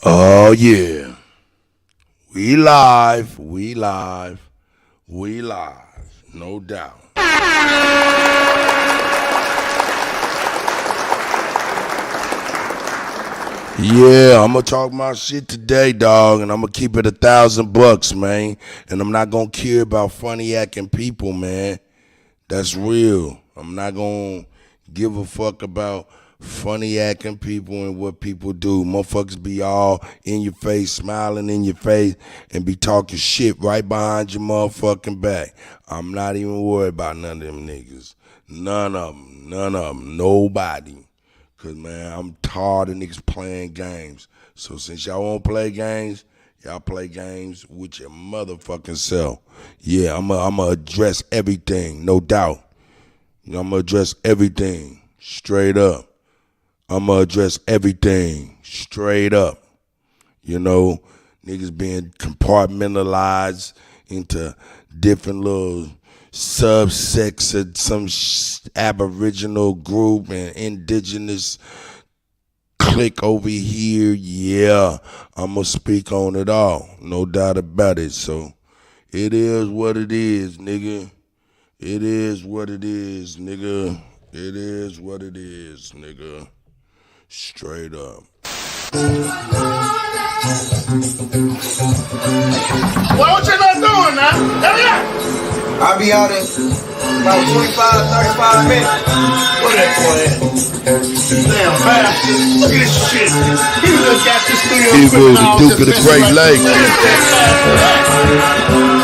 Oh yeah, we live, no doubt. Yeah, I'm gonna talk my shit today, dog, and I'm gonna keep it $1,000, man. And I'm not gonna care about funny acting people, man. That's real. I'm not gonna give a fuck about funny acting people and what people do. Motherfuckers be all in your face, smiling in your face, and be talking shit right behind your motherfucking back. I'm not even worried about none of them niggas. None of them, nobody. Cause man, I'm tired of niggas playing games. So since y'all won't play games, y'all play games with your motherfucking self. Yeah, I'ma address everything, no doubt. You know, I'ma address everything straight up. I'ma address everything straight up. You know, niggas being compartmentalized into different little subsects of some aboriginal group and indigenous clique over here. Yeah, I'ma speak on it all, no doubt about it. So it is what it is, nigga. It is what it is, nigga. It is what it is, nigga. Straight up. Well, what you not doing now? Hurry up! I'll be out in about 25, 35 minutes. Look at that boy at? Damn bastard. Look at this shit. He just got this studio He equipment was the all Duke of the just Great like- Lakes. Look at that bastard.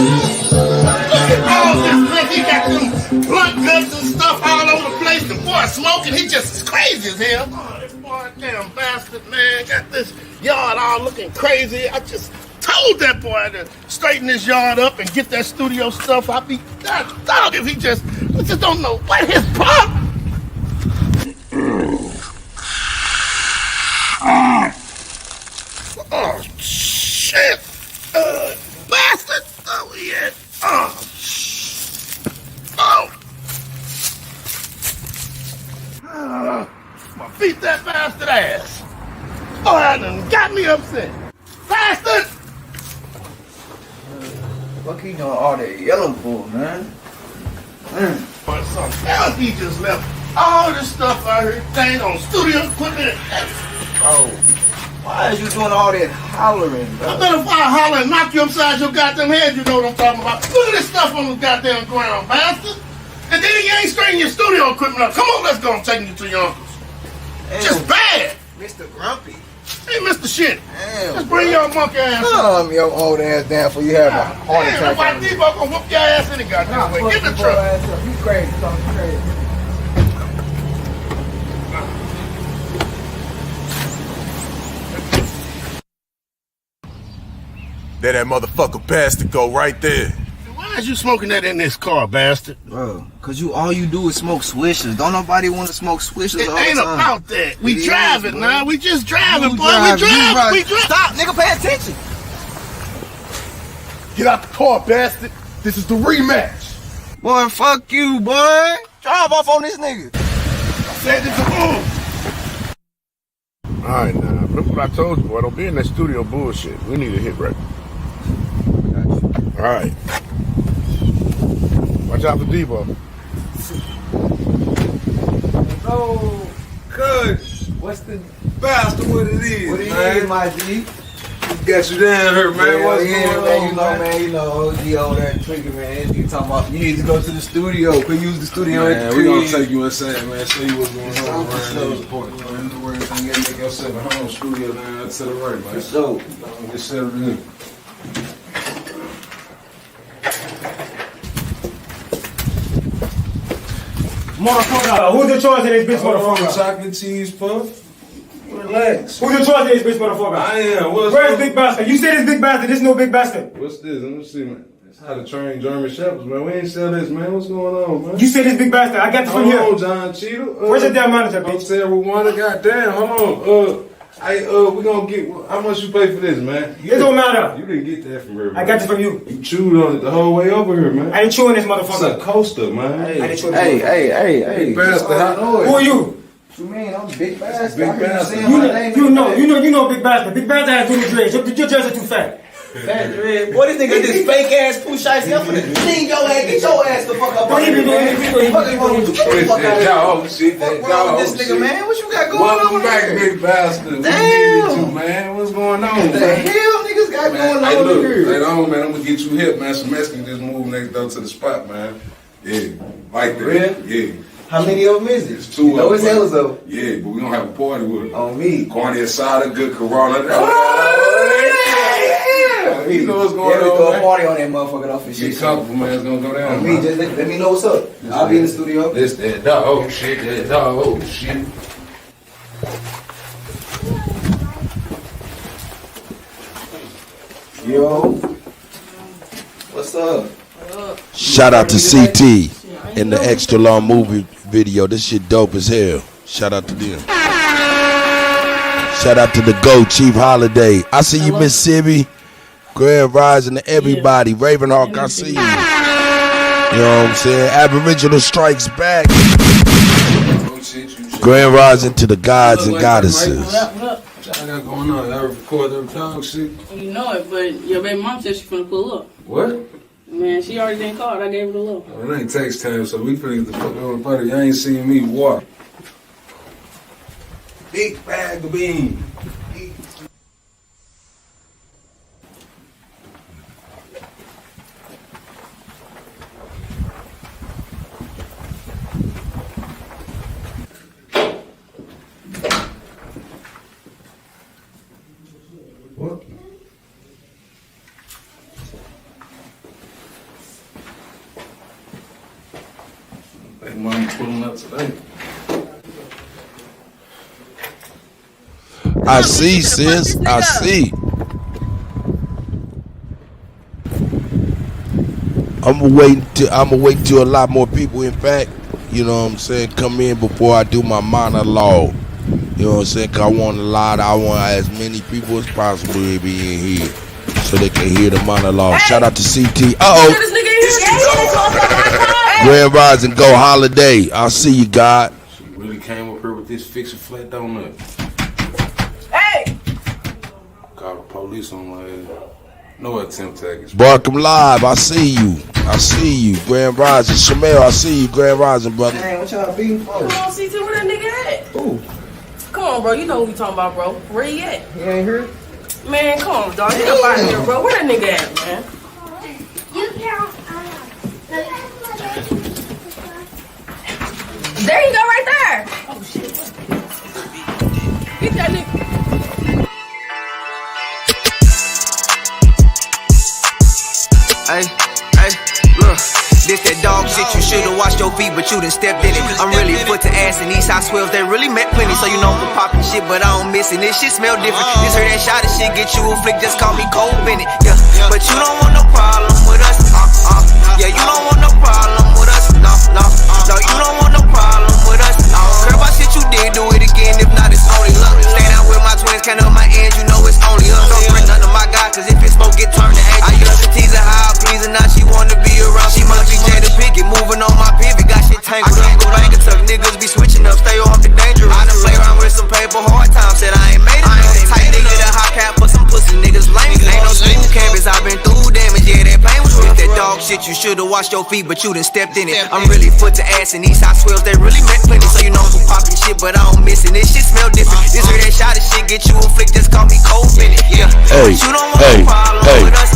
Look at all this stuff. He got them blunt guts and stuff all over the place. The boy smoking. He just as crazy as hell. Oh, this boy, damn bastard, man. Got this yard all looking crazy. I just told that boy to straighten his yard up and get that studio stuff. I be dog if he just don't know what his problem. Oh shit, bastard! Oh yeah. My beat that bastard ass. Oh, that done got me upset. Bastard! Fuck he doing all that yellow bull, man. But something else he just left all this stuff out here, things on studio equipment. Bro, why is you doing all that hollering, I bro? bet if I holler and knock you upside your goddamn head, you know what I'm talking about. Look at this stuff on the goddamn ground, bastard. And then you ain't straightening your studio equipment up. Come on, let's go. I'm taking you to your uncle's. Damn, Just bad. Mr. Grumpy. Hey, Mr. Shit. Damn, Just bring your monkey ass up. Calm your old ass down before you have a heart Damn, attack. that white Debo gonna whoop your ass any goddamn way. Get in the truck. You crazy, something crazy. There that motherfucker bastard go right there. Why is you smoking that in this car, bastard? Bro, cause all you do is smoke swishers. Don't nobody want to smoke swishers It all the ain't time. about that. We It driving is, now. bro. We just driving, You boy. drive, We you driving. right. We driving. Stop, nigga, pay attention. Get out the car, bastard. This is the rematch. Boy, fuck you, boy. Drive off on this nigga. I said it's a move. All right, now, look what I told you, boy. Don't be in that studio bullshit. We need a hit record. All right. Watch out for Debo. Oh, cuz, what's the bastard what it is, What do you man? need, my G? Got you down here, man. Yeah, What's yeah, going man, on, you know, OG over there tweaking, man. You talking about you need to go to the studio. Could use the studio at Man, the we gonna crib. take you inside, man. Show you what's going on For around sure. these parts, man. Do everything you gotta make yourself a home studio down to the right, man. So, Get settled in. Motherfucker, who's in charge of this bitch, motherfucker? Chocolate cheese puff. Relax. Who's in charge of this bitch, motherfucker? I am. Where's Big Bastard? You say this Big Bastard, this no Big Bastard. What's this? Let me see, man. It's how to train German shepherds, man. We ain't sell this, man. What's going on, man? You say this Big Bastard, I got this from Hold on, here. John Cheetah. Where's your damn manager, bitch? Hotel Rwanda, goddamn. Hold on. We gonna get. How much you pay for this, man? It don't matter. You didn't get that from her. I got this from you. You chewed on it the whole way over here, man. I ain't chewing this It's a motherfucker. coaster, man. I ain't chewing this motherfucker. hey. Pastor, how Who are you? You mean I'm Big Bastard? Big Bastard. You know Big Bastard. Big Bastard has little dreads. Your dreads are too fat. Fat dread. Boy, this nigga this fake ass poo shiesty. I'm finna clean your ass. Get your ass the fuck up. What you been doing? Get the fuck out of Dog shit. here. What's wrong with this nigga, man? What you got going on? Welcome back, Big Bastard. Damn. What you need to, man? What's going on, What the man? hell niggas got going Hey, on look, here? later on, man, I'm gonna get you hip, man. Some Mexican just moved next door to the spot, man. Yeah, like that. Really? Yeah. How many of them is it? It's 2 You know of it's them. hell though. Yeah, but we gonna have a party with it. On me. Carne asada, good Corona. You know what's going Yeah, we on, throw a man. party on that motherfucker off and Get shit. comfortable, man. It's gonna go down. On me, just let me know what's up. I'll be in the studio. This, that, dog shit, that dog shit. Yo. What's up? Shout out to CT in the extra long movie video. This shit dope as hell. Shout out to them. Shout out to the GOAT, Chief Holiday. I see you, Mississippi. Grand Rising to everybody. Ravenhawk, I see you. You know what I'm saying? Aboriginal Strikes Back. Grand Rising to the gods and goddesses. What y'all got going on? I record them dog shit. You know it, but your baby mom said she finna pull up. What? Man, she already been called. I gave her the low. It ain't text time, so we finna get the fuck on the party. Y'all ain't seen me walk. Big bag of beans. What? Like mom pulling up today. I see, sis. I see. I'm gonna wait till a lot more people, in fact, you know what I'm saying, come in before I do my monologue. You know what I'm saying? Cause I want as many people as possible to be in here so they can hear the monologue. Hey. Shout out to CT. Grand Rising, go Holiday. I see you, God. She really came up here with this fix a flat donut. Hey! Called the police on my ass. No attempt tagging. Barkham Live, I see you. I see you. Grand Rising. Shamel, I see you. Grand Rising, brother. Man, what y'all beating for? Come on, CT, where that nigga at? Who? Come on, bro. You know what we talking about, bro. Where he at? He ain't here? Man, come on, dog. Get up out of here, bro. Where that nigga at, man? There you go, right there. Oh, shit. Get that nigga. Hey, look, this that dog shit, you should've washed your feet, but you done stepped in it. I'm really foot to ass, and these high swells, they really met plenty. So you know I'm poppin' shit, but I don't miss it. This shit smell different. This heard that shot of shit, get you a flick, just call me Cole Bennett. Yeah, but you don't want no problem with us. Yeah, you don't want no problem with us. No, you don't want no problem with us. I don't care about shit you did, do it again. If not, it's only luck. Stay down with my twins, count up my ends, you know it's only us. Don't bring none of my God, cause if it's smoke, get turned to ash. I used to tease her how I please her, now she wanna be around. She must be Jada Pinkett, moving on my pivot, got shit tangled up. Go like a tuck, niggas be switching up, stay off the dangerous. I done play around with some paper, hard times, said I ain't made it. Tight nigga, the hot cap for some pussy niggas lame. Ain't no school campus, I been through damage, yeah, that pain was real. That dog shit, you should've washed your feet, but you done stepped in it. I'm really foot to ass, and these hot swells, they really meant plenty. So you know I'm poppin' shit, but I don't miss it. This shit smell different. This heard that shot of shit, get you a flick, just call me Cole Bennett. Yeah, Hey, but you don't want no problem with us.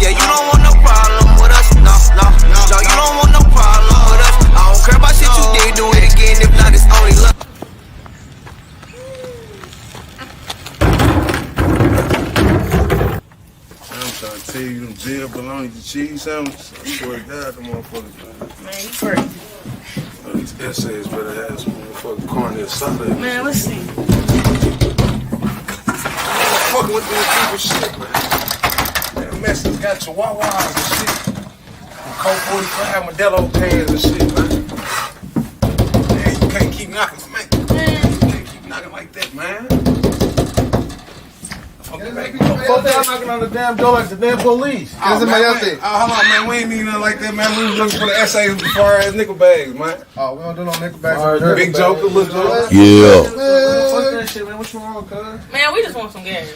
Yeah, you don't want no problem with us. No, you don't want no problem with us. I don't care about shit you did, do it again. If not, it's only luck. I'm trying to tell you, them jail bologna to cheese sandwiches. I swear to God, them motherfuckers. Man, you crazy. These essays better have some motherfucking carne asada. Man, let's see. Fucking with these people shit, man. Man, Mexicans got chihuahuas and shit. Colt 45 Modelo pants and shit, man. Man, you can't keep knocking, man. You can't keep knocking like that, man. Fuck with Fuck y'all knocking on the damn door like the damn police. ¿Qué mayaste? Hold on, man. We ain't need nothing like that, man. We was looking for the essays before ass nickel bags, man. Oh, we don't do no nickel bags. Big Joker, little Joker. Yeah. Fuck that shit, man. What's wrong, cuz? Man, we just want some gas.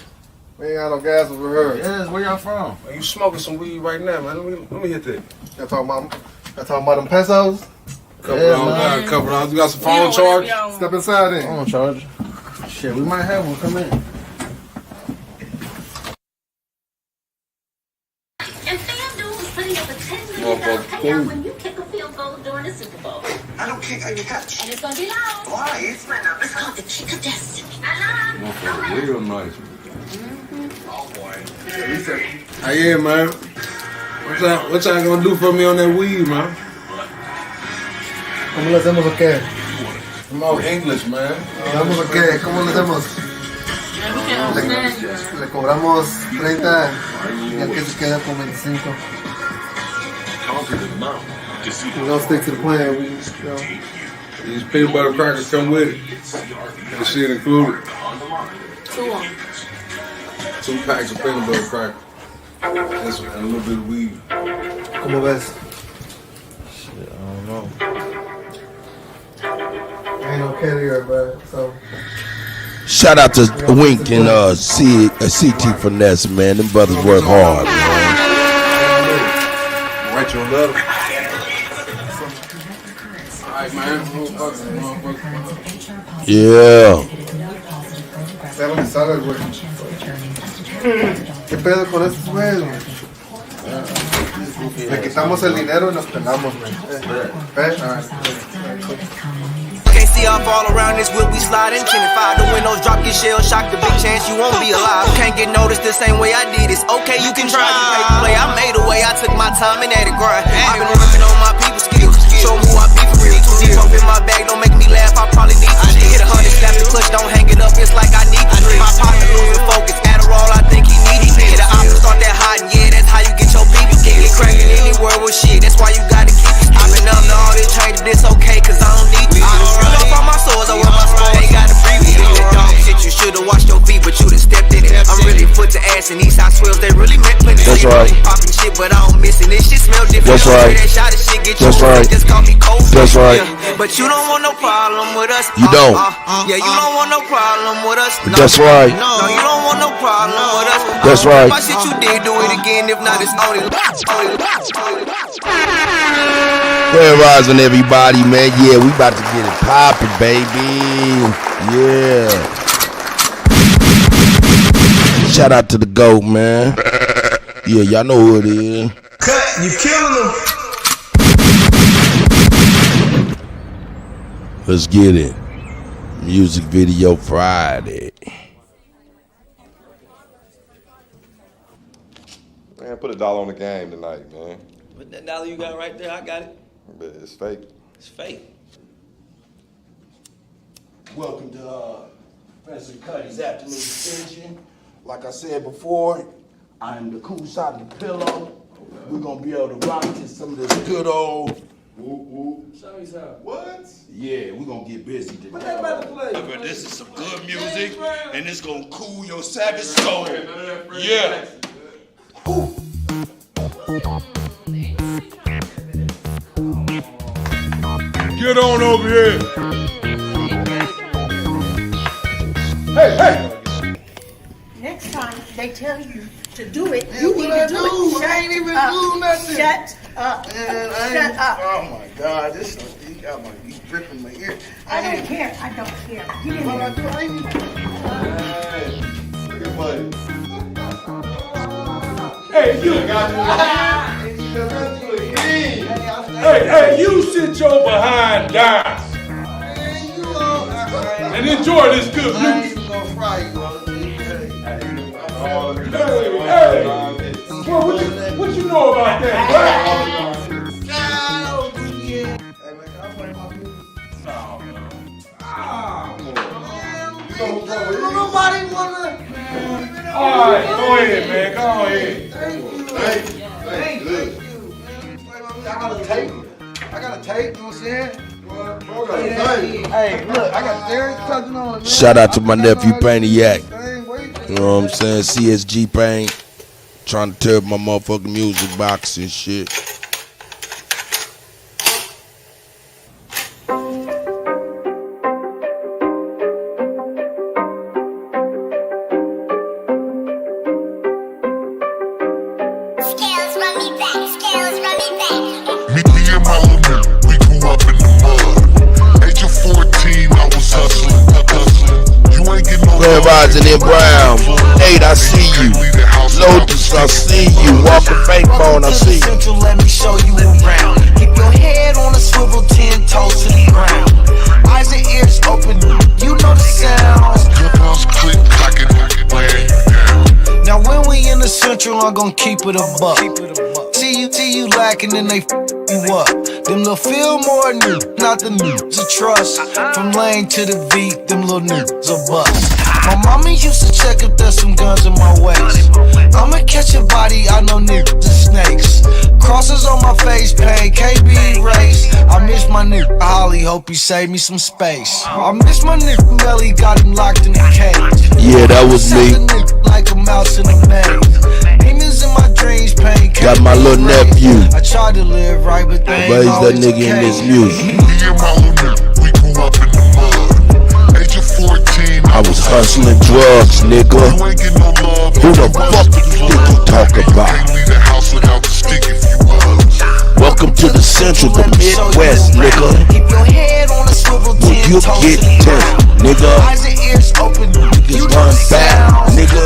We ain't got no gas over here. Yes, where y'all from? Man, you smoking some weed right now, man. Let me hit that. Y'all talking about them pesos? Couple dollars. You got some phone charge? Step inside then. Phone charge. Shit, we might have one. Come in. And FanDuel is putting up a $10 million payout when you kick a field goal during the Super Bowl. I don't kick, I catch. And it's gonna be loud. Why? It's called the kick of destiny. I Real nice. Oh boy. Hey, yeah, man. What y'all gonna do for me on that weed, man? ¿Cómo le hacemos o qué? More English, man. ¿Hacemos o qué? ¿Cómo le hacemos? Le cobramos 30 y el que se queda con 25. No stick to the plan. We just, you know. These peanut butter crackers come with it. The shit included. 2 packs of peanut butter crackers. That's a little bit of weed. ¿Cómo ves? Shit, I don't know. Ain't no carrier, bro. So. Shout out to Wink and CT Finesse, man. Them brothers work hard, man. Write your letter. Alright, man. Yeah. Sabemos que sale, güey. ¿Qué pedo con estos güeyes, güey? Le quitamos el dinero y nos pelamos, Can't see off all around this whip we sliding. 25 the windows drop, get shell shocked. The big chance you won't be alive. Can't get noticed the same way I did. It's okay, you can try. You pay the play. I made a way. I took my time and had it grind. I've been working on my people skills. Show them who I be for real. Too deep up in my bag, don't make me laugh. I probably need to hit 100, slap the clutch, don't hang it up. It's like I need to. My partner losing focus. Adderall, I think he needs it. Yeah, the options start that hot, and yeah, that's how you get your people. Get cracking anywhere with shit. That's why you gotta keep it. I've been up to all this change, but it's okay, cause I don't need to. I off all my swords, I wear my sport. Ain't gotta breathe it. That dog shit, you should've washed your feet, but you done stepped in it. I'm really foot to ass, and these hot swells, they really meant plenty. That's right. Popping shit, but I don't miss it. This shit smell different. That's right. That shot of shit get you That's right. Just call me cold. That's right. Yeah. But you don't want no problem with us. You don't. Yeah, you don't want no problem with us. No. That's right. No, you don't want no problem with us. That's right. My shit you did, do it again. If not, it's only. Grand rising, everybody, man. Yeah, we about to get it poppin', baby. Yeah. Shout out to the GOAT, man. Yeah, y'all know who it is. Cut, you killing them. Let's get it. Music video Friday. Man, put $1 on the game tonight, man. But that dollar you got right there, I got it. But it's fake. It's fake. Welcome to Professor Kutty's afternoon extension. Like I said before, I am the cool side of the pillow. We're gonna be able to rock to some of this good old Show me some. What? Yeah, we're gonna get busy today. What that about to play? But this is some good music, and it's gonna cool your savage soul. Yeah. Get on over here. Hey. Next time they tell you to do it, you need to do it. I ain't even do nothing. Shut up. Shut up. Oh my God, this he's dripping my ear. I don't care. I don't care. Get in What I there. do, I ain't even. Look at buddy. Hey, you sit your behind down and enjoy this good music. Hey, what you know about that, Nobody wanna. All right, go ahead, man. Go ahead. Thank you. I got a tape, you know what I'm saying? Hey, look, I got Derek touching on it. Shout out to my nephew Paniac. You know what I'm saying? CSG Pain. Trying to tear up my motherfucking music box and shit. Me and my little nigga, we grew up in the mud. Age of 14, I was hustling. You ain't getting no Red Rising in Brown. Nate, I see you. Lotus, I see you. Walker Bankbone, I see you. Central, let me show you around. Keep your head on a swivel, 10 toes to the ground. Eyes and ears open, you know the sounds. Click, clacking, laying you down. Now when we in the Central, I'm gon' keep it a buck. See you lacking and they you up. Them little Fillmore new, not the news of trust. From lane to the beat, them little niggas a bust. My mama used to check if there's some guns in my waist. I'ma catch a body, I know niggas and snakes. Crosses on my face, pain can't be erased. I miss my nigga Holly, hope he saved me some space. I miss my nigga Melly, got him locked in a cage. Yeah, that was me. Like a mouse in a maze. Demons in my dreams, pain Got my little nephew. I tried to live right, but they Raise that nigga in this music. Me and my little nigga, we grew up in the mud. Age of 14, I was hustling drugs, nigga. you ain't getting no love. Who the fuck do you think you talk about? Can't leave the house without the stick if you was. Welcome to the Central, the Midwest, nigga. Keep your head on a swivel, Will you get tense, nigga? eyes and ears open, you Niggas know run the back, sound. nigga.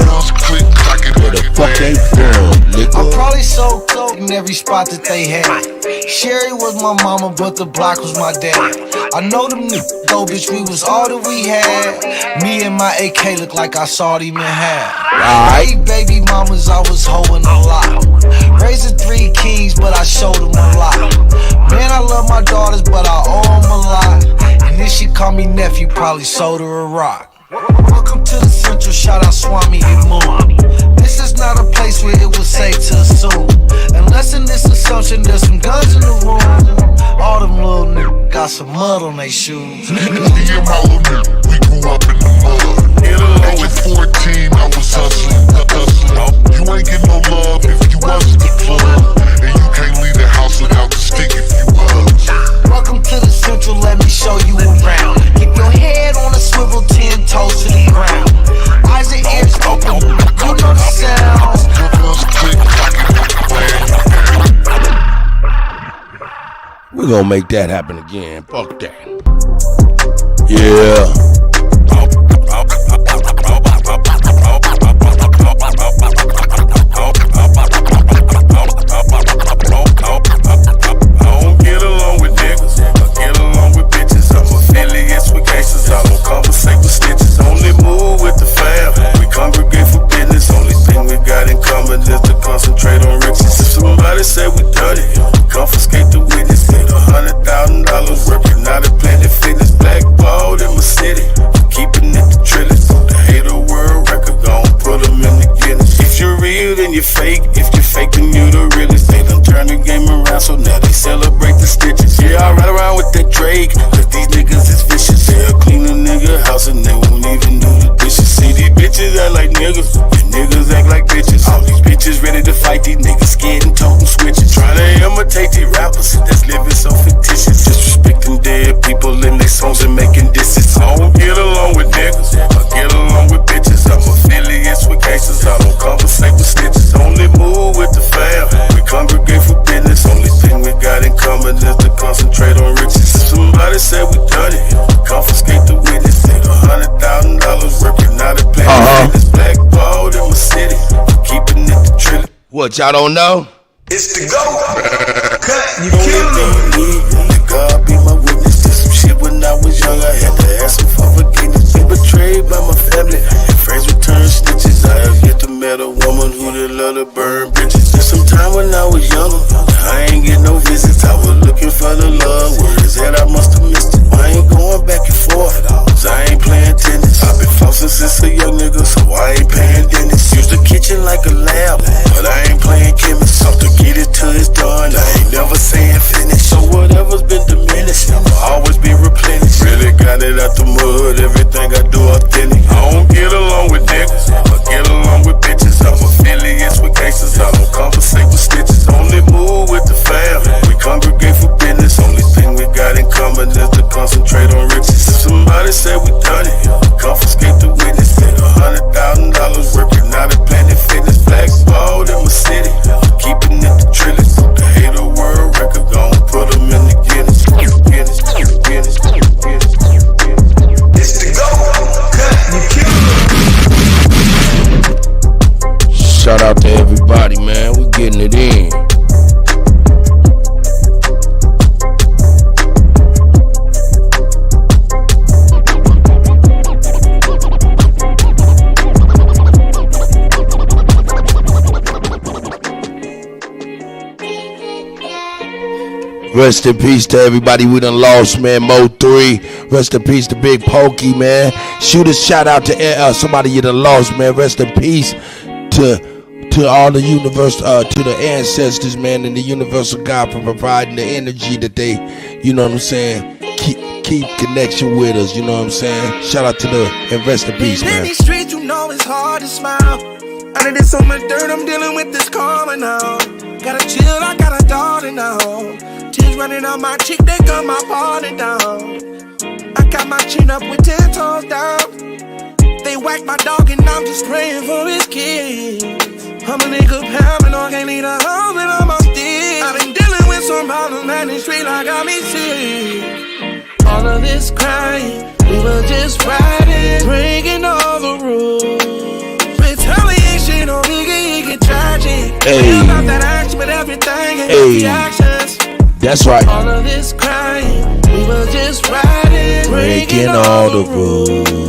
Click, clacking, Where the fuck they from, I'm nigga? probably so close in every spot that they had. Sherry was my mama, but the block was my dad. I know them niggas, though, bitch, we was all that we had. Me and my AK look like I saw them in half. Right. 8 baby mamas, I was hoeing a lot. Raising 3 kings, but I showed them a lot. Man, I love my daughters, but I owe them a lot. And if she call me nephew, probably sold her a rock. Welcome to the Central, shout out Swami and Moon. This is not a place where it was safe to assume. Unless in this assumption there's some guns in the room. All them little niggas got some mud on their shoes. Me and my little nigga, we grew up in the mud. Age of 14, I was hustling. You ain't getting no love if you wasn't the plug. And you can't leave the house without the stick if you was. Welcome to the Central, let me show you around. Keep your head on a swivel, 10 toes to the ground. Eyes and ears open, you know the sounds. Click, clacking, laying you down. We're gonna make that happen again. Fuck that. Yeah. Concentrate on riches. If somebody say we done it, confiscate the witness. Made $100,000 working out at Planet Fitness. Blackballed in my city, keeping it the trillest. The hater world record, gon' put them in the Guinness. If you're real, then you're fake. If you're fake, then you the realest. They done turn the game around, so now they celebrate the stitches. Yeah, I ride around with that Drake, cause these niggas is vicious. They'll clean a nigga house and they won't even do the dishes. See, these bitches act like niggas, and niggas act like bitches. All these bitches ready to fight, these niggas scared and toting switches. Tryna imitate these rappers that's living so fictitious. Disrespecting dead people in their songs and making disses. I don't get along with niggas, I get along with bitches. I'm affiliates with gangsters, I don't conversate with snitches. Only move with the fam, we congregate for business. Only thing we got in common is to concentrate on riches. If somebody said we done it, confiscate the witness. Made $100,000 working out at Planet Fitness. Blackballed in my city, keeping it the trill. What, y'all don't know? It's the go. Cut, you killing me. God be my witness. Did some shit when I was young. I had to ask him for forgiveness. Been betrayed by my family. Friends return snitches. I have yet to met a woman who did love to burn bridges. Did some time when I was younger. I ain't get no visits. I was looking for the love. Where is that? I must have missed it. I ain't going back and forth. Cause I ain't playing tennis. I've been flossing since a young nigga, so I ain't paying dentist. Use the kitchen like a lab, but I ain't playing chemist. So to get it till it's done, I ain't never saying finish. So whatever's been diminished, I'll always be replenished. Really got it out the mud, everything I do authentic. I don't get along with niggas, I get Rest in peace to everybody we done lost, man. Mo 3. Rest in peace to Big Pokey, man. Shoot a shout out to somebody you done lost, man. Rest in peace to all the universe, to the ancestors, man, and the universal God for providing the energy that they, you know what I'm saying, keep connection with us, you know what I'm saying. Shout out to and rest in peace, man. In these streets, you know it's hard to smile. I done did so much dirt, I'm dealing with this karma now. Gotta chill, I got a daughter now. Tears running on my cheek, they got my party down. I got my chin up with 10 toes down. They whack my dog and I'm just praying for his kids. I'm a nigga paranoid, can't leave the house and I'm on still. I've been dealing with some problems, man, the street like got me sick. All of this crying, we were just riding, breaking all the rules. Retaliation on nigga, it get tragic. Hey. About that action, but everything ain't reactions. That's right. All of this crying, we were just riding, breaking all the rules.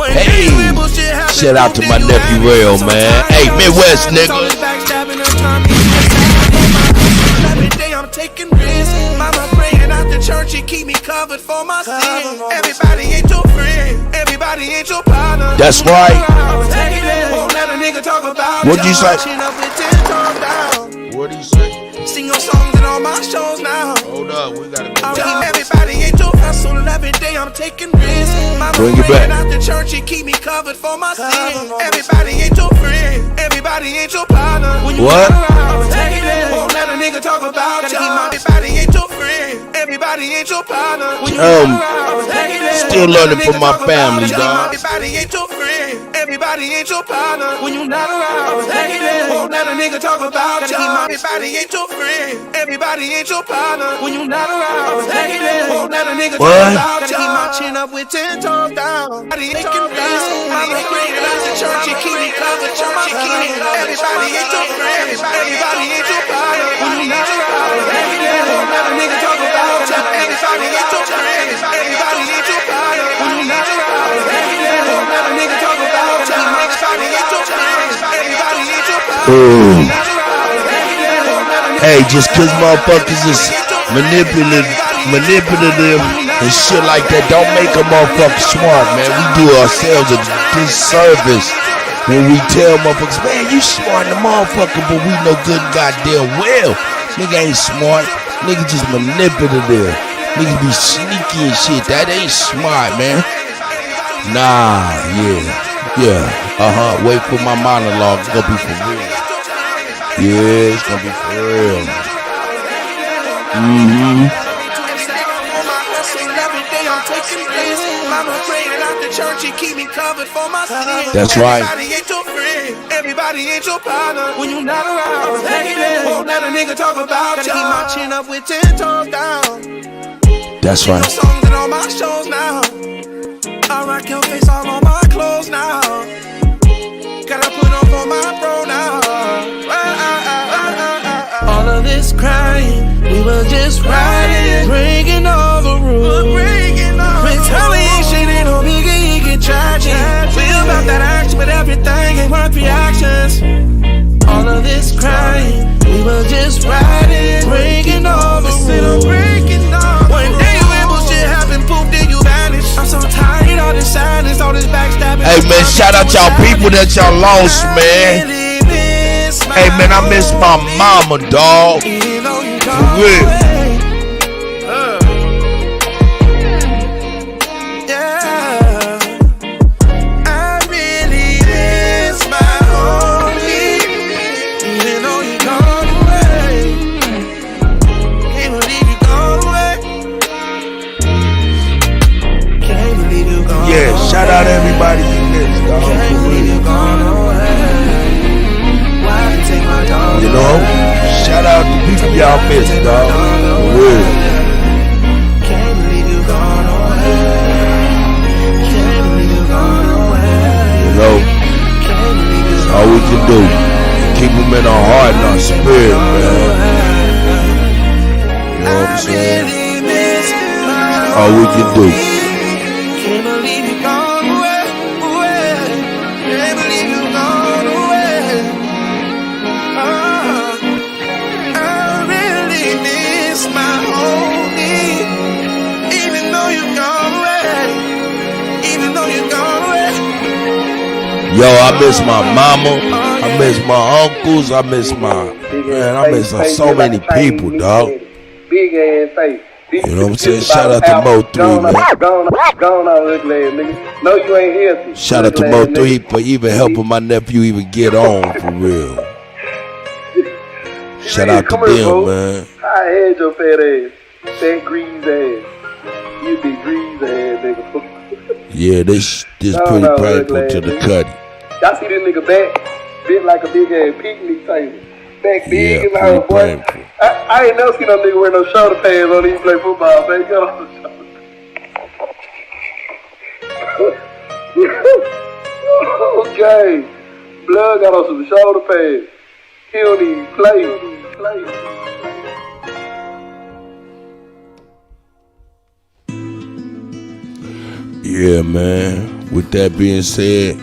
Hey, shout out to my nephew Rail, man. Hey, Midwest nigga. Every day I'm taking risks. Mama praying out the church and keep me covered for my sin. Everybody ain't your friend. Everybody ain't your partner. That's right. Won't let a nigga talk about what'd you say? What'd you say? Sing your songs and all my shows now. Hold up, we gotta go. Everybody ain't your hustle. Every day I'm taking risks. Mama bring it back. Out the church and keep me covered for my sin. Everybody ain't your friend. Everybody ain't your partner. When you what? Won't let a nigga talk about you. Everybody ain't your friend. Everybody ain't your partner. Still learning from my family, dog. Everybody ain't your friend. Everybody ain't your partner. When you not around, won't let a nigga talk about you. Everybody ain't your friend. Everybody ain't your partner. When you not around, won't let a nigga talk about you. Gotta keep my chin up with 10 toes down. Everybody ain't your friend. I'm a friend out the church and keep me covered. Everybody ain't your friend. Everybody ain't your partner. When you not around, won't let a nigga talk about you. Everybody ain't your friend. Everybody ain't your partner. When you not around, won't let a nigga talk about you. Everybody ain't your friend. Everybody ain't your partner. Hey, just cause motherfuckers is manipulative and shit like that, don't make a motherfucker smart, man. We do ourselves a disservice when we tell motherfuckers, man, you smart in the motherfucker, but we know good goddamn well nigga ain't smart. Nigga just manipulative. Nigga be sneaky and shit. That ain't smart, man. Nah, yeah. Wait for my monologue. It's gonna be for real. Yeah, it's gonna be for real. That's right. Everybody ain't your friend. Everybody ain't your partner. When you not around, won't let a nigga talk about you. Gotta keep my chin up with 10 toes down. That's right. Songs and all my shows now. I rock your face all on my clothes now. Gotta put on for my bro now. All of this crying, we were just riding, breaking all the rules. Retaliation ain't no biggie, it get tragic. We about that action, but everything ain't worth reactions. All of this crying, we were just riding, breaking all the rules. One day when bullshit happened, poof, then you vanish. I'm so tired of this silence, all this backstabbing. Hey man, shout out y'all people that y'all lost, man. Hey man, I miss my mama, dog. For real. Yeah, shout out everybody you missed, dog. You know, shout out to people y'all missed, dog. For real. You know, that's all we can do. Keep them in our heart and our spirit, man. You know what I'm saying? All we can do. Can't believe you gone away. Can't believe you gone away. I really miss my home. Yo, I miss my mama. I miss my uncles. I miss so many people, dog. Big ass face. You know what I'm saying? Shout out to Mo 3, man. Gone on, ugly ass nigga. No, you ain't healthy. Shout out to Mo 3 for even helping my nephew even get on, for real. Shout out to them, man. I had your fat ass. Fat grease ass. You be grease ass, nigga. Yeah, this pretty painful to the Kutty. Y'all see this nigga back? Bit like a big ass picnic table. Back big and loud, boy. I ain't never seen no nigga wear no shoulder pads on these play football, man. Got on the shoulder. Okay. Blood got on some shoulder pads. He don't even play. Yeah, man. With that being said,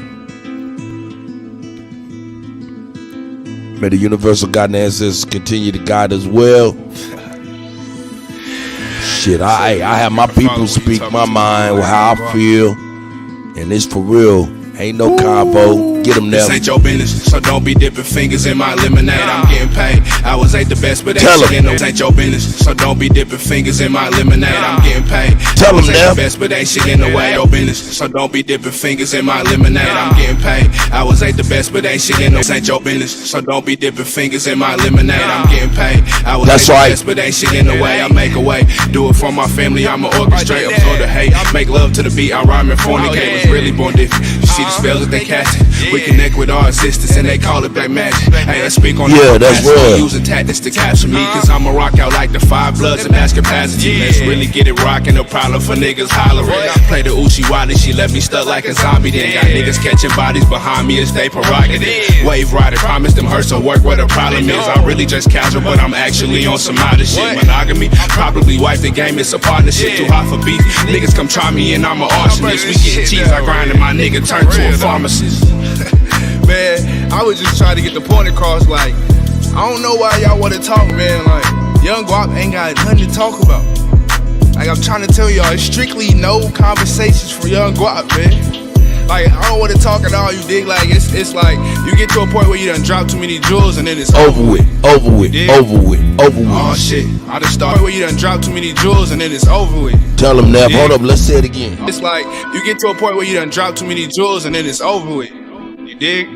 may the universal God and ancestors continue to guide us well. Shit, I have my people speak my mind, how I feel, and it's for real. Ain't no convo. Get them there. This ain't your business, so don't be dipping fingers in my lemonade. I'm getting paid. Hours ain't the best, but ain't shit in this ain't your business, so don't be dipping fingers in my lemonade. I'm getting paid. Tell them that. The best, but ain't shit in the way. Your business, so don't be dipping fingers in my lemonade. I'm getting paid. Hours ain't the best, but ain't shit in this ain't your business, so don't be dipping fingers in my lemonade. I'm getting paid. Hours ain't the best, but ain't shit in the way. I make a way. Do it for my family. I'ma orchestrate. Absorb the hate. Make love to the beat. I rhyme and fornicate. Was really born different. You see the spells that they casting. We connect with our assistants and they call it black magic. Hey, let's speak on that's real. Using tactics to capture me, cause I'ma rock out like the 5 Bloods and mass capacity. Let's really get it rockin'. No problem for niggas hollering. Play the Uchi Wally, she left me stuck like a zombie. Then got niggas catching bodies behind me, it's they prerogative. Wave rider, promise them hurts will work where the problem is. I really just casual, but I'm actually on some other shit. Monogamy, probably wipe the game, it's a partnership. Too hot for beef, niggas come try me and I'm an arsonist. We getting cheese, I grind and my nigga turn to a pharmacist. Man, I was just trying to get the point across, like, I don't know why y'all want to talk, man. Like, Young Guap ain't got nothing to talk about. Like, I'm trying to tell y'all, it's strictly no conversations for Young Guap, man. Like, I don't want to talk at all, you dig? Like, it's like, you get to a point where you done drop too many jewels and then it's over with. Over with. Oh shit, I done started where you done drop too many jewels and then it's over with. Tell them that. Hold up, let's say it again. It's like, you get to a point where you done drop too many jewels and then it's over with. You dig?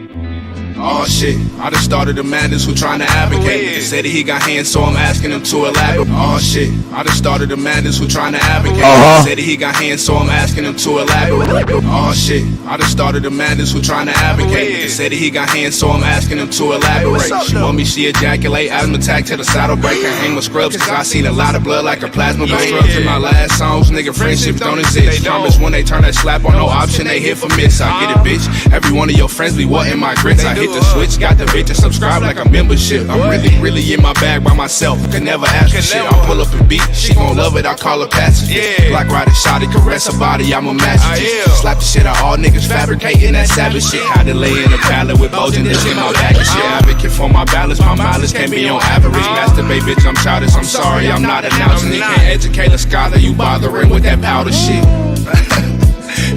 Oh shit, I done started the madness who trying to advocate. They said that he got hands, so I'm asking him to elaborate. Oh shit, I done started the madness who trying to advocate. They said that he got hands, so I'm asking him to elaborate. Oh shit, I done started the madness who trying to advocate. They said that he got hands, so I'm asking him to elaborate. She want me, she ejaculate, asthma attack to the saddle break. I hang with scrubs, cause I seen a lot of blood like a plasma bank. Scrubs in my last songs, nigga, friendships don't exist. Promise when they turn that slap on no option, they hit for miss. I get it, bitch. Every one of your friends be wanting my grits. I hit the switch, got the bitch to subscribe like a membership. I'm really in my bag by myself. Can never ask for shit. I'll pull up and beat. She gon' love it. I call her pacifist. Black rider, shot it, caress her body. I'm a masochist. Slap the shit out all niggas fabricating that savage shit. How to lay in a pallet with bulging this in my back and shit. Advocate for my balance. My mileage can't be on average. Masturbate, bitch. I'm childish. I'm sorry. I'm not announcing it. Can't educate a scholar. You bothering with that powder shit.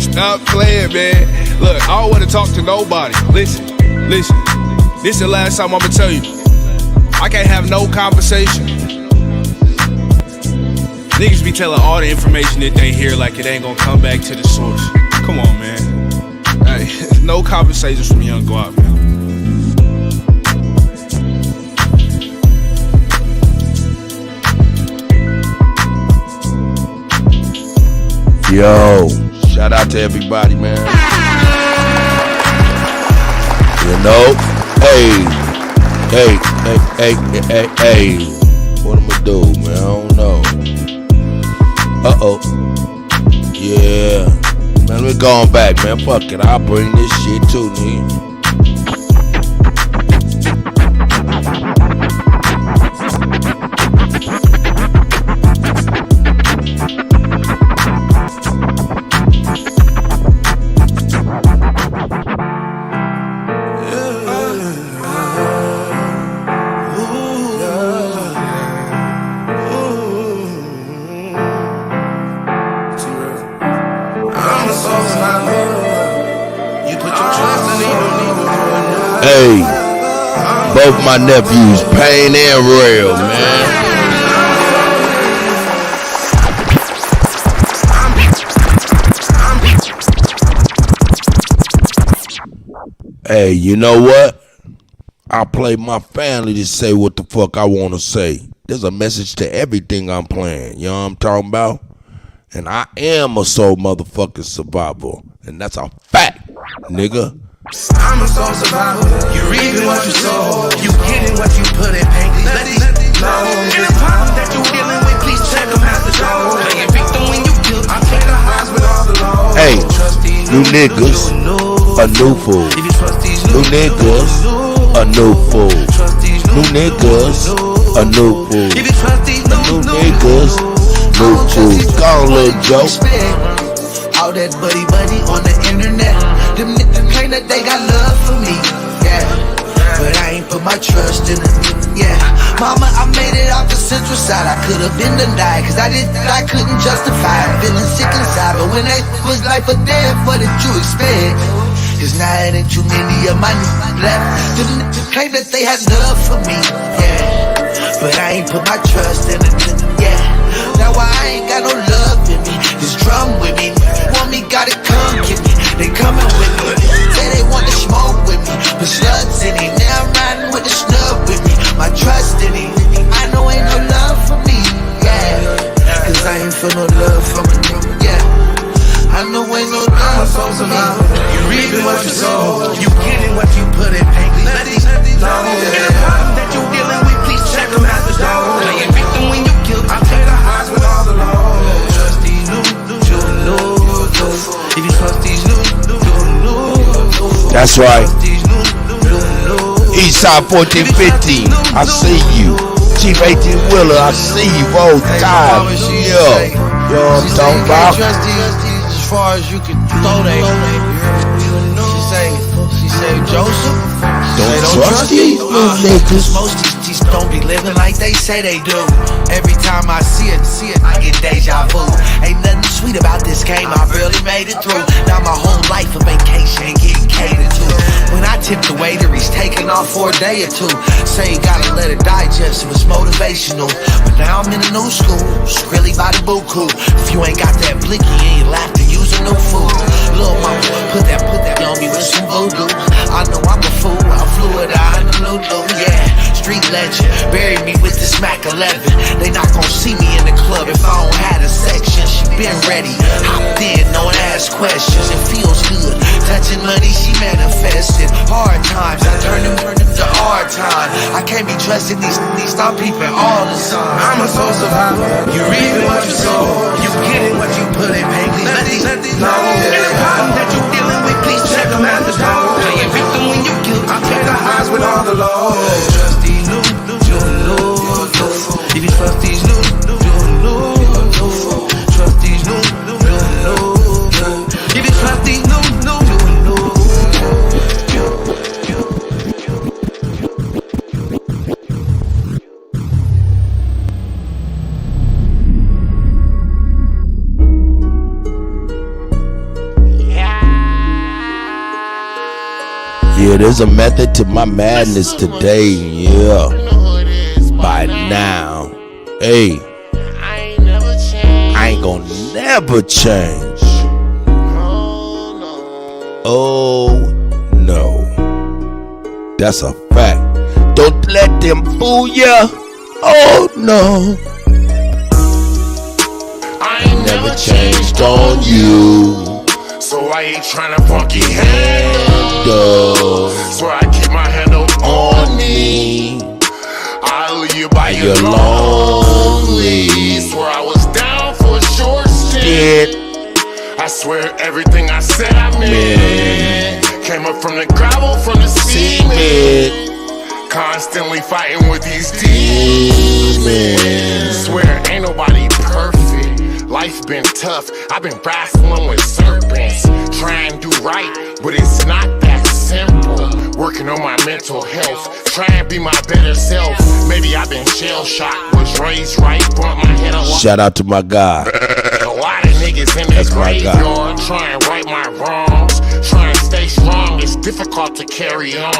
Stop playing, man. Look, I don't want to talk to nobody. Listen. This is the last time I'ma tell you. I can't have no conversation. Niggas be telling all the information that they hear like it ain't gonna come back to the source. Come on, man. Hey, no conversations from Young Guap, man. Yo, shout out to everybody, man. You know, hey. What I'ma do, man? I don't know. Yeah. Man, we going back, man. Fuck it. I'll bring this shit too, nigga. You put your trust in me. Hey, both my nephews, Pain and Real, man. Hey, you know what? I play my family to say what the fuck I want to say. There's a message to everything I'm playing. You know what I'm talking about? And I am a soul motherfucking survivor. And that's a fact, nigga. I'm a soul survivor. You reaping what you sow. You getting what you put in. Please let these know. Any problem that you dealing with, please check them out the door. Playing victim when you kill. I take the highs with all the lows. Hey, new niggas, a new fool. New niggas, a new fool. New niggas, a new fool. New niggas, new fool. Go on, little Joe. All that buddy on the internet. Them niggas claim that they got love for me, yeah. But I ain't put my trust in them, yeah. Mama, I made it out the central side. I could've been denied, cause I couldn't justify it. Feeling sick inside, but when that was life or death, what did you expect? Cause now it ain't too many of my niggas left. Them niggas claim that they had love for me, yeah. But I ain't put my trust in them, yeah. Now I ain't got no love in me. This drum with me, you want me, gotta come get me. They coming with me, say they want to smoke with me. Put slugs in it, now I'm riding with the snub with me. My trust in it, I know ain't no love for me, yeah. Cause I ain't feel no love from a nigga, yeah. I know ain't no love from a nigga. You reaping what you sow, you getting what you put in. Let these know. Any problem that you dealing with, please check them out the door. Playing victim when you kill, I take the highs with all the lows. Trust these new. If you trust these new. That's right. Eastside 1450, I see you. Chief 18 Wheeler, I see you all the time. Yeah. Yo, I'm talking about. As far as you can throw that. She say, Joseph, don't trust these little niggas. Most these don't be living like they say they do. Every time I see it, I get deja vu. Ain't nothing sweet about this game, I barely made it through. Now my whole life a vacation, getting catered to. When I tip the waiter, he's taking off for a day or two. Say you gotta let it digest, it was motivational. But now I'm in a new school, Skrilly by the buku. If you ain't got that blicky, you ain't laugh to use a new food. Lil' mama, put that on me with some voodoo. I know I'm a fool, I flew it out in the Lulu, yeah. Street legend, bury me with this Mac 11. They not gon' see me in the club if I don't have a section. She been ready, hopped in, don't ask questions. It feels good, touching money, she manifested. Hard times, I turn them to hard time. I can't be trusted, these stop peeping all the time. I'm a soul survivor, you reaping what you sow. You getting what you put in, baby. Let these know. Any problem that you dealing with, please check them out the door. Playing victim when you kill, I take the highs with all the lows. Trust these new. If you trust these new. Trust these new. If you trust these new. Yeah, there's a method to my madness today, yeah. By now, hey, I ain't gonna never change. Oh no, that's a fact. Don't let them fool ya. Oh no, I ain't never changed on you. So I ain't tryna funky handle. Swear I keep my handle on me. I'll leave you by your lonely. Swear I was down for a short stint. I swear everything I said I meant. Came up from the gravel, from the cement. Constantly fighting with these demons. Swear ain't nobody perfect. Life been tough, I've been wrestling with serpents. Try and do right, but it's not that simple. Working on my mental health, try and be my better self. Maybe I've been shell-shocked, was raised right, bumped my head a lot. Shout out to my guy. A lot of niggas in the graveyard, try and right my wrongs. Try and stay strong, it's difficult to carry on.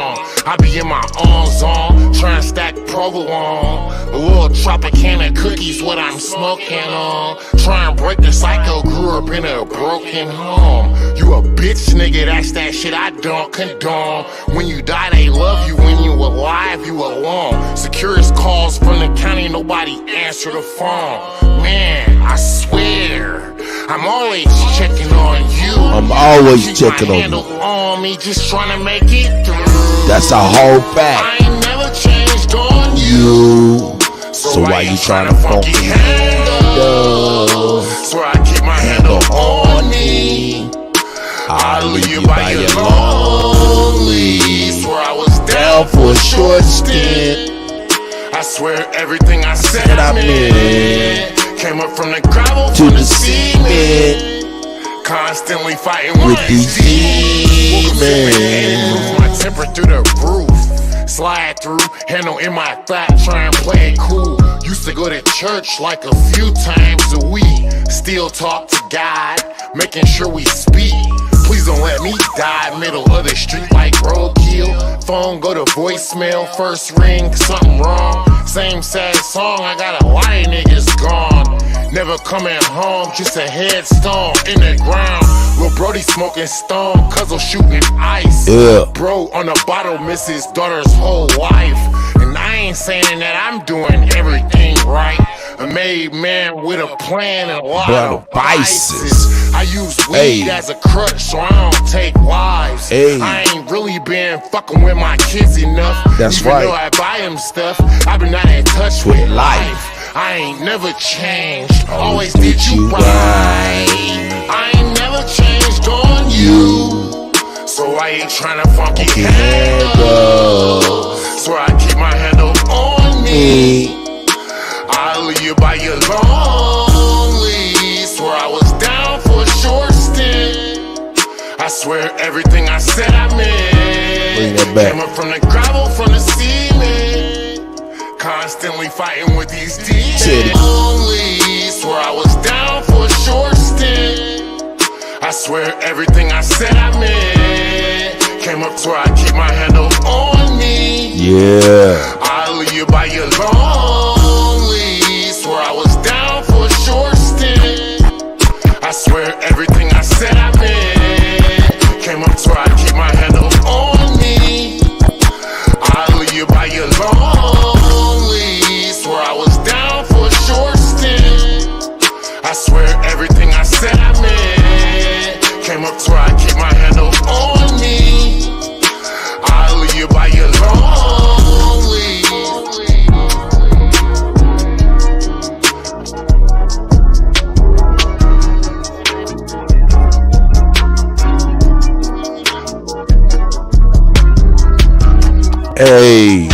I be in my own zone, trying to stack provolone. A little Tropicana cookies, what I'm smoking on. Trying to break the cycle, grew up in a broken home. You a bitch, nigga, that's that shit I don't condone. When you die, they love you. When you alive, you alone. Security calls from the county, nobody answer the phone. Man, I swear, I'm always checking on you. I'm always checking on you. On me, just trying to make it through. That's a whole fact. I ain't never changed on you. So why you trying to funky handle? Swear I keep my handle on me. I'll leave you by your lonely. Swear I was down for a short stint. I swear everything I said I meant. Came up from the gravel to the cement. Constantly fighting with these demons. My temper through the roof. Slide through, handle in my thigh, try and play it cool. Used to go to church like a few times a week. Still talk to God, making sure we speak. Please don't let me die, middle of the street like roadkill. Phone go to voicemail, first ring, something wrong. Same sad song, I got a lot of niggas gone. Never coming home, just a headstone in the ground. Lil' Brody smoking stone, Cuzzle shooting ice. Yeah. Bro on a bottle, miss his daughter's whole life. And I ain't saying that I'm doing everything right. A made man with a plan and a lot of vices. I use weed as a crutch, so I don't take lives. I ain't really been fucking with my kids enough. That's Even right. though I buy them stuff, I've been not in touch with life. I ain't never changed, always did you right. I ain't never changed on you, so I ain't tryna funky handle. So I keep my handle on me. I'll leave you by your lonely. Swear I was down for a short stint. I swear everything I said I meant. Bring that back. Came up from the gravel, from the cement. Constantly fighting with these demons. Only swear I was down for a short stint. I swear everything I said I meant. Came up to where I keep my handle on me. Yeah. I'll leave you by your lonely. Swear I was down for a short stint. I swear everything I said I meant. Came up to where I keep my handle on me. I'll leave you by your lonely. Swear I was down for a short stint. I swear everything I said I meant. Came up to where I keep my handle on me. I'll leave you by your lonely. Hey.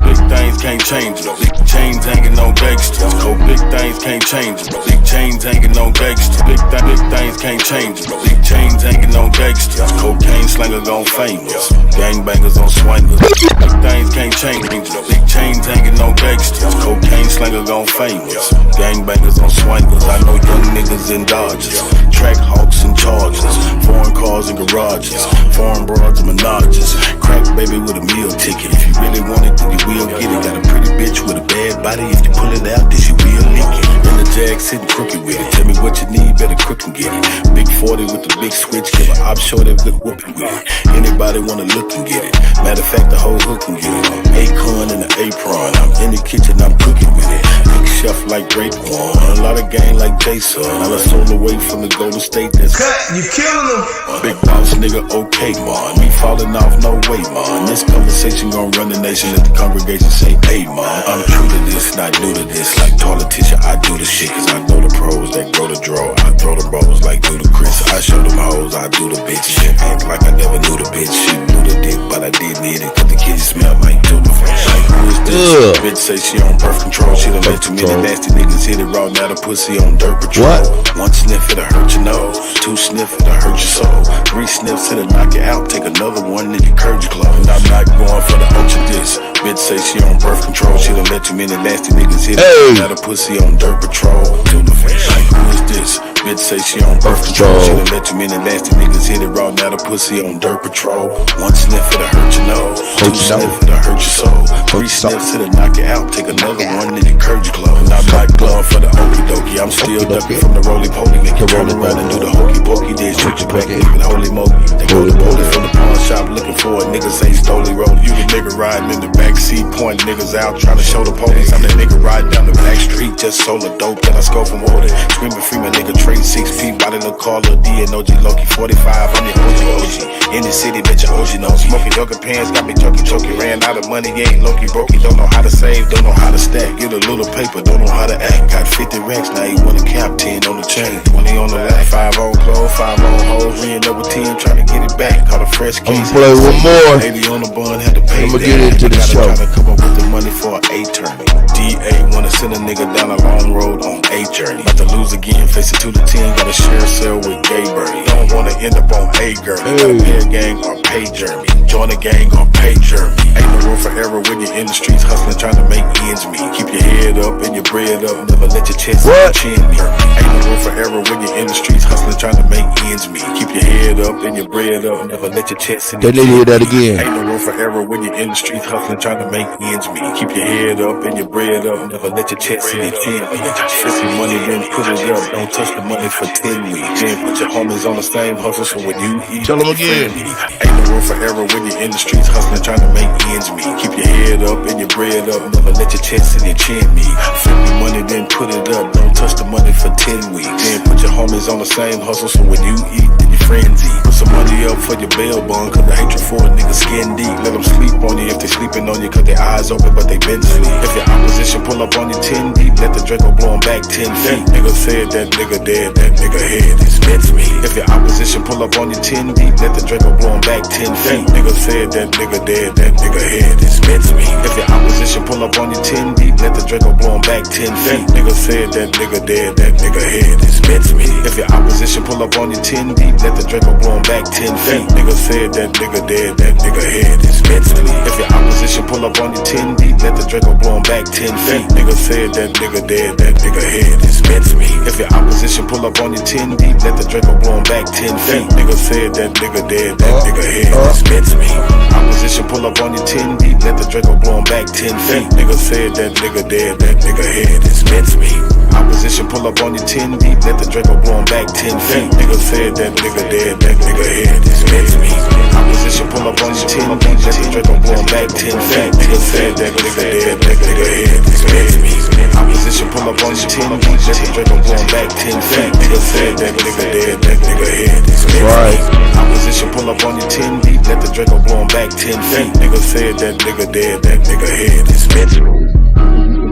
Big things can't change it. Big chains hanging on gangsters. Cold big things can't change it. Big chains hanging on gangsters. Big things can't change it. Big chains hanging on gangsters. Cocaine slinger gon' famous. Gangbangers on swingers. Big things can't change it. Big chains hanging on gangsters. Cocaine slinger gon' famous. Gangbangers on swingers. I know young niggas in Dodgers. Track hawks and Chargers. Foreign cars and garages. Foreign broads and menages. Crack baby with a meal ticket. If you really want it, then you will get it. Got a pretty bitch with a bad body. If you pull it out, then she will lick it. And the jag sitting crooked with it. Tell me what you need, better crook and get it. Big 40 with the big switch. Give a op show that good whooping with it. Anybody wanna look and get it. Matter of fact, the whole hook and get it. Acorn and the apron. I'm in the kitchen, I'm cooking with it. Big chef like Raekwon. A lot of gang like Jason. I'm a soul away from the Golden State. That's Cut, you killing them. Big boss nigga, okay, man. Me falling off, no way, man. This conversation gon' run the nation. Let the congregation say, hey, man. I'm true to this, not new to this. Like toilet tissue, I do the shit. Cause I know the pros that grow the draw. I throw the bros like Ludacris. I show them hoes, I do the bitch. Shit, act like I never knew the bitch. She knew the dick, but I did need it. Cause the kitty smell like tuna fish. Like, who is this? Bitch say she on birth control. She done let too many nasty niggas hit it raw. Now the pussy on dirt patrol. One sniff, it'll hurt your nose. Two sniff, it'll hurt your soul. Three sniffs, it'll knock you out. Take another one, then you curve your clothes. And I'm not going for the ultra this. Bitch say she on birth control. She done let too many nasty niggas hit it. Got a pussy on dirt patrol. Like, who is this? Bitch say she on birth control. She done let too many nasty niggas hit it raw. Now the pussy on dirt patrol. One sniff it'll hurt your nose. Two sniff it'll hurt your soul. Three sniffs it'll knock you out. Take another one and encourage your clothes. Not like glove for the okie dokie. I'm still ducking from the roly poly. Make you roll around and do the hokey pokey. Then shoot your back, leave it holy moly. They go to police from the pawn shop looking for it. Niggas ain't stoley roll. You the nigga riding in the backseat, pointing niggas out, trying to show the police. I'm that nigga riding down the back street, just sold a dope. Then I score from water. Screaming free my nigga trade 6 feet. Body look call a D and OG Loki 45. I'm the OG. In the city, bet your OG know. Smoking yoga pants, got me choky. Ran out of money, ain't Loki brokey. Don't know how to save, don't know how to stack. Get a little paper, don't know how to act. Got 50 racks, now you want a cap, 10 on the chain, 20 on the lap. 5 on clothes, 5 on hoes. We end up with 10, trying to get it back. Caught a fresh case. I'm play one more. Baby on the bun, had to pay. I'ma get into the show. Try to come up with the money for an A tourney. DA wanna send a nigga down a long road on A journey. About to lose again, face it to the 10. Gotta share a cell with Gay Birdie. Don't wanna end up on A girl. Gotta pay a gang or pay Jeremy. Join a gang or pay Jeremy. Ain't no room for error when you're in the streets hustling, trying to make ends meet. Keep your head up and your bread up. Never let your chest and your chin meet. Ain't no room for error when you're in the streets hustling, trying to make ends meet. Keep your head up and your bread up. Never let your chest and your chin meet. That again. Ain't no room for error when you're in the streets hustling, trying to make ends meet. Keep your head up and your bread up. Never let your chest and your chin meet. Flip your money, then put it up. Don't touch the money for 10 weeks. Then put your homies on the same hustle, so when you eat, tell them again. Ain't no room for error when you're in the streets hustling, trying to make ends meet. Keep your head up and your bread up. Never let your chest and your chin meet. Flip your money, then put it up. Don't touch the money for 10 weeks. Then put your homies on the same hustle, so when you eat, then your friends eat. Put some money up for your bail bond, cause the hatred for a nigga skin deep. Let them sleep on you if they sleeping on you, cause their eyes open but they been asleep. If your opposition pull up on you 10 deep, let the Draco blow 'em back 10 feet. Nigga said that nigga dead, that nigga head is meant me. If your opposition pull up on you 10 deep, let the Draco blow 'em back 10 feet. Nigga said that nigga dead, that nigga head is meant me. If your opposition pull up on you 10 deep, let the Draco blow 'em back 10 feet. Nigga said that nigga dead, that nigga head is meant me. If your opposition pull up on you 10 deep, let the Draco blow 'em back 10 feet. Nigga said that nigga dead, that nigga head is meant me. If your opposition pull up on you 10 deep, let the Draco blow 'em back 10 feet. Nigga said that nigga dead, that nigga head is meant me. If your opposition pull up on you 10 deep, let the Draco blow 'em back 10 feet. Nigga said that nigga dead, that nigga head is meant me. Opposition pull up on you 10 deep, let the Draco blow 'em back 10 feet. Nigga said that nigga dead, that nigga head is meant me. Opposition pull up on you 10 deep, let the Draco blow 'em back 10 feet. Nigga said that nigga dead, that nigga head is meant me. Opposition pull up on you 10 deep, let the Draco blow 'em back 10 feet. Nigga said that nigga dead, that nigga head is meant me. Opposition pull up on you 10 deep, let the Draco blow 'em back 10 feet. Nigga said that nigga dead, that nigga head is meant me. Opposition pull up on you 10 deep, let the Draco blow 'em back 10 feet. Nigga said that nigga dead, that nigga head is meant me.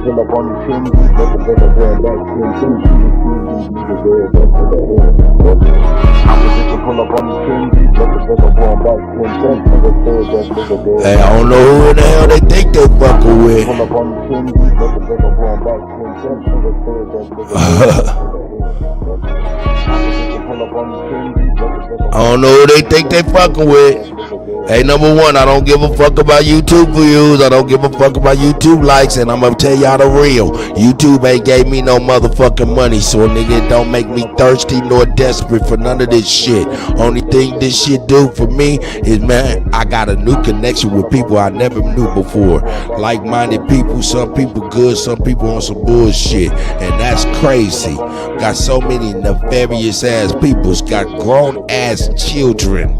Pull up on you 10 deep, let the Draco blow 'em back 10 feet. Nigga dead, that nigga head is meant me. Opposition pull up on you 10 deep, let the Draco blow 'em back 10 feet. Nigga said that nigga dead. Hey, I don't know who in the hell they think they fucking with. Pull up on you 10 deep, let the Draco blow 'em back 10 feet. Nigga said that nigga dead. I don't know who they think they fucking with. Hey, number one, I don't give a fuck about YouTube views. I don't give a fuck about YouTube likes, and I'm gonna tell y'all the real. YouTube ain't gave me no motherfucking money, so nigga, it don't make me thirsty nor desperate for none of this shit. Only thing this shit do for me is, man, I got a new connection with people I never knew before. Like-minded people, some people good, some people on some bullshit, and that's crazy. Got so many nefarious ass people, got grown ass children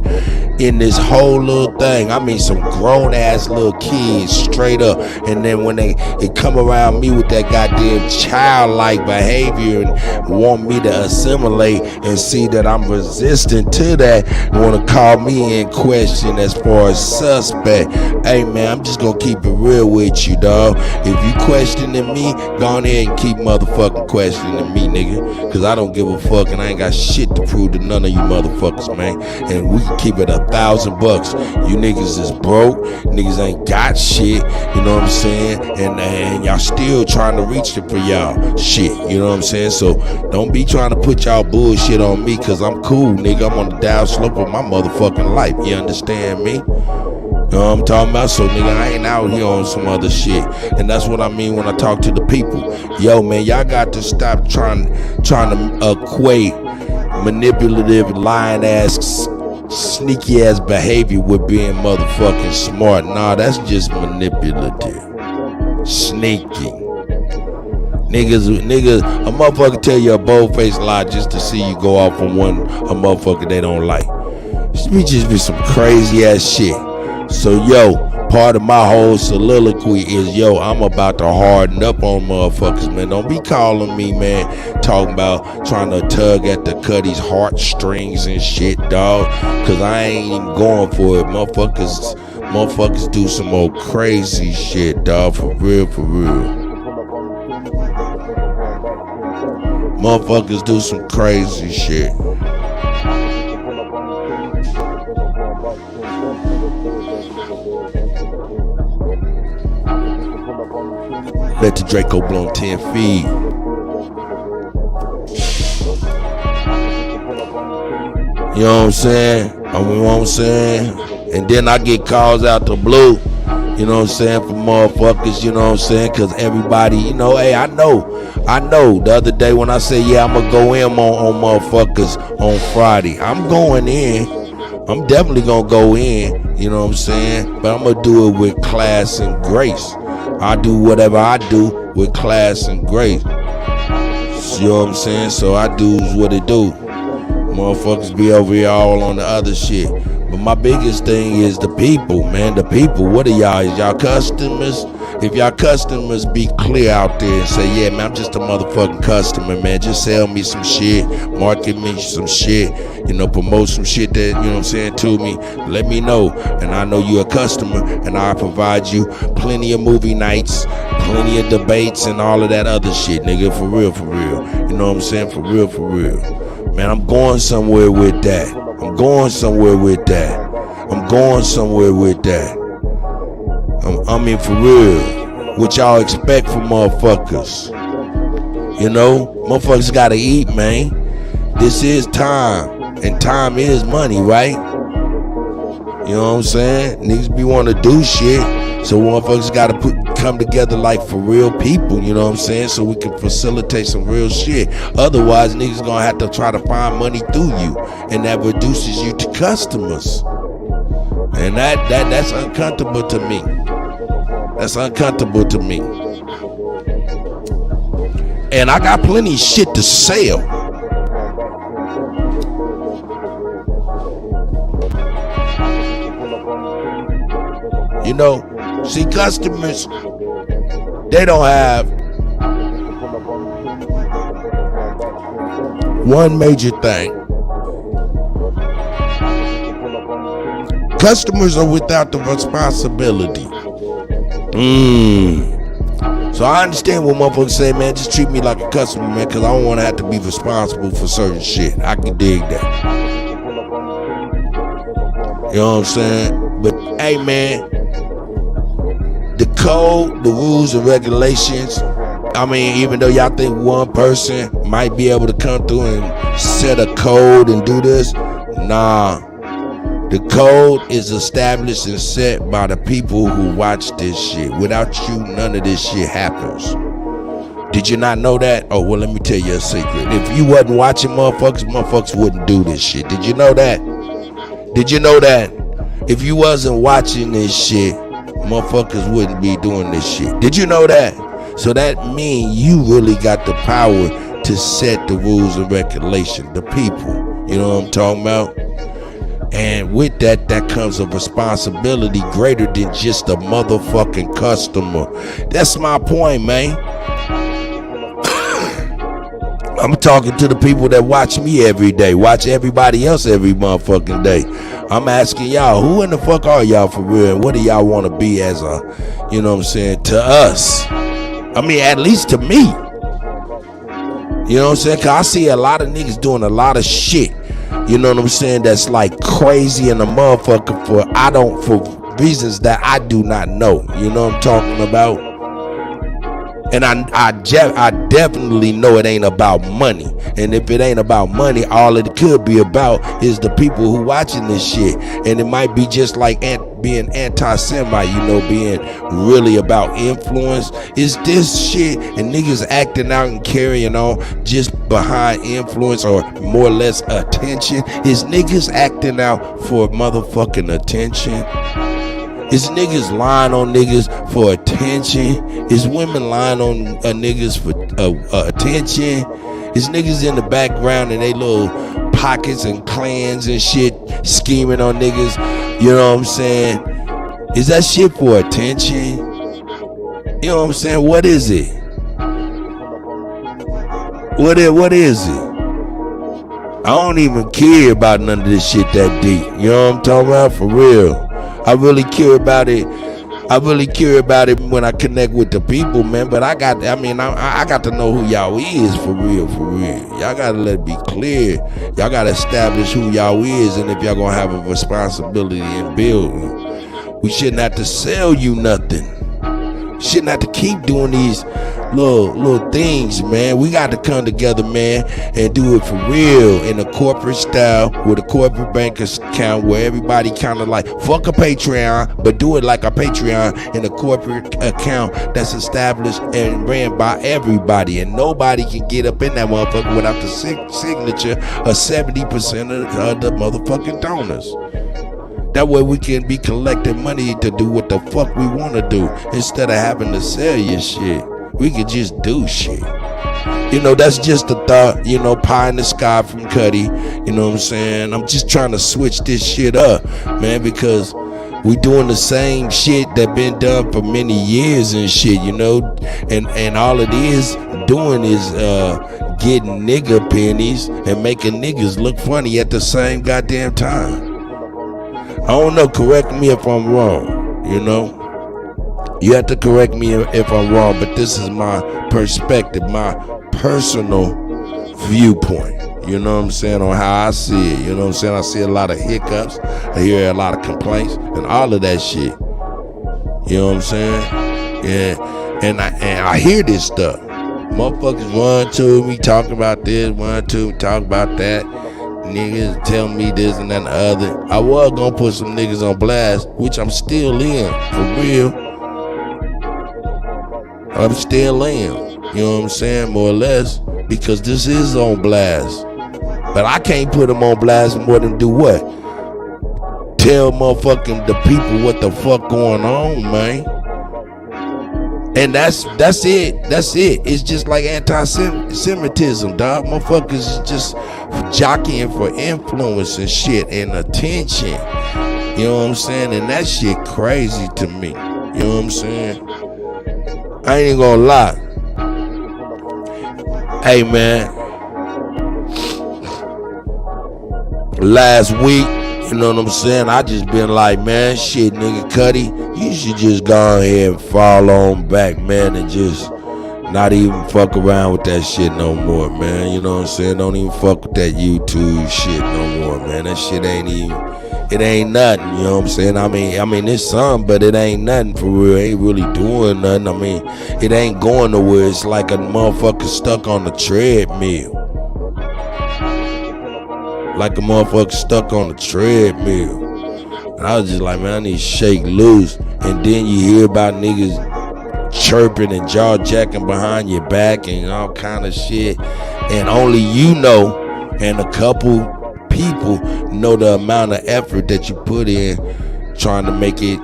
in this whole little thing. I mean, some grown ass little kids straight up, and then when they come around me with that goddamn childlike behavior and want me to assimilate and see that I'm resistant to that, want to call me in question as far as suspect. Hey man, I'm just gonna keep it real with you, dog. If you questioning me, go on ahead and keep motherfucking questioning me, nigga, cause I don't give a fuck and I ain't got shit to prove to none of you motherfuckers, man. And we can keep it $1,000. You niggas is broke, niggas ain't got shit, you know what I'm saying? And y'all still trying to reach it for y'all shit, you know what I'm saying? So don't be trying to put y'all bullshit on me, cause I'm cool, nigga. I'm on the down slope of my motherfucking life, you understand me? You know what I'm talking about? So nigga, I ain't out here on some other shit. And that's what I mean when I talk to the people. Yo, man, y'all got to stop trying to equate manipulative, lying ass, sneaky ass behavior with being motherfucking smart. Nah, that's just manipulative. Sneaky. Niggas, a motherfucker tell you a bold-faced lie just to see you go off on a motherfucker they don't like. This just be some crazy ass shit. So yo, part of my whole soliloquy is, yo, I'm about to harden up on motherfuckers, man. Don't be calling me, man, talking about trying to tug at the Kutty's heartstrings and shit, dog. Cause I ain't even going for it. Motherfuckers do some old crazy shit, dog. For real, for real. Motherfuckers do some crazy shit. Let the Draco blow 10 feet. You know what I'm saying? And then I get calls out the blue. You know what I'm saying? For motherfuckers, you know what I'm saying? Cause everybody, you know, hey, I know. The other day when I say, yeah, I'm gonna go in on motherfuckers on Friday. I'm going in. I'm definitely gonna go in. You know what I'm saying? But I'm gonna do it with class and grace. I do whatever I do with class and grace. You know what I'm saying? So I do what it do. Motherfuckers be over here all on the other shit. But my biggest thing is the people, man. The people. What are y'all? Is y'all customers? If y'all customers, be clear out there and say, yeah, man, I'm just a motherfucking customer, man. Just sell me some shit, market me some shit, you know, promote some shit that, you know what I'm saying, to me. Let me know. And I know you're a customer, and I'll provide you plenty of movie nights, plenty of debates, and all of that other shit, nigga. For real, for real. You know what I'm saying? For real, for real. Man, I'm going somewhere with that. I'm going somewhere with that. I mean, for real. What y'all expect from motherfuckers? You know, motherfuckers gotta eat, man. This is time, and time is money, right? You know what I'm saying? Niggas be wanting to do shit, so motherfuckers gotta come together like for real people, you know what I'm saying? So we can facilitate some real shit. Otherwise, niggas gonna have to try to find money through you, and that reduces you to customers. And that's uncomfortable to me. That's uncomfortable to me. And I got plenty of shit to sell. You know, see, customers, they don't have one major thing. Customers are without the responsibility. So I understand what motherfuckers say, man, just treat me like a customer, man, because I don't want to have to be responsible for certain shit. I can dig that. You know what I'm saying? But, hey, man, the code, the rules and regulations, I mean, even though y'all think one person might be able to come through and set a code and do this, nah. The code is established and set by the people who watch this shit. Without you, none of this shit happens. Did you not know that? Oh, well, let me tell you a secret. If you wasn't watching motherfuckers wouldn't do this shit. Did you know that? Did you know that? If you wasn't watching this shit, motherfuckers wouldn't be doing this shit. Did you know that? So that means you really got the power to set the rules and regulations. The people. You know what I'm talking about? And with that comes a responsibility greater than just a motherfucking customer. That's my point, man. I'm talking to the people that watch me every day, watch everybody else every motherfucking day. I'm asking y'all, who in the fuck are y'all for real? And what do y'all want to be as a, you know what I'm saying, to us? I mean, at least to me. You know what I'm saying? Because I see a lot of niggas doing a lot of shit. You know what I'm saying? That's like crazy in a motherfucker for reasons that I do not know. You know what I'm talking about? And I definitely know it ain't about money. And if it ain't about money, all it could be about is the people who watching this shit. And it might be just like being anti-Semite, you know, being really about influence. Is this shit and niggas acting out and carrying on just behind influence or more or less attention? Is niggas acting out for motherfucking attention? Is niggas lying on niggas for attention? Is women lying on niggas for attention? Is niggas in the background in they little pockets and clans and shit scheming on niggas? You know what I'm saying? Is that shit for attention? You know what I'm saying? What is it? What is it? I don't even care about none of this shit that deep. You know what I'm talking about? For real. I really care about it. I really care about it when I connect with the people, man. But I got to know who y'all is for real, for real. Y'all gotta let it be clear. Y'all gotta establish who y'all is, and if y'all gonna have a responsibility in building. We shouldn't have to sell you nothing. Shouldn't have to keep doing these little things, man. We got to come together, man, and do it for real in a corporate style with a corporate bank account where everybody kind of like fuck a Patreon, but do it like a Patreon in a corporate account that's established and ran by everybody, and nobody can get up in that motherfucker without the signature of 70% of the motherfucking donors. That way we can be collecting money to do what the fuck we want to do instead of having to sell your shit. We could just do shit. You know, that's just a thought, you know, pie in the sky from Kutty. You know what I'm saying? I'm just trying to switch this shit up, man, because we doing the same shit that been done for many years and shit, you know, and all it is doing is getting nigga pennies and making niggas look funny at the same goddamn time. I don't know, correct me if I'm wrong, you know. You have to correct me if I'm wrong, but this is my perspective, my personal viewpoint, you know what I'm saying, on how I see it, you know what I'm saying. I see a lot of hiccups, I hear a lot of complaints, and all of that shit, you know what I'm saying. Yeah, and I hear this stuff. Motherfuckers run to me, talk about this, run to me, talk about that. Niggas tell me this and that and the other. I was gonna put some niggas on blast, which I'm still in, for real. I'm still in, you know what I'm saying, more or less, because this is on blast. But I can't put them on blast more than do what? Tell motherfucking the people what the fuck going on, man. And that's it. It's just like anti-Semitism, dog. Motherfuckers is just jockeying for influence and shit and attention. You know what I'm saying? And that shit crazy to me. You know what I'm saying? I ain't gonna lie. Hey, man. Last week, you know what I'm saying, I just been like, man, shit, nigga, Kutty, you should just go ahead and fall on back, man, and just not even fuck around with that shit no more, man. You know what I'm saying? Don't even fuck with that YouTube shit no more, man. That shit ain't nothing, you know what I'm saying? I mean, it's something, but it ain't nothing for real. It ain't really doing nothing. I mean, it ain't going nowhere. It's like a motherfucker stuck on the treadmill. Like a motherfucker stuck on the treadmill. And I was just like, man, I need to shake loose. And then you hear about niggas chirping and jaw jacking behind your back and all kind of shit. And only you know, and a couple people know the amount of effort that you put in trying to make it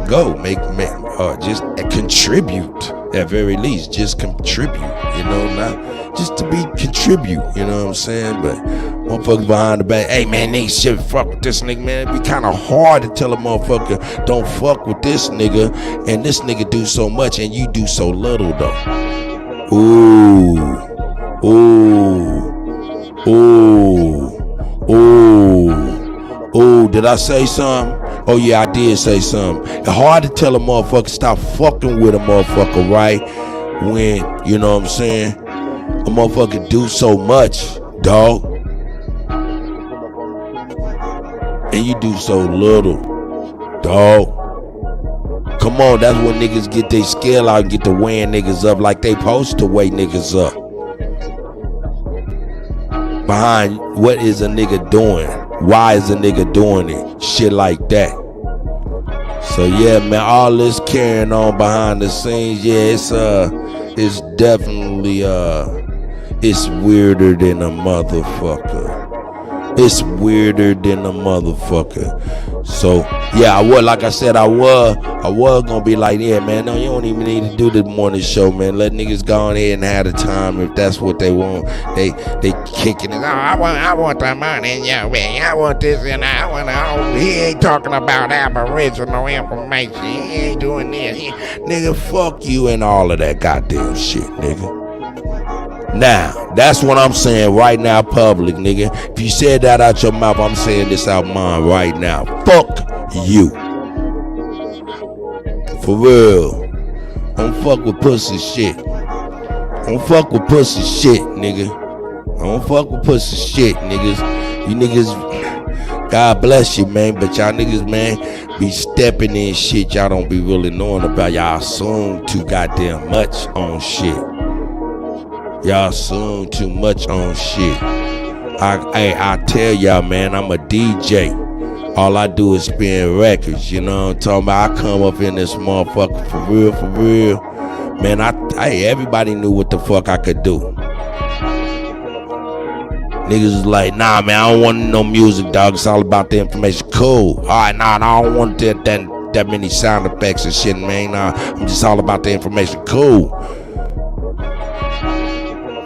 go, just contribute at very least, just contribute, you know, not just to be contribute, you know what I'm saying. But motherfuckers behind the back, hey man, they should fuck with this nigga, man. It be kind of hard to tell a motherfucker don't fuck with this nigga, and this nigga do so much and you do so little though. Ooh, did I say something? Oh yeah, I did say something. It's hard to tell a motherfucker stop fucking with a motherfucker, right? When, you know what I'm saying, a motherfucker do so much, dog, and you do so little, dog. Come on, that's when niggas get their skill out and get to weighing niggas up like they supposed to weigh niggas up. Behind what is a nigga doing? Why is a nigga doing it? Shit like that. So yeah, man, all this carrying on behind the scenes, yeah, it's definitely it's weirder than a motherfucker. It's weirder than a motherfucker. So yeah, I was, like I said, I was gonna be like, yeah, man, no, you don't even need to do the morning show, man. Let niggas go on ahead and have the time if that's what they want. They kicking it. Oh, I want the money, yeah, man. I want this and I want. Oh, he ain't talking about aboriginal information. He ain't doing this. Nigga, fuck you and all of that goddamn shit, nigga. Now, that's what I'm saying right now, public, nigga. If you said that out your mouth, I'm saying this out mine right now. Fuck you. For real. Don't fuck with pussy shit. Don't fuck with pussy shit, nigga. Don't fuck with pussy shit, niggas. You niggas, God bless you, man. But y'all niggas, man, be stepping in shit y'all don't be really knowing about. Y'all assume too goddamn much on shit. Y'all assume too much on shit. I tell y'all, man, I'm a DJ. All I do is spin records, you know what I'm talking about? I come up in this motherfucker for real. Man, everybody knew what the fuck I could do. Niggas was like, nah, man, I don't want no music, dog. It's all about the information. Cool. All right, nah, I don't want that many sound effects and shit, man. Nah, I'm just all about the information. Cool.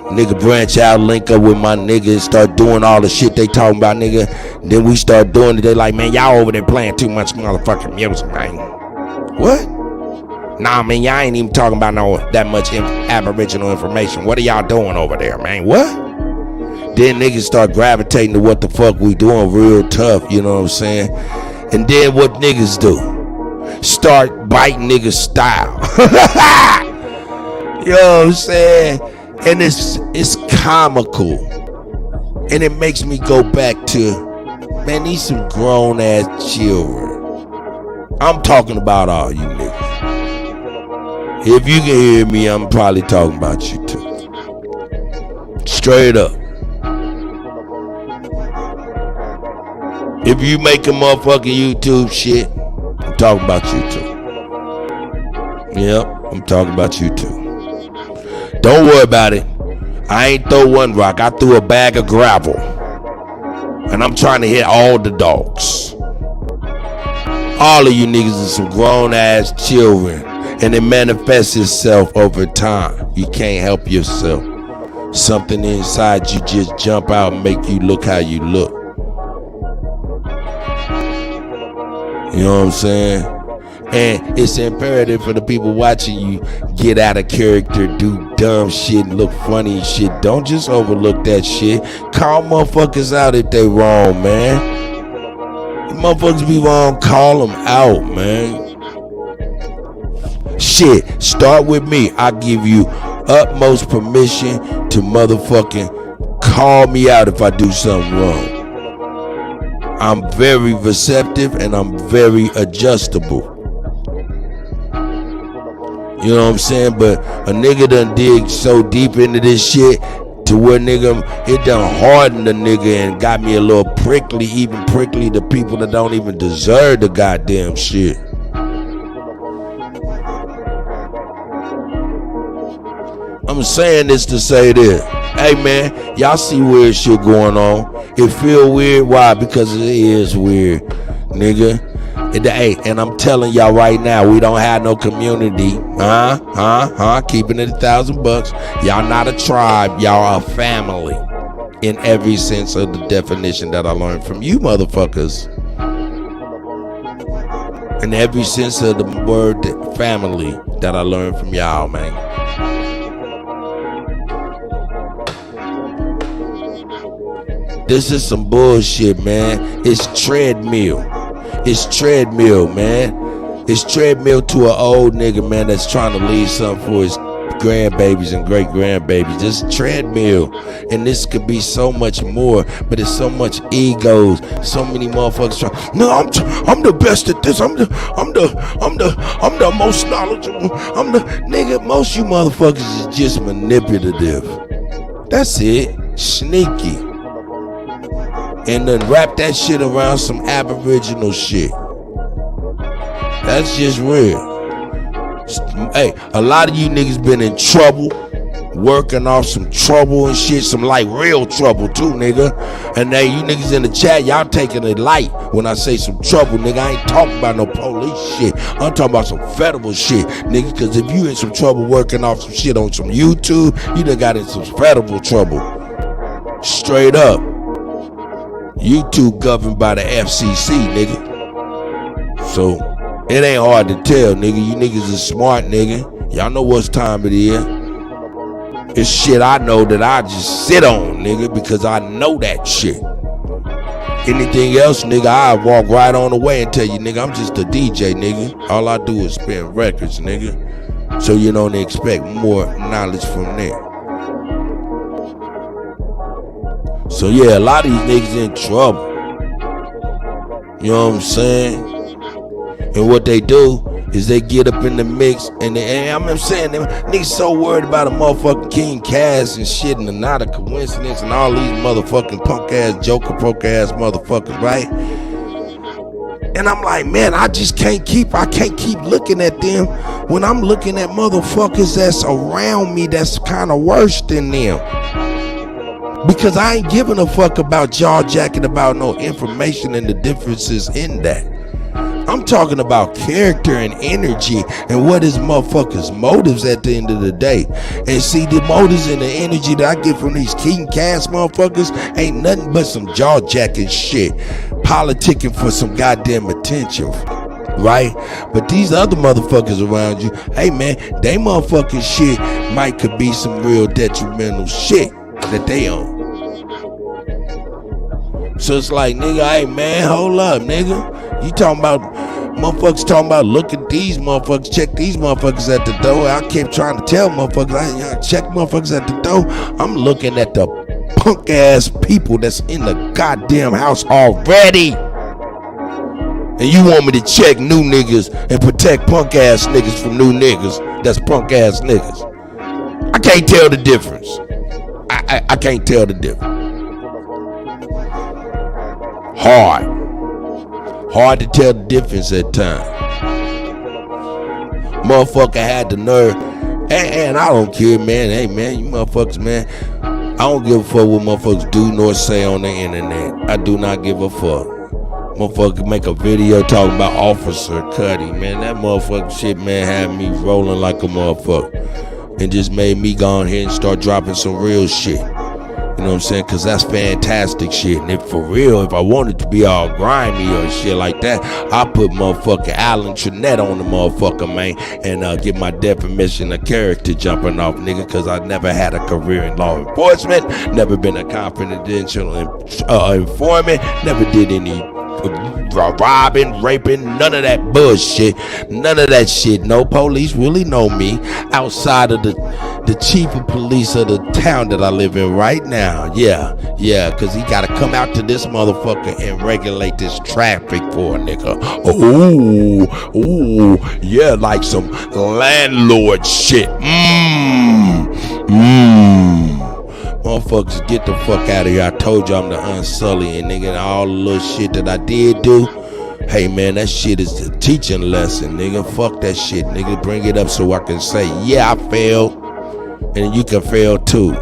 Nigga branch out, link up with my niggas, start doing all the shit they talking about, nigga. Then we start doing it. They like, man, y'all over there playing too much motherfucking music, man. What? Nah, man, y'all ain't even talking about that much aboriginal information. What are y'all doing over there, man? What? Then niggas start gravitating to what the fuck we doing real tough, you know what I'm saying? And then what niggas do? Start biting niggas style. You know what I'm saying? And it's comical. And it makes me go back to, man, these some grown ass children. I'm talking about all you niggas. If you can hear me, I'm probably talking about you too. Straight up. If you make a motherfucking YouTube shit, I'm talking about you too. Yep, I'm talking about you too. Don't worry about it. I ain't throw one rock. I threw a bag of gravel. And I'm trying to hit all the dogs. All of you niggas are some grown ass children. And it manifests itself over time. You can't help yourself. Something inside you just jump out and make you look how you look. You know what I'm saying? And it's imperative for the people watching you get out of character, do dumb shit, look funny and shit. Don't just overlook that shit. Call motherfuckers out if they wrong, man. If motherfuckers be wrong, call them out, man. Shit, start with me. I give you utmost permission to motherfucking call me out if I do something wrong. I'm very receptive and I'm very adjustable. You know what I'm saying? But a nigga done dig so deep into this shit to where nigga, it done hardened the nigga and got me a little prickly, even prickly to people that don't even deserve the goddamn shit. I'm saying this to say this. Hey man, y'all see weird shit going on. It feel weird. Why? Because it is weird, nigga. And I'm telling y'all right now, we don't have no community. Keeping it $1,000. Y'all not a tribe. Y'all a family. In every sense of the definition that I learned from you motherfuckers. In every sense of the word family that I learned from y'all, man. This is some bullshit, man. It's treadmill. It's treadmill, man. It's treadmill to an old nigga, man, that's trying to leave something for his grandbabies and great grandbabies. This treadmill, and this could be so much more, but it's so much egos. So many motherfuckers try. No, I'm the best at this. I'm the most knowledgeable. I'm the nigga. Most you motherfuckers is just manipulative. That's it. Sneaky. And then wrap that shit around some aboriginal shit. That's just real. Hey, a lot of you niggas been in trouble, working off some trouble and shit, some like real trouble too, nigga. And now you niggas in the chat, y'all taking it light when I say some trouble, nigga. I ain't talking about no police shit. I'm talking about some federal shit, nigga. Cause if you in some trouble working off some shit on some YouTube, you done got in some federal trouble. Straight up. YouTube governed by the FCC, nigga. So it ain't hard to tell, nigga. You niggas is smart, nigga. Y'all know what time it is. It's shit I know that I just sit on, nigga, because I know that shit. Anything else, nigga, I walk right on the way and tell you, nigga, I'm just a DJ, nigga. All I do is spin records, nigga. So you don't expect more knowledge from there. So yeah, a lot of these niggas in trouble. You know what I'm saying? And what they do is they get up in the mix and I'm saying, them niggas so worried about a motherfucking King Cass and shit and not a coincidence and all these motherfucking punk ass, joker broke ass motherfuckers, right? And I'm like, man, I can't keep looking at them when I'm looking at motherfuckers that's around me that's kind of worse than them. Because I ain't giving a fuck about y'all jacking about no information and the differences in that. I'm talking about character and energy and what is motherfuckers' motives at the end of the day. And see, the motives and the energy that I get from these King Cass motherfuckers ain't nothing but some jaw-jacking shit. Politicking for some goddamn attention, right? But these other motherfuckers around you, hey man, they motherfucking shit could be some real detrimental shit that they own. So it's like, nigga, hey man, hold up, nigga. You talking about motherfuckers talking about look at these motherfuckers, check these motherfuckers at the door. I kept trying to tell motherfuckers, I check motherfuckers at the door. I'm looking at the punk ass people that's in the goddamn house already. And you want me to check new niggas and protect punk ass niggas from new niggas that's punk ass niggas. I can't tell the difference. I can't tell the difference. Hard to tell the difference at times. Motherfucker had the nerve. And I don't care, man. Hey, man, you motherfuckers, man. I don't give a fuck what motherfuckers do nor say on the internet. I do not give a fuck. Motherfucker make a video talking about Officer Kutty, man. That motherfucking shit, man, had me rolling like a motherfucker. And just made me go on here and start dropping some real shit. You know what I'm saying? Because that's fantastic shit. And if for real, if I wanted to be all grimy or shit like that, I put motherfucking Alan Trinette on the motherfucker, man, and get my definition of character jumping off, nigga, because I never had a career in law enforcement, never been a confidential informant, never did any robbing, raping, none of that bullshit, none of that shit. No police really know me outside of the chief of police of the town that I live in right now. Yeah, because he gotta come out to this motherfucker and regulate this traffic for a nigga. Ooh, yeah, like some landlord shit. Motherfuckers, get the fuck out of here. I told you I'm the unsullied, and nigga, all the little shit that I did do, hey man, that shit is a teaching lesson, nigga. Fuck that shit, nigga. Bring it up so I can say, yeah, I failed, and you can fail too.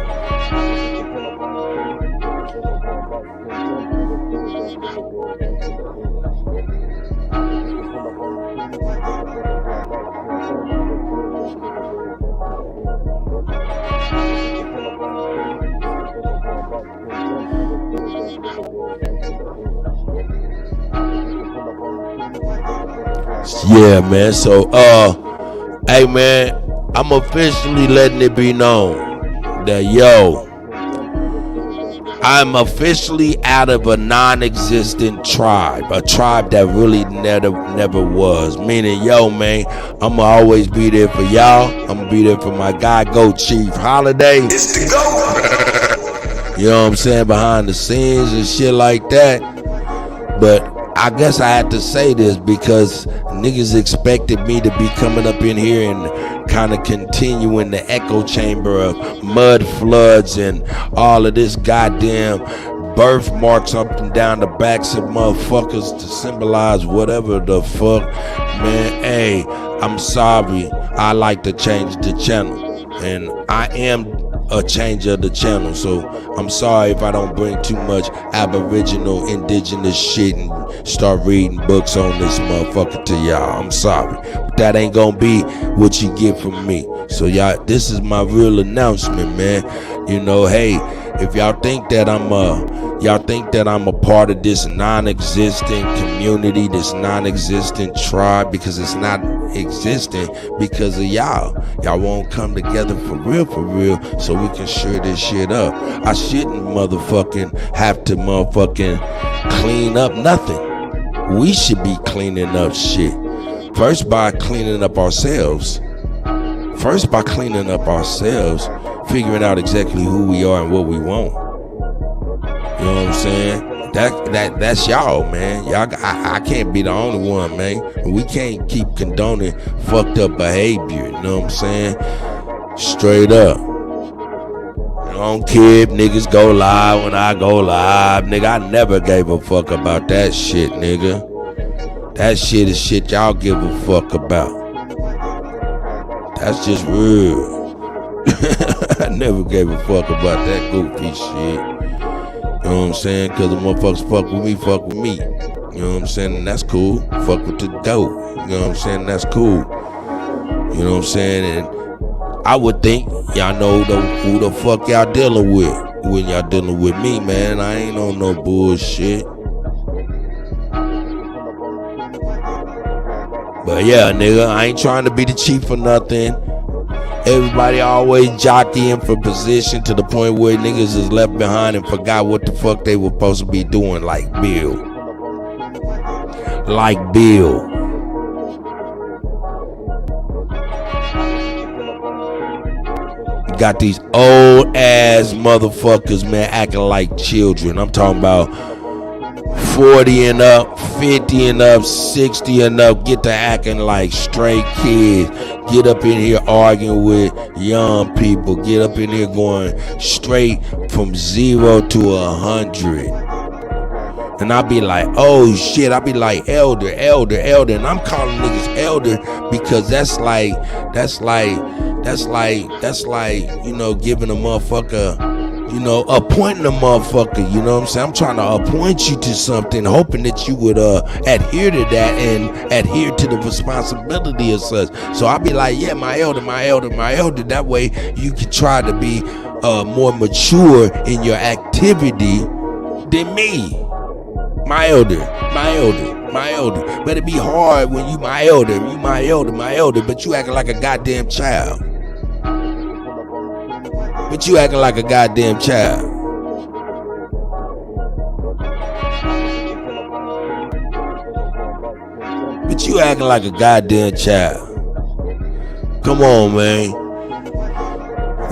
Yeah, man. So, hey, man, I'm officially letting it be known that, yo, I'm officially out of a non-existent tribe, a tribe that really never was. Meaning, yo, man, I'ma always be there for y'all. I'ma be there for my guy, Chief Holiday. It's the go. You know what I'm saying? Behind the scenes and shit like that. But I guess I had to say this because niggas expected me to be coming up in here and kind of continuing the echo chamber of mud floods and all of this goddamn birthmarks up and down the backs of motherfuckers to symbolize whatever the fuck. Man, hey, I'm sorry. I like to change the channel. And I am a change of the channel, so I'm sorry if I don't bring too much aboriginal indigenous shit and start reading books on this motherfucker to y'all. I'm sorry, but that ain't gonna be what you get from me. So y'all, this is my real announcement, man. You know, hey, if y'all think that I'm a part of this non-existent community, this non-existent tribe, because it's not existent because of y'all won't come together for real, so we can share this shit up. I shouldn't motherfucking have to motherfucking clean up nothing. We should be cleaning up shit. First by cleaning up ourselves, figuring out exactly who we are and what we want. You know what I'm saying? That's y'all, man. Y'all, I can't be the only one, man. We can't keep condoning fucked up behavior. You know what I'm saying? Straight up. I don't care if niggas go live when I go live, nigga. I never gave a fuck about that shit, nigga. That shit is shit y'all give a fuck about. That's just real. I never gave a fuck about that goofy shit. You know what I'm saying? Cause the motherfuckers fuck with me. You know what I'm saying? And that's cool. Fuck with the dope. You know what I'm saying? That's cool. You know what I'm saying? And I would think y'all know who the fuck y'all dealing with when y'all dealing with me, man. I ain't on no bullshit. But yeah, nigga, I ain't trying to be the chief or nothing. Everybody always jockeying for position to the point where niggas is left behind and forgot what the fuck they were supposed to be doing, like Bill. You got these old ass motherfuckers, man, acting like children. I'm talking about 40 and up, 50 and up, 60 and up, get to acting like straight kids. Get up in here arguing with young people. Get up in here going straight from 0 to 100. And I be like, oh shit, I be like elder. And I'm calling niggas elder because that's like, you know, giving a motherfucker, you know, appointing a motherfucker, you know what I'm saying? I'm trying to appoint you to something, hoping that you would adhere to that and adhere to the responsibility of such. So I'll be like, yeah, my elder. That way you can try to be more mature in your activity than me. My elder. But it be hard when you my elder, but you acting like a goddamn child. But you acting like a goddamn child. Come on, man.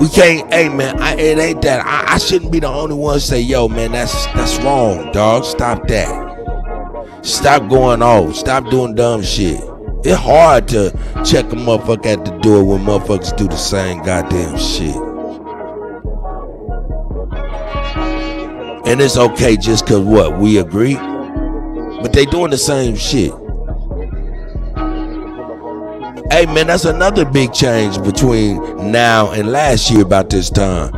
We can't, hey man, it ain't that. I shouldn't be the only one to say, yo, man, that's wrong, dog. Stop that. Stop going off. Stop doing dumb shit. It's hard to check a motherfucker at the door when motherfuckers do the same goddamn shit. And it's okay just cause what, we agree? But they doing the same shit. Hey man, that's another big change between now and last year about this time.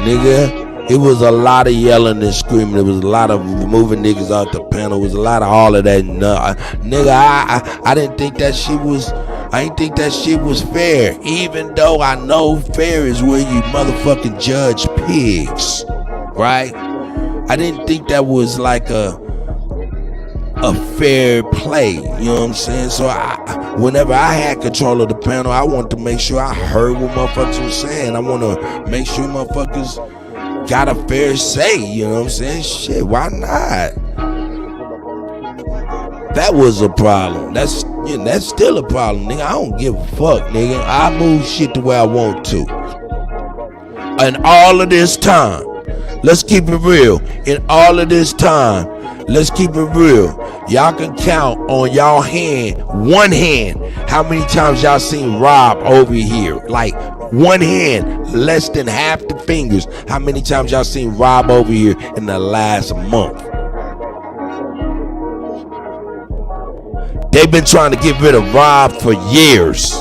Nigga, it was a lot of yelling and screaming. There was a lot of moving niggas out the panel. It was a lot of all of that. Nigga, I didn't think that shit was, I didn't think that shit was fair. Even though I know fair is where you motherfucking judge pigs. Right? I didn't think that was like a fair play, you know what I'm saying? So whenever I had control of the panel, I wanted to make sure I heard what motherfuckers was saying. I want to make sure motherfuckers got a fair say, you know what I'm saying? Shit, why not? That was a problem. That's still a problem, nigga. I don't give a fuck, nigga. I move shit the way I want to. And all of this time, let's keep it real. In all of this time, let's keep it real. Y'all can count on y'all hand, one hand, how many times y'all seen Rob over here. Like one hand, less than half the fingers. How many times y'all seen Rob over here in the last month? They've been trying to get rid of Rob for years.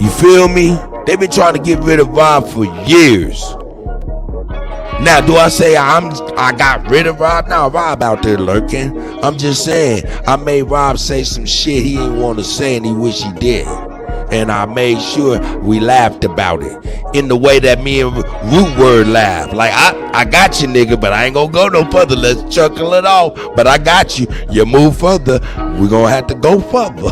You feel me? They've been trying to get rid of Rob for years. Now, do I say I got rid of Rob? No, Rob out there lurking. I'm just saying, I made Rob say some shit he didn't want to say and he wish he did. And I made sure we laughed about it in the way that me and Root Word laughed. Like, I got you, nigga, but I ain't gonna go no further. Let's chuckle it off. But I got you. You move further, we're gonna have to go further.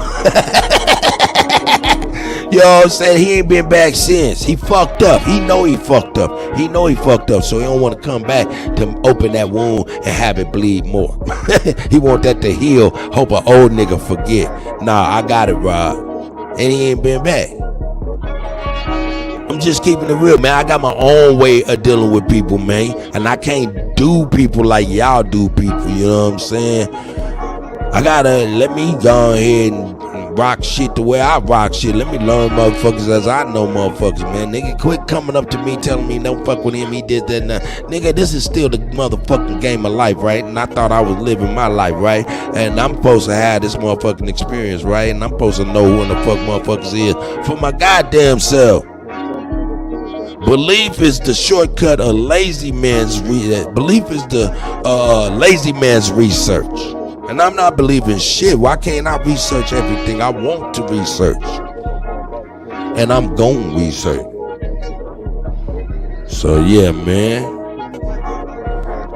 You know what I'm saying? He ain't been back since. He fucked up. He know he fucked up. So he don't want to come back to open that wound and have it bleed more. He want that to heal. Hope an old nigga forget. Nah, I got it, Rob. And he ain't been back. I'm just keeping it real, man. I got my own way of dealing with people, man. And I can't do people like y'all do people, you know what I'm saying? I gotta let me go ahead and rock shit the way I rock shit. Let me learn motherfuckers as I know motherfuckers, man. Nigga, quit coming up to me telling me don't fuck with him, he did that and that. Nigga, this is still the motherfucking game of life, right? And I thought I was living my life, right? And I'm supposed to have this motherfucking experience, right? And I'm supposed to know who the fuck motherfuckers is for my goddamn self. Belief is the shortcut of lazy man's belief is the lazy man's research. And I'm not believing shit. Why can't I research everything I want to research? And I'm gon' research. So yeah, man.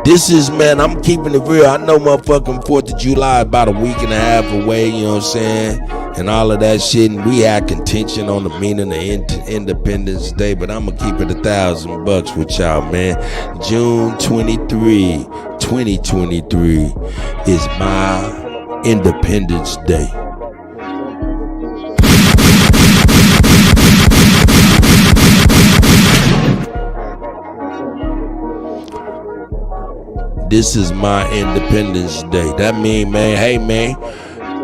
This is, man, I'm keeping it real. I know motherfucking 4th of July about a week and a half away, you know what I'm saying? And all of that shit. And we had contention on the meaning of Independence Day. But I'm going to keep it $1,000 with y'all, man. June 23, 2023 is my Independence Day. This is my Independence Day. That mean, man, hey, man,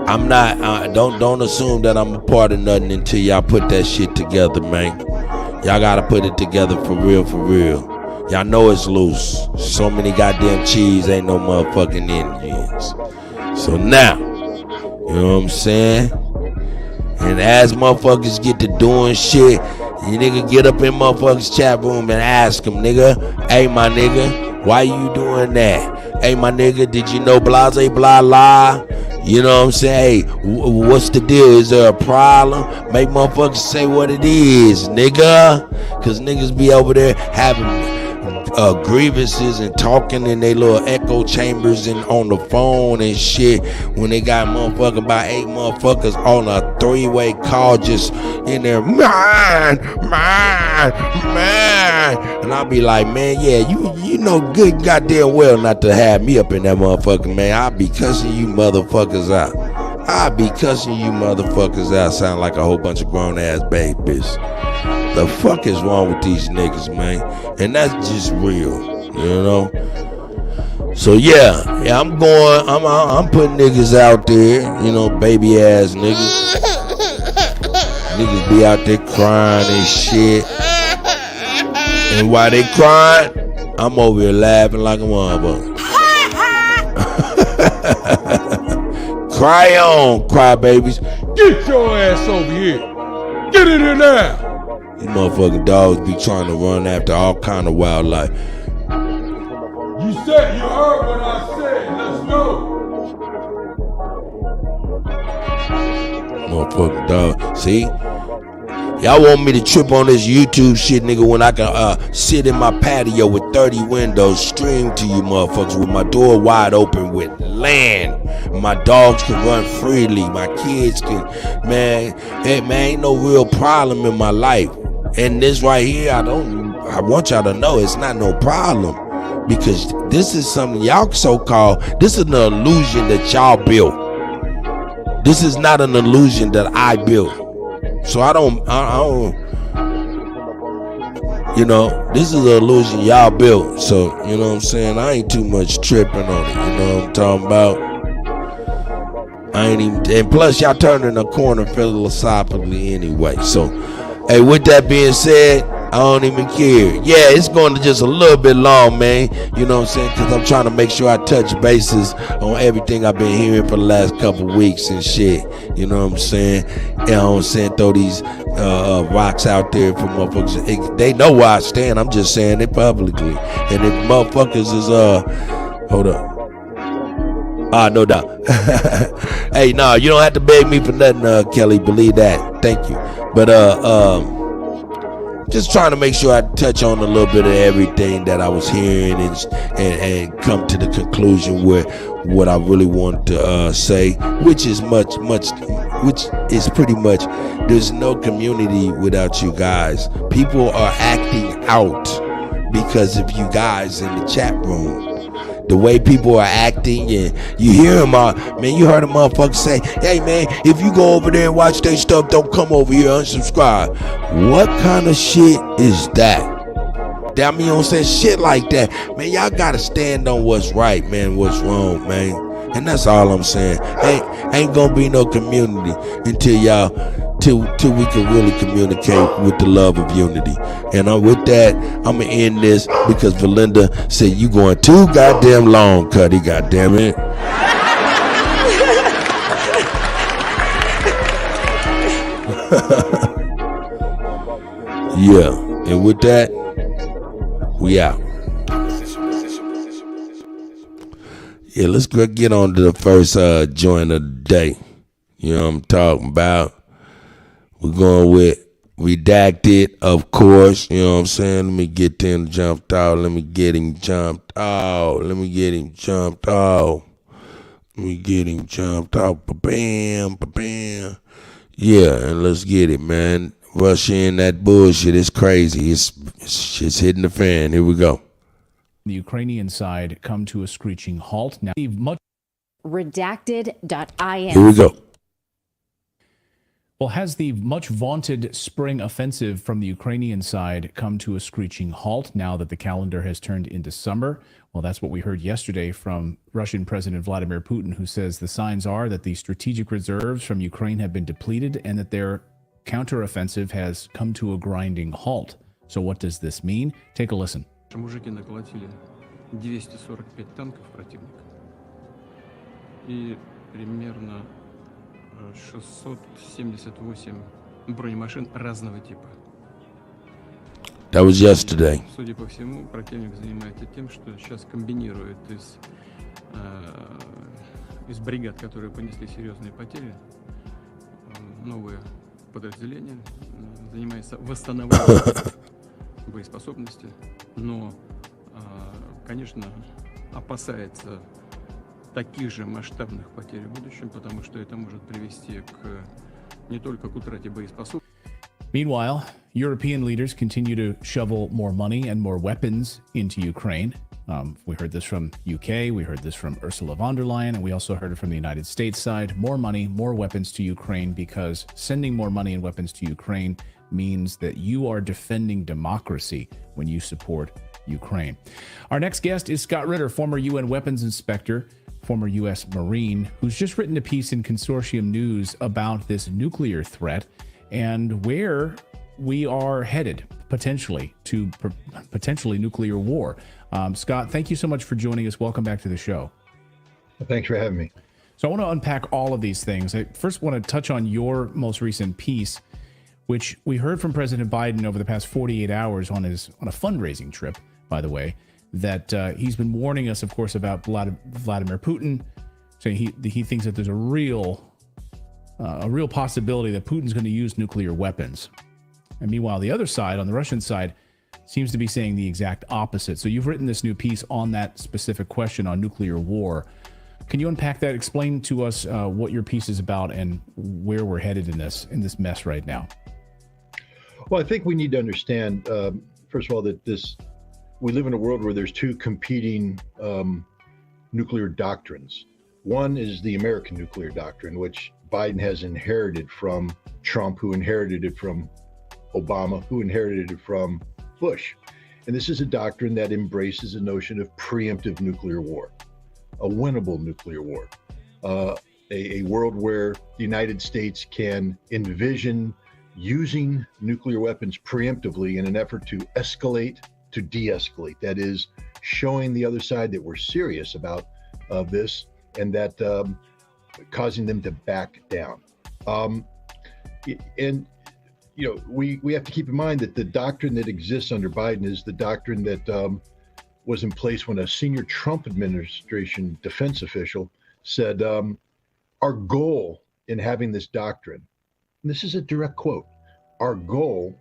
I'm not, don't assume that I'm a part of nothing until y'all put that shit together, man. Y'all gotta put it together for real, for real. Y'all know it's loose. So many goddamn cheese, ain't no motherfucking Indians. So now, you know what I'm saying? And as motherfuckers get to doing shit, you nigga get up in motherfuckers' chat room and ask them, nigga, hey, my nigga, why you doing that? Hey, my nigga, did you know blase blah blah? You know what I'm saying? Hey, what's the deal? Is there a problem? Make motherfuckers say what it is, nigga. Cause niggas be over there having grievances and talking in their little echo chambers and on the phone and shit when they got motherfucking about 8 motherfuckers on a 3-way call just in there, man. And I'll be like, man, yeah, you know good goddamn well not to have me up in that motherfucker, man. I'll be cussing you motherfuckers out. Sound like a whole bunch of grown ass babies. The fuck is wrong with these niggas, man? And that's just real, you know? So yeah, I'm putting niggas out there, you know, baby ass niggas. Niggas be out there crying and shit. And while they crying, I'm over here laughing like a motherfucker. Cry on, cry babies. Get your ass over here. Get in here now. These motherfucking dogs be trying to run after all kind of wildlife. You said you heard what I said. Let's go. Motherfucking dog. See? Y'all want me to trip on this YouTube shit, nigga, when I can sit in my patio with 30 windows, stream to you motherfuckers with my door wide open with land. My dogs can run freely. My kids can, man, ain't no real problem in my life. And this right here, I want y'all to know it's not no problem. Because this is something y'all so-called, this is an illusion that y'all built. This is not an illusion that I built. So I don't, you know, this is an illusion y'all built. So, you know what I'm saying? I ain't too much tripping on it. You know what I'm talking about? I ain't even, and plus y'all turning a corner philosophically anyway. So, hey, with that being said, I don't even care. Yeah, it's going to just a little bit long, man. You know what I'm saying? Because I'm trying to make sure I touch bases on everything I've been hearing for the last couple weeks and shit. You know what I'm saying? You know what I'm saying? Throw these rocks out there for motherfuckers. They know where I stand. I'm just saying it publicly. And if motherfuckers is, hold up. No doubt. Hey, no, you don't have to beg me for nothing, Kelly. Believe that. Thank you. But, just trying to make sure I touch on a little bit of everything that I was hearing and come to the conclusion where what I really want to say, which is pretty much there's no community without you guys. People are acting out because of you guys in the chat room. The way people are acting, and you hear them, man, you heard a motherfucker say, hey, man, if you go over there and watch their stuff, don't come over here, unsubscribe. What kind of shit is that? I mean, you don't say shit like that. Man, y'all got to stand on what's right, man, what's wrong, man. And that's all I'm saying. Ain't going to be no community until till we can really communicate with the love of unity. And with that, I'm going to end this because Valinda said you going too goddamn long, Kutty, goddamn it. Yeah, and with that, we out. Yeah, let's get on to the first joint of the day. You know what I'm talking about? We're going with Redacted, of course. You know what I'm saying? Let me get him jumped out. Let me get him jumped out. Ba-bam, ba-bam. Yeah, and let's get it, man. Rush in that bullshit. It's crazy. It's hitting the fan. Here we go. The Ukrainian side come to a screeching halt. Now, Redacted.in. Here we go. Well, has the much vaunted spring offensive from the Ukrainian side come to a screeching halt now that the calendar has turned into summer? Well, that's what we heard yesterday from Russian President Vladimir Putin, who says the signs are that the strategic reserves from Ukraine have been depleted and that their counteroffensive has come to a grinding halt. So what does this mean? Take a listen. Мужики наколотили 245 танков противника и примерно 678 бронемашин разного типа. That was yesterday. Судя по всему, противник занимается тем, что сейчас комбинирует из бригад, которые понесли серьезные потери, новые подразделения, занимается восстановлением боеспособности, но, конечно, опасается таких же масштабных потерь в будущем, потому что это может привести не только к утрате боеспособности. Meanwhile, European leaders continue to shovel more money and more weapons into Ukraine. We heard this from UK, we heard this from Ursula von der Leyen, and we also heard it from the United States side. More money, more weapons to Ukraine, because sending more money and weapons to Ukraine means that you are defending democracy when you support Ukraine. Our next guest is Scott Ritter, former UN weapons inspector, former U.S. Marine, who's just written a piece in Consortium News about this nuclear threat and where we are headed potentially to potentially nuclear war. Scott, thank you so much for joining us. Welcome back to the show. Thanks for having me. So I want to unpack all of these things. I first want to touch on your most recent piece, which we heard from President Biden over the past 48 hours on a fundraising trip, by the way, that he's been warning us, of course, about Vladimir Putin, saying he thinks that there's a real possibility that Putin's going to use nuclear weapons. And meanwhile, the other side, on the Russian side, seems to be saying the exact opposite. So you've written this new piece on that specific question on nuclear war. Can you unpack that? Explain to us what your piece is about and where we're headed in this mess right now. Well, I think we need to understand, first of all, that we live in a world where there's two competing nuclear doctrines. One is the American nuclear doctrine, which Biden has inherited from Trump, who inherited it from Obama, who inherited it from Bush. And this is a doctrine that embraces the notion of preemptive nuclear war, a winnable nuclear war, a world where the United States can envision using nuclear weapons preemptively in an effort to escalate, to de-escalate. That is, showing the other side that we're serious about this, and that causing them to back down. And you know, we have to keep in mind that the doctrine that exists under Biden is the doctrine that was in place when a senior Trump administration defense official said, our goal in having this doctrine, and this is a direct quote, our goal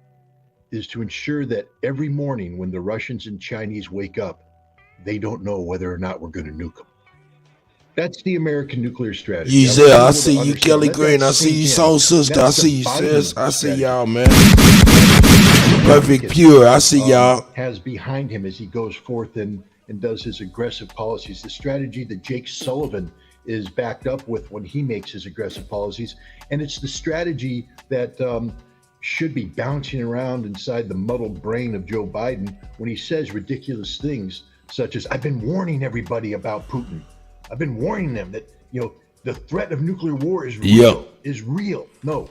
is to ensure that every morning when the Russians and Chinese wake up, they don't know whether or not we're going to nuke them. That's the American nuclear strategy. Giselle, I see you, Kelly Green. I see you, Soul Sister. I see you, sis. I see y'all, man. Perfect Pure. I see y'all. Has behind him as he goes forth and does his aggressive policies. The strategy that Jake Sullivan is backed up with when he makes his aggressive policies. And it's the strategy that should be bouncing around inside the muddled brain of Joe Biden when he says ridiculous things such as, I've been warning everybody about Putin. I've been warning them that, you know, the threat of nuclear war is real, is real. No,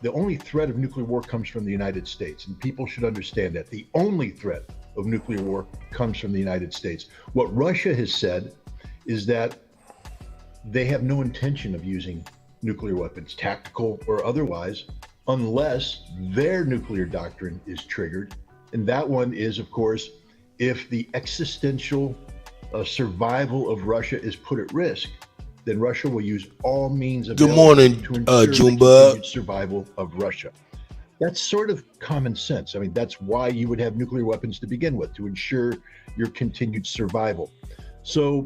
the only threat of nuclear war comes from the United States, and people should understand that. The only threat of nuclear war comes from the United States. What Russia has said is that they have no intention of using nuclear weapons, tactical or otherwise, unless their nuclear doctrine is triggered. And that one is, of course, if the existential survival of Russia is put at risk, then Russia will use all means available to ensure the continued survival of Russia. That's sort of common sense. I mean, that's why you would have nuclear weapons to begin with, to ensure your continued survival. So,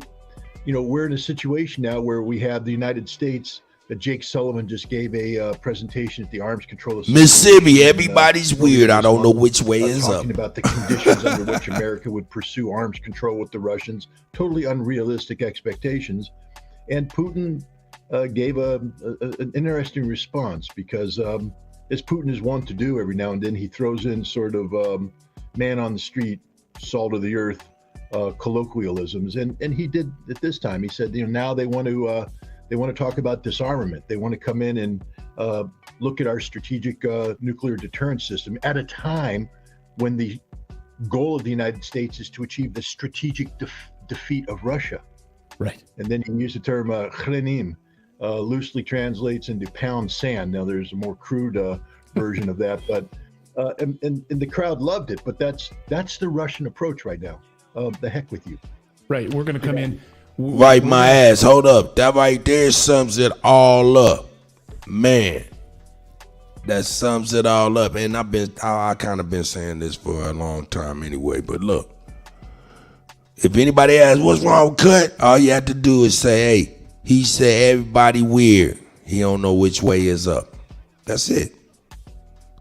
you know, we're in a situation now where we have the United States. Jake Sullivan just gave a presentation at the Arms Control Association. Mississippi, everybody's weird. I don't know which way is up. Talking about the conditions under which America would pursue arms control with the Russians. Totally unrealistic expectations. And Putin gave an interesting response because, as Putin is wont to do every now and then, he throws in sort of man on the street, salt of the earth colloquialisms. And he did it this time. He said, you know, now they want to talk about disarmament. They want to come in and look at our strategic nuclear deterrence system at a time when the goal of the United States is to achieve the strategic defeat of Russia. Right. And then he used the term khrenim, loosely translates into pound sand. Now there's a more crude version of that, but and the crowd loved it. But that's the Russian approach right now. The heck with you. Right. We're going to come in. Right, my ass. Hold up. That right there sums it all up. Man. That sums it all up. And I kind of been saying this for a long time anyway. But look, if anybody asks what's wrong with Kutt, all you have to do is say, hey, he said everybody weird. He don't know which way is up. That's it.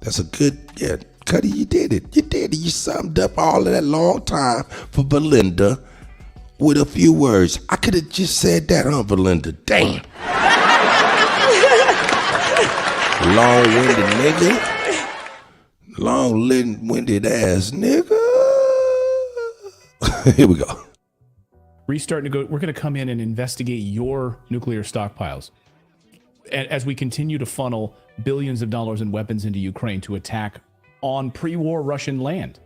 That's a good, yeah, Kutty, you did it. You did it. You summed up all of that long time for Belinda with a few words. I could have just said that, huh, Belinda? Damn. Long-winded nigga. Long-winded ass nigga. Here we go. We're going to come in and investigate your nuclear stockpiles as we continue to funnel billions of dollars in weapons into Ukraine to attack on pre-war Russian land.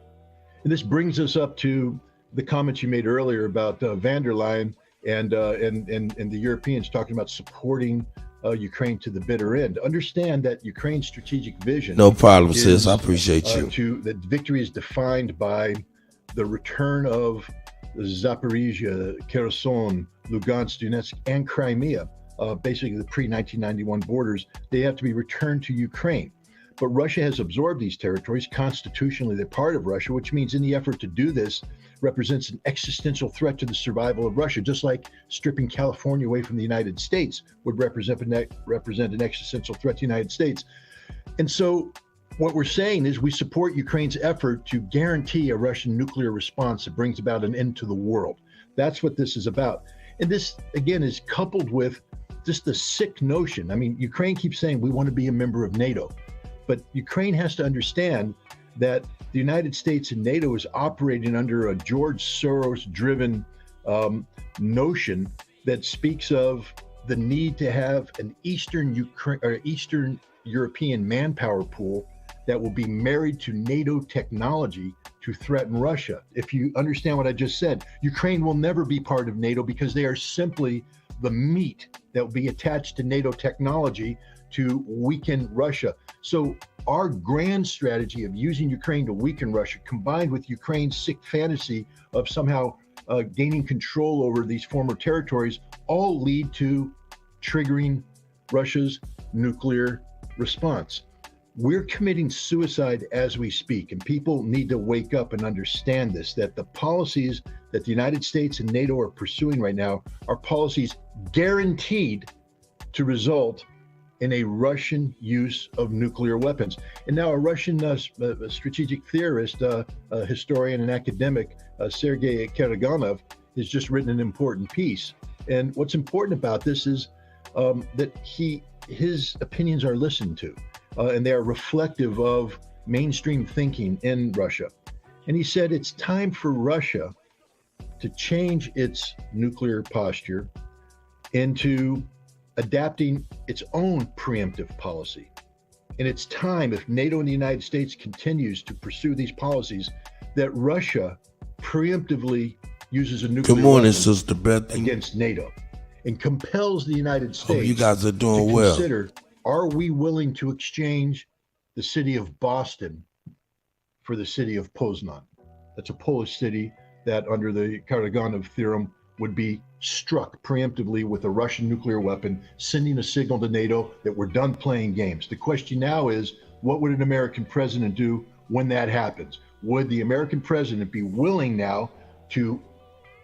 And this brings us up to the comments you made earlier about van der Leyen and the Europeans talking about supporting Ukraine to the bitter end. Understand that Ukraine's strategic vision. No problem, sis. I appreciate you. That victory is defined by the return of Zaporizhia, Kherson, Lugansk, Donetsk, and Crimea, basically the pre-1991 borders. They have to be returned to Ukraine. But Russia has absorbed these territories. Constitutionally, they're part of Russia, which means any effort to do this represents an existential threat to the survival of Russia, just like stripping California away from the United States would represent an existential threat to the United States. And so what we're saying is we support Ukraine's effort to guarantee a Russian nuclear response that brings about an end to the world. That's what this is about. And this, again, is coupled with just the sick notion. I mean, Ukraine keeps saying we want to be a member of NATO, but Ukraine has to understand that the United States and NATO is operating under a George Soros-driven notion that speaks of the need to have an Eastern European manpower pool that will be married to NATO technology to threaten Russia. If you understand what I just said, Ukraine will never be part of NATO because they are simply the meat that will be attached to NATO technology to weaken Russia. So our grand strategy of using Ukraine to weaken Russia, combined with Ukraine's sick fantasy of somehow gaining control over these former territories, all lead to triggering Russia's nuclear response. We're committing suicide as we speak, and people need to wake up and understand this, that the policies that the United States and NATO are pursuing right now are policies guaranteed to result in a Russian use of nuclear weapons. And now a Russian strategic theorist, historian and academic, Sergei Karaganov, has just written an important piece. And what's important about this is that his opinions are listened to. And they are reflective of mainstream thinking in Russia. And he said it's time for Russia to change its nuclear posture into adapting its own preemptive policy. And it's time, if NATO and the United States continues to pursue these policies, that Russia preemptively uses a nuclear weapon Sister Beth against NATO and compels the United States Hope you guys are doing to well. consider, are we willing to exchange the city of Boston for the city of Poznan? That's a Polish city that, under the Karaganov theorem, would be struck preemptively with a Russian nuclear weapon, sending a signal to NATO that we're done playing games. The question now is, what would an American president do when that happens? Would the American president be willing now to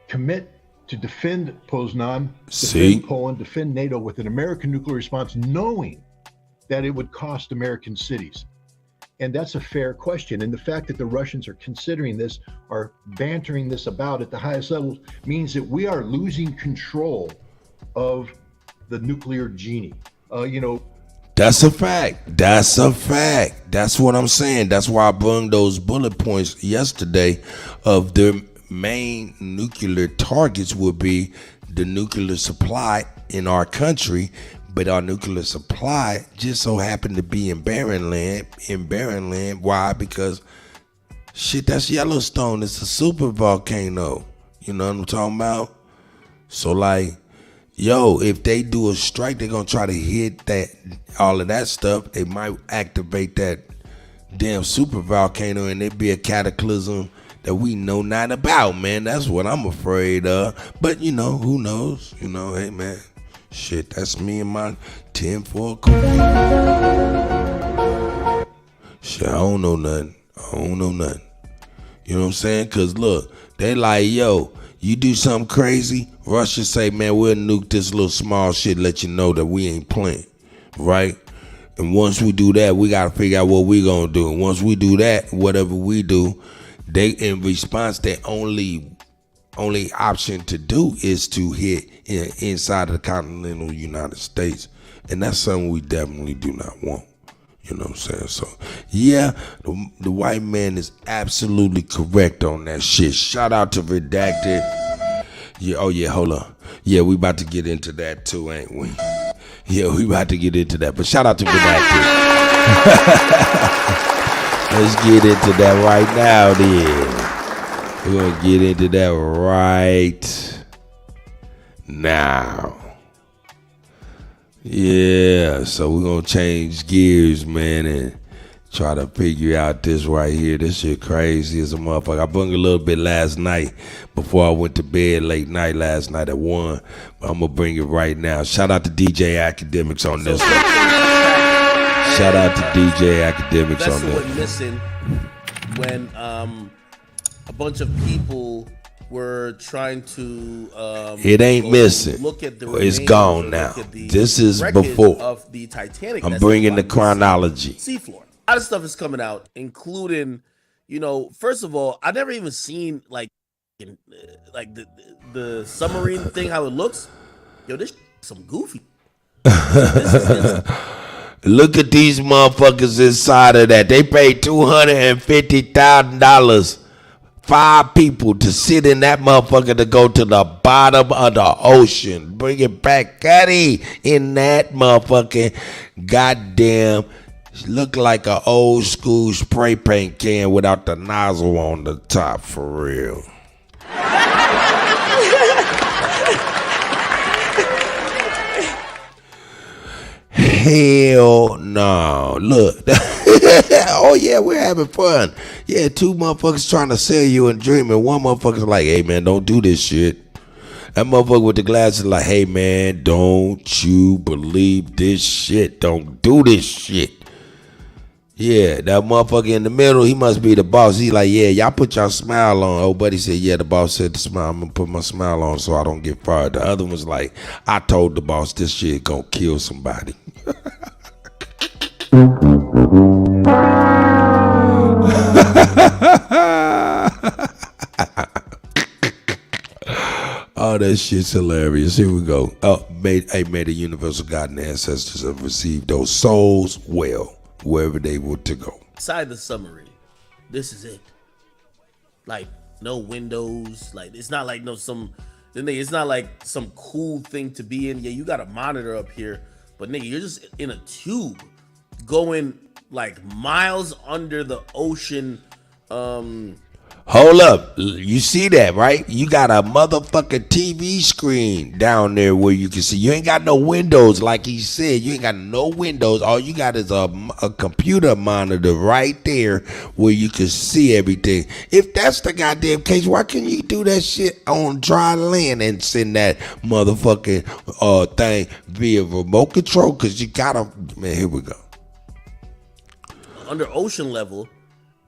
commit to defend Poznan, defend Poland, defend NATO with an American nuclear response, knowing that it would cost American cities? And that's a fair question. And the fact that the Russians are considering this, are bantering this about at the highest levels, means that we are losing control of the nuclear genie. That's a fact. That's a fact. That's what I'm saying. That's why I brought those bullet points yesterday of their main nuclear targets would be the nuclear supply in our country. But our nuclear supply just so happened to be in barren land. Why? Because shit, that's Yellowstone. It's a super volcano. You know what I'm talking about? So like, yo, if they do a strike, they're gonna try to hit that, all of that stuff. They might activate that damn super volcano, and it'd be a cataclysm that we know not about, man. That's what I'm afraid of. But who knows? Hey man. Shit, that's me and my 10-4 cookie. Shit, I don't know nothing. You know what I'm saying? Because look, they like, yo, you do something crazy, Russia say, man, we'll nuke this little small shit, let you know that we ain't playing, right? And once we do that, we got to figure out what we going to do. And once we do that, whatever we do, they, in response, their only option to do is to hit inside of the continental United States, and that's something we definitely do not want. You know what I'm saying? So yeah, the white man is absolutely correct on that shit. Shout out to Redacted. Yeah, oh yeah, hold on. Yeah, we about to get into that too, ain't we? Yeah, we about to get into that. But shout out to Redacted. Let's get into that right now then. We're going to get into that right now. Yeah, so we're going to change gears, man, and try to figure out this right here. This shit crazy as a motherfucker. I brought a little bit last night before I went to bed late night last night at 1. But I'm going to bring it right now. Shout out to DJ Academics on this one. Shout out to DJ Academics That's on what that. missing when a bunch of people were trying to It ain't missing. look at the It's remains gone or now. look at the This is wreckage before. of the Titanic. I'm that's bringing the on chronology. seafloor. A lot of stuff is coming out, including, first of all, I never even seen like the submarine thing, how it looks. Yo, this some goofy. Look at these motherfuckers inside of that. They paid $250,000, 5 people to sit in that motherfucker to go to the bottom of the ocean. Bring it back, Kutty, in that motherfucking goddamn. Look like an old school spray paint can without the nozzle on the top, for real. Hell no. Look. Oh yeah, we're having fun. Yeah, 2 motherfuckers trying to sell you a dream, and one motherfucker's like, hey man, don't do this shit. That motherfucker with the glasses like, hey man, don't you believe this shit. Don't do this shit. Yeah, that motherfucker in the middle, he must be the boss. He like, yeah, y'all put y'all smile on. Oh, buddy said, yeah, the boss said to smile. I'm going to put my smile on so I don't get fired. The other one's like, I told the boss this shit going to kill somebody. Oh, that shit's hilarious. Here we go. Oh, may the universal God and ancestors have received those souls well, wherever they were to go. Inside the submarine, this is it. Like, no windows. Like, it's not like it's not like some cool thing to be in. Yeah, you got a monitor up here, but nigga, you're just in a tube going like miles under the ocean. Hold up. You see that, right? You got a motherfucking TV screen down there where you can see. You ain't got no windows, like he said. You ain't got no windows. All you got is a computer monitor right there where you can see everything. If that's the goddamn case, why can't you do that shit on dry land and send that motherfucking thing via remote control? Because you gotta, man, here we go. Under ocean level.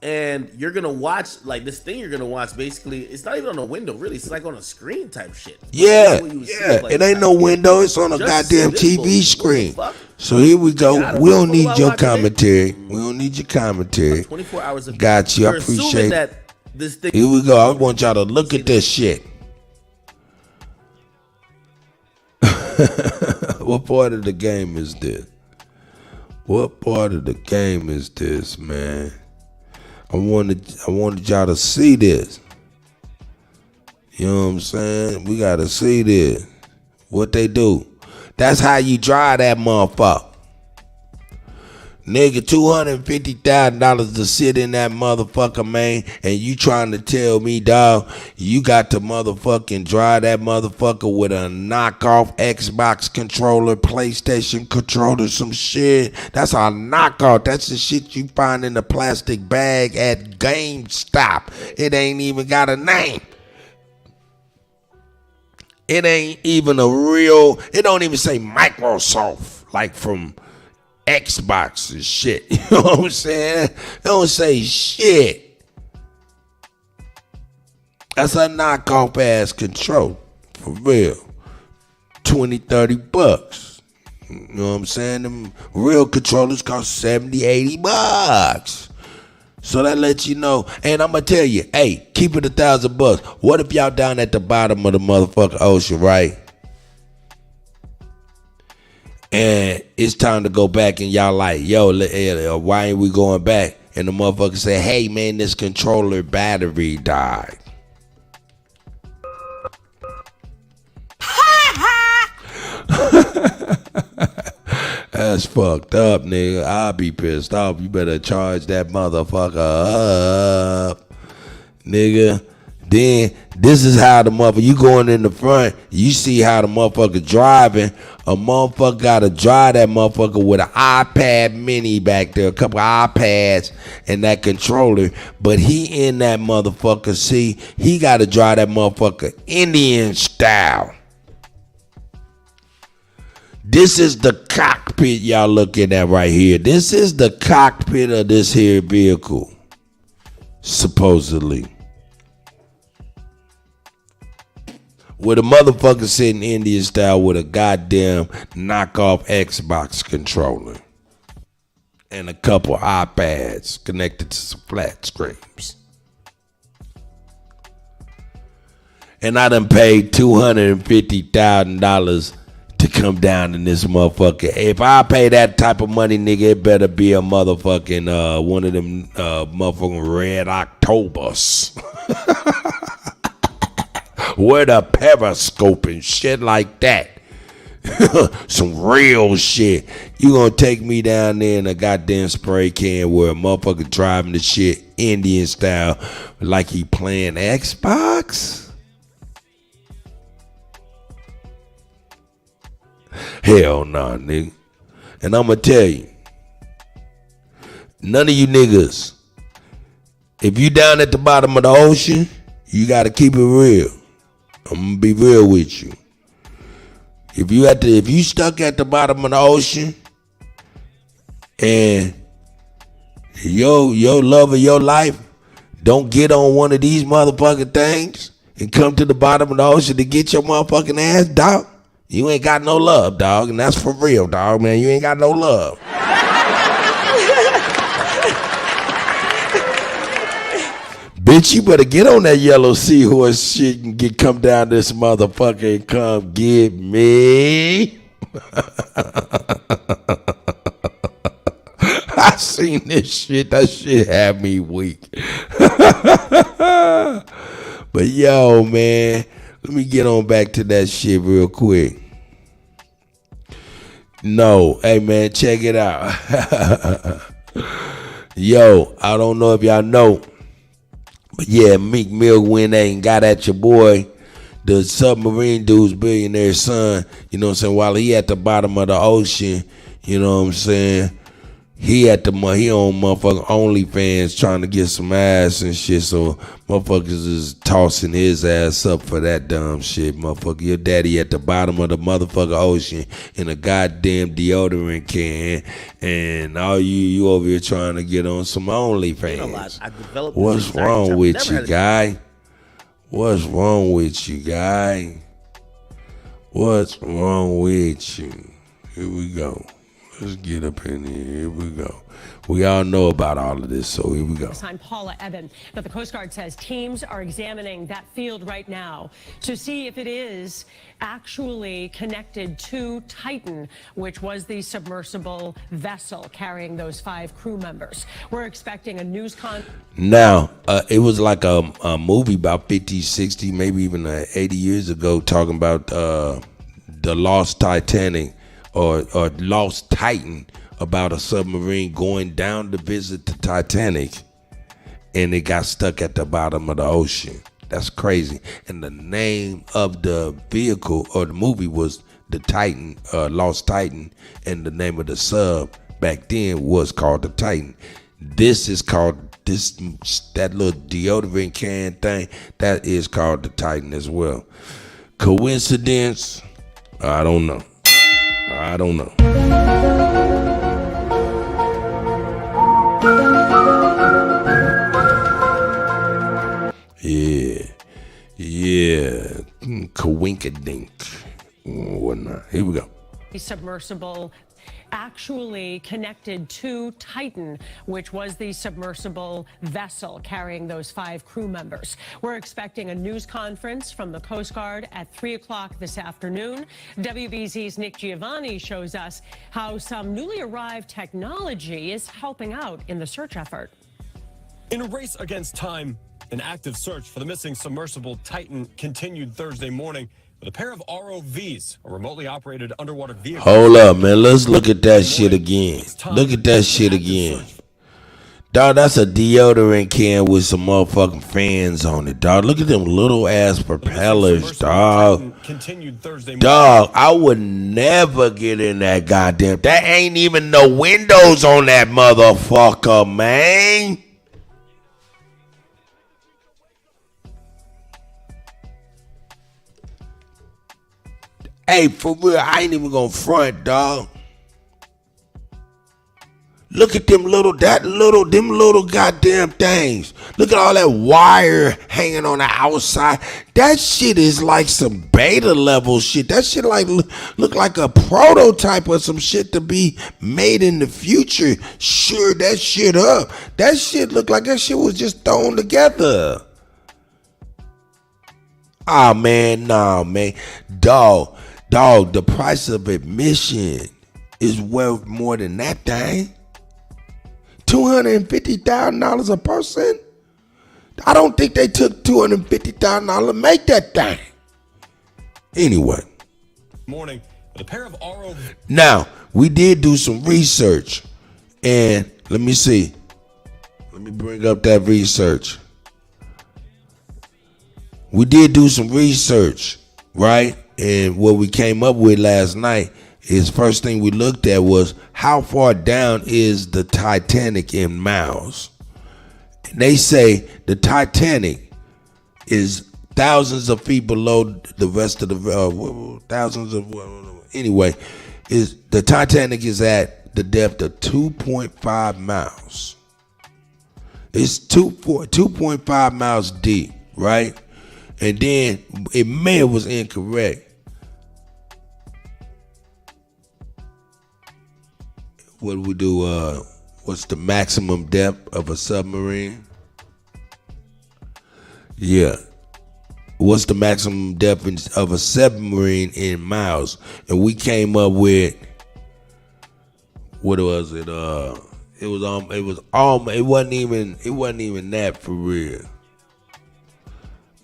And you're gonna watch like this thing. You're gonna watch basically. It's not even on a window, really. It's like on a screen type shit. Yeah, it ain't no window. It's on a goddamn TV screen. So here we go. We don't need your commentary. We don't need your commentary. 24 hours of got you. I appreciate that. This thing. Here we go. I want y'all to look at this shit. What part of the game is this? What part of the game is this, man? I wanted y'all to see this. You know what I'm saying? We gotta see this. What they do. That's how you dry that motherfucker. Nigga, $250,000 to sit in that motherfucker, man, and you trying to tell me, dog, you got to motherfucking dry that motherfucker with a knockoff Xbox controller, PlayStation controller, some shit. That's a knockoff. That's the shit you find in a plastic bag at GameStop. It ain't even got a name. It ain't even a real, it don't even say Microsoft, like from Xbox and shit. You know what I'm saying? It don't say shit. That's a knockoff ass control. For real. 20, 30 bucks. You know what I'm saying? Them real controllers cost 70, 80 bucks. So that lets you know. And I'm gonna tell you, hey, keep it $1,000. What if y'all down at the bottom of the motherfucking ocean, right? And it's time to go back, and y'all like, yo, why ain't we going back? And the motherfucker say, hey, man, this controller battery died. That's fucked up, nigga. I'll be pissed off. You better charge that motherfucker up, nigga. Then this is how the motherfucker, you going in the front, you see how the motherfucker driving. A motherfucker gotta drive that motherfucker with an iPad mini back there, a couple of iPads and that controller. But he in that motherfucker, see, he gotta drive that motherfucker Indian style. This is the cockpit y'all looking at right here. This is the cockpit of this here vehicle, supposedly. With a motherfucker sitting Indian style with a goddamn knockoff Xbox controller. And a couple iPads connected to some flat screens. And I done paid $250,000 to come down in this motherfucker. If I pay that type of money, nigga, it better be a motherfucking one of them motherfucking Red Octobers. With a periscope and shit like that. Some real shit. You gonna take me down there in a goddamn spray can where a motherfucker driving the shit Indian style like he playing Xbox? Hell nah, nigga. And I'ma tell you, none of you niggas, if you down at the bottom of the ocean, you gotta keep it real. I'm gonna be real with you. If you stuck at the bottom of the ocean and your love of your life don't get on one of these motherfucking things and come to the bottom of the ocean to get your motherfucking ass, dog, you ain't got no love, dog, and that's for real, dog, man. You ain't got no love. Bitch, you better get on that yellow seahorse shit and come down this motherfucker and come get me. I seen this shit. That shit had me weak. But yo, man, let me get on back to that shit real quick. No, hey man, check it out. Yo, I don't know if y'all know, but yeah, Meek Mill went and got at your boy, the submarine dude's billionaire son, you know what I'm saying, while he at the bottom of the ocean, you know what I'm saying, he on motherfucking OnlyFans trying to get some ass and shit, so motherfuckers is tossing his ass up for that dumb shit, motherfucker. Your daddy at the bottom of the motherfucking ocean in a goddamn deodorant can, and all you over here trying to get on some OnlyFans. What's wrong with you, guy? What's wrong with you, guy? What's wrong with you? Here we go. Let's get up in here. Here we go. We all know about all of this, so here we go. This time, Paula Eben. Now, the Coast Guard says teams are examining that field right now to see if it is actually connected to Titan, which was the submersible vessel carrying those 5 crew members. We're expecting a news Now, it was like a movie about 50, 60, maybe even 80 years ago talking about the lost Titanic or lost Titan, about a submarine going down to visit the Titanic and it got stuck at the bottom of the ocean. That's crazy. And the name of the vehicle or the movie was the Titan, Lost Titan, and the name of the sub back then was called the Titan. This is called that little deodorant can thing, that is called the Titan as well. Coincidence? I don't know. I don't know. Yeah. Coinkadink. Whatnot. Here we go. submersible actually connected to Titan, which was the submersible vessel carrying those 5 crew members. We're expecting a news conference from the Coast Guard at 3 o'clock this afternoon. WBZ's Nick Giovanni shows us how some newly arrived technology is helping out in the search effort. In a race against time, an active search for the missing submersible Titan continued Thursday morning with a pair of ROVs, a remotely operated underwater vehicle. Hold up, man. Let's look at that shit again. Look at that shit again. Dog, that's a deodorant can with some motherfucking fans on it, dog. Look at them little ass propellers, dog. Dog, I would never get in that goddamn. That ain't even no windows on that motherfucker, man. Hey, for real, I ain't even gonna front, dog. Look at them little goddamn things. Look at all that wire hanging on the outside. That shit is like some beta level shit. That shit like look like a prototype of some shit to be made in the future. Sure that shit up. That shit look like that shit was just thrown together. Ah, man, nah, man. Dog, the price of admission is worth more than that thing. $250,000 a person? I don't think they took $250,000 to make that thing. Anyway. Morning, with a pair of ROV. Now, we did do some research. And let me see. Let me bring up that research. We did do some research, right? And what we came up with last night is first thing we looked at was how far down is the Titanic in miles. And they say the Titanic is thousands of feet below the rest of the anyway, is the Titanic is at the depth of 2.5 miles. It's 2.5 miles deep, right? And then it may have was incorrect. What do we do? What's the maximum depth of a submarine? Yeah. What's the maximum depth of a submarine in miles? And we came up with, what was it? It wasn't even that for real.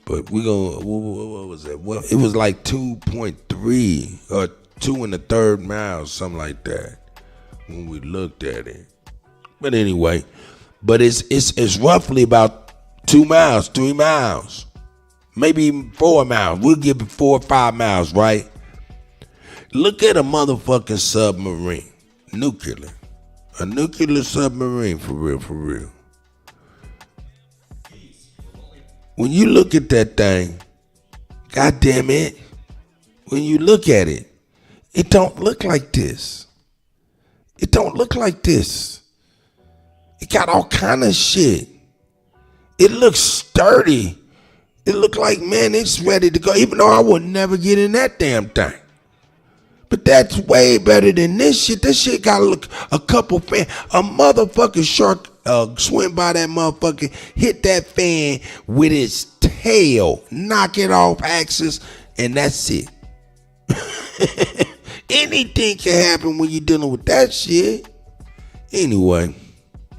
But we gonna, what was it? Well, it was like 2.3 or 2 1/3 miles, something like that, when we looked at it. But anyway, but it's roughly about 2 miles, 3 miles, maybe even 4 miles. We'll give it 4 or 5 miles, right? Look at a motherfucking submarine, nuclear, a nuclear submarine, for real. When you look at that thing, God damn it, when you look at it, it don't look like this. It don't look like this. It got all kind of shit. It looks sturdy. It look like, man, it's ready to go, even though I would never get in that damn thing. But that's way better than this shit. This shit got a couple fan. A motherfucking shark swim by that motherfucker, hit that fan with its tail, knock it off axis, and that's it. Anything can happen when you're dealing with that shit. Anyway.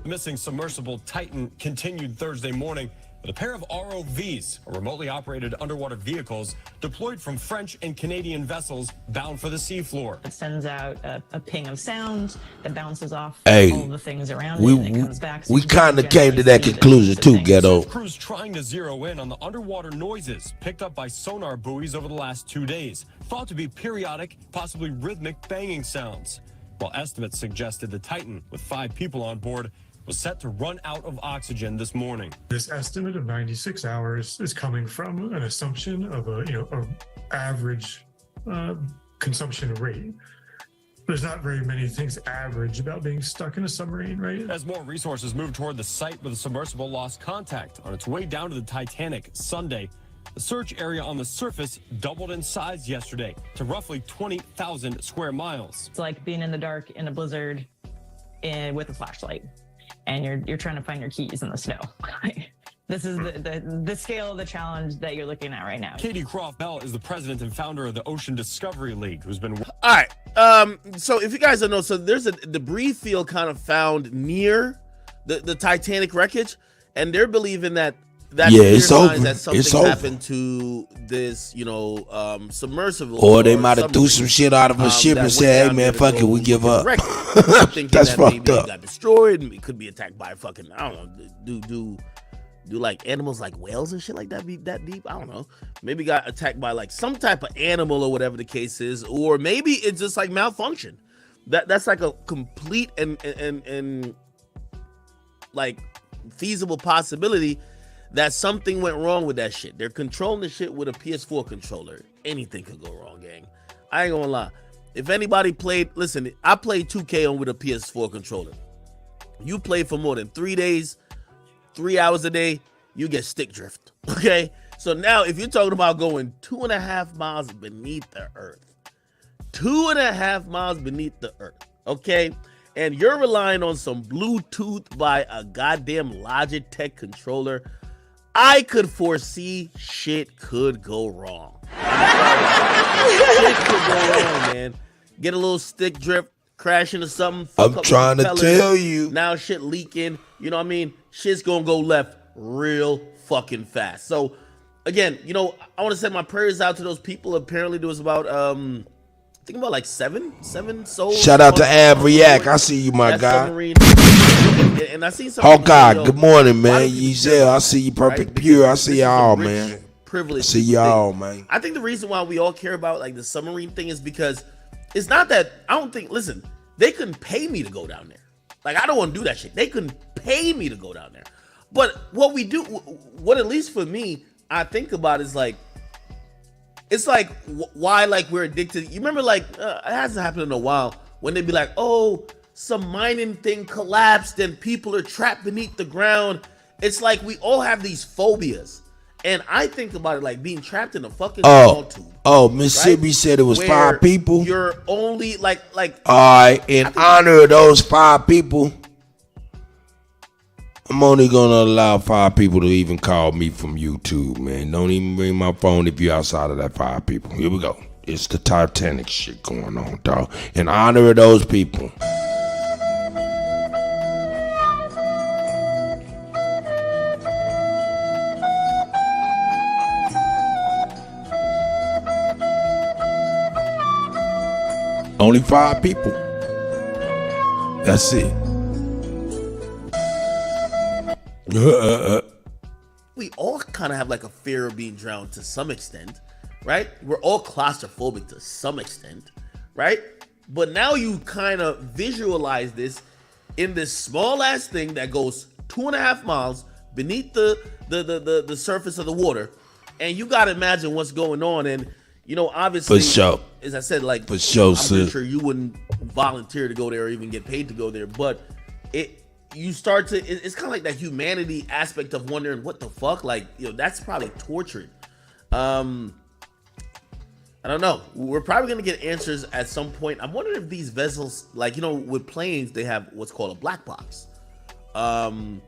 The missing submersible Titan continued Thursday morning with a pair of ROVs, or remotely operated underwater vehicles, deployed from French and Canadian vessels bound for the seafloor. It sends out a ping of sound that bounces off all the things around it, and it comes back. So we kind of came to that conclusion too, Ghetto. Crews trying to zero in on the underwater noises picked up by sonar buoys over the last 2 days, thought to be periodic, possibly rhythmic banging sounds. While estimates suggested the Titan, with 5 people on board, was set to run out of oxygen this morning. This estimate of 96 hours is coming from an assumption of a average consumption rate. There's not very many things average about being stuck in a submarine, right? As more resources move toward the site where the submersible lost contact on its way down to the Titanic Sunday, the search area on the surface doubled in size yesterday to roughly 20,000 square miles. It's like being in the dark in a blizzard with a flashlight, and you're trying to find your keys in the snow. This is the scale of the challenge that you're looking at right now. Katie Croft Bell is the president and founder of the Ocean Discovery League, who's been... All right. So if you guys don't know, so there's a debris field kind of found near the Titanic wreckage, and they're believing that it's over. That something It's over. happened to this, submersible. Or they might have threw some shit out of a ship and said, hey man, fuck it, we give up. That's fucked up. It got destroyed, and it could be attacked by fucking, I don't know, do like animals like whales and shit like that be that deep? I don't know. Maybe got attacked by like some type of animal or whatever the case is, or maybe it's just like malfunction. That's like a complete and like feasible possibility that something went wrong with that shit. They're controlling the shit with a PS4 controller. Anything could go wrong, gang. I ain't gonna lie. If anybody played, listen, I played 2K on with a PS4 controller. You play for more than 3 days, 3 hours a day, you get stick drift. Okay? So now if you're talking about going 2.5 miles beneath the earth, 2.5 miles beneath the earth, okay? And you're relying on some Bluetooth by a goddamn Logitech controller, I could foresee shit could go wrong. Shit could go wrong, man. Get a little stick drift, crash into something. I'm trying to tell you. Now shit leaking. You know what I mean? Shit's gonna go left real fucking fast. So, again, you know, I want to send my prayers out to those people. Apparently there was about, I think about like seven souls. Shout out to Avriac. I see you, my guy. And I see some. Hawkeye, good morning, man. Yezel, I see you, Perfect Pure. I see y'all, man. Privilege. I see y'all, man. I think the reason why we all care about like the submarine thing is because it's not that I don't think. Listen, they couldn't pay me to go down there. Like I don't want to do that shit. They couldn't pay me to go down there. But what we do, what at least for me, I think about is like, it's like why like we're addicted. You remember like it hasn't happened in a while when they'd be like, oh, some mining thing collapsed and people are trapped beneath the ground. It's like we all have these phobias. And I think about it like being trapped in a fucking small tube. Oh, Mississippi said it was 5 people. You're only like. All right, in honor of those 5 people, I'm only gonna allow 5 people to even call me from YouTube, man. Don't even ring my phone if you're outside of that 5 people. Here we go. It's the Titanic shit going on, dog. In honor of those people. Only 5 people. That's it. We all kind of have like a fear of being drowned to some extent, right? We're all claustrophobic to some extent, right? But now you kind of visualize this in this small ass thing that goes 2.5 miles beneath the surface of the water, and you gotta imagine what's going on. And you know, obviously, for sure. As I said, like for sure, I'm pretty sure you wouldn't volunteer to go there or even get paid to go there, but you start to, it's kind of like that humanity aspect of wondering what the fuck, like, you know, that's probably tortured. I don't know. We're probably gonna get answers at some point. I'm wondering if these vessels, like, you know, with planes, they have what's called a black box. And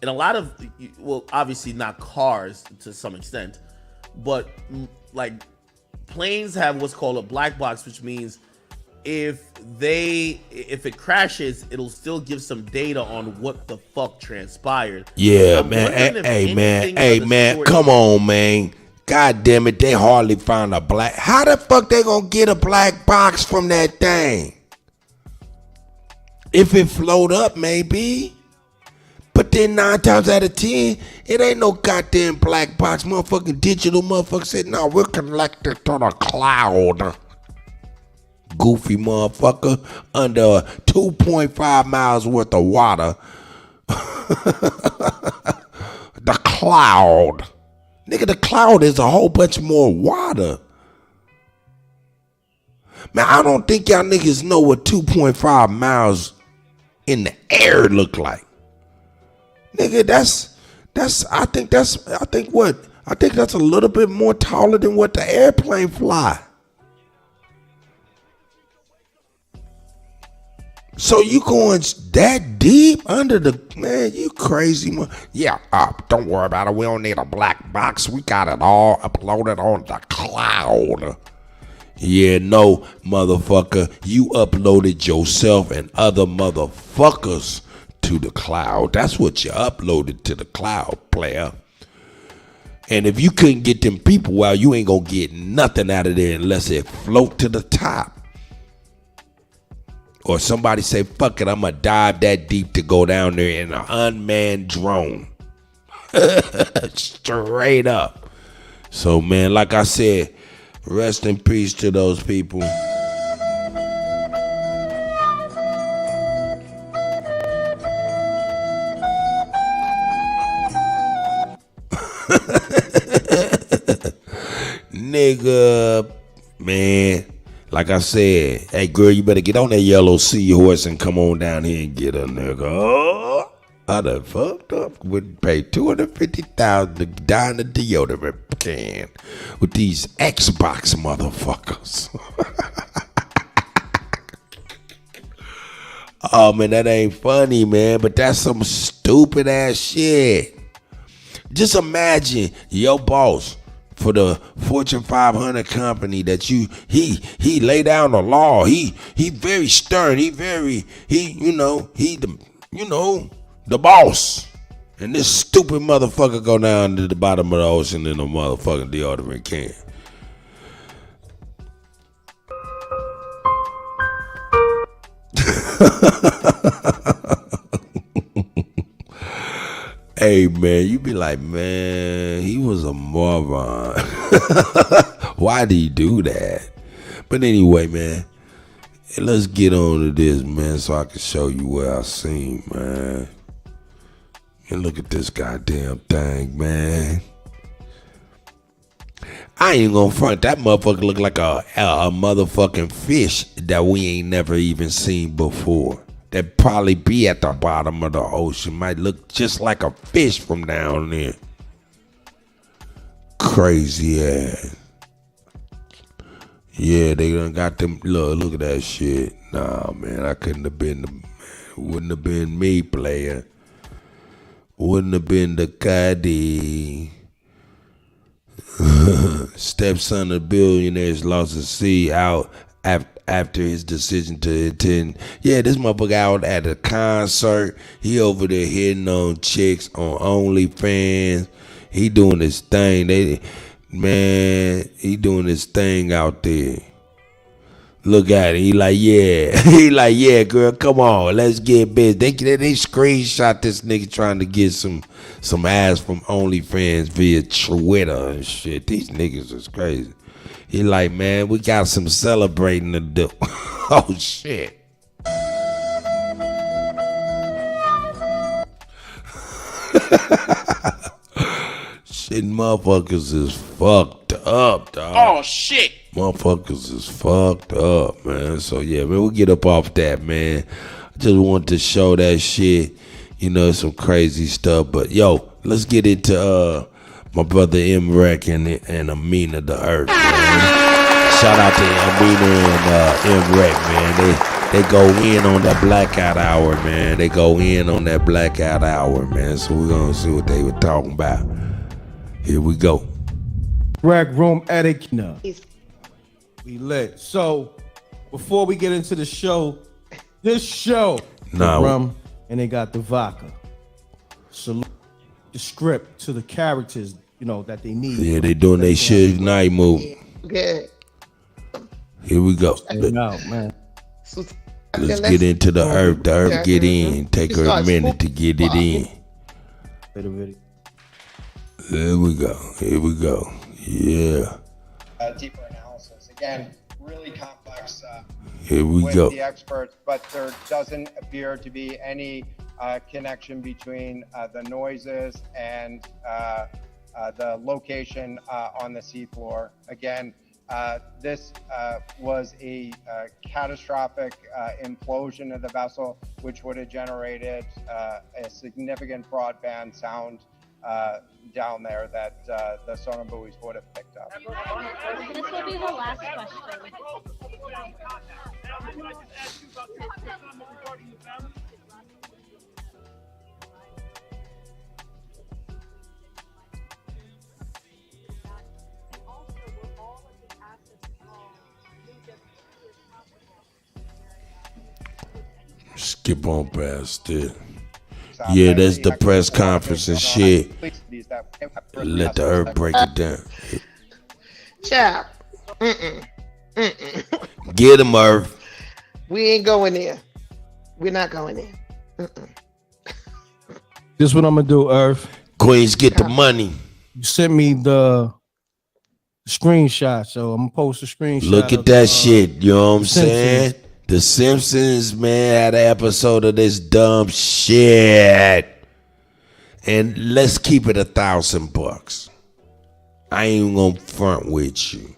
a lot of, well, obviously not cars to some extent, but like planes have what's called a black box, which means if it crashes, it'll still give some data on what the fuck transpired. Yeah, man. Hey, man. Come on, man. God damn it, they hardly found a black. How the fuck they gonna get a black box from that thing? If it float up, maybe. But then 9 times out of 10, it ain't no goddamn black box. Motherfucking digital motherfucker said, no, we're connected to the cloud. Goofy motherfucker, under 2.5 miles worth of water. The cloud. Nigga, the cloud is a whole bunch more water. Man, I don't think y'all niggas know what 2.5 miles in the air look like. Nigga, I think that's a little bit more taller than what the airplane fly. So you going that deep under the, man, you crazy, man. Yeah, don't worry about it. We don't need a black box. We got it all uploaded on the cloud. Yeah, no, motherfucker. You uploaded yourself and other motherfuckers to the cloud. That's what you uploaded to the cloud, player. And if you couldn't get them people, well, you ain't gonna get nothing out of there unless it float to the top. Or somebody say, fuck it, I'm gonna dive that deep to go down there in an unmanned drone. Straight up. So, man, like I said, rest in peace to those people. Nigga, man. Like I said, hey girl, you better get on that yellow seahorse and come on down here and get a nigga. Oh, I done fucked up. Would pay $250,000 to down the deodorant can with these Xbox motherfuckers. Oh man, that ain't funny, man. But that's some stupid ass shit. Just imagine your boss for the Fortune 500 company that he lay down the law. He very stern. He the boss. And this stupid motherfucker go down to the bottom of the ocean in a motherfucking deodorant can. Hey man, you be like, man, he was a moron. Why did he do that? But anyway, man, let's get on to this, man, so I can show you what I seen, man. And look at this goddamn thing, man. I ain't gonna front. That motherfucker look like a motherfucking fish that we ain't never even seen before. That probably be at the bottom of the ocean. Might look just like a fish from down there. Crazy ass. Yeah, they done got them. Look at that shit. Nah, man, I couldn't have been wouldn't have been me, player. Wouldn't have been the Kutty. Stepson of billionaires lost his seat out after his decision to attend. Yeah, this motherfucker out at a concert. He over there hitting on chicks on OnlyFans. He doing his thing. He doing his thing out there. Look at it. He like, yeah. He like, yeah, girl, come on. Let's get busy. They screenshot this nigga trying to get some ass from OnlyFans via Twitter and shit. These niggas is crazy. He like, man, we got some celebrating to do. Oh, shit. Shit, motherfuckers is fucked up, dog. Oh, shit. Motherfuckers is fucked up, man. So, yeah, man, we'll get up off that, man. I just wanted to show that shit. You know, some crazy stuff. But, yo, let's get into my brother M-Rec and Amina the Earth, man. Shout out to Amina and M-Rec, man. They go in on that blackout hour, man. They go in on that blackout hour, man. So we're going to see what they were talking about. Here we go. Rec room etiquette. We lit. So, before we get into the show, this show, the rum, and they got the vodka. Salute the script to the characters, you know, that they need. Yeah, they doing their Suge Knight move. Good. Here we go. Man. Let's get into the Earth. The Earth get in. Take her a minute to get it in. Here we go. Here we go. Yeah. Deeper analysis. Again, really complex Here we with go. the experts, but there doesn't appear to be any connection between the noises and the location on the seafloor. Again, this was a catastrophic implosion of the vessel, which would have generated a significant broadband sound down there that the sonar buoys would have picked up. This will be the last question. Skip on past it. Yeah, that's the press conference and shit. Let the Earth break it down. Child. Get him, Earth. We ain't going there. We're not going there. This is what I'm gonna do, Earth. Queens, get the money. You sent me the screenshot, so I'm gonna post a screenshot. Look at that shit. You know what I'm saying? The Simpsons, man, had an episode of this dumb shit. And let's keep it $1,000. I ain't gonna front with you.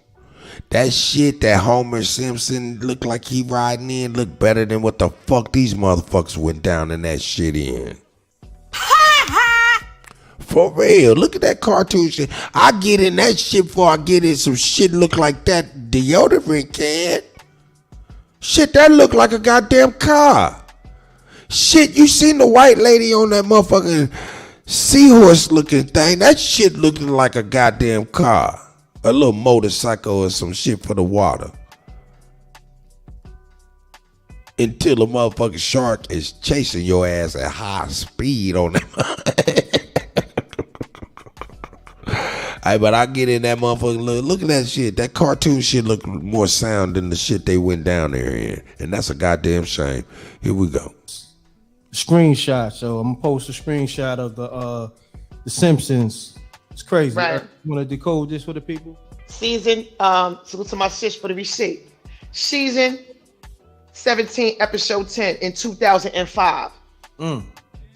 That shit that Homer Simpson looked like he riding in looked better than what the fuck these motherfuckers went down in that shit in. For real, look at that cartoon shit. I get in that shit before I get in some shit look like that deodorant can. Shit, that look like a goddamn car. Shit, you seen the white lady on that motherfucking seahorse looking thing? That shit looking like a goddamn car. A little motorcycle or some shit for the water. Until a motherfucking shark is chasing your ass at high speed on that. But I get in that motherfucker. Look at that shit. That cartoon shit look more sound than the shit they went down there in. And that's a goddamn shame. Here we go. Screenshot. So I'm gonna post a screenshot of the Simpsons. It's crazy. Right. You wanna decode this for the people? Season, so to my sis for the receipt. Season 17, episode 10 in 2005.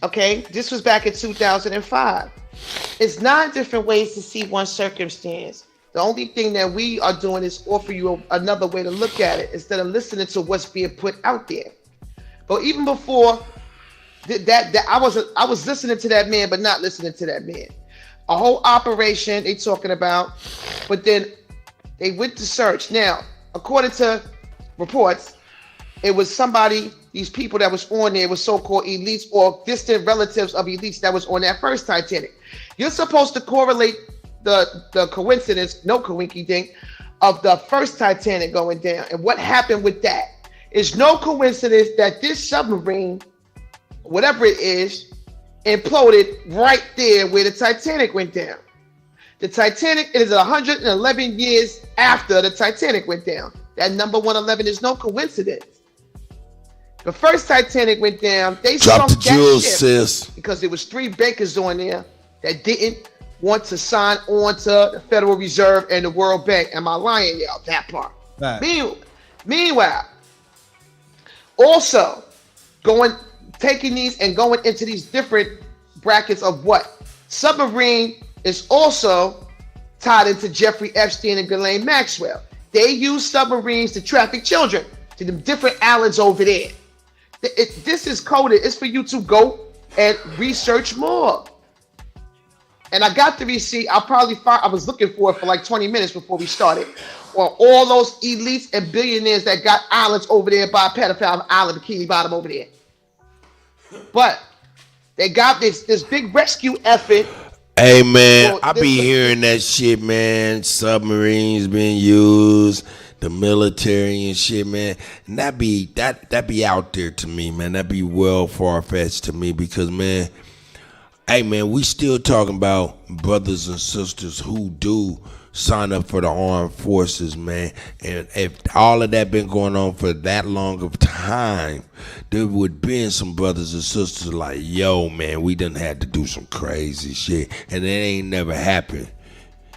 Okay, this was back in 2005. It's 9 different ways to see one circumstance. The only thing that we are doing is offer you another way to look at it instead of listening to what's being put out there. But even before that I was listening to that man, but not listening to that man. A whole operation they talking about, but then they went to search. Now, according to reports, it was somebody, these people that was on there was so-called elites or distant relatives of elites that was on that first Titanic. You're supposed to correlate the coincidence, no coinky dink, of the first Titanic going down. And what happened with that? It's no coincidence that this submarine, whatever it is, imploded right there where the Titanic went down. The Titanic is 111 years after the Titanic went down. That number 111 is no coincidence. The first Titanic went down. They Drop sunk the that jewels, ship sis. because there was 3 bankers on there that didn't want to sign on to the Federal Reserve and the World Bank. Am I lying, y'all? That part. Right. Meanwhile, also taking these and going into these different brackets of what? Submarine is also tied into Jeffrey Epstein and Ghislaine Maxwell. They use submarines to traffic children to the different islands over there. This is coded. It's for you to go and research more. And I got the receipt. I was looking for it for like 20 minutes before we started. On all those elites and billionaires that got islands over there by Pedophile Island, Bikini Bottom over there. But they got this big rescue effort. Hey man, I be hearing that shit, man. Submarines being used, the military and shit, man. And that be out there to me, man. That be well far-fetched to me because, man, hey man, we still talking about brothers and sisters who do sign up for the armed forces, man. And if all of that been going on for that long of time, there would been some brothers and sisters like, yo, man, we done had to do some crazy shit. And it ain't never happened.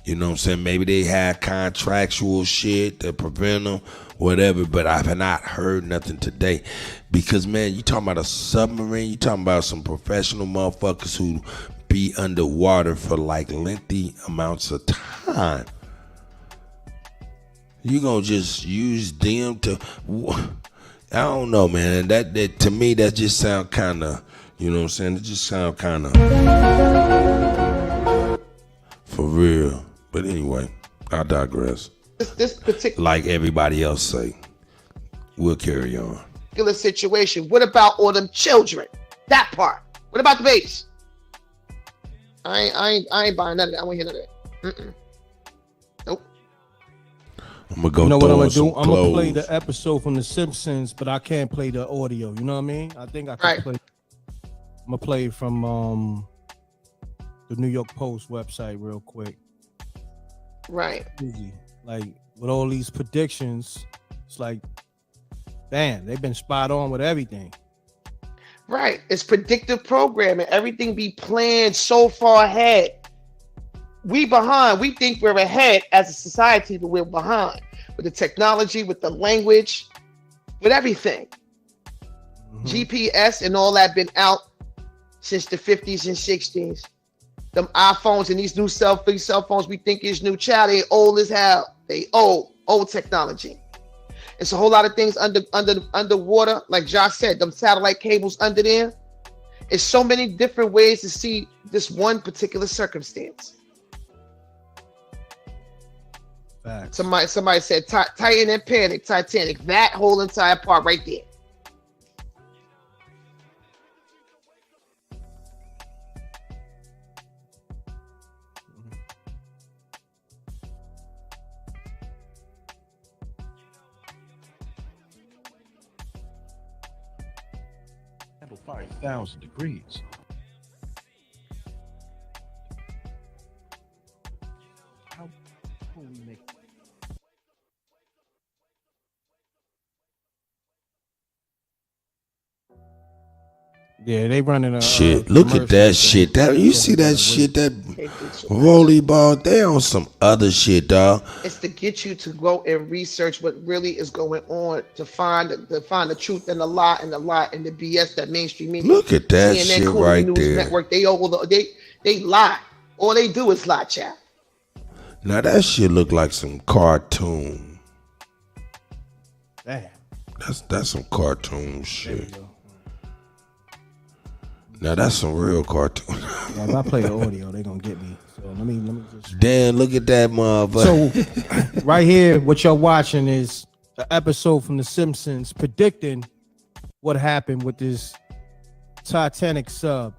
You know what I'm saying? Maybe they had contractual shit that prevent them, whatever, but I've not heard nothing today. Because, man, you talking about a submarine, you talking about some professional motherfuckers who be underwater for like lengthy amounts of time. You gonna just use them to, I don't know, man. That to me, that just sound kind of, you know what I'm saying? It just sound kind of for real. But anyway, I digress. This particular, like everybody else say, we'll carry on. Particular situation. What about all them children? That part. What about the babies? I ain't buying none of that. I won't hear none of that. Nope. I'm gonna go. You know what I'm gonna do? I'm gonna play the episode from The Simpsons, but I can't play the audio. You know what I mean? I think I can play. I'm gonna play from the New York Post website real quick. Right. Easy. Like with all these predictions, it's like, damn, they've been spot on with everything. Right. It's predictive programming. Everything be planned so far ahead. We behind. We think we're ahead as a society, but we're behind with the technology, with the language, with everything. GPS and all that been out since the 50s and 60s. Them iPhones and these new cell phones we think is new. Child, they old as hell. They old. old technology. It's a whole lot of things underwater, like Josh said, them satellite cables under there. It's so many different ways to see this one particular circumstance. Facts. Somebody said Titan and Panic, Titanic. That whole entire part right there. Handle 5,000 degrees. How will we make Yeah, they running a shit. Look at that shit. That you see that shit? That volleyball. They on some other shit, dog. It's to get you to go and research what really is going on, to find the truth and the lie and the BS that mainstream media. Look at that CNN, shit Kutty right News there. Network, they lie. All they do is lie, chat. Now that shit look like some cartoon. Damn. That's some cartoon shit. Now that's some real cartoon. Yeah, if I play the audio, they gonna get me. So let me just. Damn, look at that motherfucker. So right here, what you're watching is an episode from The Simpsons predicting what happened with this Titanic sub.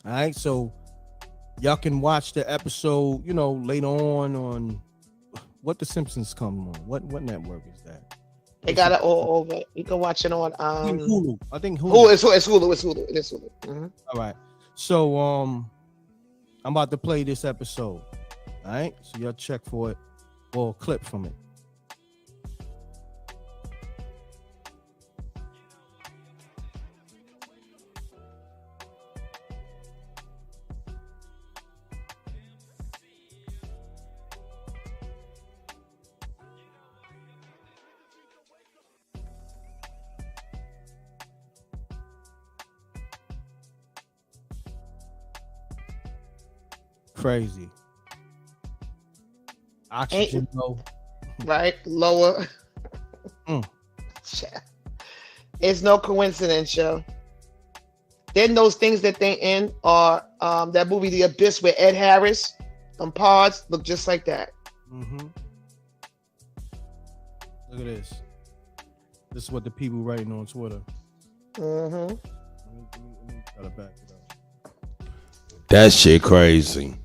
All right, so y'all can watch the episode, later on what The Simpsons come on. What network is that? They got it all over. You can watch it on Hulu. I think Hulu. Oh, it's Hulu. It is Hulu. Mm-hmm. All right. So I'm about to play this episode. All right. So y'all check for it or a clip from it. Crazy. Oxygen low. Right? Lower. It's no coincidence, yo. Then those things that they in are that movie The Abyss with Ed Harris. Them pods look just like that. Mm-hmm. Look at this. This is what the people writing on Twitter. Mm-hmm. Let me try to back it up. That shit crazy.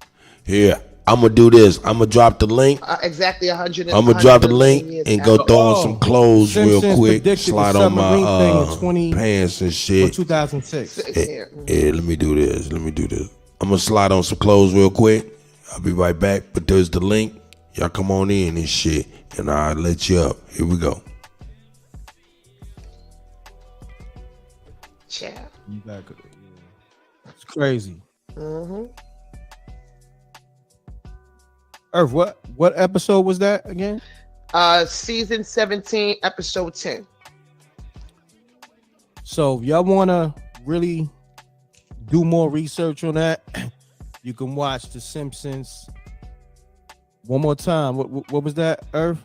Here, I'm gonna do this. I'm gonna drop the link. Exactly 100. I'm gonna drop the link and go throw on some clothes real quick. Slide on my pants and shit. 2006. Yeah, let me do this. I'm gonna slide on some clothes real quick. I'll be right back. But there's the link. Y'all come on in and shit, and I'll let you up. Here we go. Yeah. It's crazy. Mm-hmm. Earth, what episode was that again? Season 17, episode 10. So if y'all wanna really do more research on that, you can watch The Simpsons. One more time. What was that, Earth?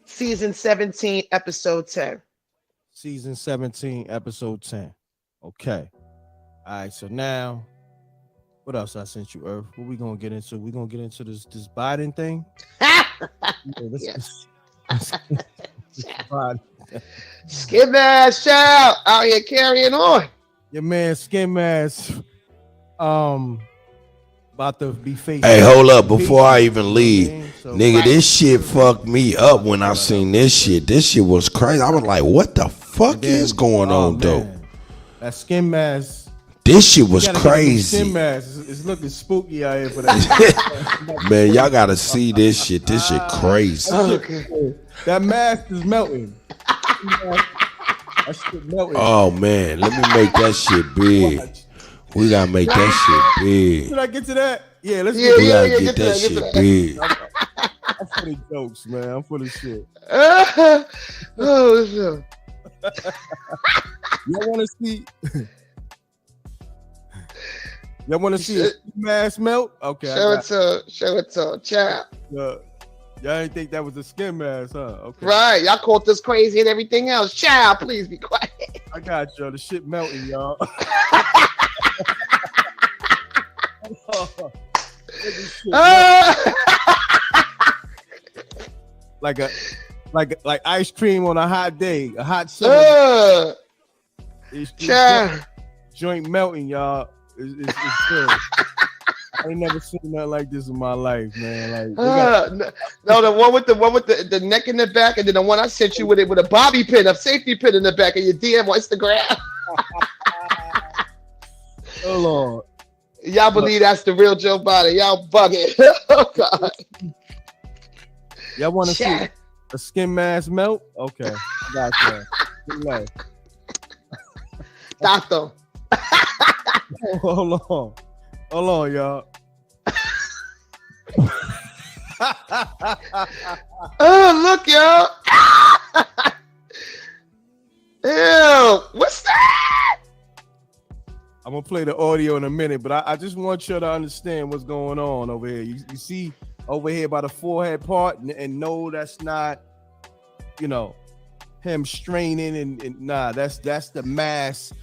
Season 17, episode 10. Season 17, episode 10. Okay. All right, so now what else I sent you, Earth? What we gonna get into? We gonna get into this Biden thing? Yes. Biden. Skin Mask child out here carrying on. Your man Skin Mask about to be facing. Hey, hold up before I even leave. Nigga, this shit fucked me up when I seen this shit. This shit was crazy. I was like, what the fuck is going on, though? That Skin Mask. This shit was crazy. Skin Mask. It's looking spooky out here for that. Man, y'all gotta see this shit. This shit crazy. Okay. That mask is melting. That shit melting. Oh man, let me make that shit big. We gotta make that shit big. Should I get to that? Yeah, let's We gotta get that shit big. I'm full of jokes, man. I'm full of shit. Oh, Y'all want to see? Y'all want to see a mask melt? Okay. Show it to child. Y'all didn't think that was a skin mask, huh? Okay. Right. Y'all called us crazy and everything else. Child, please be quiet. I got y'all. The shit melting, y'all. like ice cream on a hot day, a hot summer. Joint melting, y'all. It's good. I ain't never seen nothing like this in my life, man. Like, no, the one with the neck in the back, and then the one I sent you with a bobby pin, a safety pin in the back of your DM on Instagram. Oh Lord. Y'all believe that's the real Joe Biden? Y'all bugging. Oh God. Y'all want to see a skin mask melt? Okay, I got you. Good luck. Doctor. Hold on, y'all. Oh, look, y'all. Ew, what's that? I'm gonna play the audio in a minute, but I just want you to understand what's going on over here. You see over here by the forehead part, and no, that's not, him straining and nah, that's the mask.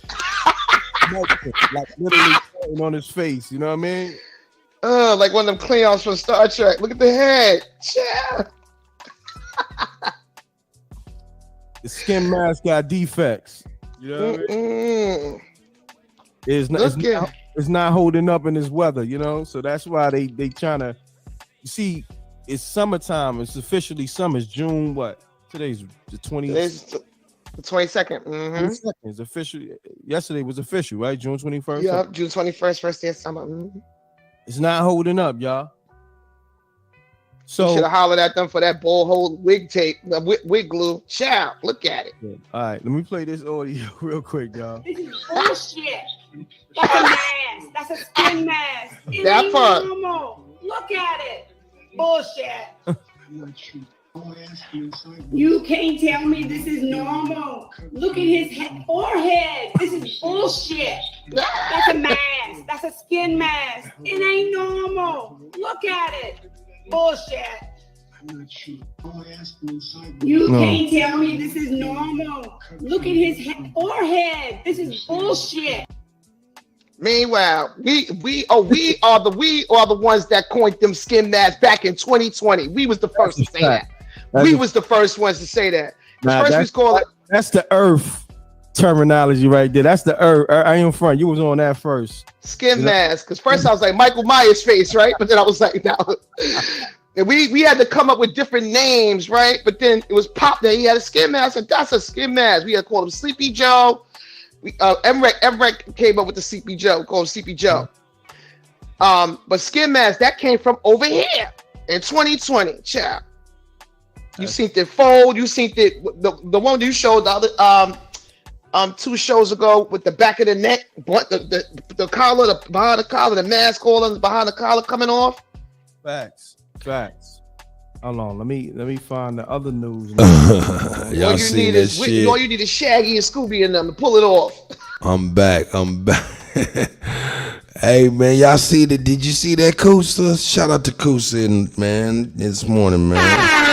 Like literally on his face, you know what I mean? Like one of them Klingons from Star Trek. Look at the head. Yeah. The skin mask got defects. You know what I mean? It's not holding up in this weather, so that's why they trying to. You see, it's summertime. It's officially summer. It's June what? Today's the 20th. Today's the 22nd. Mm-hmm. 22nd is official. Yesterday was official, right? June 21st. Yeah, June 21st, first day of summer. Mm-hmm. It's not holding up, y'all. So should have hollered at them for that ball hold wig tape, wig glue. Chow, look at it. All right, let me play this audio real quick, y'all. This is bullshit. That's a mask. That's a skin mask. It That ain't part. normal. Look at it. Bullshit. You can't tell me this is normal. Look at his forehead. This is bullshit. That's a mask. That's a skin mask. It ain't normal. Look at it. Bullshit. You can't tell me this is normal. Look at his forehead. This is bullshit. Meanwhile, we are the ones that coined them skin masks back in 2020. We was the first to say that. We was the first ones to say that. That's the Earth terminology right there. That's the Earth. I ain't front. You was on that first. Skin mask. Because first I was like Michael Myers face, right? But then I was like, no. And we had to come up with different names, right? But then it was pop that he had a skin mask, and that's a skin mask. We had to call him Sleepy Joe. Emrek came up with the Sleepy Joe, called him Sleepy Joe. But skin mask that came from over here in 2020. Child. You seen it fold. You seen it the one you showed the other 2 shows ago with the back of the neck, the collar, behind the collar, the mask all behind the collar coming off. Facts. Hold on, let me find the other news. Y'all seen that shit? All you need is Shaggy and Scooby and them to pull it off. I'm back. Hey man, y'all see that? Did you see that Kusa? Shout out to Kusa, man, this morning, man.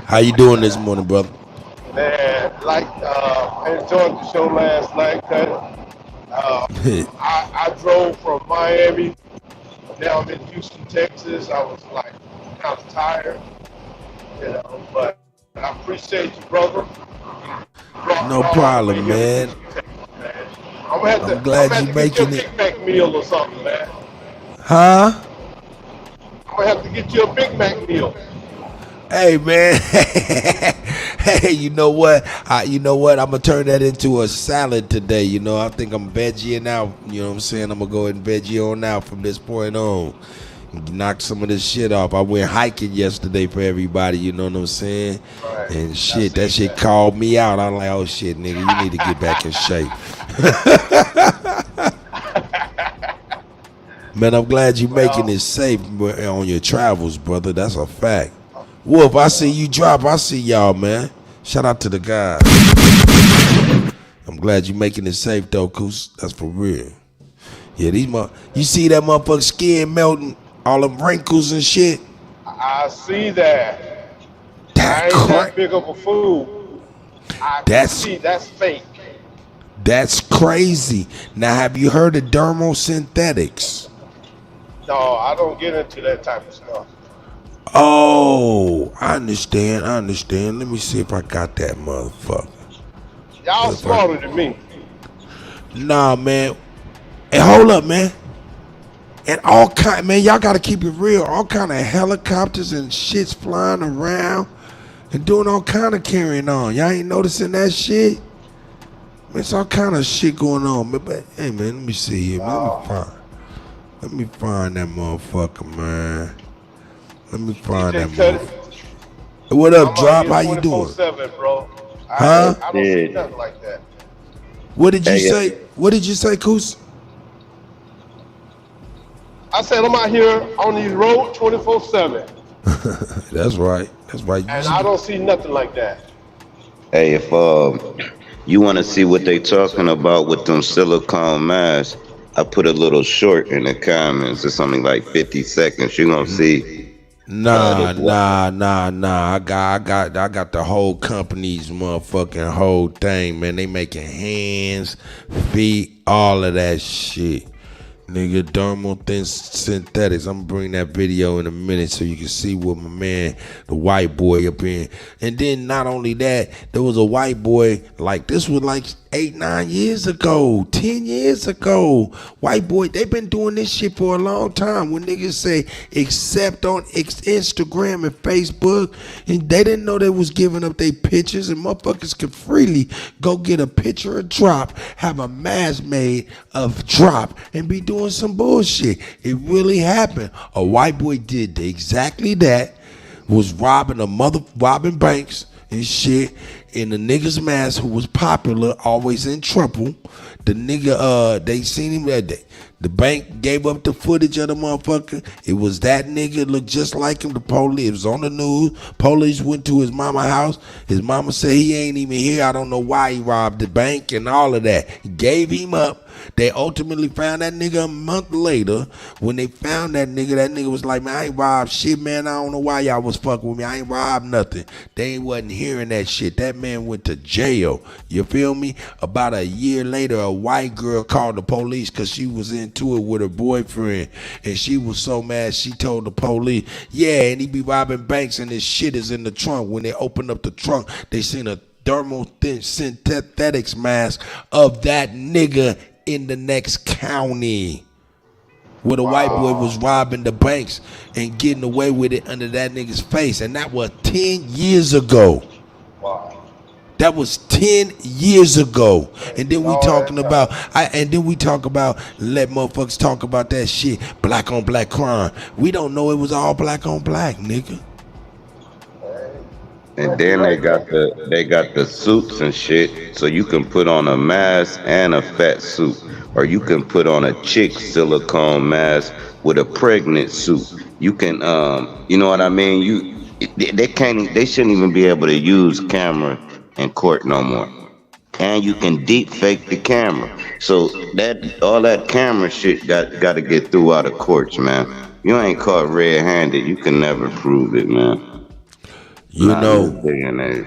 How you doing this morning, brother? Man, I enjoyed the show last night, I drove from Miami. Now I'm in Houston, Texas. I was kind of tired, but I appreciate you, brother. No problem, man. I'm glad you're making it. Big Mac meal or something, man. Huh? I'm gonna have to get you a Big Mac meal. Hey man, hey, you know what? I'm gonna turn that into a salad today. I think I'm veggieing out. You know what I'm saying? I'm gonna go ahead and veggie on out from this point on. Knock some of this shit off. I went hiking yesterday for everybody. You know what I'm saying? Right. And shit, that shit called me out. I'm like, oh shit, nigga, you need to get back in shape. Man, I'm glad you're making it safe on your travels, brother. That's a fact. Wolf, I see you drop. I see y'all, man. Shout out to the guys. I'm glad you making it safe though, Coos. That's for real. Yeah, you see that motherfucker skin melting, all them wrinkles and shit. I see that. I ain't that big of a fool. I can see that's fake. That's crazy. Now, have you heard of dermal synthetics? No, I don't get into that type of stuff. Oh, I understand. Let me see if I got that motherfucker. Y'all smarter than me. Nah, man. Hey, hold up, man. And man, y'all gotta keep it real. All kind of helicopters and shit's flying around and doing all kind of carrying on. Y'all ain't noticing that shit? Man, it's all kind of shit going on. But hey, man, let me see here, man. Let me find that motherfucker, man. Let me find that motherfucker. What up, Drop? How you doing? 24/7, bro. Huh? I don't see nothing like that. What did you say? What did you say, Koos? I said I'm out here on these roads 24/7. That's right. That's right. And I don't see nothing like that. Hey, if you want to see what they talking about with them silicone masks, I put a little short in the comments. It's only like 50 seconds. You're gonna see. Nah. I got the whole company's motherfucking whole thing, man. They making hands, feet, all of that shit. Nigga, dermal thin synthetics. I'm gonna bring that video in a minute so you can see what my man, the white boy up in. And then not only that, there was a white boy, like this was like 8-9 years ago, 10 years ago. White boy, they been doing this shit for a long time. When niggas say except on Instagram and Facebook, and they didn't know they was giving up their pictures, and motherfuckers could freely go get a picture of Drop, have a mask made of Drop, and be doing some bullshit. It really happened. A white boy did exactly that, was robbing banks and shit, in the nigga's mask who was popular, always in trouble. The nigga, they seen him that day. The bank gave up the footage of the motherfucker. It was that nigga, looked just like him. The police, it was on the news. Police went to his mama's house. His mama said he ain't even here. I don't know why he robbed the bank and all of that. He gave him up. They ultimately found that nigga a month later. When they found that nigga was like, man, I ain't robbed shit, man. I don't know why y'all was fucking with me. I ain't robbed nothing. They wasn't hearing that shit. That man went to jail. You feel me? About a year later, a white girl called the police because she was into it with her boyfriend. And she was so mad, she told the police, yeah, and he be robbing banks and his shit is in the trunk. When they opened up the trunk, they seen a dermal thin synthetics mask of that nigga in the next county, where the white boy was robbing the banks and getting away with it under that nigga's face. And that was 10 years ago. Wow. That was 10 years ago. And then we talking about, let motherfuckers talk about that shit, black on black crime. We don't know it was all black on black, nigga. And then they got the suits and shit, so you can put on a mask and a fat suit, or you can put on a chick silicone mask with a pregnant suit. You can, you know what I mean? They shouldn't even be able to use camera in court no more. And you can deep fake the camera. So all that camera shit got to get through out of courts, man. You ain't caught red-handed. You can never prove it, man. You know,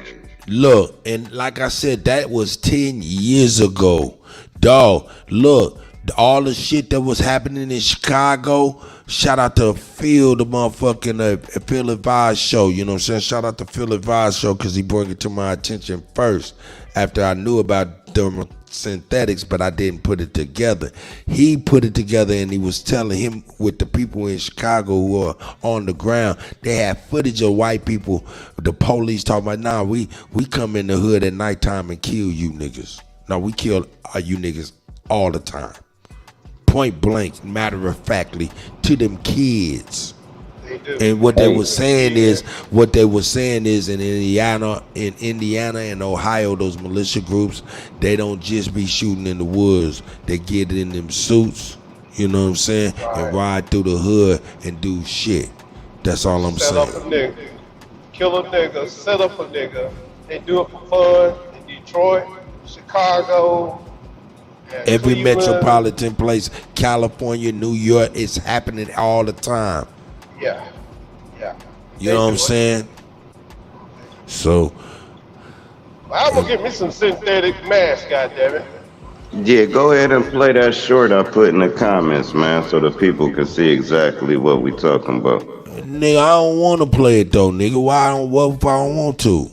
look, and like I said, that was 10 years ago. Dog, look, all the shit that was happening in Chicago, shout out to Phil, the motherfucking Phil Advice show, you know what I'm saying? Shout out to Phil Advice show because he brought it to my attention first after I knew about dermal synthetics, but I didn't put it together. He put it together, and he was telling him with the people in Chicago who are on the ground, they had footage of white people, the police talking about, nah, we come in the hood at nighttime and kill you niggas. No, we kill you niggas all the time. Point blank, matter of factly, to them kids. And what they were saying is in Indiana and Ohio, those militia groups, they don't just be shooting in the woods. They get in them suits, you know what I'm saying, and ride through the hood and do shit. That's all I'm saying. Set up a nigga, kill a nigga, set up a nigga. They do it for fun in Detroit. Chicago, and Every Cleveland. metropolitan place, California, New York, it's happening all the time. Yeah. You know what I'm saying? So I'm gonna get me some synthetic masks, goddammit. Yeah, go ahead and play that short I put in the comments, man, so the people can see exactly what we talking about. nigga, I don't want to play it though, nigga. What if I don't want to?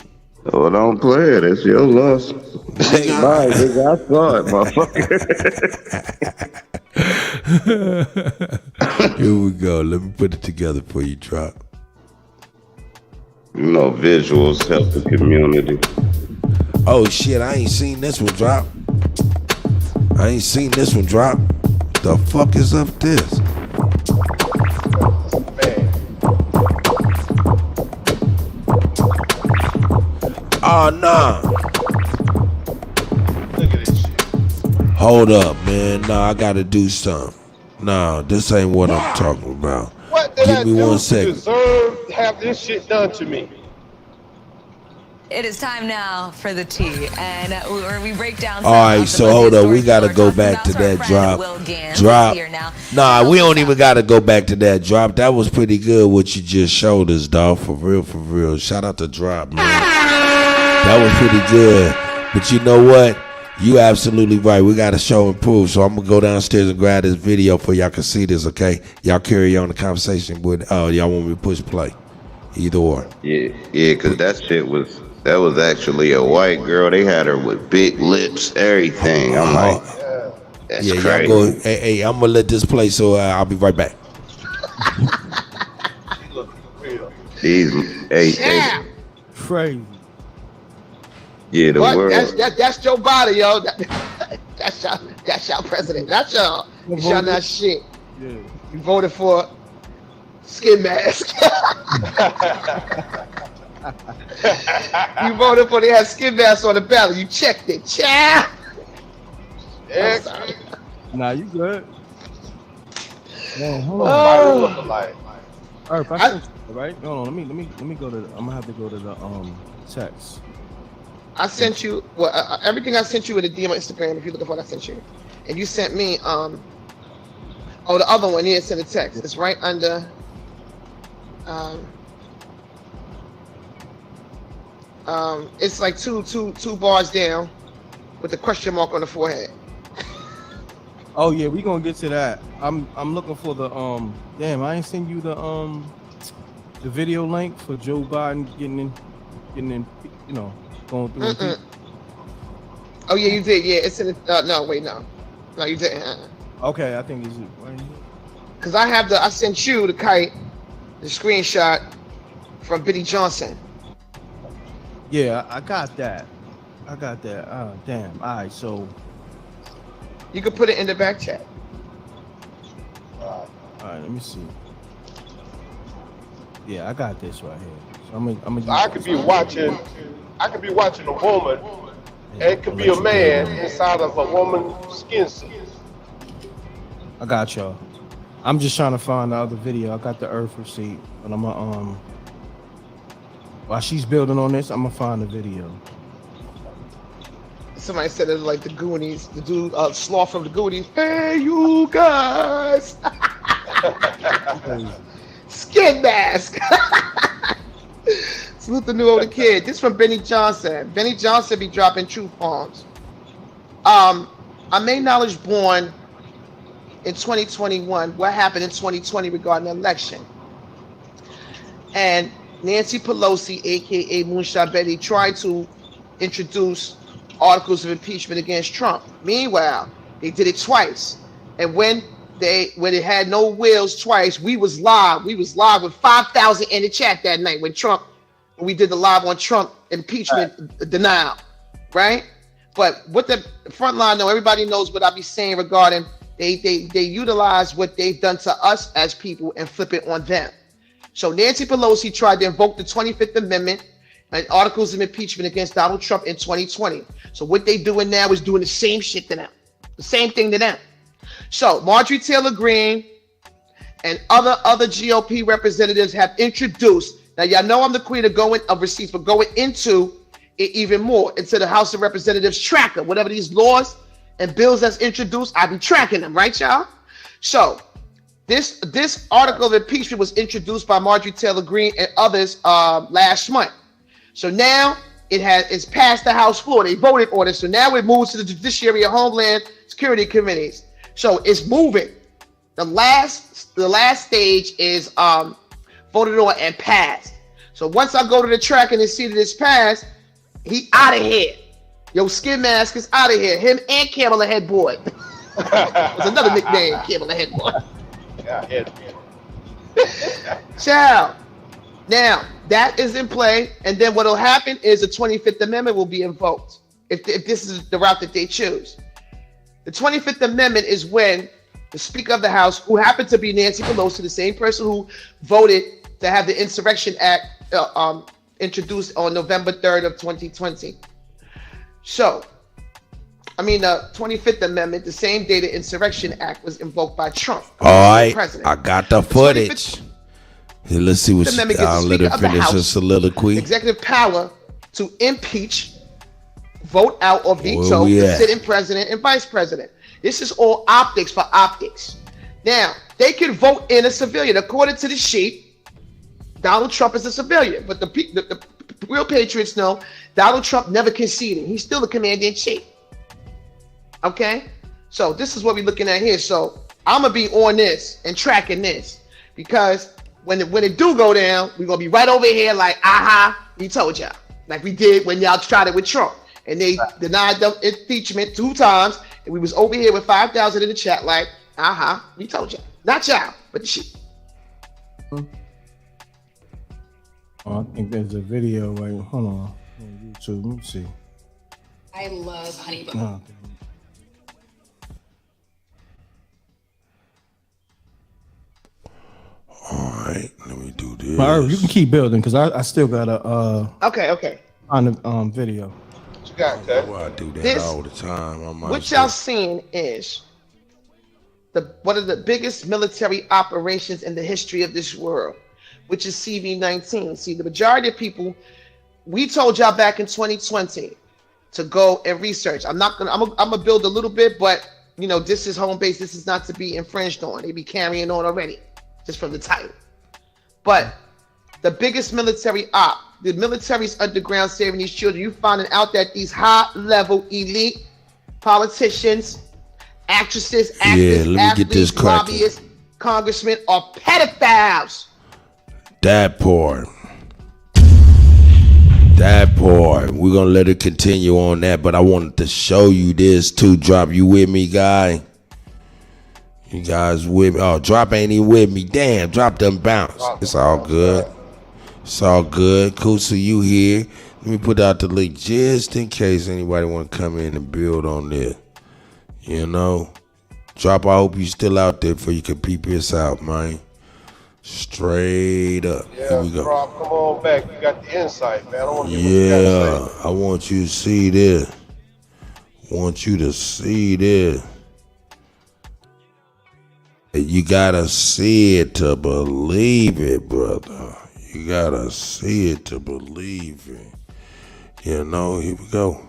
Oh, don't play it. It's your loss. Bye, nigga. I saw it, motherfucker. Here we go. Let me put it together for you, Drop. You know, visuals help the community. Oh shit, I ain't seen this one, Drop. The fuck is up this? Oh, nah. Look at this shit. Hold up, man. Nah, I gotta do something. Nah, this ain't what I'm talking about. What did I Give me do one to second. deserve to have this shit done to me? It is time now for the tea, and where we break down. All right, so hold up. We gotta go back to that drop. Nah, we don't even gotta go back to that drop. That was pretty good what you just showed us, dog. For real. Shout out to Drop, man. That was pretty good. But you know what? You absolutely right. We got to show and prove. So I'm gonna go downstairs and grab this video for y'all can see this. Okay, y'all carry on the conversation with. Y'all want me to push play? Either or. Yeah, cause that was actually a white girl. They had her with big lips, everything. I'm like, that's yeah, crazy. y'all go. Hey, I'm gonna let this play. So I'll be right back. Crazy. Yeah, the But world. that's Joe Biden, yo. That's y'all president. That's y'all. Y'all not shit. Yeah. You voted for skin mask. You voted for they had skin masks on the ballot. You checked it, child. Nah, you good. Man, hold Oh. on. Earth, I sent you, right? No, let me go to. I'm gonna have to go to the text. I sent you everything I sent you in the DM on Instagram. If you're looking for what I sent you, and you sent me the other one. Yeah, send a text. It's right under it's like two bars down with the question mark on the forehead. Oh yeah, we gonna get to that. I'm looking for the Damn, I ain't send you the video link for Joe Biden getting in, you know, going through. Mm-mm. Oh yeah, you did. Yeah, it's in the. No, wait, no, you didn't. Okay, I think it's right here. Cause I sent you the screenshot from Biddy Johnson. Yeah, I got that. Oh damn. All right, so you can put it in the back chat. All right, let me see. Yeah, I got this right here. So I'm I could be watching a woman, and it could be a man inside of a woman's skin suit. I got y'all. I'm just trying to find the other video. I got the Earth receipt, but I'm gonna while she's building on this, I'm gonna find the video. Somebody said it was like the Goonies, the dude Sloth from the Goonies. Hey, you guys! Skin mask. Salute the new older kid. This from Benny Johnson. Benny Johnson be dropping truth bombs. I made knowledge born in 2021. What happened in 2020 regarding the election? And Nancy Pelosi, aka Moonshot Betty, tried to introduce articles of impeachment against Trump. Meanwhile, they did it twice. And when it had no wheels twice, we was live. We was live with 5,000 in the chat that night when we did the live on Trump impeachment denial, right? But what the front line know, everybody knows what I be saying regarding they utilize what they've done to us as people and flip it on them. So Nancy Pelosi tried to invoke the 25th Amendment and articles of impeachment against Donald Trump in 2020. So what they doing now is doing the same shit to them, the same thing to them. So Marjorie Taylor Greene and other GOP representatives have introduced. Now y'all know I'm the queen of receipts, but going into it even more into the House of Representatives tracker. Whatever these laws and bills that's introduced, I be tracking them, right, y'all? So this article of impeachment was introduced by Marjorie Taylor Greene and others last month. So now it's passed the House floor. They voted on it. So now it moves to the Judiciary and Homeland Security Committees. So it's moving. The last stage is voted on and passed. So once I go to the track and see that it's passed, he out of here. Yo, Skin Mask is out of here. Him and Camel Head Boy. There's another nickname, Camel Head Boy. Yeah, Ciao. Now, that is in play, and then what will happen is the 25th Amendment will be invoked, if this is the route that they choose. The 25th Amendment is when the Speaker of the House, who happened to be Nancy Pelosi, the same person who voted to have the Insurrection Act introduced on November 3rd of 2020. So, the 25th Amendment, the same day the Insurrection Act was invoked by Trump. All right, I got the footage. Here, let's see what I'll let her finish her soliloquy. Executive power to impeach, vote out, or veto the sitting president and vice president. This is all optics for optics. Now, they can vote in a civilian. According to the sheet, Donald Trump is a civilian, but the real patriots know Donald Trump never conceded. He's still the commander-in-chief. Okay? So this is what we're looking at here. So I'm going to be on this and tracking this, because when it do go down, we're going to be right over here like, we told y'all. Like we did when y'all tried it with Trump. And they denied the impeachment 2 times. And we was over here with 5,000 in the chat like, we told y'all. Not y'all, but the shit. Oh, I think there's a video right. Hold on YouTube. Let me see. I love honey butter. Oh, all right, let me do this. You can keep building because I still got a okay on the video. What you got, I do that all the time. What y'all seeing is one of the biggest military operations in the history of this world, which is CV-19. See, the majority of people, we told y'all back in 2020 to go and research. I'm gonna build a little bit, but this is home base. This is not to be infringed on. They be carrying on already, just from the title. But the biggest military op, the military's underground saving these children. You finding out that these high-level elite politicians, actresses, actors, athletes, lobbyists, congressmen are pedophiles. That part. We're gonna let it continue on that, but I wanted to show you this too. Drop, you with me, guy? You guys with me? Oh, Drop ain't even with me. Damn, Drop done bounce. It's all good. It's all good. Kusa, you here? Let me put out the link just in case anybody want to come in and build on this. Drop, I hope you still out there for you can peep this out, man. Straight up. Yeah, here we go. Rob, come on back. You got the insight, man. I don't want to I want you to see this. You gotta see it to believe it, brother. You gotta see it to believe it. Here we go.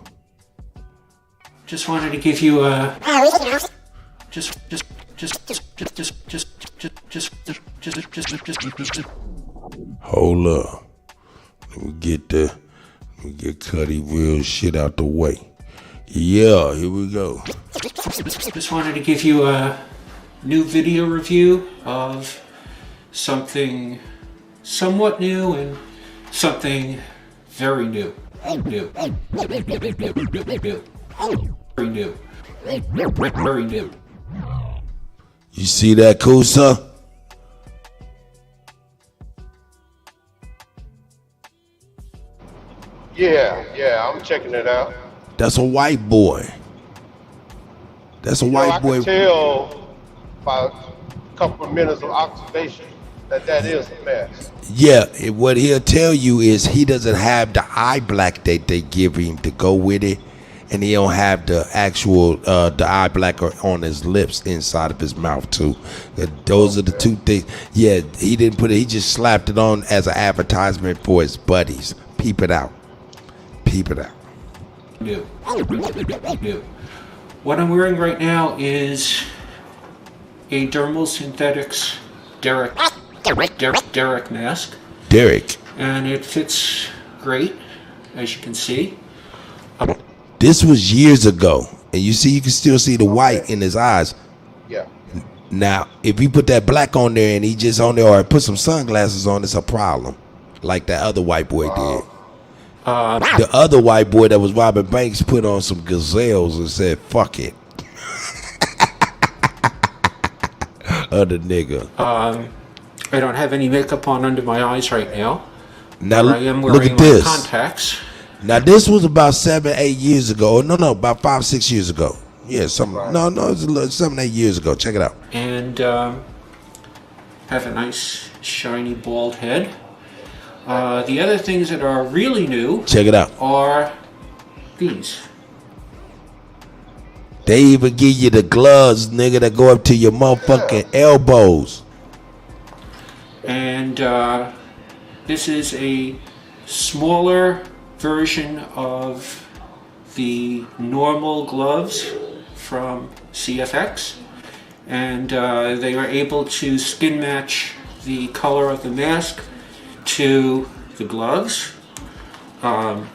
Just wanted to give you a Hold up. Let me get Kutty real shit out the way. Yeah, here we go. Just wanted to give you a new video review of something somewhat new and something very new. Very new. You see that, Kusa? Yeah, I'm checking it out. That's a white boy. That's a white boy. I can tell by a couple of minutes of observation that is a mess. Yeah, what he'll tell you is he doesn't have the eye black that they give him to go with it, and he don't have the actual the eye black on his lips inside of his mouth too. Those are the two things. Yeah, he didn't put it. He just slapped it on as an advertisement for his buddies. Peep it out. Peep it out. New. What I'm wearing right now is a dermal synthetics Derek mask. Derek. And it fits great, as you can see. This was years ago, and you can still see the white in his eyes. Yeah. Now, if you put that black on there and he just on there, or put some sunglasses on, it's a problem, like that other white boy did. The other white boy that was robbing banks put on some gazelles and said, "Fuck it." Other nigga. I don't have any makeup on under my eyes right now. Now I am look wearing at my this. contacts. Now this was about 7-8 years ago. No, about 5-6 years ago. Yeah, something. No, it's 7-8 years ago. Check it out. And have a nice shiny bald head. The other things that are really new, Check it out. are these. They even give you the gloves, nigga, that go up to your motherfucking elbows. And this is a smaller version of the normal gloves from CFX. And they were able to skin match the color of the mask to the gloves. I've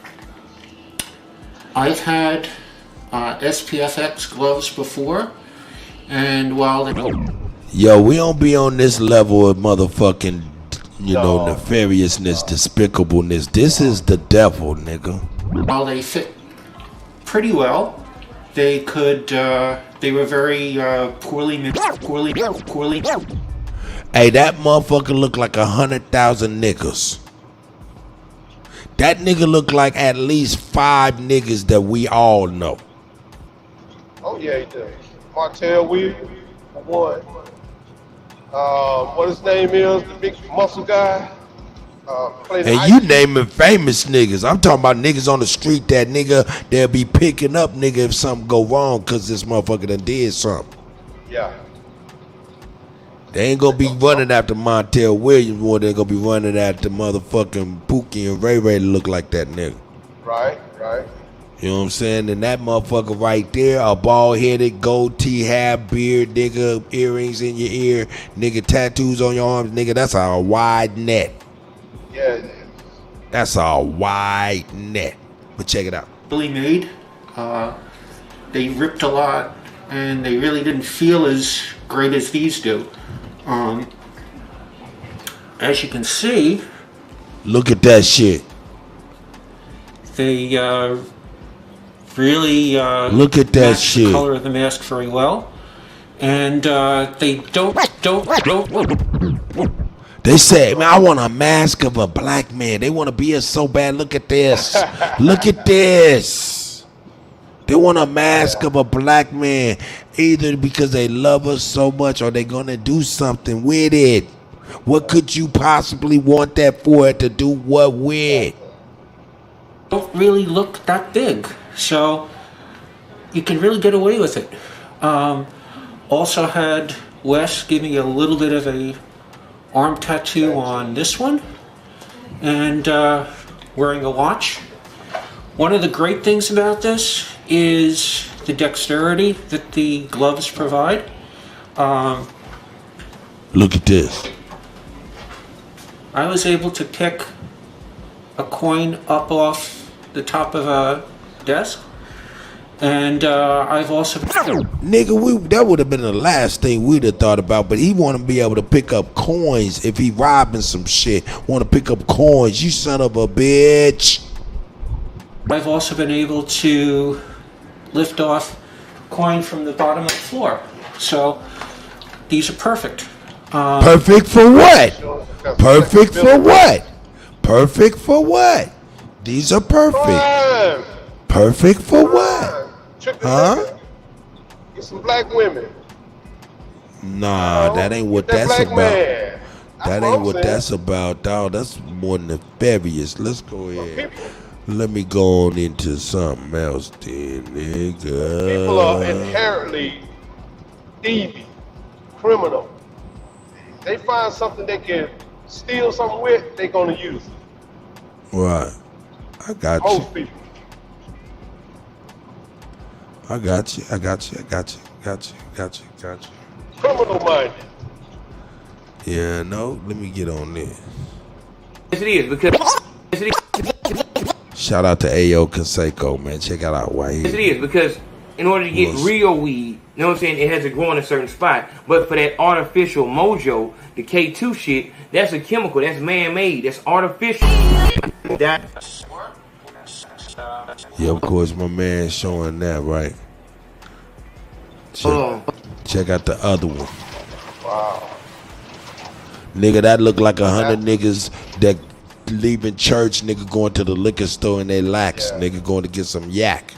had SPFX gloves before, and while Yo, we don't be on this level of motherfucking, nefariousness, despicableness. This is the devil, nigga. while they fit pretty well, they could they were very poorly. Hey, that motherfucker look like 100,000 niggas. That nigga look like at least 5 niggas that we all know. Oh yeah, he does. Martell Williams, one. What his name is, the big muscle guy. And you naming famous niggas. I'm talking about niggas on the street that nigga they'll be picking up nigga if something go wrong because this motherfucker done did something. Yeah. They ain't gonna be running after Montel Williams more. They're gonna be running after motherfucking Pookie and Ray Ray to look like that nigga. Right. You know what I'm saying? And that motherfucker right there, a bald-headed, goatee, half beard, nigga, earrings in your ear, nigga, tattoos on your arms, nigga, that's a wide net. Yeah, it is. That's a wide net. But check it out. Really made. They ripped a lot, and they really didn't feel as great as these do. As you can see, look at that shit. They really look at that match shit. The color of the mask very well, and they don't. They say, man, I want a mask of a black man. They want to be us so bad. Look at this. Look at this. They want a mask of a black man, either because they love us so much or they're going to do something with it. What could you possibly want that for? To do what with? Don't really look that big, so you can really get away with it. Also had Wes give me a little bit of a arm tattoo on this one, and wearing a watch. One of the great things about this is the dexterity that the gloves provide. Look at this. I was able to pick a coin up off the top of a desk, and I've also nigga, that would have been the last thing we'd have thought about. But he want to be able to pick up coins if he robbing some shit. Want to pick up coins, you son of a bitch. I've also been able to lift off coin from the bottom of the floor. So these are perfect. Perfect for what? Perfect for what? Perfect for what? These are perfect. Perfect for what? Huh? Get some black women. Nah, that ain't what that's about. That ain't what that's about, dog. That's more nefarious. Let's go ahead. Let me go on into something else, then, nigga. People are inherently thievy, criminal. They find something they can steal something with, they gonna use it. Right. I got Most you. people. I got you. Criminal minded. Yeah, no, let me get on this. Yes, it is because. Yes, it is. Shout out to Ayo Conseco, man. Check it out why Yes, it is because in order to get real weed, you know what I'm saying, it has to grow in a certain spot. But for that artificial mojo, the K2 shit, that's a chemical. That's man-made. That's artificial. Yeah, of course, my man showing that, right? Check out the other one. Wow. Nigga, that look like 100 niggas that leaving church, nigga going to the liquor store and they lax, nigga going to get some yak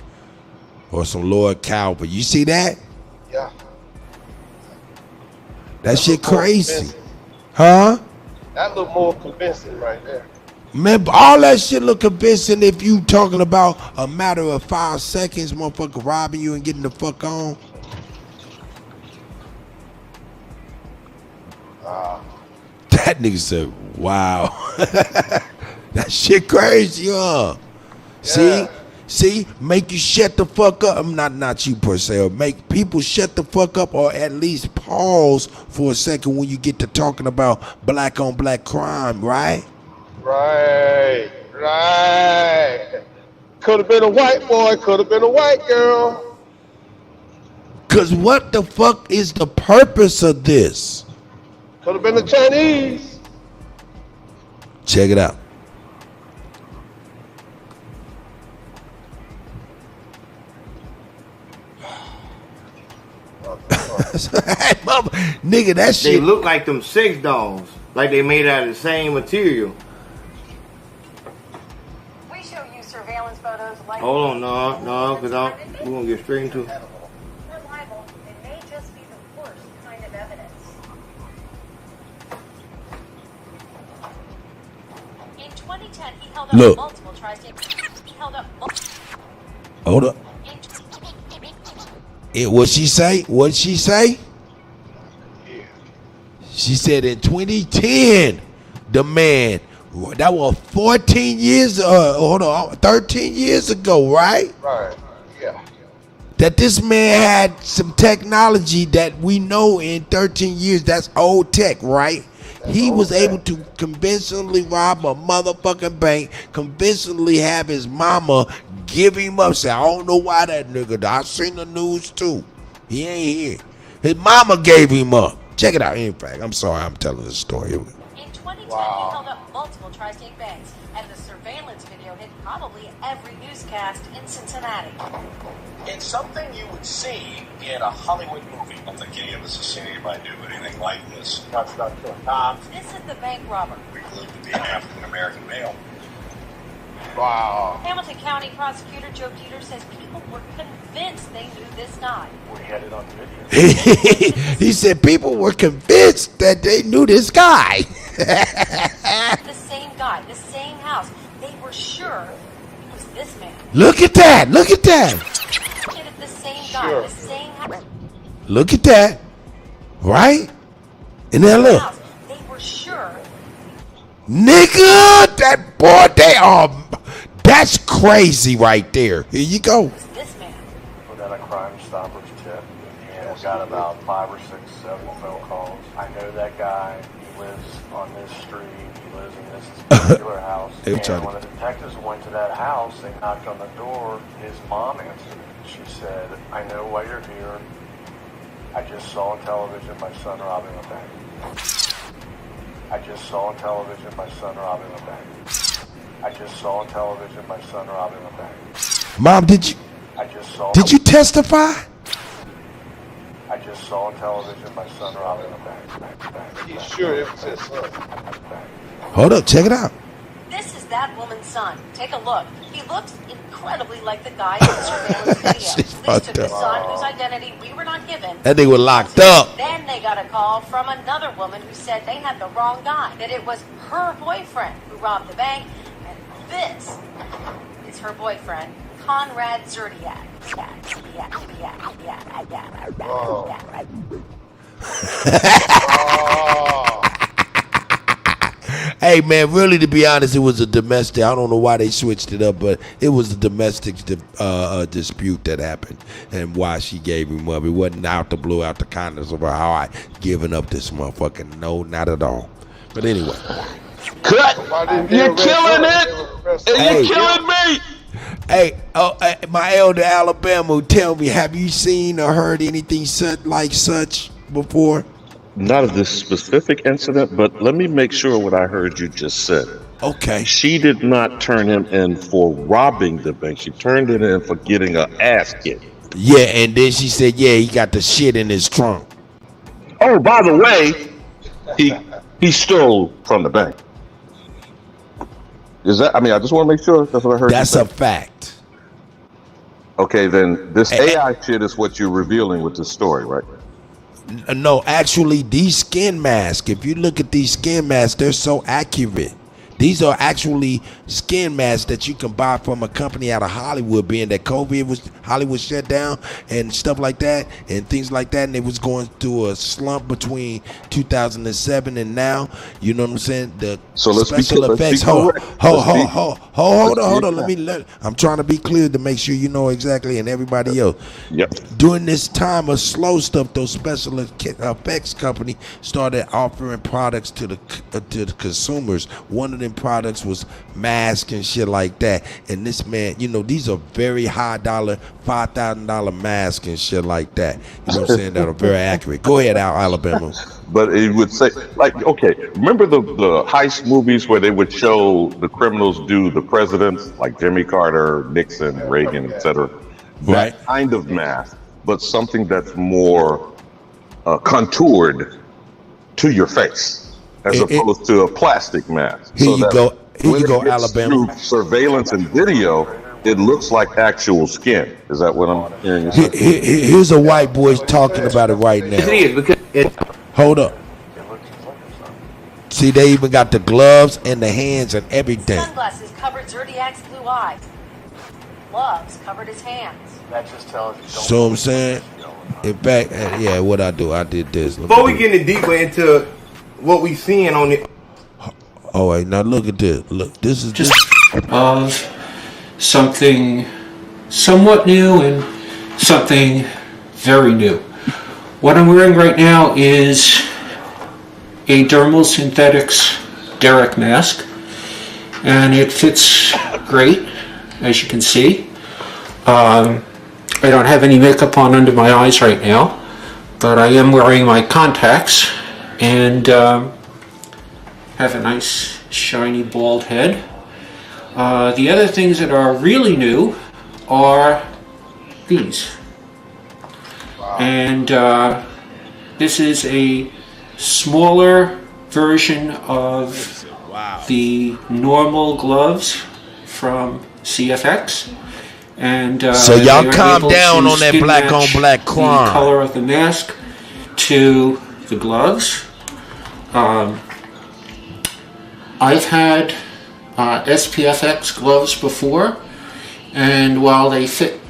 or some Lord Calvert. You see that? Yeah. That shit crazy. Huh? That look more convincing right there. Man, all that shit look convincing if you talking about a matter of 5 seconds, motherfucker robbing you and getting the fuck on. That nigga said, wow. That shit crazy, huh? Yeah. See, make you shut the fuck up. I'm not you per se, or make people shut the fuck up, or at least pause for a second when you get to talking about black on black crime, right? Right. Could have been a white boy, could have been a white girl. Cause what the fuck is the purpose of this? Could have been the Chinese. Check it out. Nigga, that shit. They look like them sex dolls. Like they made out of the same material. We show you surveillance photos like Hold on, no, because we're going to get straight into it. reliable. It may just be the worst kind of evidence. In 2010, he held up Look. multiple tries to. He held up. Hold up. What she say? What she say? She said in 2010, the man, that was 14 years, 13 years ago, right? Right, yeah. That this man had some technology that we know in 13 years, that's old tech, right? He was able to convincingly rob a motherfucking bank, convincingly have his mama give him up. Say, I don't know why that nigga, I seen the news too. He ain't here. His mama gave him up. Check it out. In fact, I'm sorry, I'm telling the story. In 2010, he held up multiple tri-state banks, and the surveillance video hit probably every newscast in Cincinnati. It's something you would see in a Hollywood movie. I don't think any of us have seen anybody do anything like this. That's not true. This is the bank robber. We believe to be an African-American male. Wow. Hamilton County Prosecutor Joe Dieter says people were convinced they knew this guy. We had it on video. He said people were convinced that they knew this guy. The same guy, the same house. They were sure it was this man. Look at that. Look at that. The same guy, the same house. Look at that. Right? And then look. They were sure. Nigga, that boy, they are. That's crazy right there. Here you go. This man. We got a Crime Stoppers tip, and we got about 5 or 6, 7 phone calls. I know that guy. He lives on this street. He lives in this particular house. They were And trying to- when the detectives went to that house, they knocked on the door. His mom answered. She said, "I know why you're here. I just saw on television my son robbing a bank. I just saw on television my son robbing a bank. I just saw on television my son robbing a bank. Mom, did you testify? I just saw on television my son robbing a bank. He's sure it was his son. Hold up, check it out. This is that woman's son. Take a look. He looks incredibly like the guy in the surveillance video. Police took the son whose identity we were not given. That nigga was locked up. Then they got a call from another woman who said they had the wrong guy, that it was her boyfriend who robbed the bank, and this is her boyfriend, Conrad Zerdiak. Hey man, really to be honest, it was a domestic. I don't know why they switched it up, but it was a domestic dispute that happened, and why she gave him up. It wasn't out the blue, out the kindness of her heart, giving up this motherfucker. No, not at all. But anyway, Cut. You're killing it, and you're killing me. Hey, my elder Alabama, tell me, have you seen or heard anything like such before? Not of this specific incident, but let me make sure what I heard you just said. Okay. She did not turn him in for robbing the bank. She turned it in for getting her ass kicked. Yeah, and then she said, yeah, he got the shit in his trunk. Oh, by the way, he stole from the bank. Is that? I mean, I just want to make sure that's what I heard. That's a fact. Okay, then this AI shit is what you're revealing with this story, right? No, actually, these skin masks, if you look at these skin masks, they're so accurate. These are actually skin masks that you can buy from a company out of Hollywood, being that Hollywood shut down and stuff like that and things like that, and it was going through a slump between 2007 and now. You know what I'm saying? The special effects. Hold on. I'm trying to be clear to make sure you know exactly, and everybody else. Yep. During this time of slow stuff, those special effects company started offering products to the consumers. One of them products was masks and shit like that, and this man, you know, these are very high dollar, $5,000 masks and shit like that, you know what I'm saying, that are very accurate. Go ahead, Alabama. But it would say, like, okay, remember the heist movies where they would show the criminals do the presidents, like Jimmy Carter, Nixon, Reagan, etc. Right. That kind of mask, but something that's more contoured to your face, as opposed to a plastic mask. Here you go, Alabama. Through surveillance and video, it looks like actual skin. Is that what I'm hearing you say? Here's a white boy talking about it right now. It is, because Hold up. See, they even got the gloves and the hands and everything. Sunglasses covered Zodiac's blue eyes. Gloves covered his hands. That just tells you. So I'm saying, in fact, yeah, what I did this. Before we get deeper into what we seeing on it. All right, now look at this. Look, this is just of something somewhat new and something very new. What I'm wearing right now is a dermal synthetics Derek mask, and it fits great, as you can see. I don't have any makeup on under my eyes right now, but I am wearing my contacts and have a nice shiny bald head. The other things that are really new are these. And this is a smaller version of the normal gloves from CFX. And so y'all they are calm able down to on that skin black on match black crime. The color of the mask to the gloves. I've had SPFX gloves before, and while they fit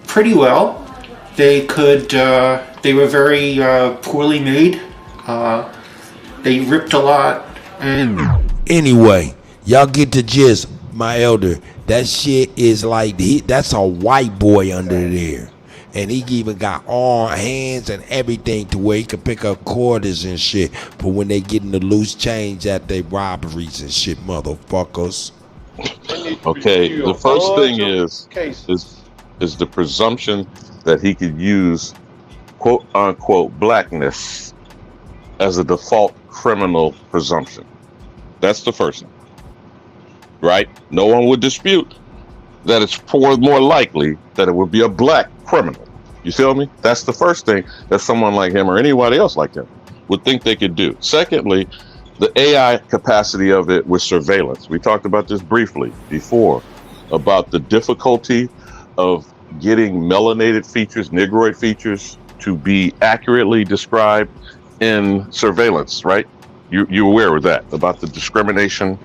pretty well, they were very poorly made. They ripped a lot. And anyway, y'all get the gist, my elder. That shit is like that's a white boy under there, and he even got arms, hands, and everything to where he can pick up quarters and shit for when they getting the loose change at their robberies and shit, motherfuckers. Okay, the first thing is the presumption that he could use quote unquote blackness as a default criminal presumption. That's the first thing, right? No one would dispute that it's more likely that it would be a black criminal. You feel me? That's the first thing that someone like him or anybody else like him would think they could do. Secondly, the AI capacity of it with surveillance. We talked about this briefly before, about the difficulty of getting melanated features, negroid features, to be accurately described in surveillance, right? You're aware of that, about the discrimination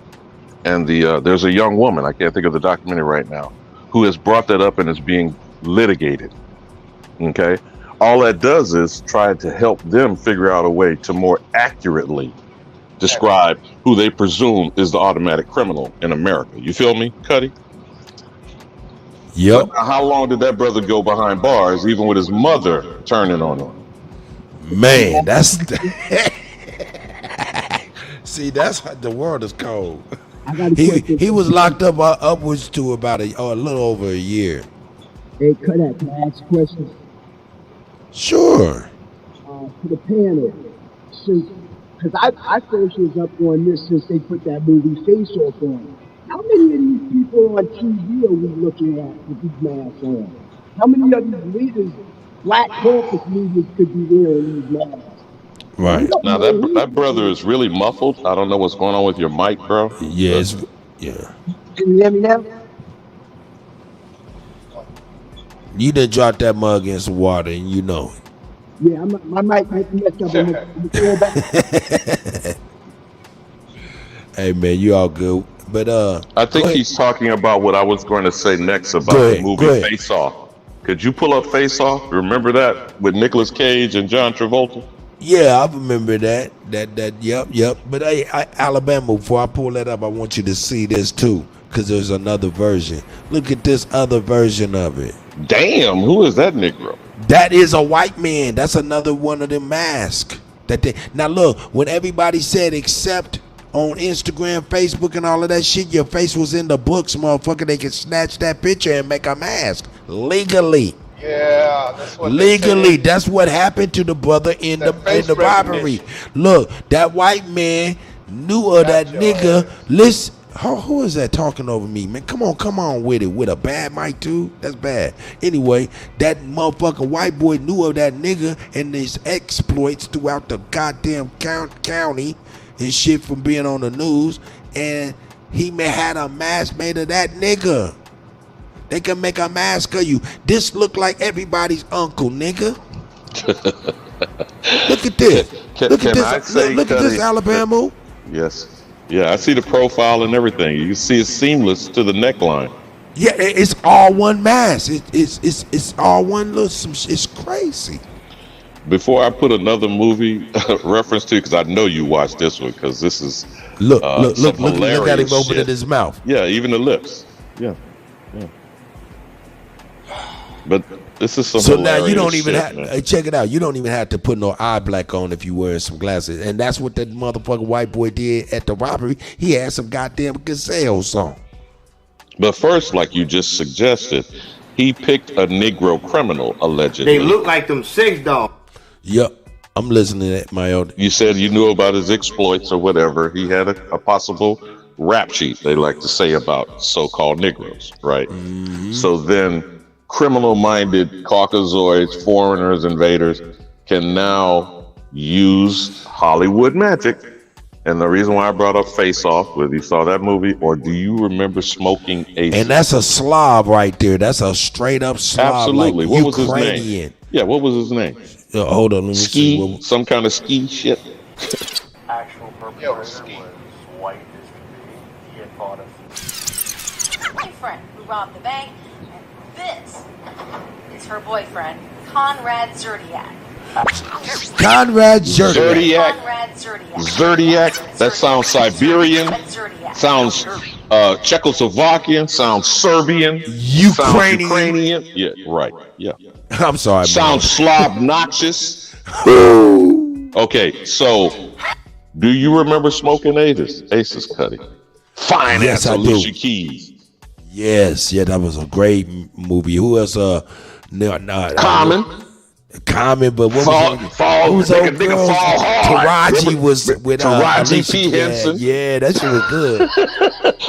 and there's a young woman, I can't think of the documentary right now, who has brought that up and is being litigated, okay? All that does is try to help them figure out a way to more accurately describe who they presume is the automatic criminal in America. You feel me, Kutty? Yep. But how long did that brother go behind bars, even with his mother turning on him? Man, that's see, that's how the world is cold. He was locked up upwards to about a little over a year. Hey, Kuttack, can I ask a question? Sure. To the panel, because I first was up on this since they put that movie Face Off on. How many of these people on TV are we looking at with these masks on? How many of these leaders, black caucus leaders, could be wearing these masks? Right. Now that brother is really muffled. I don't know what's going on with your mic, bro. Yes. Yeah. Can you hear me now? You done dropped that mug in some water and you know it. Yeah, my mic might be messed up. I'm going back. Hey man, you all good. But I think he's talking about what I was going to say next about the movie Face Off. Could you pull up Face Off? Remember that with Nicolas Cage and John Travolta? yeah, I remember that. Yep. But hey, Alabama, before I pull that up, I want you to see this too, because there's another version. Look at this other version of it. Damn, who is that Negro? That is a white man. That's another one of them masks. Now look, when everybody said except on Instagram, Facebook, and all of that shit, your face was in the books, motherfucker, they could snatch that picture and make a mask legally. Yeah, that's what legally. That's what happened to the brother in the robbery. Look, that white man knew of that nigga. Listen, who is that talking over me, man? Come on with it. With a bad mic too? That's bad. Anyway, that motherfucking white boy knew of that nigga and his exploits throughout the goddamn county and shit from being on the news, and he had a mask made of that nigga. They can make a mask of you. This look like everybody's uncle, nigga. Look at this. Look at this. Look at this, Alabama. Yes. Yeah, I see the profile and everything. You can see it's seamless to the neckline. Yeah, it's all one mask. It's all one little. It's crazy. Before I put another movie reference to, because I know you watched this one, because this is look at him opening his mouth. Yeah, even the lips. Yeah. But this is some. So now you don't hilarious even shit, have. Check it out. You don't even have to put no eye black on if you wear some glasses, and that's what that motherfucking white boy did at the robbery. He had some goddamn gazelles on. But first, like you just suggested, he picked a Negro criminal allegedly. They look like them sex dogs. Yep, I'm listening to that, my elder. You said you knew about his exploits or whatever. He had a possible rap sheet, they like to say, about so-called Negroes, right? Mm-hmm. So then criminal-minded Caucasoids, foreigners, invaders can now use Hollywood magic. And the reason why I brought up Face Off, whether you saw that movie, or do you remember Smoking Aces? And that's a Slav right there. That's a straight up Slav. Absolutely. Like what was his Ukrainian. name? Yeah, what was his name? Hold on, let me see. Some kind of ski shit. Actual perpetrator was white as could be. He had bought it. Boyfriend who robbed the bank, and this is her boyfriend, Conrad Zerdiak. Conrad Zerdiak. Zerdiak. That sounds Siberian. Sounds Czechoslovakian. Sounds Serbian. Ukrainian. Yeah, right. Yeah. I'm sorry. Sounds Slav noxious. Okay, so do you remember Smoking Aces? Aces, Kutty. Fine Yes, ass I do. Alicia Keys. Yes, yeah, that was a great movie. Who else? Common. Common, but what was old girl? Taraji was with Taraji P. Alicia. Henson. Yeah, that shit was good.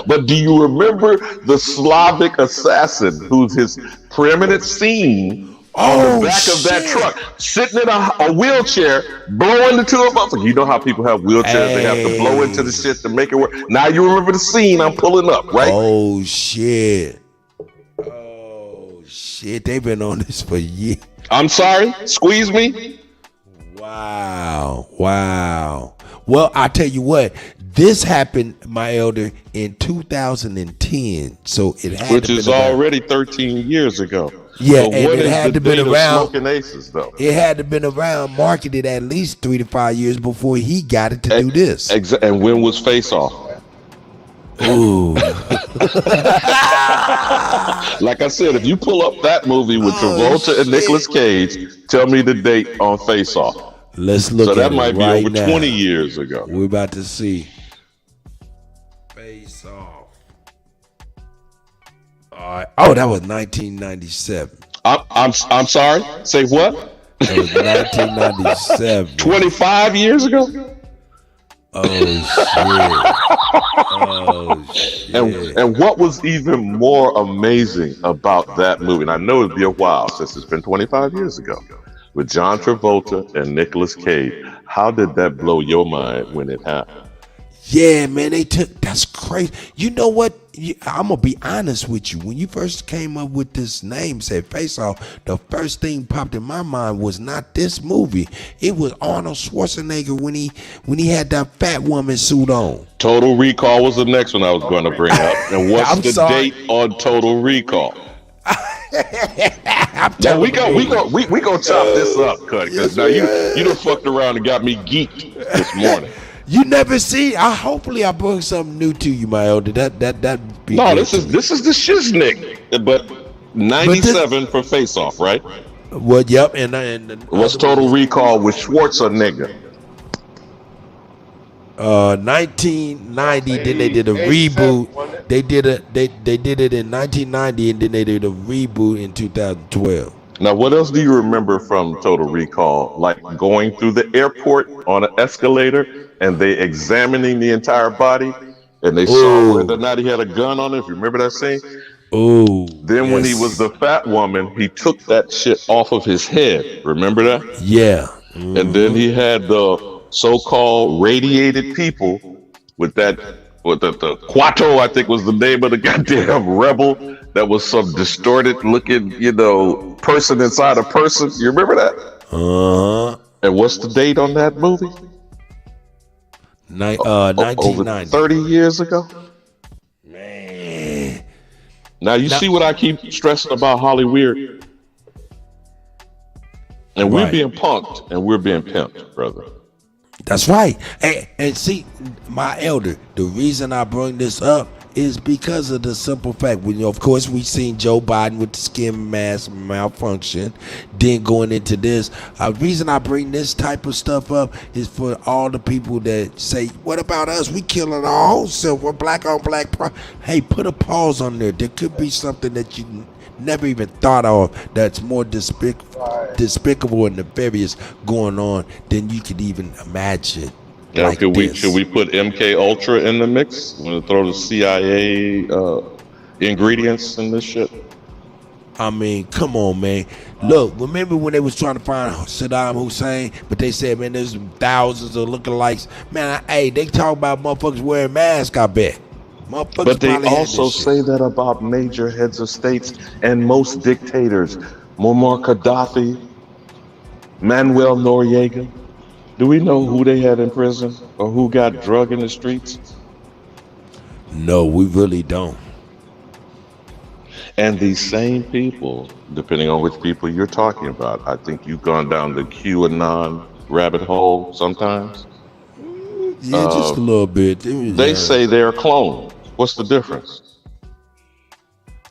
But do you remember the Slavic assassin who's his preeminent scene on the back of that truck, sitting in a wheelchair, blowing the two of us? You know how people have wheelchairs, they have to blow into the shit to make it work. Now you remember the scene I'm pulling up, right? Oh shit. They've been on this for years. I'm sorry, squeeze me. Wow. Well, I tell you what, this happened, my elder, in 2010. So it had Which to is been about- already 13 years ago. Yeah, But and what it is had the to been date of around. Smoking Aces, though? It had to been around, marketed at least 3 to 5 years before he got it to do this. And when was Face Off? Ooh. Like I said, if you pull up that movie with Travolta and Nicolas Cage, tell me the date on Face Off. Let's look So at that it might be right over now. 20 years ago. We're about to see. Face Off. All right. Oh, that was 1997. I'm sorry. Say what? That was 1997. 25 years ago. Oh shit. And what was even more amazing about that movie, and I know it'd be a while since it's been 25 years ago, with John Travolta and Nicolas Cage, how did that blow your mind when it happened? Yeah, man, that's crazy. You know what? I'm gonna be honest with you. When you first came up with this name, said Face Off, the first thing popped in my mind was not this movie. It was Arnold Schwarzenegger when he had that fat woman suit on. Total Recall was the next one I was going to bring up. And what's the date on Total Recall? Now we gonna chop this up, Kutty, because now you done fucked around and got me geeked this morning. You never see. Hopefully I brought something new to you, my elder. That be No, good this is the shiznick. But 97 for Face Off, right? Well, yep, and what's Total Recall with Schwarzenegger? 1990. Then they did a reboot. They did it in 1990, and then they did a reboot in 2012. Now, what else do you remember from Total Recall? Like going through the airport on an escalator and they examining the entire body and they saw whether or not he had a gun on it. If you remember that scene? Oh. Then when he was the fat woman, he took that shit off of his head. Remember that? Yeah. And then he had the so-called radiated people with the Quato, I think was the name of the goddamn rebel. That was some distorted looking, person inside a person. You remember that? And what's the date on that movie? 1990. Over 30 years ago. Man. Now you see what I keep stressing about Hollywood. And we're being punked and we're being pimped, brother. That's right. And see, my elder, the reason I bring this up is because of the simple fact, of course, we seen Joe Biden with the skin mask malfunction. Then going into this, reason I bring this type of stuff up is for all the people that say, "What about us? We killing our whole self. We're black on black." Hey, put a pause on there. There could be something that you never even thought of that's more despicable and nefarious going on than you could even imagine. Now, like should we put MK Ultra in the mix? Want to throw the CIA ingredients in this shit? I mean, come on, man. Look, remember when they was trying to find Saddam Hussein, but they said, man, there's thousands of lookalikes. Man, they talk about motherfuckers wearing masks, I bet. But they also say that about major heads of states and most dictators. Muammar Gaddafi, Manuel Noriega. Do we know who they had in prison or who got drug in the streets? No, we really don't. And these same people, depending on which people you're talking about, I think you've gone down the QAnon rabbit hole sometimes. Yeah, just a little bit. They say they're clones. What's the difference?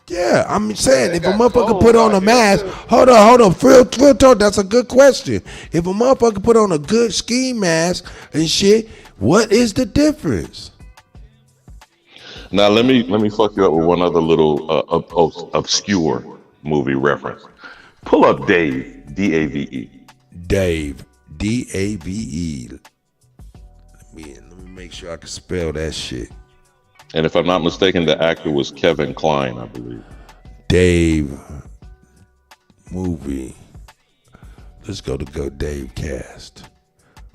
Yeah, I'm saying if a motherfucker put on a mask, hold on, real talk, that's a good question. If a motherfucker put on a good ski mask and shit, what is the difference? Now let me fuck you up with one other little obscure movie reference. Pull up Dave, D-A-V-E. Dave, D-A-V-E. Let me make sure I can spell that shit. And if I'm not mistaken, the actor was Kevin Kline, I believe. Dave movie. Let's go Dave cast.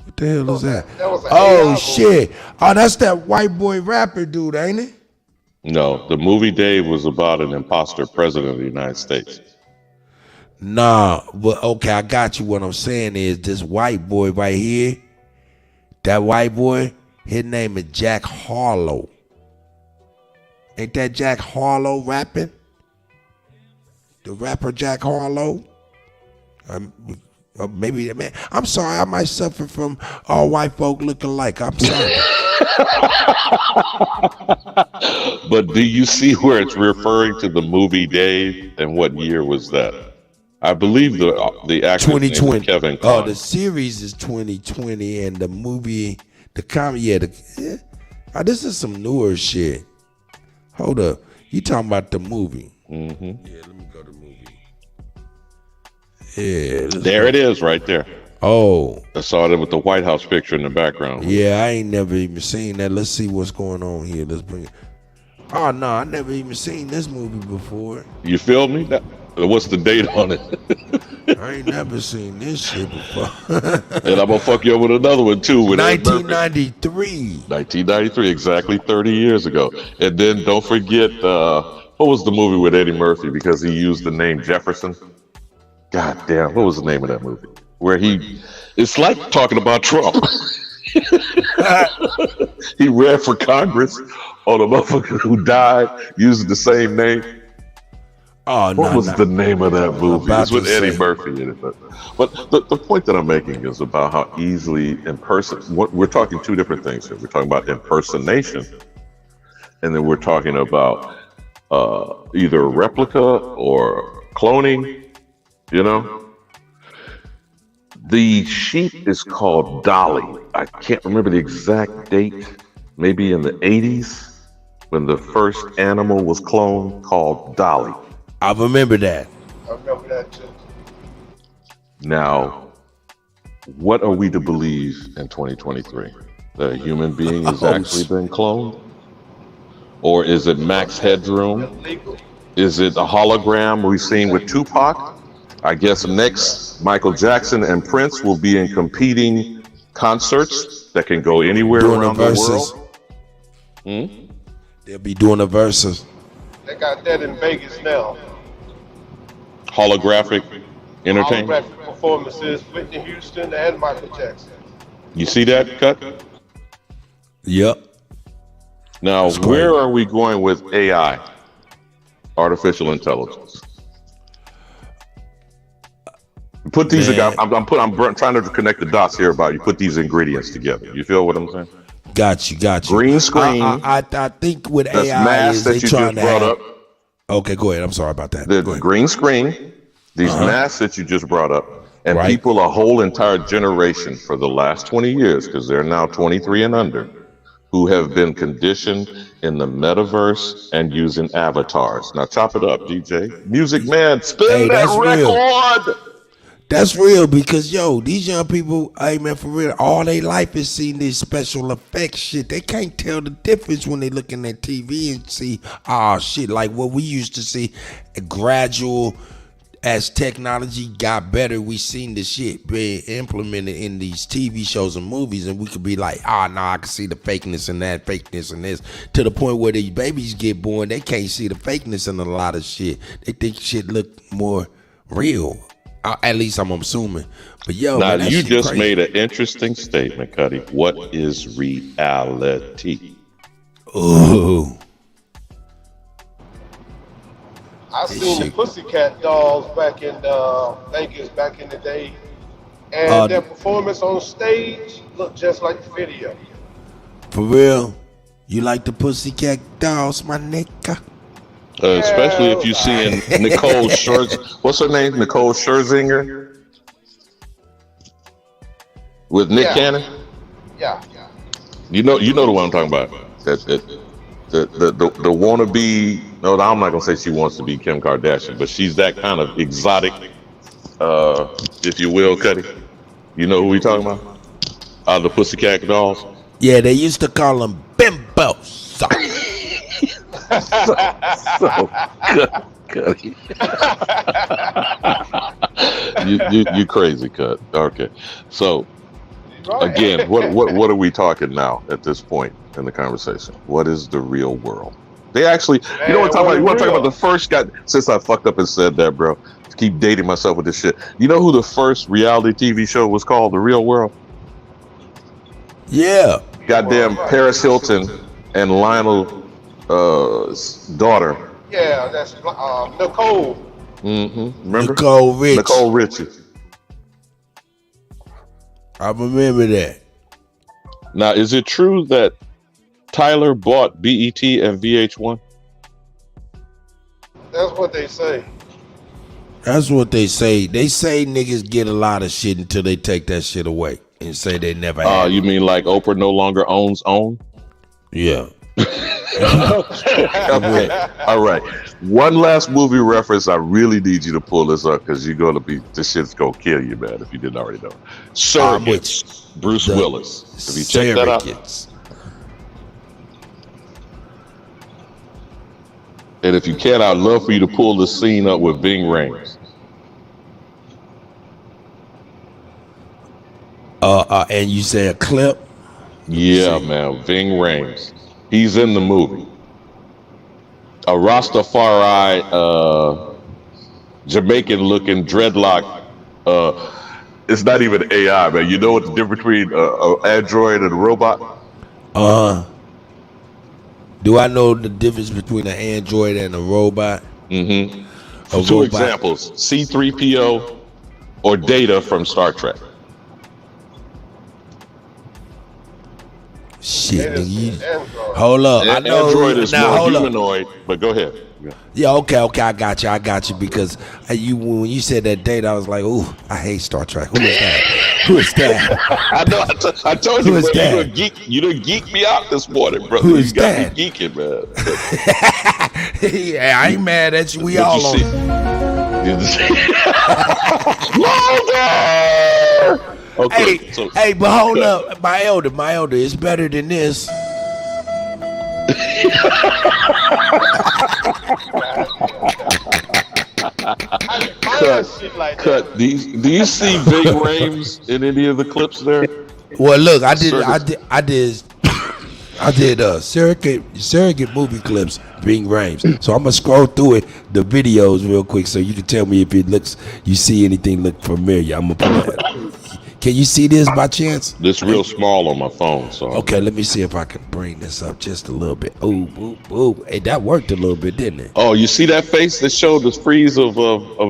What the hell is that? Oh shit! Oh, that's that white boy rapper dude, ain't it? No, the movie Dave was about an imposter president of the United States. Nah, but okay, I got you. What I'm saying is this white boy right here. That white boy, his name is Jack Harlow. Ain't that Jack Harlow rapping? the rapper Jack Harlow. Maybe man. I'm sorry. I might suffer from all white folk looking alike. I'm sorry. But do you see where it's referring to the movie Dave, and what year was that? I believe the actor 2020. Kevin Oh, Kline. the series is 2020, and the movie, the comedy, this is some newer shit. Hold up, you talking about the movie? Mm-hmm. Yeah, let me go to the movie. Yeah, there it is, right there. Oh, I saw it with the White House picture in the background. Yeah, I ain't never even seen that. Let's see what's going on here. Let's bring it. Oh no, I never even seen this movie before. You feel me? What's the date on it? I ain't never seen this shit before. And I'm gonna fuck you up with another one too. With 1993. 1993, exactly 30 years ago. And then don't forget, what was the movie with Eddie Murphy because he used the name Jefferson? God damn, what was the name of that movie? Where it's like talking about Trump. He ran for Congress on a motherfucker who died using the same name. Oh, what was the name of that movie? It's with Eddie Murphy in it. But the point that I'm making is about how easily we're talking two different things here. We're talking about impersonation, and then we're talking about either a replica or cloning, you know? The sheep is called Dolly. I can't remember the exact date, maybe in the 80s, when the first animal was cloned called Dolly. I remember that. I remember that too. Now, what are we to believe in 2023? That a human being has actually been cloned? Or is it Max Headroom? Is it a hologram we've seen with Tupac? I guess next, Michael Jackson and Prince will be in competing concerts that can go anywhere around the world. They'll be doing the verses. They got that in Vegas now. Holographic entertainment. Holographic performances, Whitney Houston and Michael Jackson. You see that, Cut? Yep. Now, where are we going with AI? Artificial intelligence. Put these. I'm trying to connect the dots here about you. Put these ingredients together. You feel what I'm saying? Got you. Green screen. I think with That's AI mass is that they you trying just to brought have. up. Okay, go ahead. I'm sorry about that. The green screen. These masks that you just brought up, and people, a whole entire generation for the last 20 years, because they're now 23 and under, who have been conditioned in the metaverse and using avatars. Now chop it up, DJ. Music man, spin that record. That's real because these young people, hey man, for real, all their life is seeing this special effects shit. They can't tell the difference when they looking at TV and see shit like what we used to see. Gradual as technology got better, we seen the shit being implemented in these TV shows and movies, and we could be like, I can see the fakeness and that, fakeness and this, to the point where these babies get born, they can't see the fakeness in a lot of shit. They think shit look more real. At least I'm assuming. But now man, you just made an interesting statement, Kutty. What is reality? Ooh. I seen the Pussycat Dolls back in Vegas back in the day, and their performance on stage looked just like the video. For real? You like the Pussycat Dolls, my nigga? Especially if you see Nicole Scherzinger. What's her name? Nicole Scherzinger? With Nick Cannon? Yeah. You know the one I'm talking about. The wannabe. No, I'm not gonna say she wants to be Kim Kardashian, but she's that kind of exotic, if you will, Kutty. You know who we talking about? The Pussycat Dolls. Yeah, they used to call them bimbos. Kutty. you crazy, Cut. Okay, so again, what are we talking now at this point in the conversation? What is the real world? They actually, you know what I'm talking about? You want to talk about the first guy? Since I fucked up and said that, bro, keep dating myself with this shit. You know who the first reality TV show was called? The Real World. Yeah. Goddamn Paris Hilton and Lionel's daughter. Yeah, that's Nicole. Remember? Nicole Richie. Nicole Richie. I remember that. Now, is it true that Tyler bought BET and VH1? That's what they say. That's what they say. They say niggas get a lot of shit until they take that shit away and say they never had. You mean like Oprah no longer owns OWN? Yeah. Okay. All right. One last movie reference. I really need you to pull this up because you're gonna be. This shit's gonna kill you, man. If you didn't already know. Surrogates. Bruce Willis. Have you checked that out? And if you can, I'd love for you to pull the scene up with Ving Rhames. And you say a clip? Yeah, man. Ving Rhames. He's in the movie. A Rastafari, Jamaican-looking dreadlock. It's not even AI, man. You know what the difference between an android and a robot? Do I know the difference between an android and a robot? Mm-hmm. Two examples: C-3PO or Data from Star Trek. Shit, nigga. Hold up. I know. Android is now, more hold humanoid, but go ahead. Yeah, okay, I got you, because when you said that date, I was like, ooh, I hate Star Trek. Who is that? Who is that? I know. I told you, Who is bro, that? you done geek me out this morning, bro. Who is you got that? me geeking, man. Yeah, I ain't mad at you. We all on it. Okay, hey, but hold up, my elder, it's better than this. Cut. Do you see Ving Rhames in any of the clips there? Well, look, I did surrogate movie clips, Ving Rhames. So I'm gonna scroll through it, the videos real quick, so you can tell me if you see anything look familiar. I'm gonna put that. Can you see this by chance? This real small on my phone, so. Okay, let me see if I can bring this up just a little bit. Ooh. Hey, that worked a little bit, didn't it? Oh, you see that face that showed the freeze of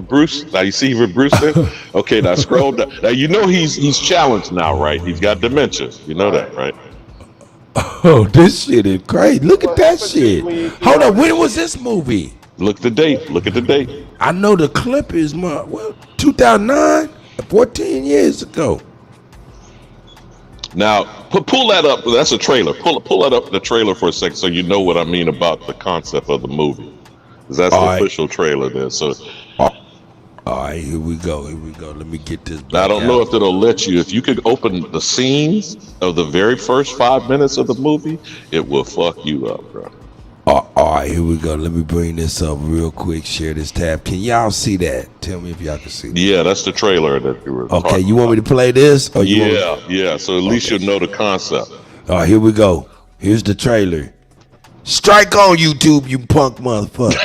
Bruce? Now you see with Bruce there? Okay, now scroll down. Now you know he's challenged now, right? He's got dementia. You know that, right? Oh, this shit is crazy. Look at that shit. Hold on, when was this movie? Look at the date. I know the clip is 2009, 14 years ago. Now, pull that up. That's a trailer. Pull that up, the trailer for a second, so you know what I mean about the concept of the movie. Because that's the official trailer there. So, all right, here we go. Let me get this back. Now, I don't know if it'll let you. If you could open the scenes of the very first 5 minutes of the movie, it will fuck you up, bro. All right, here we go. Let me bring this up real quick. Share this tab. Can y'all see that? Tell me if y'all can see that. Yeah, that's the trailer that you were Okay, you want me to play this? Or yeah. So at least you'll know the concept. All right, here we go. Here's the trailer. Strike on YouTube, you punk motherfucker.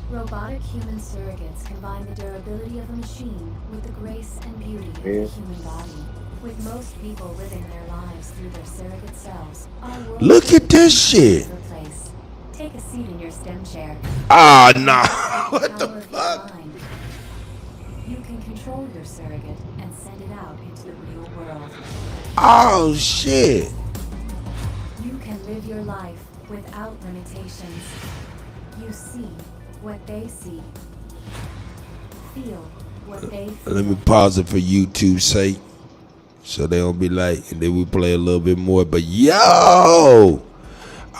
Robotic human surrogates combine the durability of a machine with the grace and beauty of the human body. With most people living their lives through their surrogate selves, our world Look at this shit. Take a seat in your STEM chair. Ah, nah. What the fuck? You can control your surrogate and send it out into the real world. Oh, shit. You can live your life without limitations. You see what they see. Feel what they feel. Let me pause it for YouTube's sake, so they don't be like, and then we play a little bit more. But yo,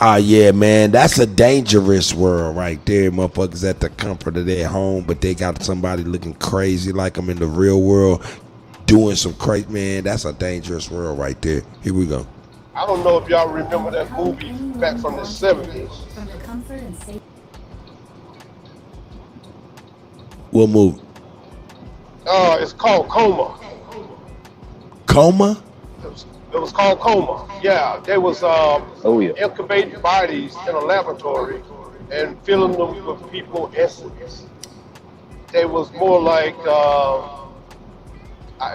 yeah, man, that's a dangerous world right there. Motherfuckers at the comfort of their home, but they got somebody looking crazy like them in the real world, doing some crazy. Man, that's a dangerous world right there. Here we go. I don't know if y'all remember that movie back from the 70s. From the comfort and safety. What movie? It's called Coma. Coma? It was called Coma. Yeah, they was incubating bodies in a laboratory and filling them with people essence. They was more like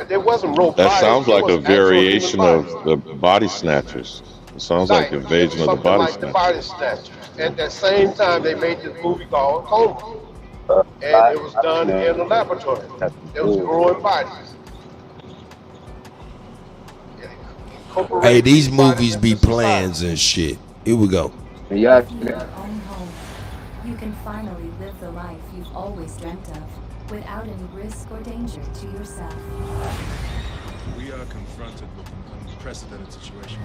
there wasn't robotic. That sounds like a variation of the Body Snatchers. It sounds like Invasion of the something Body like the Snatchers. Body Snatchers. At that same time, they made this movie called Coma, and it was done in a laboratory. It was growing bodies. Hey, these movies be plans and shit. Here we go. Yeah. In your own home, you can finally live the life you've always dreamt of, without any risk or danger to yourself. We are confronted with an unprecedented situation.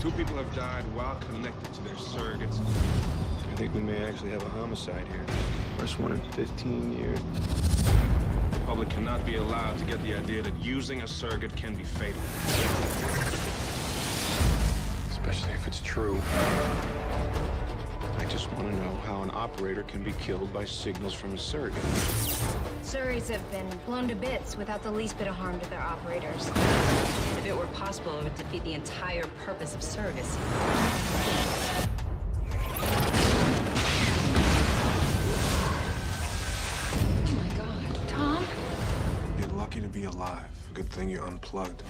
2 people have died while connected to their surrogates. I think we may actually have a homicide here. First one in 15 years. The public cannot be allowed to get the idea that using a surrogate can be fatal. Especially if it's true. I just want to know how an operator can be killed by signals from a surrogate. Surrogates have been blown to bits without the least bit of harm to their operators. If it were possible, it would defeat the entire purpose of surrogacy. Oh my God, Tom? You're lucky to be alive. Good thing you're unplugged.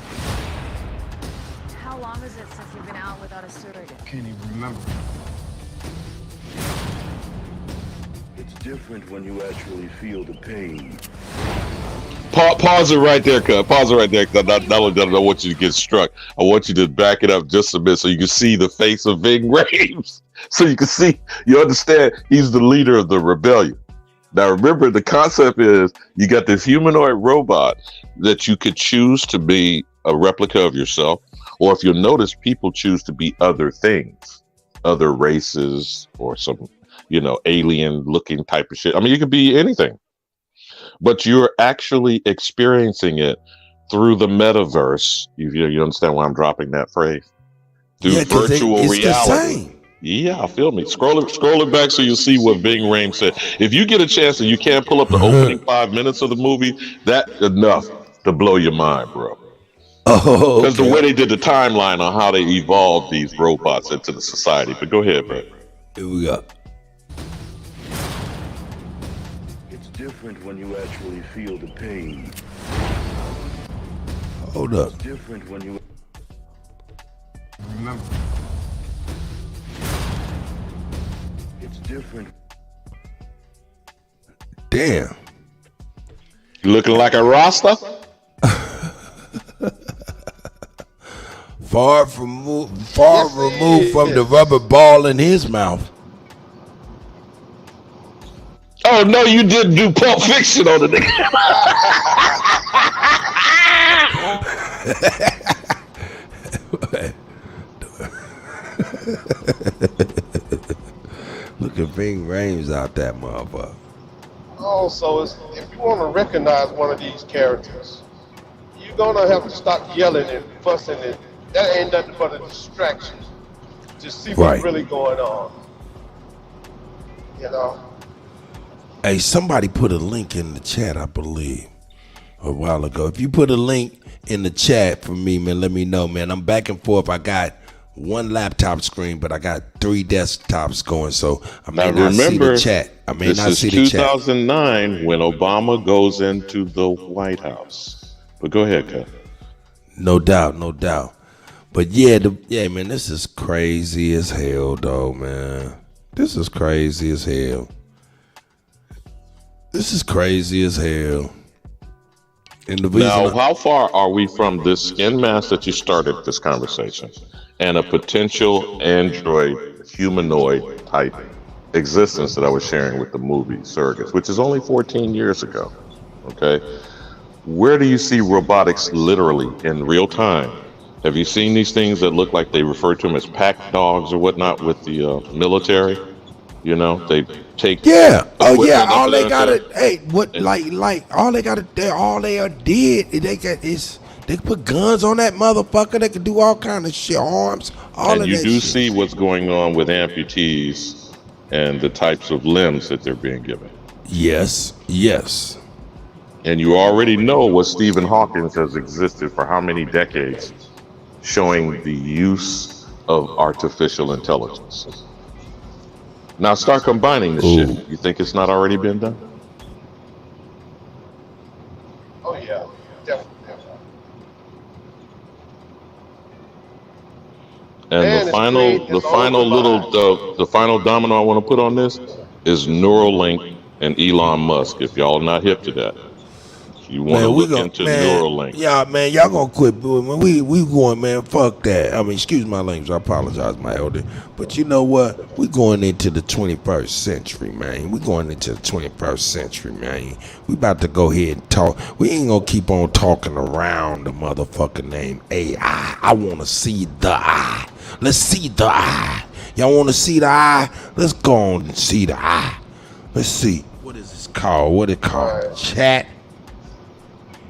How long is it since you've been out without a surrogate? Can't even remember. It's different when you actually feel the pain. Pause it right there, Cut. Pause it right there, because I don't want you to get struck. I want you to back it up just a bit so you can see the face of Ving Rhames. So you can see, you understand, he's the leader of the rebellion. Now remember, the concept is you got this humanoid robot that you could choose to be a replica of yourself, or if you'll notice, people choose to be other things, other races, or some, alien looking type of shit. I mean, you could be anything, but you're actually experiencing it through the metaverse. You understand why I'm dropping that phrase? Through virtual reality. Yeah, feel me. Scroll it back so you'll see what Ving Rhames said. If you get a chance and you can't pull up the opening 5 minutes of the movie, that's enough to blow your mind, bro. Oh, because the way they did the timeline on how they evolved these robots into the society. But go ahead, bro. Here we go. It's different when you actually feel the pain. Hold up. It's different when you remember. It's different. Damn. You looking like a Rasta? Far removed from the rubber ball in his mouth. Oh no, you didn't do Pulp Fiction on the nigga. Look at Ving Rhames out that motherfucker. Also, if you want to recognize one of these characters, you're gonna have to stop yelling and fussing, and that ain't nothing but a distraction to see what's really going on. Hey, somebody put a link in the chat, I believe, a while ago. If you put a link in the chat for me, man, let me know, man. I'm back and forth. I got one laptop screen, but I got 3 desktops going, so I may not see the chat. I may not see the chat. This is 2009 when Obama goes into the White House. But go ahead, Kat. No doubt, no doubt. But yeah, man, this is crazy as hell, though, man. This is crazy as hell. This is crazy as hell. And the now, how far are we from this skin mask that you started this conversation and a potential android humanoid type existence that I was sharing with the movie Surrogates, which is only 14 years ago? Okay. Where do you see robotics literally in real time? Have you seen these things that look like they refer to them as pack dogs or whatnot with the military? They take all they gotta did they put guns on that motherfucker. They can do all kind of shit, arms, all and of you that do shit. see what's going on with amputees and the types of limbs that they're being given. Yes. And you already know what Stephen Hawking has existed for how many decades, showing the use of artificial intelligence. Now start combining this shit. You think it's not already been done? Oh yeah, definitely. And the final domino I want to put on this is Neuralink and Elon Musk. If y'all not hip to that, you want to look into Neuralink. Yeah, man, y'all gonna quit doing, man. We going, man. Fuck that. I mean, excuse my language. I apologize, my elder. But you know what? We going into the 21st century, man. We going into the 21st century, man. We about to go ahead and talk. We ain't gonna keep on talking around the motherfucker named AI. I want to see the eye. Let's see the eye. Y'all want to see the eye? Let's go on and see the eye. Let's see. What is this called? What it called? Chat.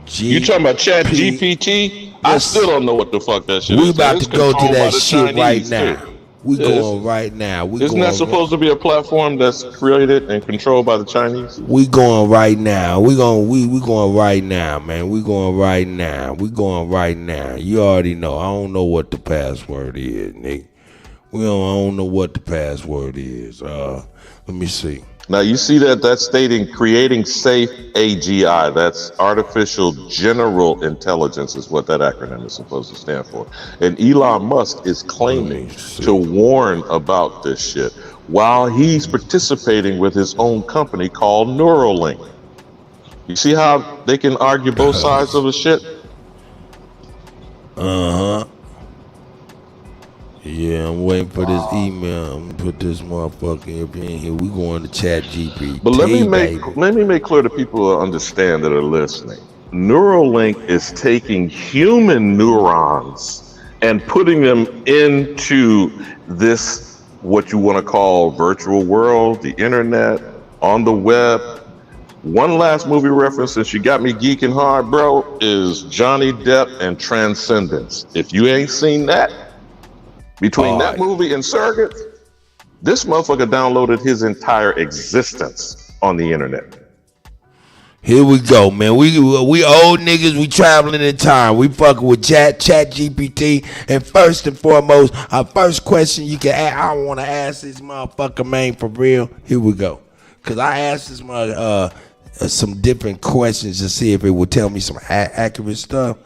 You talking about Chat GPT? I still don't know what the fuck that shit is. We about to go to that shit right now. We going right now. Isn't that supposed to be a platform that's created and controlled by the Chinese? We going right now. We going right now, man. We going right now. We going right now. You already know. I don't know what the password is, nigga. I don't know what the password is. Let me see. Now you see that's stating creating safe AGI. That's artificial general intelligence is what that acronym is supposed to stand for. And Elon Musk is claiming to warn about this shit while he's participating with his own company called Neuralink. You see how they can argue both sides of the shit? Uh-huh. Yeah, I'm waiting for this email. I'm gonna put this motherfucker up in here. We going to Chat GPT. But let me make clear to people who understand that are listening. Neuralink is taking human neurons and putting them into this, what you want to call virtual world, the internet, on the web. One last movie reference, since you got me geeking hard, bro, is Johnny Depp and Transcendence. If you ain't seen that, between that movie and Surrogate, this motherfucker downloaded his entire existence on the internet. Here we go, man. We old niggas. We traveling in time. We fucking with Chat GPT. And first and foremost, our first question you can ask. I want to ask this motherfucker, man, for real. Here we go. Cause I asked this mother some different questions to see if it would tell me some accurate stuff.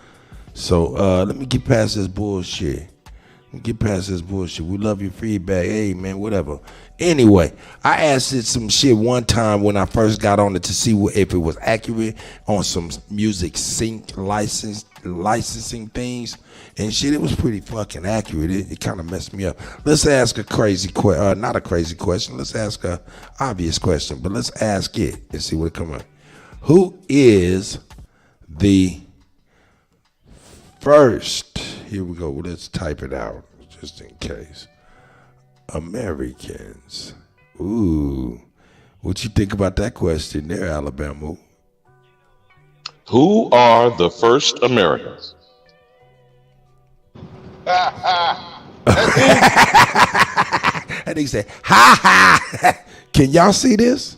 So let me get past this bullshit. We love your feedback. Hey, man, whatever. Anyway, I asked it some shit one time when I first got on it to see if it was accurate on some music sync licensing things and shit. It was pretty fucking accurate. It kind of messed me up. Let's ask a crazy question. Not a crazy question. Let's ask a obvious question, but let's ask it and see what it comes up. Who is the first? Here we go. Let's type it out just in case. Americans. Ooh. What you think about that question there, Alabama? Who are the first Americans? And he said, ha ha. Can y'all see this?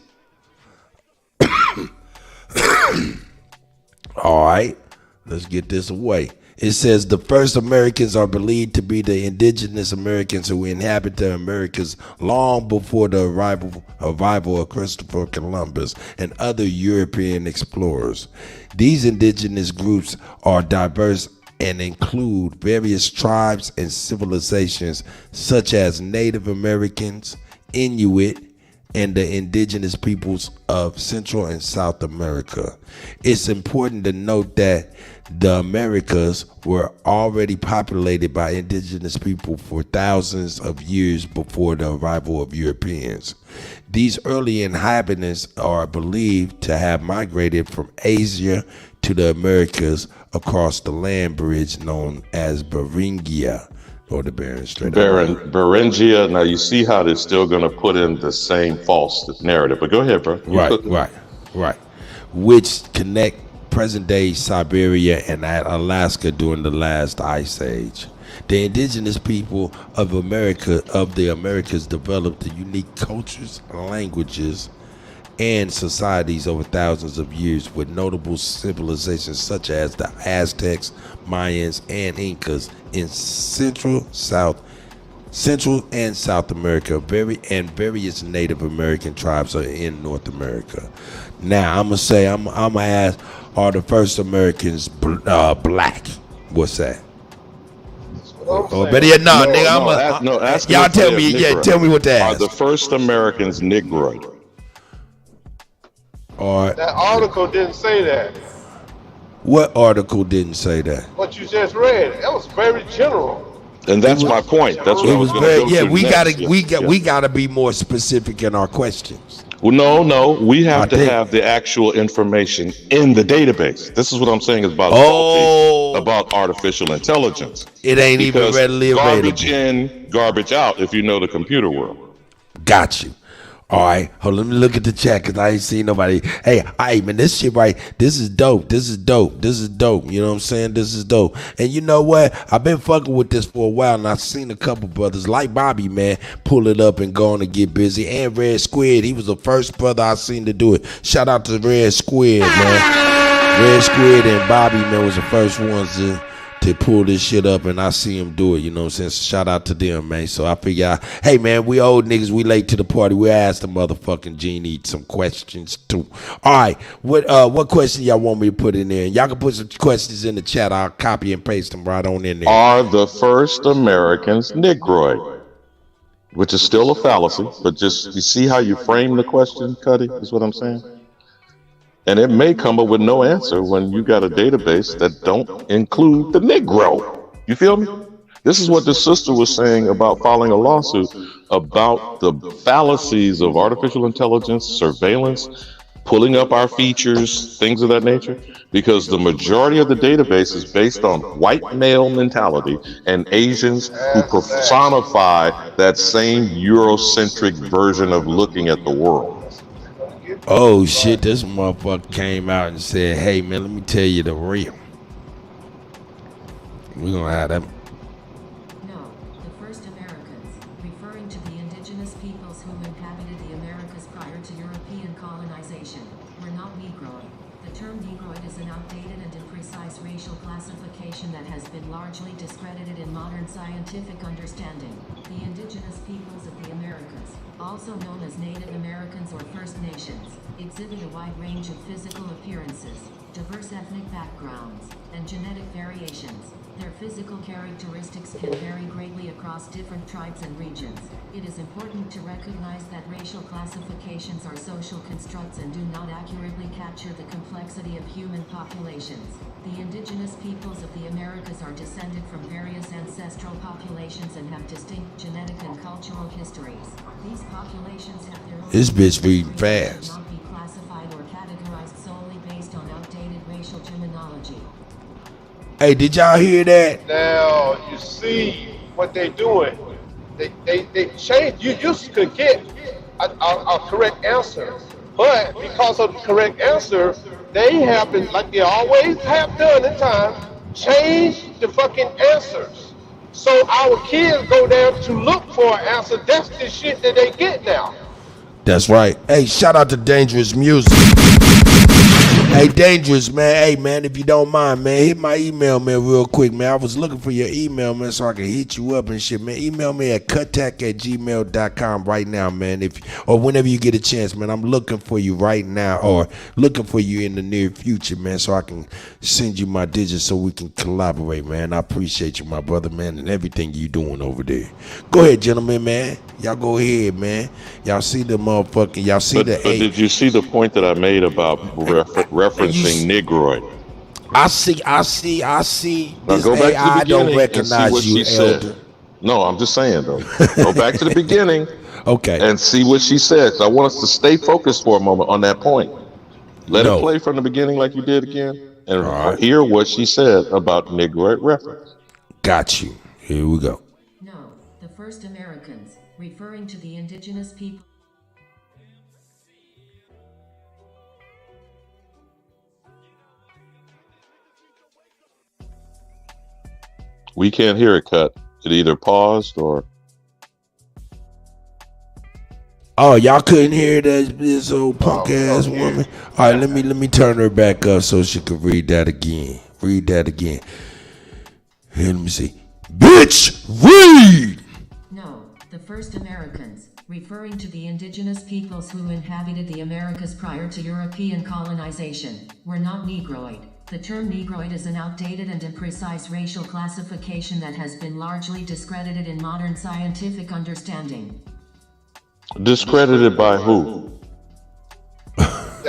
All right. Let's get this away. It says the first Americans are believed to be the indigenous Americans who inhabit the Americas long before the arrival of Christopher Columbus and other European explorers. These indigenous groups are diverse and include various tribes and civilizations such as Native Americans, Inuit, and the indigenous peoples of Central and South America. It's important to note that the Americas were already populated by indigenous people for thousands of years before the arrival of Europeans. These early inhabitants are believed to have migrated from Asia to the Americas across the land bridge known as Beringia. Or the Beringia. Now you see how they're still going to put in the same false narrative. But go ahead, bro. Right. Which connect present-day Siberia and Alaska during the last ice age. The indigenous people of the Americas developed the unique cultures, languages, and societies over thousands of years, with notable civilizations such as the Aztecs, Mayans, and Incas in Central and South America. Various Native American tribes are in North America. Now I'm gonna ask, are the first Americans black? What's that? Or better yet, nigga, y'all tell me, tell me what to ask. Are the first Americans Negroid? That article didn't say that. What article didn't say that? What you just read, that was very general. And that's my point. That's what I was going to go to we next. we gotta be more specific in our questions. Well, no, we have to have the actual information in the database. This is what I'm saying about artificial intelligence. It ain't even readily available. Garbage in, garbage out. If you know the computer world. Got you. All right, hold on, let me look at the chat because I ain't seen nobody. Hey, man, this shit this is dope. This is dope. This is dope. You know what I'm saying? This is dope. And you know what? I've been fucking with this for a while, and I've seen a couple brothers like Bobby, man, pull it up and go on and get busy. And Red Squid, he was the first brother I seen to do it. Shout out to Red Squid, man. Red Squid and Bobby, man, was the first ones to pull this shit up, and I see him do it, you know what I'm saying? So shout out to them, man. So I figure, hey, man, we old niggas, we late to the party. We asked the motherfucking genie some questions, too. All right, what question y'all want me to put in there? Y'all can put some questions in the chat. I'll copy and paste them right on in there. Are the first Americans Negroid? Which is still a fallacy, but just, you see how you frame the question, Kutty, is what I'm saying? And it may come up with no answer when you got a database that don't include the Negro. You feel me? This is what the sister was saying about filing a lawsuit about the fallacies of artificial intelligence, surveillance, pulling up our features, things of that nature, because the majority of the database is based on white male mentality and Asians who personify that same Eurocentric version of looking at the world. Oh shit, this motherfucker came out and said, hey man, let me tell you the real. We're gonna have them. No, the first Americans, referring to the indigenous peoples who inhabited the Americas prior to European colonization, were not Negroid. The term Negroid is an outdated and imprecise racial classification that has been largely discredited in modern scientific understanding. The indigenous peoples of the Americas, also known as Native Americans or First Nations, exhibit a wide range of physical appearances, diverse ethnic backgrounds, and genetic variations. Their physical characteristics can vary greatly across different tribes and regions. It is important to recognize that racial classifications are social constructs and do not accurately capture the complexity of human populations. The indigenous peoples of the Americas are descended from various ancestral populations and have distinct genetic and cultural histories. These populations have their own... This bitch reading fast. ...not be classified or categorized solely based on outdated racial terminology. Hey, did y'all hear that? Now, you see what they're doing. They changed. You used to get a correct answer. But because of the correct answer, they have been, like they always have done in time, change the fucking answers. So our kids go there to look for an answer. That's the shit that they get now. That's right. Hey, shout out to Dangerous Music. Hey, Dangerous, man. Hey, man, if you don't mind, man, hit my email, man, real quick, man. I was looking for your email, man, so I can hit you up and shit, man. Email me at kuttack@gmail.com right now, man. Or whenever you get a chance, man. I'm looking for you right now, or looking for you in the near future, man, so I can send you my digits so we can collaborate, man. I appreciate you, my brother, man, and everything you doing over there. Go ahead, gentlemen, man. Y'all go ahead, man. Y'all see the motherfucking, y'all see the... But did you see the point that I made about referencing Negroid? I see. Now This go back AI to the don't beginning and see recognize what you, she elder. said. No, I'm just saying though. Go back to the beginning. Okay. And see what she says. I want us to stay focused for a moment on that point. Let it play from the beginning like you did again, and hear what she said about Negroid reference. Got you. Here we go. No, the first Americans, referring to the indigenous people. We can't hear it cut. It either paused or... Oh, y'all couldn't hear this old punk ass woman? All right, let me turn her back up so she can read that again. Read that again. Here, let me see. Bitch, read! No, the first Americans, referring to the indigenous peoples who inhabited the Americas prior to European colonization, were not Negroid. The term Negroid is an outdated and imprecise racial classification that has been largely discredited in modern scientific understanding. Discredited by who?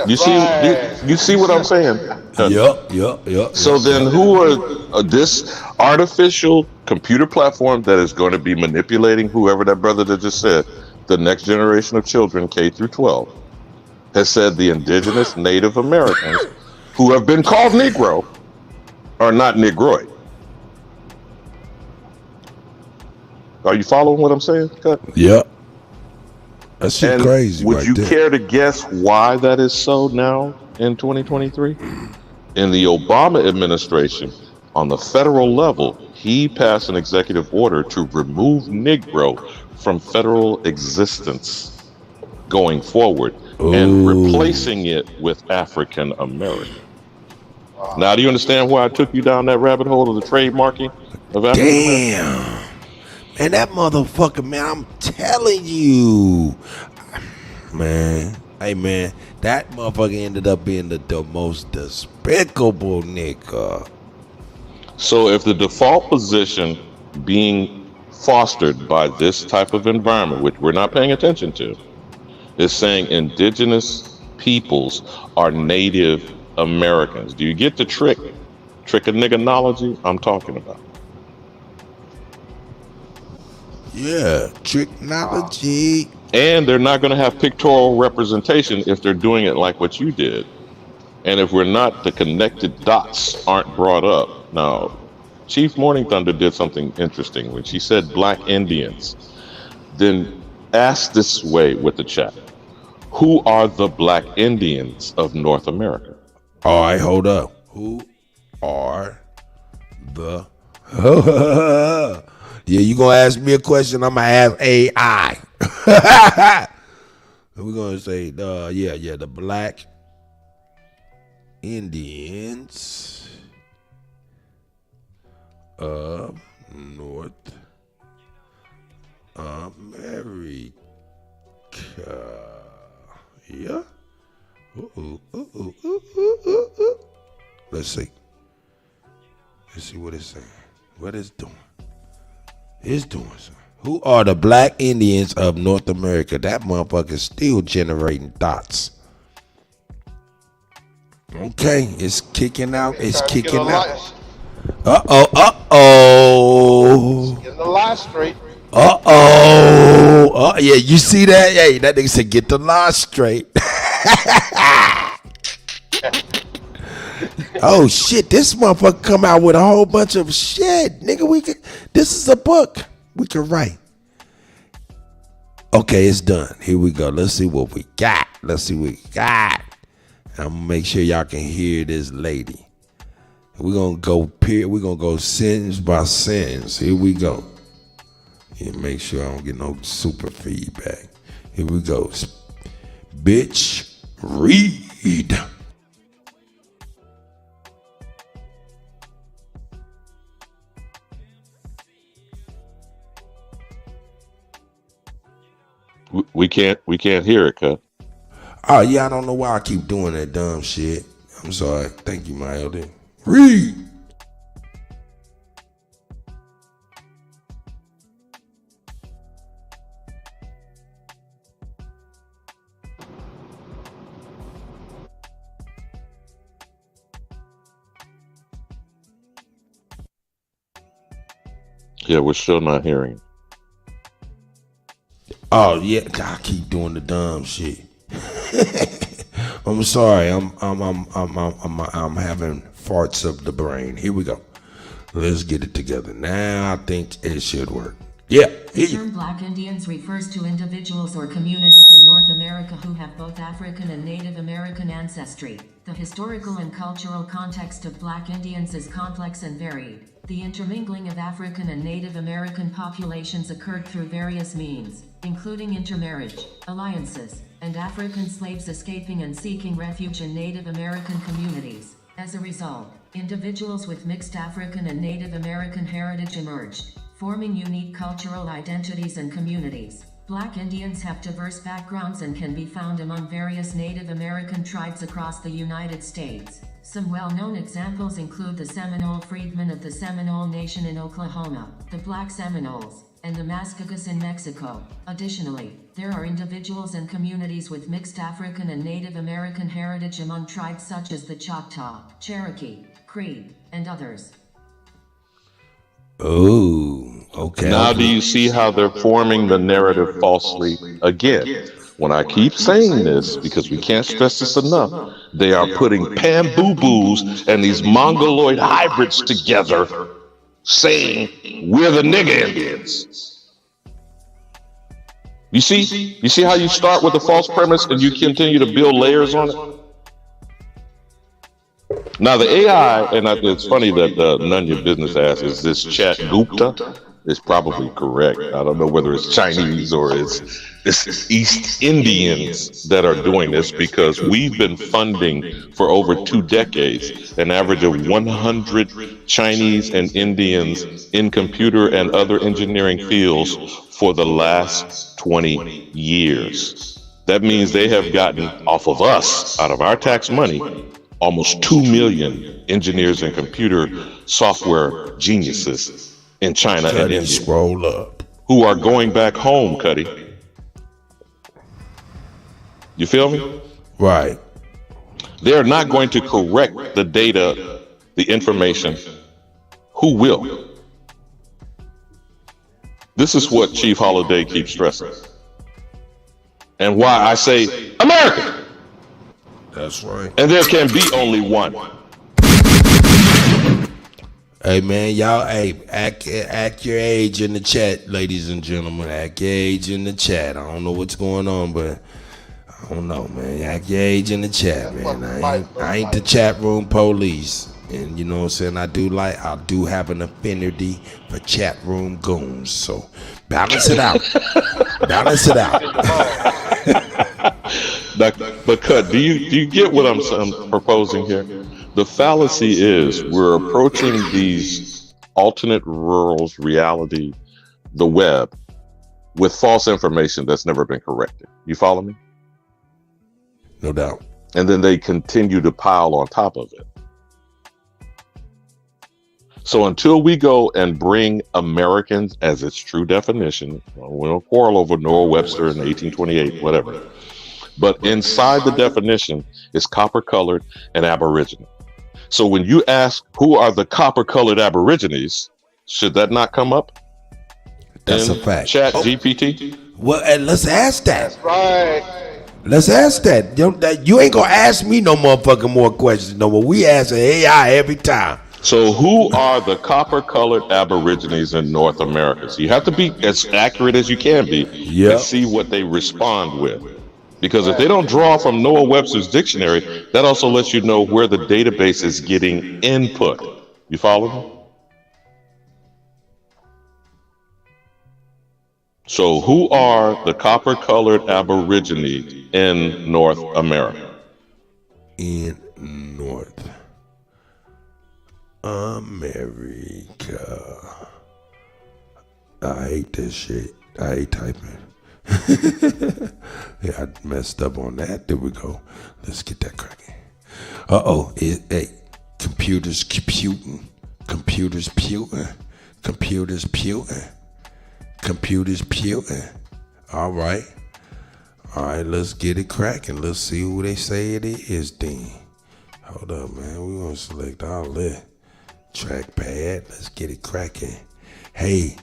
You see what I'm saying? Yup. So then who are this artificial computer platform that is going to be manipulating whoever that brother that just said, the next generation of children, K through 12, has said the indigenous Native Americans who have been called Negro are not Negroid. Are you following what I'm saying, Kutt? Yep. That shit crazy. Would right you there. care to guess why that is so now in 2023? In the Obama administration, on the federal level, he passed an executive order to remove Negro from federal existence going forward and replacing it with African American. Now, do you understand why I took you down that rabbit hole of the trademarking of African American? Damn. Man, that motherfucker, man, I'm telling you. Man, hey, man, that motherfucker ended up being the most despicable nigga. So if the default position being fostered by this type of environment, which we're not paying attention to, is saying indigenous peoples are Native Americans. Do you get the trick of nigganology I'm talking about? Yeah, technology. And they're not going to have pictorial representation if they're doing it like what you did. And if we're not, the connected dots aren't brought up. Now, Chief Morning Thunder did something interesting when she said Black Indians. Then ask this way with the chat. Who are the Black Indians of North America? All right, hold up. Who are the... Yeah, you gonna ask me a question, I'm gonna ask AI. We're gonna say, the Black Indians of North America. Yeah. Let's see what it's saying. What it's doing. It's doing something. Who are the Black Indians of North America? That motherfucker's still generating thoughts. Okay, it's kicking out. It's kicking out. Uh-oh. Getting the lie straight. Uh-oh. Yeah, you see that? Hey, that nigga said get the lie straight. Oh shit, this motherfucker come out with a whole bunch of shit. Nigga, this is a book we can write. Okay, it's done. Here we go. Let's see what we got. I'm gonna make sure y'all can hear this lady. We're gonna go sentence by sentence. Here we go. Yeah, make sure I don't get no super feedback. Here we go. Bitch, read. We can't hear it, Kutt. Oh yeah, I don't know why I keep doing that dumb shit. I'm sorry. Thank you, my elder. Read. Yeah, we're still not hearing it. Oh yeah, I keep doing the dumb shit. I'm sorry. I'm having farts of the brain. Here we go. Let's get it together. Now I think it should work. Yeah. The term Black Indians refers to individuals or communities in North America who have both African and Native American ancestry. The historical and cultural context of Black Indians is complex and varied. The intermingling of African and Native American populations occurred through various means, including intermarriage, alliances, and African slaves escaping and seeking refuge in Native American communities. As a result, individuals with mixed African and Native American heritage emerged, forming unique cultural identities and communities. Black Indians have diverse backgrounds and can be found among various Native American tribes across the United States. Some well-known examples include the Seminole freedmen of the Seminole Nation in Oklahoma, the Black Seminoles, and the Mascagas in Mexico. Additionally, there are individuals and communities with mixed African and Native American heritage among tribes such as the Choctaw, Cherokee, Cree, and others. Oh, okay. Now do you see how they're forming the narrative falsely again? When I keep saying this, because we can't stress this enough, they are putting Pan-boo-boos and these Mongoloid hybrids together, saying we're the nigger Indians. You see how you start with a false premise and you continue to build layers on it? Now the AI, and it's funny that None Your Business asks, is this chat Gupta? Is probably correct. I don't know whether it's Chinese or it's East Indians that are doing this, because we've been funding for over 2 decades an average of 100 Chinese and Indians in computer and other engineering fields for the last 20 years. That means they have gotten off of us, out of our tax money, almost 2 million engineers and computer software geniuses in China and India. Scroll up. Who are going back home, Kutty. You feel me? Right. They're not going to correct the data, the information. Who will? This is what Chief Holiday keeps stressing. And why I say American. That's right. And there can be only one. Hey man, y'all, act your age in the chat, ladies and gentlemen. Act your age in the chat. I don't know what's going on, but I don't know, man. Act your age in the chat, man. I ain't the chat room police. And you know what I'm saying? I do have an affinity for chat room goons. So balance it out. Balance it out. But Cut, do you get what I'm proposing here? The fallacy is we're approaching these alternate worlds, reality, the web, with false information that's never been corrected. You follow me? No doubt. And then they continue to pile on top of it. So until we go and bring Americans as its true definition, we don't quarrel over Noah Webster in 1828, whatever. But inside the definition is copper-colored and Aboriginal. So when you ask who are the copper-colored Aborigines, should that not come up? That's a fact. Chat GPT? Well, and let's ask that. That's right. Let's ask that. You ain't gonna ask me no motherfucking more questions no more. We ask AI every time. So who are the copper-colored Aborigines in North America? So you have to be as accurate as you can be and see what they respond with. Because if they don't draw from Noah Webster's dictionary, that also lets you know where the database is getting input. You follow me? So who are the copper-colored Aborigines in North America? In North America. I hate this shit. I hate typing. Yeah, I messed up on that. There we go. Let's get that cracking. Computers computing. Computers puting. Computers puting. Computers puting. All right, let's get it cracking. Let's see who they say it is then. Hold up, man. We're going to select all that. Trackpad. Let's get it cracking. Hey,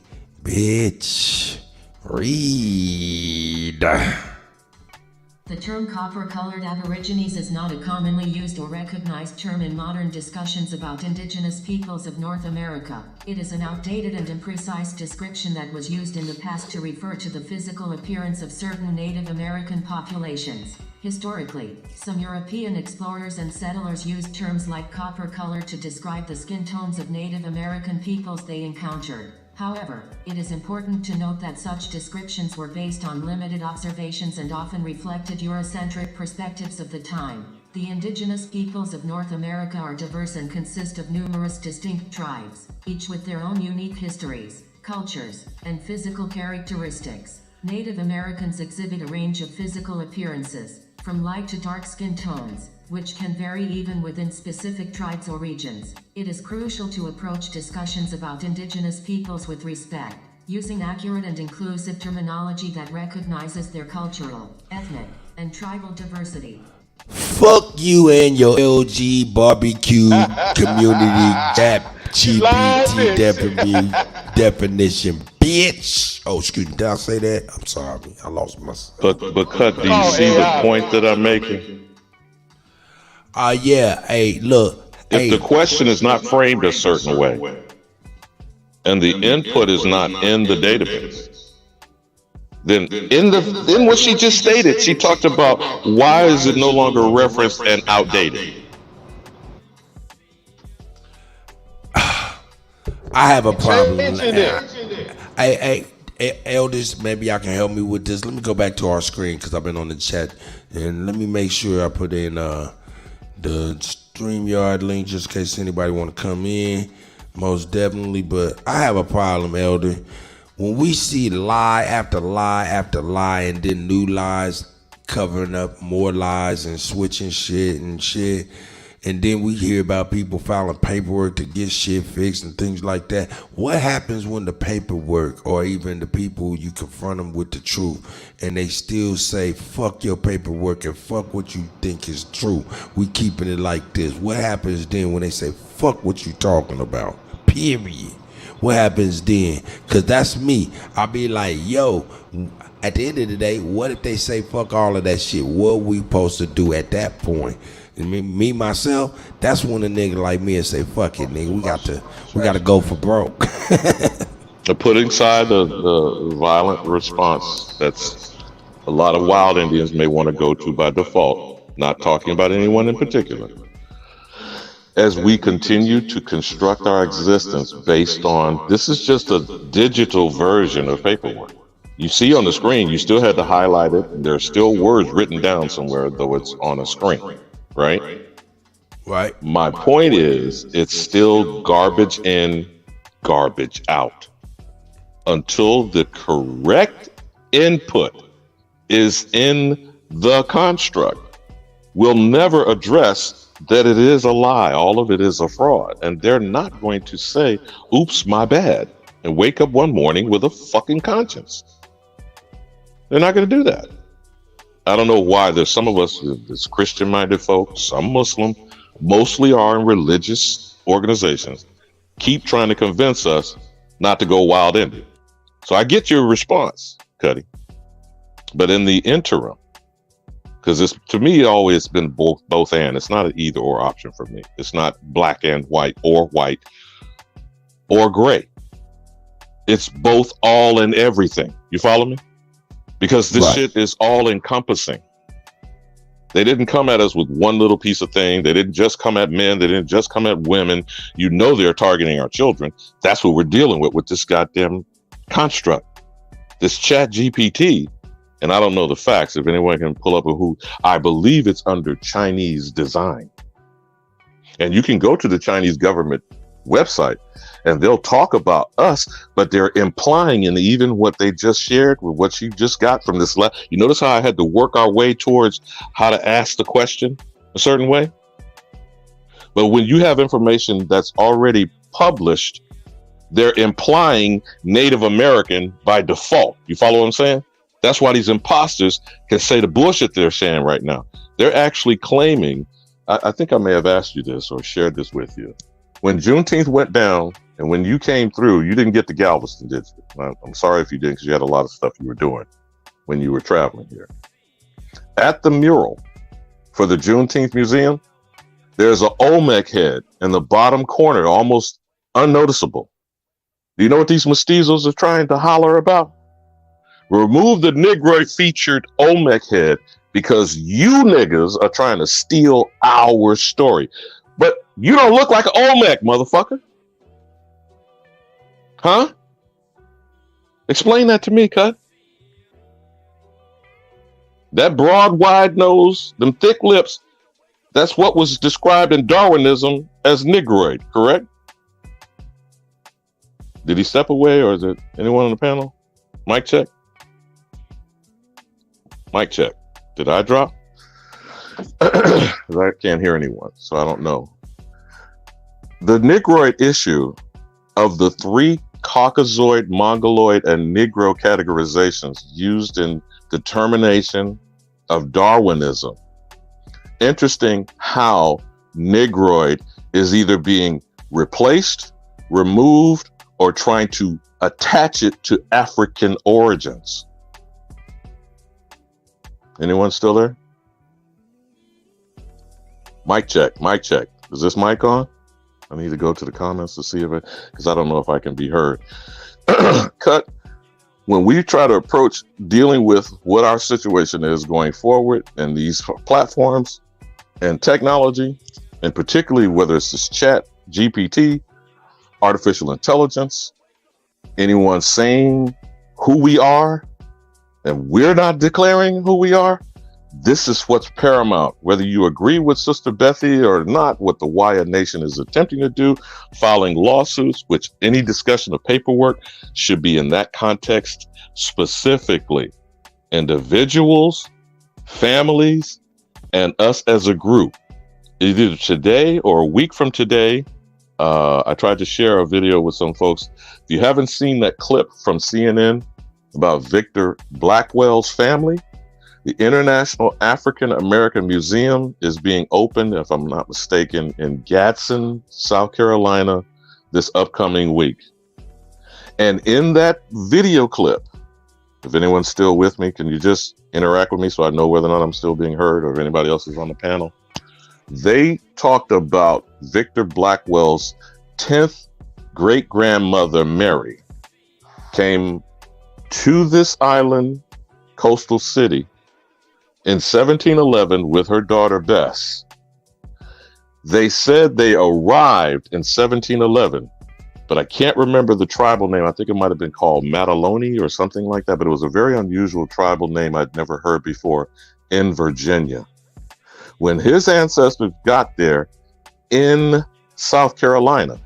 bitch. Read. The term copper-colored Aborigines is not a commonly used or recognized term in modern discussions about indigenous peoples of North America. It is an outdated and imprecise description that was used in the past to refer to the physical appearance of certain Native American populations. Historically, some European explorers and settlers used terms like copper-colored to describe the skin tones of Native American peoples they encountered. However, it is important to note that such descriptions were based on limited observations and often reflected Eurocentric perspectives of the time. The indigenous peoples of North America are diverse and consist of numerous distinct tribes, each with their own unique histories, cultures, and physical characteristics. Native Americans exhibit a range of physical appearances, from light to dark skin tones, which can vary even within specific tribes or regions. It is crucial to approach discussions about indigenous peoples with respect, using accurate and inclusive terminology that recognizes their cultural, ethnic, and tribal diversity. Fuck you and your LG barbecue community gap GPT definition, bitch. Oh, excuse me, did I say that? I'm sorry, I lost myself. But Kutt, do you see the point that I'm making? Yeah. Hey, look. If the question is not framed a certain way, and the input is not in the database, then in what she just stated, she talked about why is it no longer referenced and outdated. I have a problem. Hey, elders, maybe y'all can help me with this. Let me go back to our screen because I've been on the chat, and let me make sure I put in the StreamYard link just in case anybody want to come in. Most definitely, but I have a problem, elder. When we see lie after lie after lie, and then new lies covering up more lies and switching shit, and then we hear about people filing paperwork to get shit fixed and things like that. What happens when the paperwork, or even the people, you confront them with the truth and they still say fuck your paperwork and fuck what you think is true, we keeping it like this? What happens then when they say fuck what you talking about, period? What happens then? Because that's me. I'll be like, yo, at the end of the day, what if they say fuck all of that shit? What we supposed to do at that point? And me myself, that's when a nigga like me and say, fuck it, nigga, we got to go for broke. Putting aside the violent response that's a lot of wild Indians may want to go to by default, not talking about anyone in particular. As we continue to construct our existence based on, this is just a digital version of paperwork. You see on the screen, you still had to highlight it. There's still words written down somewhere, though it's on a screen, right? Right. My point is, it's still garbage in, garbage out. Until the correct input is in the construct, we'll never address that it is a lie. All of it is a fraud. And they're not going to say, oops, my bad, and wake up one morning with a fucking conscience. They're not going to do that. I don't know why. There's some of us, there's Christian-minded folks, some Muslim, mostly are in religious organizations, keep trying to convince us not to go wild-ended. So I get your response, Kutty. But in the interim, because it's, to me, always been both and. It's not an either or option for me. It's not black and white or gray. It's both, all, and everything. You follow me? Because this shit is all encompassing. They didn't come at us with one little piece of thing. They didn't just come at men. They didn't just come at women. You know they're targeting our children. That's what we're dealing with this goddamn construct, this chat GPT. And I don't know the facts. If anyone can pull up who, I believe it's under Chinese design. And you can go to the Chinese government website and they'll talk about us, but they're implying in even what they just shared with what you just got from this. You notice how I had to work our way towards how to ask the question a certain way? But when you have information that's already published, they're implying Native American by default. You follow what I'm saying? That's why these imposters can say the bullshit they're saying right now. They're actually claiming, I think I may have asked you this or shared this with you. When Juneteenth went down and when you came through, you didn't get to Galveston, did you? I'm sorry if you didn't, because you had a lot of stuff you were doing when you were traveling here. At the mural for the Juneteenth Museum, there's an Olmec head in the bottom corner, almost unnoticeable. Do you know what these mestizos are trying to holler about? Remove the Negroid featured Olmec head because you niggas are trying to steal our story. But you don't look like an Olmec, motherfucker. Huh? Explain that to me, Kutt. That broad, wide nose, them thick lips, that's what was described in Darwinism as Negroid, correct? Did he step away, or is it anyone on the panel? Mic check. Mic check. Did I drop? I can't hear anyone, so I don't know. The Negroid issue of the 3 Caucasoid, Mongoloid, and Negro categorizations used in determination of Darwinism. Interesting how Negroid is either being replaced, removed, or trying to attach it to African origins. Anyone still there? Mic check, mic check. Is this mic on? I need to go to the comments to see if it, because I don't know if I can be heard. Cut. When we try to approach dealing with what our situation is going forward in these platforms and technology, and particularly whether it's this chat, GPT, artificial intelligence, anyone saying who we are, and we're not declaring who we are, this is what's paramount. Whether you agree with Sister Bethy or not, what the Waya Nation is attempting to do, filing lawsuits, which any discussion of paperwork should be in that context specifically. Individuals, families, and us as a group. Either today or a week from today, I tried to share a video with some folks. If you haven't seen that clip from CNN about Victor Blackwell's family, the International African American Museum is being opened, if I'm not mistaken, in Gadsden, South Carolina, this upcoming week. And in that video clip, if anyone's still with me, can you just interact with me so I know whether or not I'm still being heard or if anybody else is on the panel? They talked about Victor Blackwell's 10th great-grandmother, Mary, came to this island coastal city in 1711 with her daughter Bess. They said they arrived in 1711, but I can't remember the tribal name. I think it might have been called Mataloni or something like that, but it was a very unusual tribal name I'd never heard before in Virginia. When his ancestors got there in South Carolina,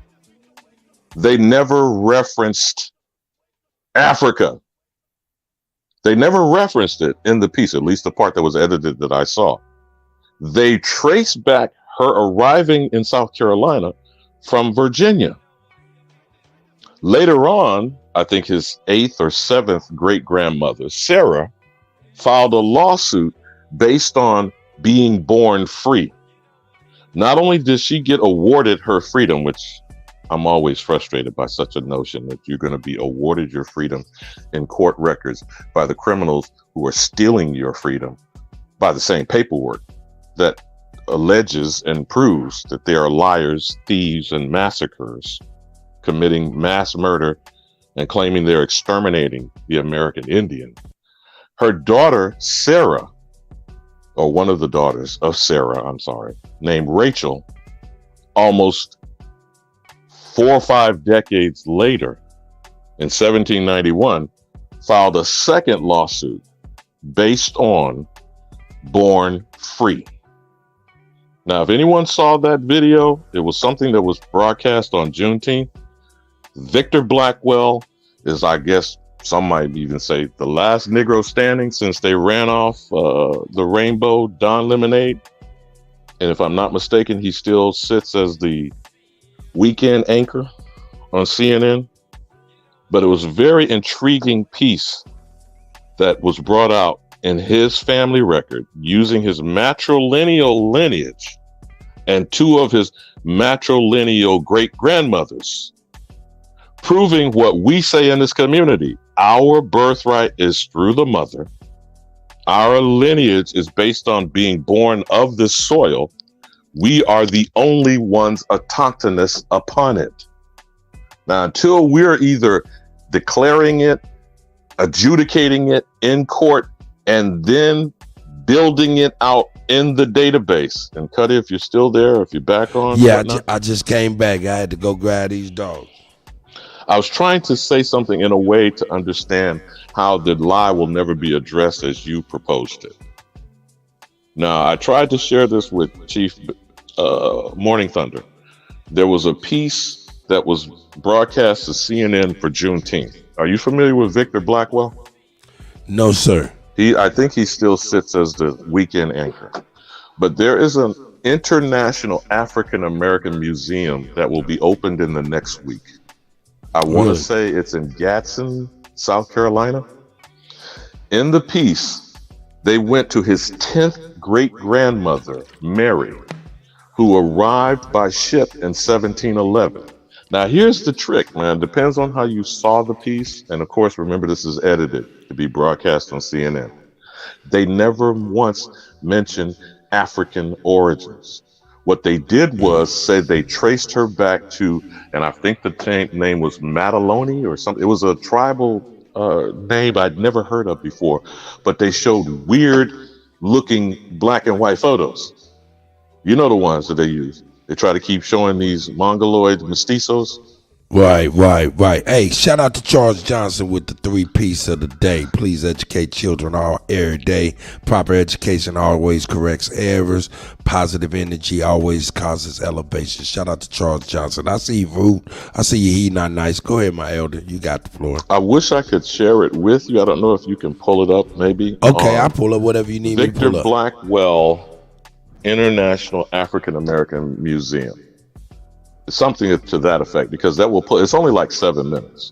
they never referenced Africa. They never referenced it in the piece, at least the part that was edited that I saw. They traced back her arriving in South Carolina from Virginia. Later on, I think his 8th or 7th great-grandmother, Sarah, filed a lawsuit based on being born free. Not only did she get awarded her freedom, which I'm always frustrated by such a notion that you're going to be awarded your freedom in court records by the criminals who are stealing your freedom by the same paperwork that alleges and proves that they are liars, thieves, and massacres, committing mass murder and claiming they're exterminating the American Indian. Her daughter, Sarah, or one of the daughters of Sarah, named Rachel, almost 4 or 5 decades later, in 1791, filed a second lawsuit based on born free. Now, if anyone saw that video, it was something that was broadcast on Juneteenth. Victor Blackwell is, I guess, some might even say, the last Negro standing since they ran off the Rainbow Don Lemonade. And if I'm not mistaken, he still sits as the weekend anchor on CNN. But it was a very intriguing piece that was brought out in his family record using his matrilineal lineage and 2 of his matrilineal great-grandmothers, proving what we say in this community. Our birthright is through the mother. Our lineage is based on being born of this soil. We are the only ones autochthonous upon it. Now, until we're either declaring it, adjudicating it in court, and then building it out in the database. And Kutty, if you're still there, if you're back on. Yeah, I just came back. I had to go grab these dogs. I was trying to say something in a way to understand how the lie will never be addressed as you proposed it. Now, I tried to share this with Chief Morning Thunder. There was a piece that was broadcast to CNN for Juneteenth. Are you familiar with Victor Blackwell? No, sir. I think he still sits as the weekend anchor. But there is an International African American Museum that will be opened in the next week. I want to say it's in Gadsden, South Carolina. In the piece, they went to his 10th great-grandmother, Mary, who arrived by ship in 1711. Now, here's the trick, man. Depends on how you saw the piece. And of course, remember, this is edited to be broadcast on CNN. They never once mentioned African origins. What they did was say they traced her back to, and I think the name was Mataloni or something. It was a tribal name I'd never heard of before, but they showed weird looking black and white photos. You know the ones that they use. They try to keep showing these mongoloid mestizos. Right. Hey, shout out to Charles Johnson with the 3-piece of the day. Please educate children all every day. Proper education always corrects errors. Positive energy always causes elevation. Shout out to Charles Johnson. I see you, rude. I see you, he not nice. Go ahead, my elder. You got the floor. I wish I could share it with you. I don't know if you can pull it up, maybe. Okay, I'll pull up whatever you need me to pull Victor up. Blackwell International African American Museum. Something to that effect, because that will pull, it's only like 7 minutes,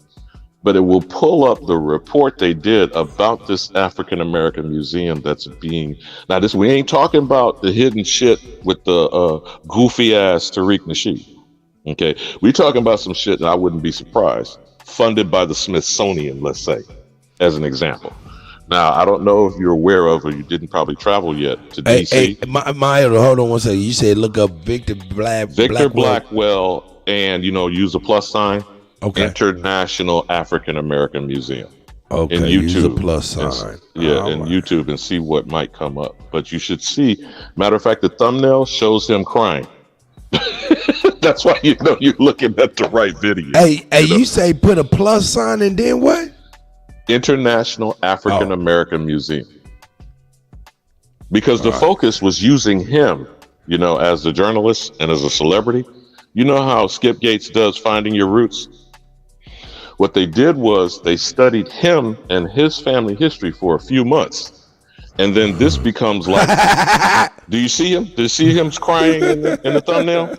but it will pull up the report they did about this African American museum that's being, now this, we ain't talking about the hidden shit with the goofy ass Tariq Nasheed. Okay, we talking about some shit that I wouldn't be surprised, funded by the Smithsonian, let's say, as an example. Now, I don't know if you're aware of, or you didn't probably travel yet to DC. Hey, my elder, hold on one second. You said look up Victor Blackwell, and use a plus sign. Okay. International African American Museum. Okay. In YouTube, use a plus sign. In YouTube, and see what might come up. But you should see. Matter of fact, the thumbnail shows him crying. That's why you're looking at the right video. Hey, you say put a plus sign and then what? International African American Museum. Because the focus was using him, as a journalist and as a celebrity. You know how Skip Gates does Finding Your Roots? What they did was they studied him and his family history for a few months. And then this becomes like, do you see him? Do you see him crying in the thumbnail?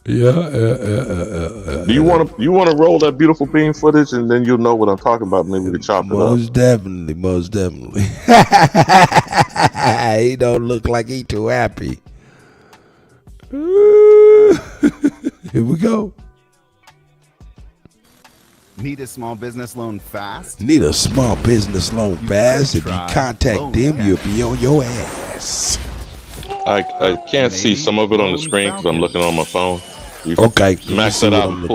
Yeah. Do you want to roll that beautiful beam footage, and then you'll know what I'm talking about? Maybe we can chop it up. Most definitely. He don't look like he too happy. Here we go. Need a small business loan fast? Need a small business loan fast? If you contact them, you'll be on your ass. I can't see some of it on the screen because I'm looking on my phone. Okay. Max that out and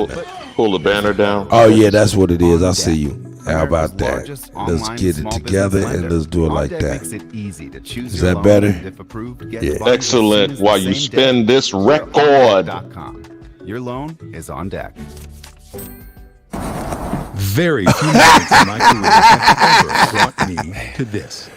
pull the banner down. Oh, yeah, that's what it is. I see you. How about that? Let's get it together and let's do it like that. Is that better? Yeah. Excellent. While you spin this record. Your loan is on deck. Very few moments in my career have ever brought me to this.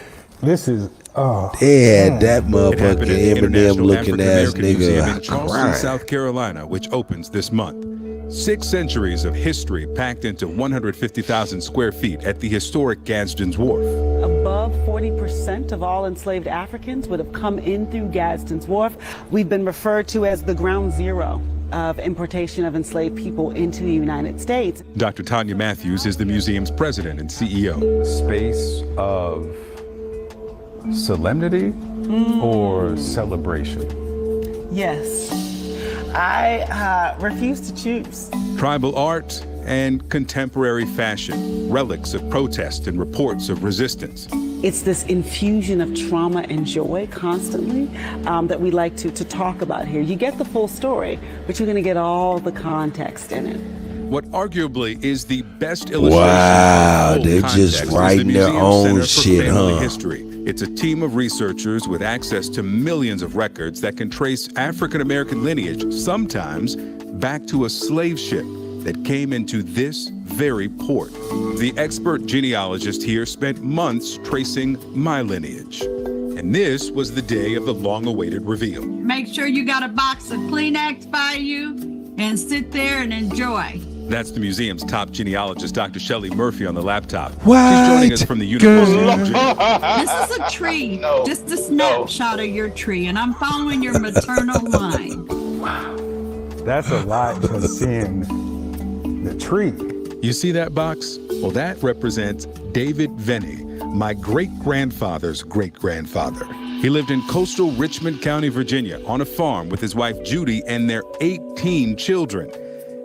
This is that motherfucking Eminem looking ass nigga in Charleston, South Carolina, which opens this month. 6 centuries of history packed into 150,000 square feet at the historic Gadsden's Wharf. Above 40% of all enslaved Africans would have come in through Gadsden's Wharf. We've been referred to as the ground zero of importation of enslaved people into the United States. Dr. Tanya Matthews is the museum's president and CEO. Space of solemnity or celebration? Yes. I refuse to choose. Tribal art and contemporary fashion, relics of protest and reports of resistance. It's this infusion of trauma and joy constantly that we like to talk about here. You get the full story, but you're going to get all the context in it. What arguably is the best illustration wow, of the they're whole just context writing is the their Museum own Center for shit, Family huh? History. It's a team of researchers with access to millions of records that can trace African American lineage, sometimes back to a slave ship that came into this very port. The expert genealogist here spent months tracing my lineage. And this was the day of the long-awaited reveal. Make sure you got a box of Kleenex by you and sit there and enjoy. That's the museum's top genealogist, Dr. Shelley Murphy, on the laptop. What? She's joining us from the University of Virginia. This is a tree, just a snapshot of your tree, and I'm following your maternal line. That's a lot just seeing the tree. You see that box? Well, that represents David Venny, my great-grandfather's great-grandfather. He lived in coastal Richmond County, Virginia, on a farm with his wife Judy and their 18 children.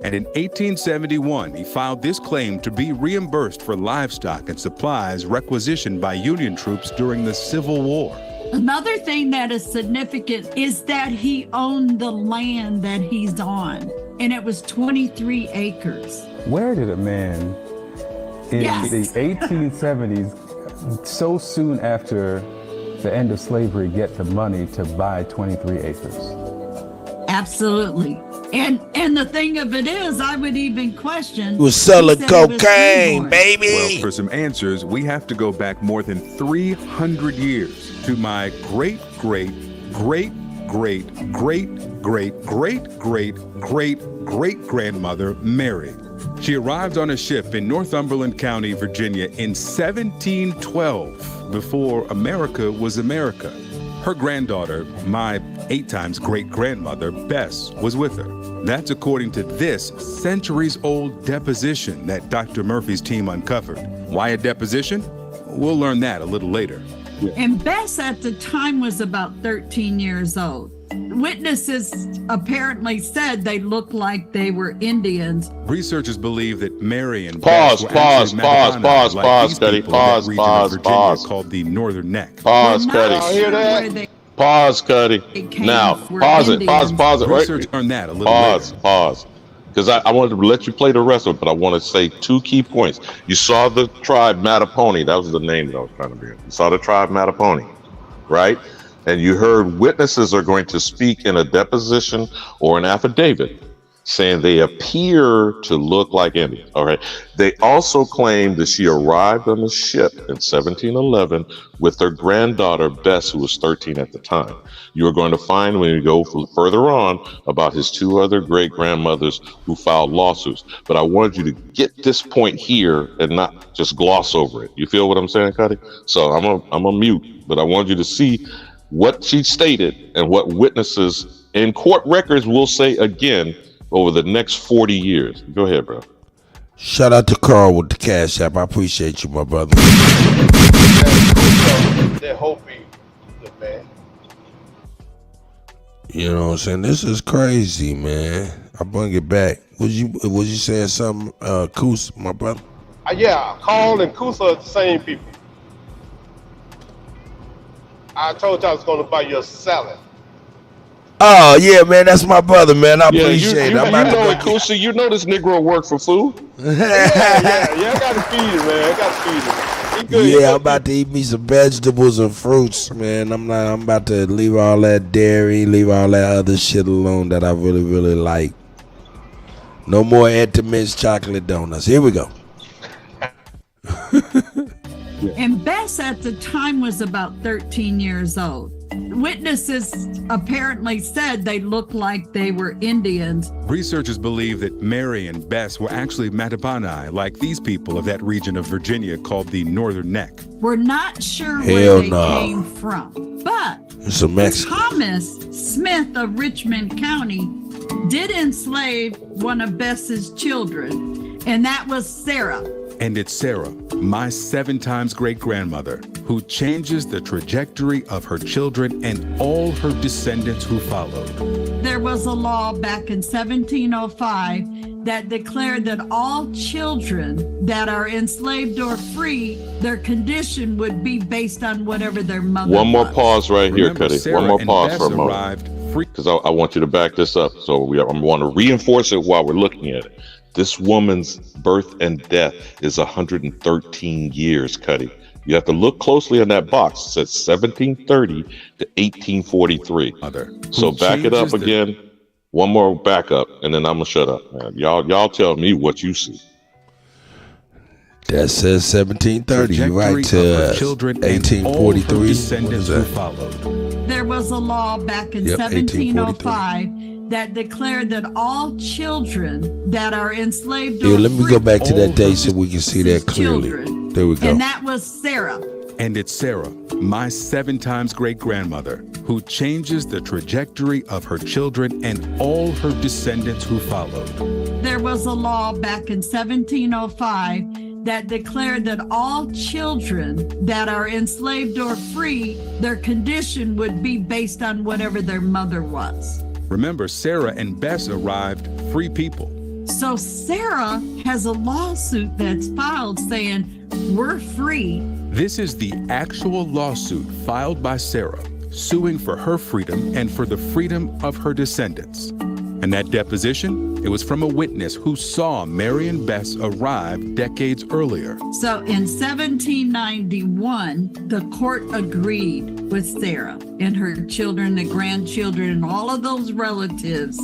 And in 1871, he filed this claim to be reimbursed for livestock and supplies requisitioned by Union troops during the Civil War. Another thing that is significant is that he owned the land that he's on, and it was 23 acres. Where did a man in the 1870s, so soon after the end of slavery, get the money to buy 23 acres? Absolutely. And the thing of it is, I would even question. Was selling cocaine, baby. Well, for some answers, we have to go back more than 300 years to my great-great-great-great-great-great-great-great-great-grandmother, Mary. She arrived on a ship in Northumberland County, Virginia in 1712, before America was America. Her granddaughter, my 8 times great-grandmother, Bess, was with her. That's according to this centuries-old deposition that Dr. Murphy's team uncovered. Why a deposition? We'll learn that a little later. And Bess at the time was about 13 years old. Witnesses apparently said they looked like they were Indians. Researchers believe that Mary and Pause, Bess were actually pause, Metaconae, Kutty, like pause, these people in that region of Virginia pause. called the Northern Neck. Pause, Kutty. Y'all hear that? Pause, Kutty. Now, pause it. Research on that a little Pause, later. pause. Because I wanted to let you play the rest of it, but I want to say 2 key points. You saw the tribe Mattapony. That was the name that I was trying to bring. You saw the tribe Mattapony, right? And you heard witnesses are going to speak in a deposition or an affidavit saying they appear to look like Indians. All right. They also claim that she arrived on the ship in 1711 with her granddaughter, Bess, who was 13 at the time. You are going to find when you go further on about his 2 other great-grandmothers who filed lawsuits. But I wanted you to get this point here and not just gloss over it. You feel what I'm saying, Kutty? So I'm a mute, but I wanted you to see what she stated and what witnesses in court records will say again over the next 40 years. Go ahead, bro. Shout out to Carl with the Cash App. I appreciate you, my brother. They're hoping the man. You know what I'm saying? This is crazy, man. I bring it back. Was you saying something, Koos, my brother? Yeah, Carl and Koos are the same people. I told you I was going to buy you a salad. Oh, yeah, man, that's my brother, man. I appreciate it. I'm about to go Kusa, you know this Negro work for food? Yeah, I got to feed him, man. I got to feed him. He good. Yeah, I'm about to eat me some vegetables and fruits, man. I'm about to leave all that dairy, leave all that other shit alone that I really, really like. No more Entenmann's chocolate donuts. Here we go. And Bess at the time was about 13 years old. Witnesses apparently said they looked like they were Indians. Researchers believe that Mary and Bess were actually Mattapony, like these people of that region of Virginia called the Northern Neck. We're not sure Hell where they no. came from. But It's a Mexican. Thomas Smith of Richmond County did enslave one of Bess's children, and that was Sarah. And it's Sarah, my 7 times great-grandmother, who changes the trajectory of her children and all her descendants who followed. There was a law back in 1705 that declared that all children that are enslaved or free, their condition would be based on whatever their mother One more was. pause right here, Remember, Kutty. Sarah One more and pause Bess for a moment. arrived Because I want you to back this up. So I want to reinforce it while we're looking at it. This woman's birth and death is 113 years, Kutty. You have to look closely on that box. It says 1730 to 1843. So back it up again. One more backup, and then I'm gonna shut up, man. Y'all tell me what you see. That says 1730, right to 1843. There was a law back in Yep, 1705 that declared that all children that are enslaved Yeah, or let me free, go back to that day so we can see that clearly. children. There we go. And that was Sarah. And it's Sarah, my 7 times great-grandmother, who changes the trajectory of her children and all her descendants who followed. There was a law back in 1705 that declared that all children that are enslaved or free, their condition would be based on whatever their mother was. Remember, Sarah and Bess arrived free people. So Sarah has a lawsuit that's filed saying, we're free. This is the actual lawsuit filed by Sarah, suing for her freedom and for the freedom of her descendants. And that deposition, it was from a witness who saw Mary and Bess arrive decades earlier. So in 1791, the court agreed with Sarah and her children, the grandchildren, and all of those relatives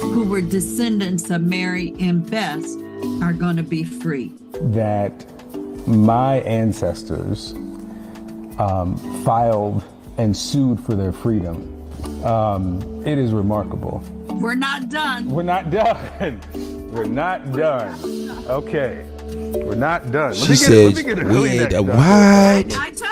who were descendants of Mary and Bess are going to be free. That my ancestors filed and sued for their freedom. It is remarkable. We're not done. We're not done. We're not done. Okay. We're not done. She says, we ain't a white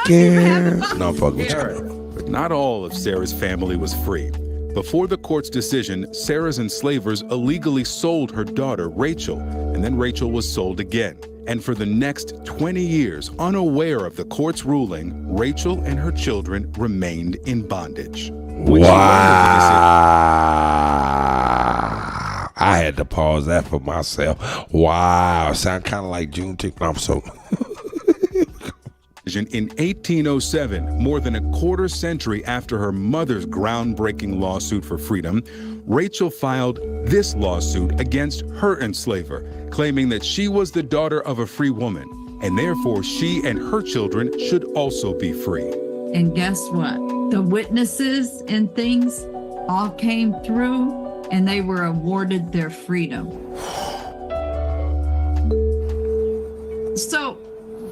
girl. No, I'm fucking with you. But not all of Sarah's family was free. Before the court's decision, Sarah's enslavers illegally sold her daughter, Rachel, and then Rachel was sold again. And for the next 20 years, unaware of the court's ruling, Rachel and her children remained in bondage. Wow. I had to pause that for myself. Wow. Sound kind of like Juneteenth. I'm so... In 1807, more than a quarter century after her mother's groundbreaking lawsuit for freedom, Rachel filed this lawsuit against her enslaver, claiming that she was the daughter of a free woman, and therefore she and her children should also be free. And guess what? The witnesses and things all came through, and they were awarded their freedom. So,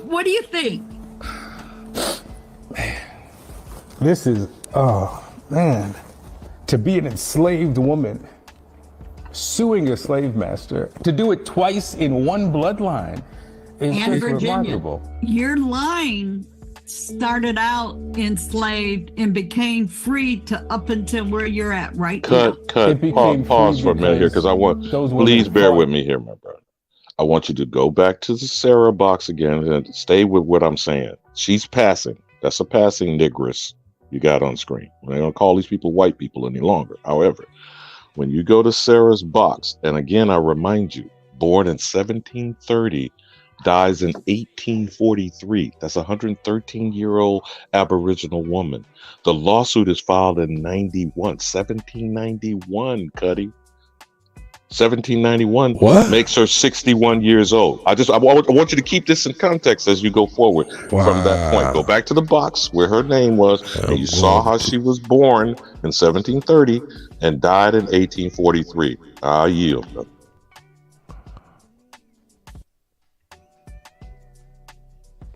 what do you think? This is, oh man, to be an enslaved woman, suing a slave master, to do it twice in one bloodline is And just Virginia, remarkable. your line started out enslaved and became free to up until where you're at right now. Pause for a minute here, because I want, please bear with me here, my brother. I want you to go back to the Sarah box again and stay with what I'm saying. She's passing. That's a passing negress you got on screen. We're not going to call these people white people any longer. However, when you go to Sarah's box, and again, I remind you, born in 1730, dies in 1843. That's a 113-year-old Aboriginal woman. The lawsuit is filed in 1791, Kutty. 1791 makes her 61 years old. I want you to keep this in context as you go forward from that point. Go back to the box where her name was, and you saw how she was born in 1730 and died in 1843. I yield.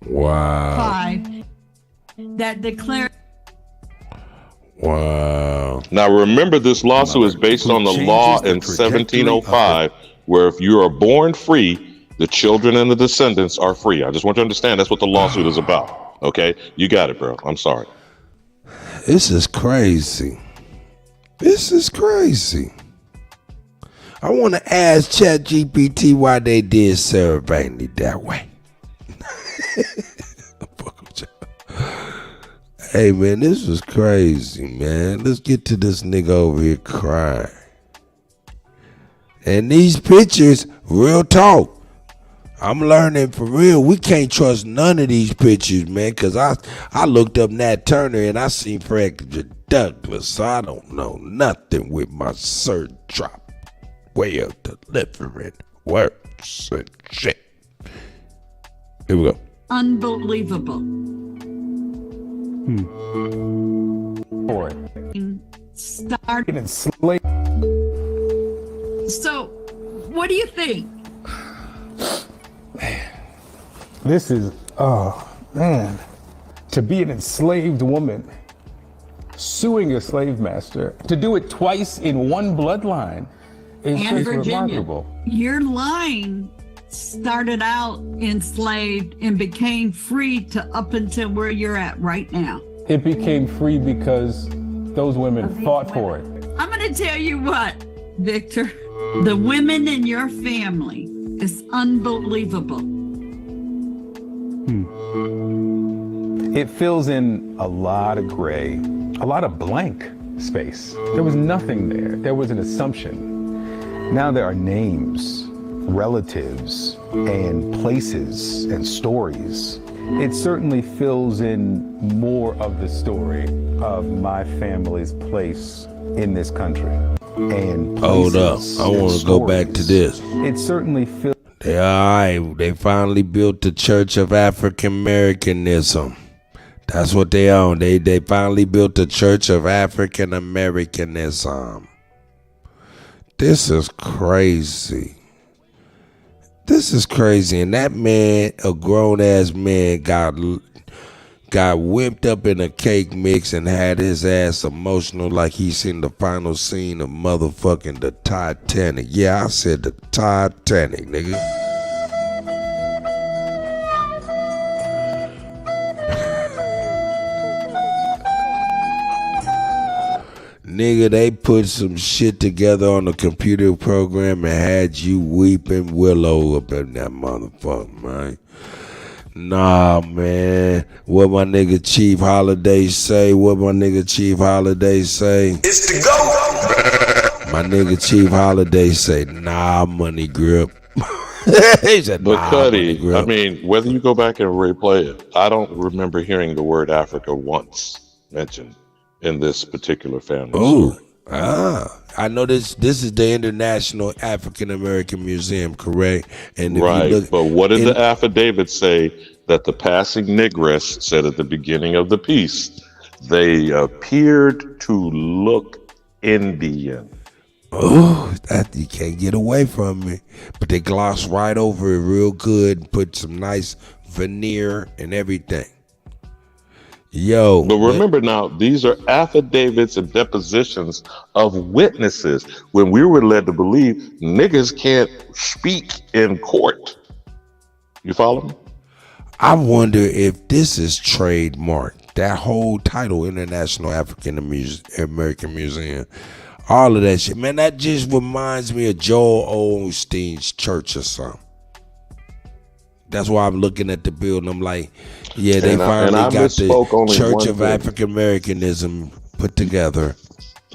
Wow. 5 that declared. Wow. Now remember, this lawsuit is based on the law in 1705, where if you are born free, the children and the descendants are free. I just want you to understand that's what the lawsuit is about. Okay? You got it, bro. I'm sorry. This is crazy. This is crazy. I want to ask ChatGPT why they did Sarah Bailey that way. Hey, man, this was crazy, man. Let's get to this nigga over here crying. And these pictures, real talk, I'm learning for real. We can't trust none of these pictures, man, because I looked up Nat Turner and I seen Frederick Douglass, so I don't know nothing with my search drop. Way of delivering words and shit. Here we go. Unbelievable. Boy. Started enslaved. So, what do you think? This is, oh man, to be an enslaved woman, suing a slave master, to do it twice in one bloodline is And just Virginia, remarkable. your line started out enslaved and became free to up until where you're at right now. It became free because those women fought for it. I'm going to tell you what, Victor, the women in your family is unbelievable. It fills in a lot of gray, a lot of blank space. There was nothing there. There was an assumption. Now there are names, relatives, and places and stories. It certainly fills in more of the story of my family's place in this country. And hold up, I want to go back to this. It certainly fills. They finally built the Church of African Americanism. That's what they own. They finally built the Church of African Americanism. This is crazy. This is crazy. And that man, a grown ass man, got whipped up in a cake mix and had his ass emotional like he seen the final scene of motherfucking the Titanic. Yeah, I said the Titanic, nigga. Nigga, they put some shit together on the computer program and had you weeping willow up in that motherfucker, man. Nah, man. What my nigga Chief Holiday say? What my nigga Chief Holiday say? It's the GOAT. My nigga Chief Holiday say, nah, money grip. He said, But nah, Kutty, money grip. I mean, whether you go back and replay it, I don't remember hearing the word Africa once mentioned in this particular family story. I know this is the International African American Museum, correct? And if Right, you look, but what did the affidavit say that the passing negress said at the beginning of the piece? They appeared to look Indian. Oh, that you can't get away from me. But they gloss right over it real good and put some nice veneer and everything. Yo. But remember now, these are affidavits and depositions of witnesses. When we were led to believe niggas can't speak in court. You follow me? I wonder if this is trademarked. That whole title, International African American Museum. All of that shit. Man, that just reminds me of Joel Osteen's church or something. That's why I'm looking at the building. I'm like, yeah, they finally got the Church of African Americanism put together.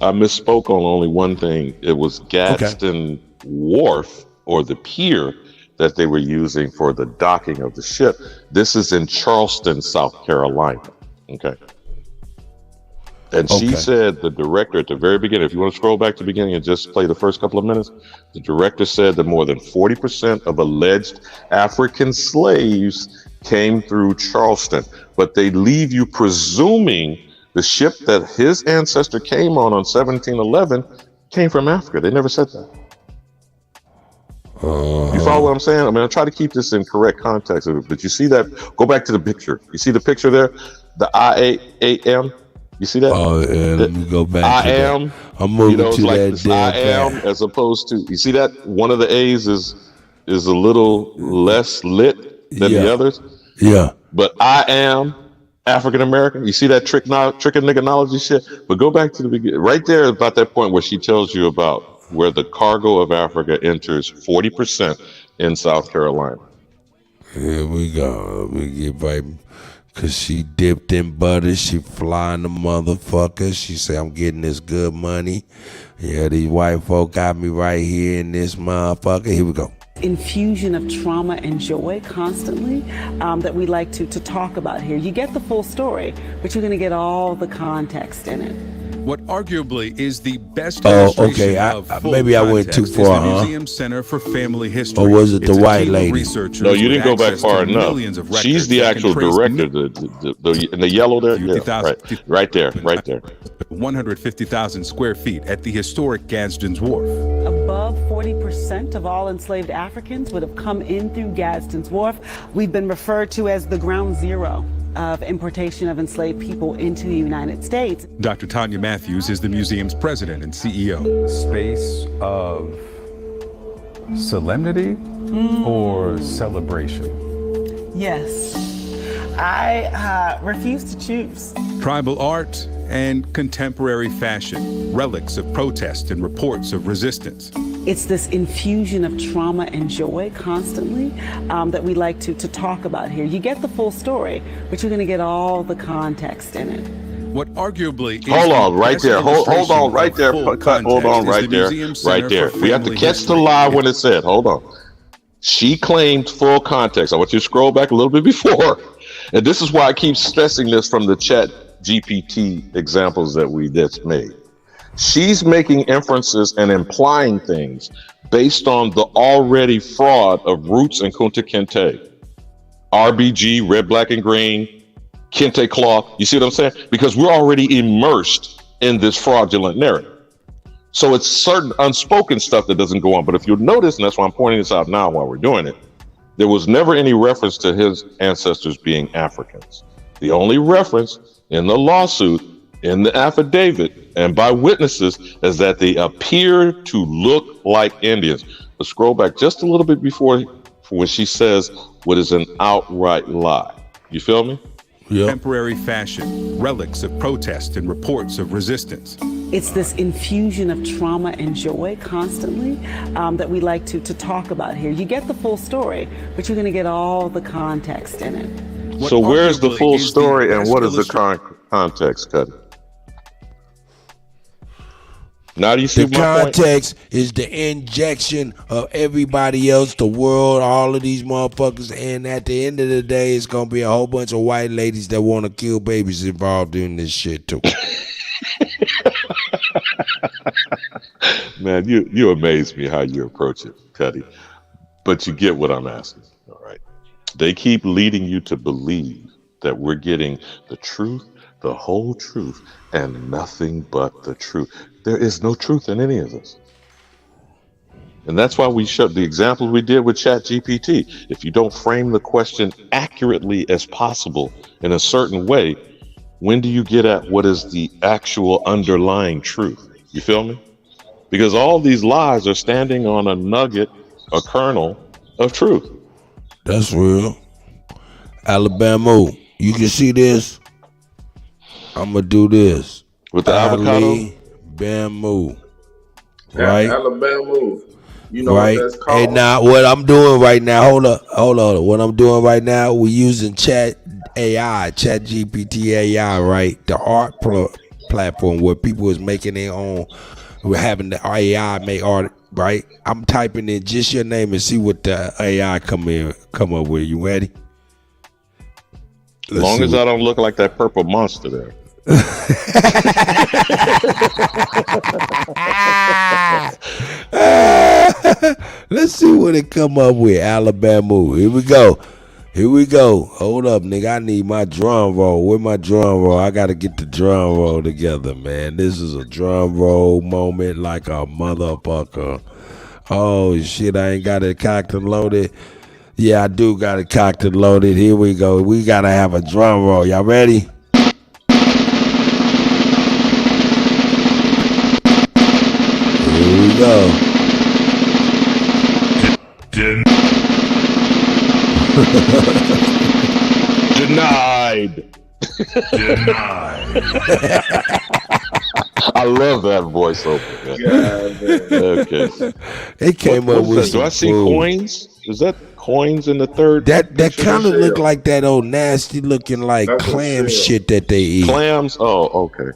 I misspoke on only one thing. It was Gadsden Wharf, or the pier, that they were using for the docking of the ship. This is in Charleston, South Carolina. Okay. And she said, the director at the very beginning, if you want to scroll back to the beginning and just play the first couple of minutes, the director said that more than 40% of alleged African slaves came through Charleston, but they leave you presuming the ship that his ancestor came on 1711 came from Africa. They never said that. You follow what I'm saying? I mean, I try to keep this in correct context, but you see that? Go back to the picture. You see the picture there? The IAM? You see that? Oh, yeah, let me go back. I am. I'm moving to like that. I am, as opposed to, you see that one of the A's is a little less lit than the others. Yeah. But I am African American. You see that trick-and-nigganology shit? But go back to the beginning. Right there, about that point where she tells you about where the cargo of Africa enters 40% in South Carolina. Here we go. We get right. Cause she dipped in butter, she flying the motherfucker. She say, I'm getting this good money. Yeah, these white folk got me right here in this motherfucker. Here we go. Infusion of trauma and joy constantly that we like to talk about here. You get the full story, but you're gonna get all the context in it. What arguably is the best okay. Maybe I went too far, the huh? Museum Center for Family History. Or was it the white lady? No, you didn't go back far enough. She's the actual director. In the yellow there, right there. 150,000 square feet at the historic Gadsden's Wharf. Above 40% of all enslaved Africans would have come in through Gadsden's Wharf. We've been referred to as the ground zero of importation of enslaved people into the United States. Dr. Tanya Matthews is the museum's president and CEO. Space of solemnity or celebration? Yes, I refuse to choose. Tribal art and contemporary fashion, relics of protest and reports of resistance. It's this infusion of trauma and joy constantly that we like to talk about here. You get the full story, but you're going to get all the context in it. What arguably is hold on right there. Hold on right there. Hold on right there. Right there. We have to catch the lie when it said. Hold on. She claimed full context. I want you to scroll back a little bit before. And this is why I keep stressing this from the chat GPT examples that we just made. She's making inferences and implying things based on the already fraud of Roots and Kunta Kinte. RBG, red, black, and green, Kente cloth. You see what I'm saying? Because we're already immersed in this fraudulent narrative. So it's certain unspoken stuff that doesn't go on. But if you'll notice, and that's why I'm pointing this out now while we're doing it, there was never any reference to his ancestors being Africans. The only reference in the lawsuit, in the affidavit, and by witnesses is that they appear to look like Indians. But scroll back just a little bit before when she says what is an outright lie. You feel me? Contemporary fashion, relics of protest and reports of resistance. It's this infusion of trauma and joy constantly that we like to talk about here. You get the full story, but you're going to get all the context in it. So where's the full story and what is the context, Kutty? Now do you see the my context is the injection of everybody else, the world, all of these motherfuckers, and at the end of the day, it's gonna be a whole bunch of white ladies that want to kill babies involved in this shit too. Man, you amaze me how you approach it, Kutty. But you get what I'm asking, all right? They keep leading you to believe that we're getting the truth, the whole truth, and nothing but the truth. There is no truth in any of this. And that's why we showed the examples we did with ChatGPT. If you don't frame the question accurately as possible in a certain way, when do you get at what is the actual underlying truth? You feel me? Because all these lies are standing on a nugget, a kernel of truth. That's real. Alabama, you can see this. I'm gonna do this with the avocado. Bamboo, right? Alabama, you know right? what that's called. Hey, now what I'm doing right now? Hold up. What I'm doing right now? We're using Chat GPT AI, right? The art platform where people is making their own. We're having the AI make art, right? I'm typing in just your name and see what the AI come up with. You ready? As long as I don't look like that purple monster there. Let's see what it come up with. Alabama. Here we go. Hold up, nigga. I need my drum roll. Where my drum roll? I gotta get the drum roll together, man. This is a drum roll moment like a motherfucker. Oh shit, I ain't got it cocked and loaded. Yeah, I do got it cocked and loaded. Here we go. We gotta have a drum roll. Y'all ready? Here we go. Denied. I love that voiceover. Okay. It came up with. Do I see coins? Is that coins in the third? That kind of look like that old nasty looking like clam shit that they eat. Clams? Oh, okay.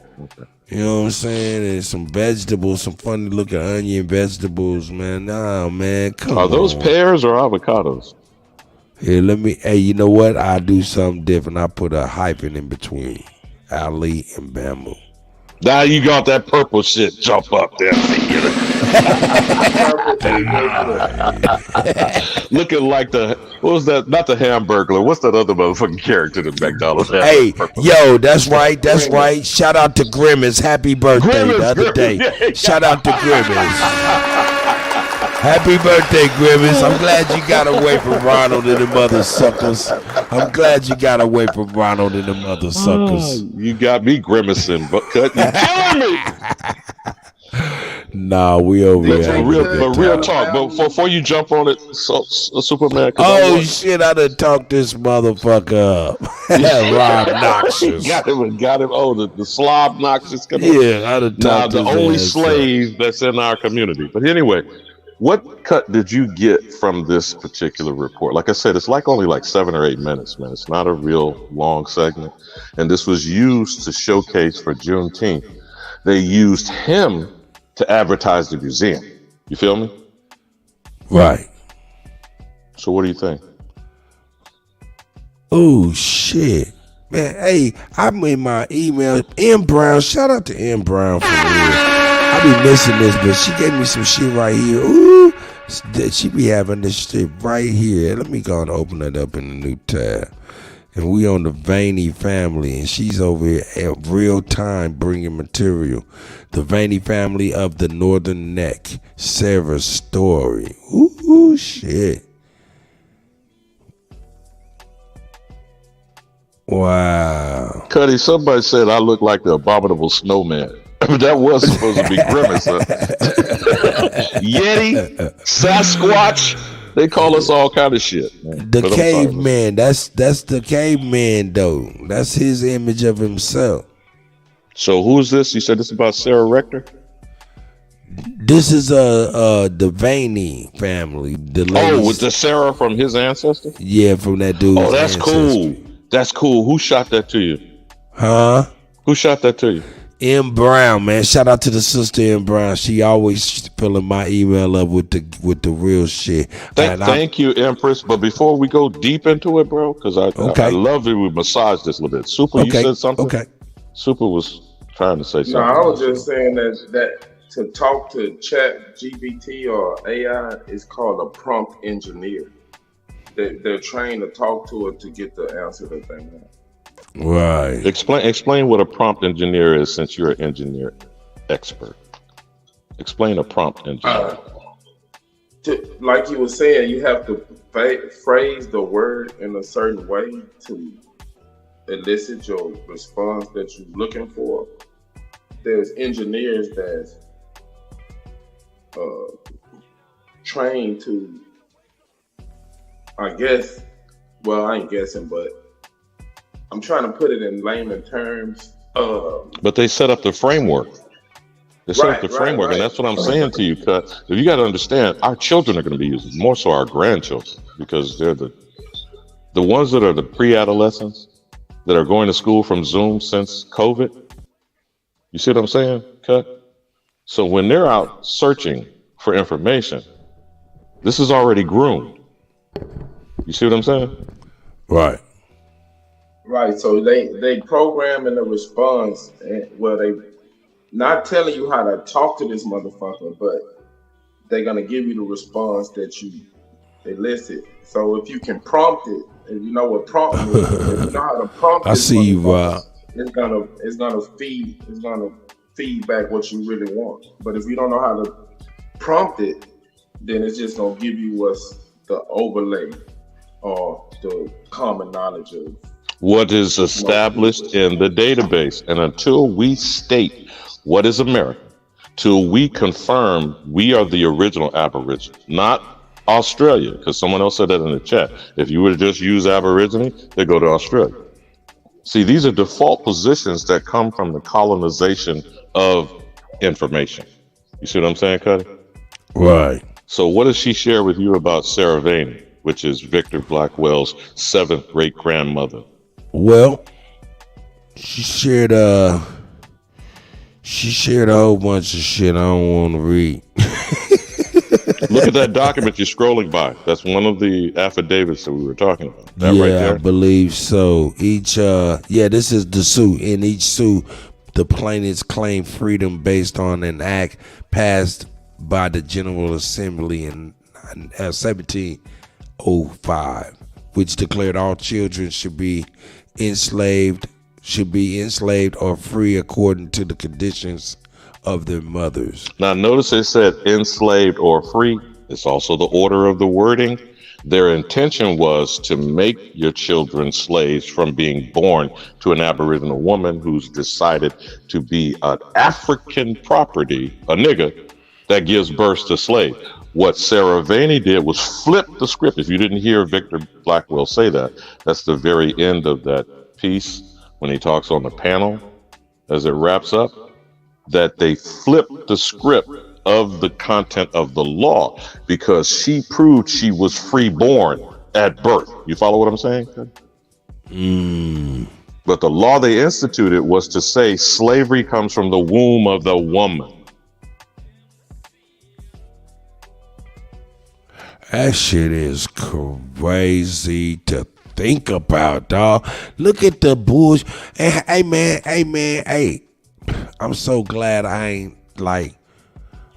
You know what I'm saying? And some vegetables, some funny looking onion vegetables, man. Nah, man, come on. Are those pears or avocados? Here, hey, you know what? I do something different. I put a hyphen in between Ali and Bamboo. Now you got that purple shit jump up there. Looking like what was that? Not the Hamburglar. What's that other motherfucking character that McDonald's had? Hey, yo, that's right. Shout out to Grimace. Happy birthday the other day. Shout out to Grimace. Happy birthday, Grimace. I'm glad you got away from Ronald and the mother suckers. I'm glad you got away from Ronald and the mother suckers. You got me grimacing, but Cut, you killing me. Nah, we over here. But real talk. But before you jump on it, Superman. Oh shit! I done talked this motherfucker up. Rob Noxious. Got him. Oh, the slob Noxious. Yeah, I done talked the only ass slave that's in our community. But anyway, what cut did you get from this particular report? Like I said, it's only 7 or 8 minutes, man. It's not a real long segment, and this was used to showcase for Juneteenth. They used him to advertise the museum. You feel me? Right. So what do you think? Oh shit. Man, hey, I'm in my email. M. Brown, shout out to M. Brown for real. I be missing this, but she gave me some shit right here. Ooh, she be having this shit right here. Let me go and open it up in the new tab. And we on the Vaney family, and she's over here at real time bringing material. The Vaney family of the Northern Neck, Sarah's story. Ooh, shit. Wow. Kutty, somebody said I look like the abominable snowman. That was supposed to be Grimace. Huh? Yeti, Sasquatch. They call us all kind of shit. Man. The caveman. That's the caveman though. That's his image of himself. So who's this? You said this about Sarah Rector? This is the Vaney family. With the Sarah from his ancestor? Yeah, from that dude. Oh, that's cool. That's cool. Who shot that to you? Huh? Who shot that to you? M. Brown, man. Shout out to the sister M. Brown. She always filling my email up with the real shit. Thank you, Empress. But before we go deep into it, bro, because I love it. We massage this a little bit. Super, you said something? Okay. Super was trying to say something. No, I was just saying that to talk to Chat GPT or AI is called a prompt engineer. They're trained to talk to it to get the answer that they want. Right. Explain what a prompt engineer is, since you're an engineer expert. Explain a prompt engineer. Like you were saying, you have to phrase the word in a certain way to elicit your response that you're looking for. There's engineers that's trained to, I guess, well, I ain't guessing, but I'm trying to put it in layman terms. But they set up the framework. They set up the framework, and that's what I'm saying to you, Cut. If you got to understand, our children are going to be using, more so our grandchildren, because they're the ones that are the pre-adolescents that are going to school from Zoom since COVID. You see what I'm saying, Cut? So when they're out searching for information, this is already groomed. You see what I'm saying? Right. Right, so they program in the response, well, they not telling you how to talk to this motherfucker, but they're gonna give you the response that you elicit. So if you can prompt it, and you know what prompt is, if you know how to prompt, I see you, Rob. It's gonna feed back what you really want. But if you don't know how to prompt it, then it's just gonna give you what's the overlay or the common knowledge of what is established in the database. And until we state what is America, till we confirm we are the original Aborigine, not Australia, because someone else said that in the chat. If you were to just use Aborigine, they go to Australia. See, these are default positions that come from the colonization of information. You see what I'm saying, Cuddy? Right. So what does she share with you about Sarah Vaney, which is Victor Blackwell's 7th great grandmother? Well, she shared a whole bunch of shit I don't want to read. Look at that document you're scrolling by. That's one of the affidavits that we were talking about. That right there? I believe so. This is the suit. In each suit, the plaintiffs claim freedom based on an act passed by the General Assembly in 1705, which declared all children should be enslaved or free according to the conditions of their mothers. Now notice it said enslaved or free. It's also the order of the wording. Their intention was to make your children slaves from being born to an Aboriginal woman who's decided to be an African property, a nigga, that gives birth to slave. What Sarah Vaney did was flip the script. If you didn't hear Victor Blackwell say that, that's the very end of that piece when he talks on the panel as it wraps up, that they flipped the script of the content of the law because she proved she was freeborn at birth. You follow what I'm saying? But the law they instituted was to say slavery comes from the womb of the woman. That shit is crazy to think about, dog. Look at the bullshit. Hey, man. I'm so glad I ain't like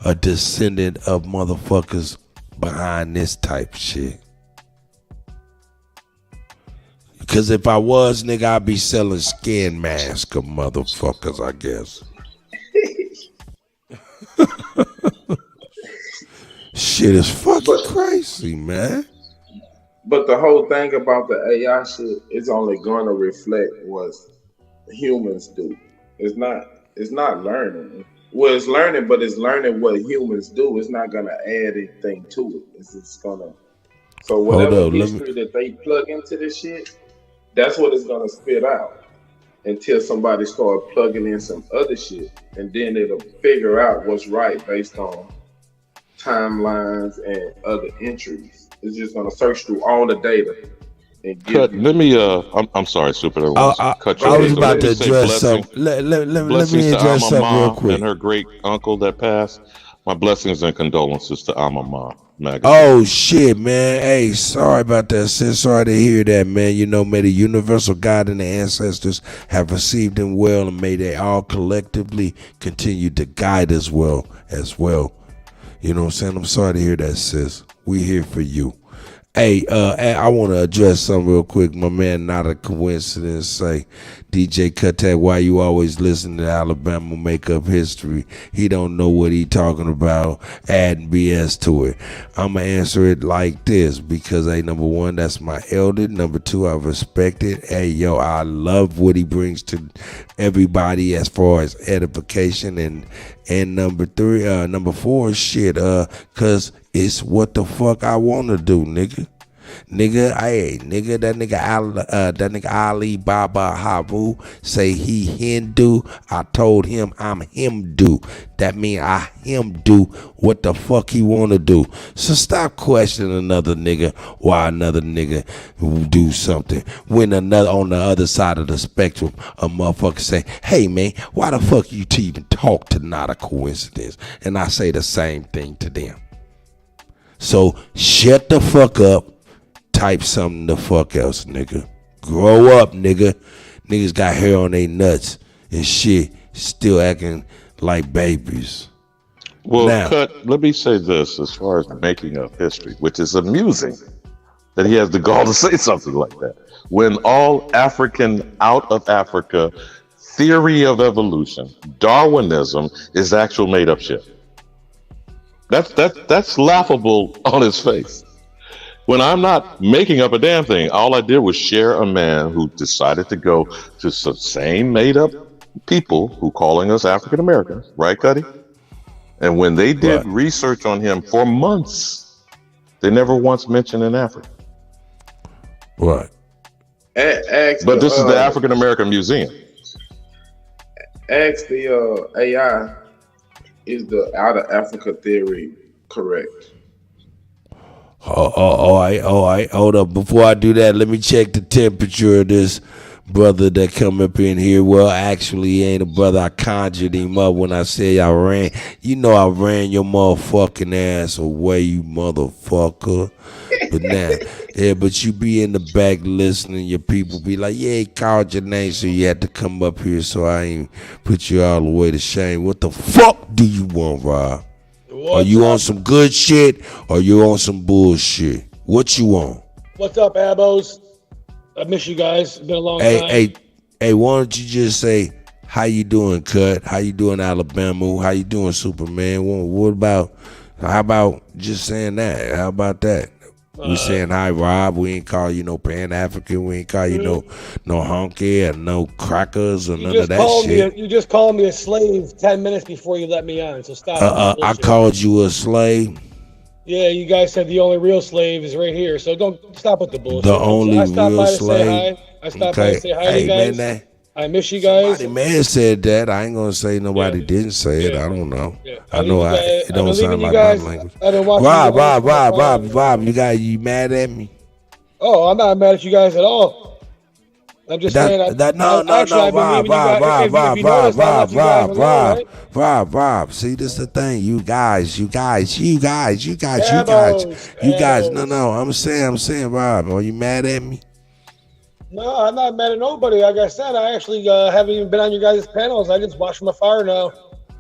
a descendant of motherfuckers behind this type shit. Because if I was, nigga, I'd be selling skin masks of motherfuckers, I guess. Shit is fucking crazy, man. But the whole thing about the AI shit is only going to reflect what humans do. It's not learning. Well, it's learning, but it's learning what humans do. It's not gonna add anything to it. It's just gonna. So whatever history that they plug into this shit, that's what it's gonna spit out until somebody start plugging in some other shit, and then it'll figure out what's right based on timelines and other entries. It's just gonna search through all the data. Cut, let me. I'm sorry, Super. Cut you. I was about to address something. Let me address something real quick. And her great uncle that passed. My blessings and condolences to Alma Magazine. Oh shit, man. Hey, sorry about that, sis. Sorry to hear that, man. You know, may the universal God and the ancestors have received them well, and may they all collectively continue to guide us well as well. You know what I'm saying? I'm sorry to hear that, sis. We here for you. Hey, I want to address something real quick. My man, not a coincidence, say, DJ Kuttack, why you always listen to Alabama make up history? He don't know what he talking about, adding BS to it. I'm going to answer it like this because, hey, number one, that's my elder. Number two, I respect it. Hey, yo, I love what he brings to everybody as far as edification. And number four, shit, cause it's what the fuck I wanna do, nigga. That nigga Ali Baba Habu say he Hindu. I told him I'm him do. That mean I him do what the fuck he wanna do. So stop questioning another nigga why another nigga do something. When another on the other side of the spectrum, a motherfucker say, hey man, why the fuck you to even talk to Not a Coincidence? And I say the same thing to them. So shut the fuck up. Type something the fuck else, nigga. Grow up, nigga. Niggas got hair on their nuts and shit, still acting like babies. Well, Cut, let me say this as far as making up history, which is amusing that he has the gall to say something like that. When all African out of Africa theory of evolution, Darwinism, is actual made up shit. That's laughable on his face. When I'm not making up a damn thing, all I did was share a man who decided to go to some same made up people who calling us African Americans, right, Kutty? And when they did research on him for months, they never once mentioned an African. What? But this is the African American Museum. Ask the AI, is the out of Africa theory correct? All right. Hold up. Before I do that, let me check the temperature of this brother that come up in here. Well, actually, he ain't a brother. I conjured him up when I said I ran. You know I ran your motherfucking ass away, you motherfucker. But now, yeah, but you be in the back listening. Your people be like, yeah, he called your name, so you had to come up here, so I ain't put you all the way to shame. What the fuck do you want, Rob? Are you on some good shit or you on some bullshit? What you want? What's up, Abos? I miss you guys. It's been a long time. Hey, why don't you just say, how you doing, Cut? How you doing, Alabama? How you doing, Superman? How about Just saying that. How about that? We saying hi, Rob. We ain't call you no Pan African. We ain't call you no honky or no crackers or none of that shit. You just called me a slave 10 minutes before you let me on. So stop. I called you a slave. Yeah, you guys said the only real slave is right here. So don't stop with the bullshit. The only real slave. I stopped by to say hi to you guys. Man, I miss you guys. Somebody man said that. I ain't gonna say nobody didn't say it. I don't know. Yeah. I know it don't sound like my language. Rob, you mad at me? Oh, I'm not mad at you guys at all. I'm just saying. Rob. See, this is the thing. You guys. No. I'm saying, Rob. Are you mad at me? No, I'm not mad at nobody. Like I said, I actually haven't even been on your guys' panels. I just watch from afar now.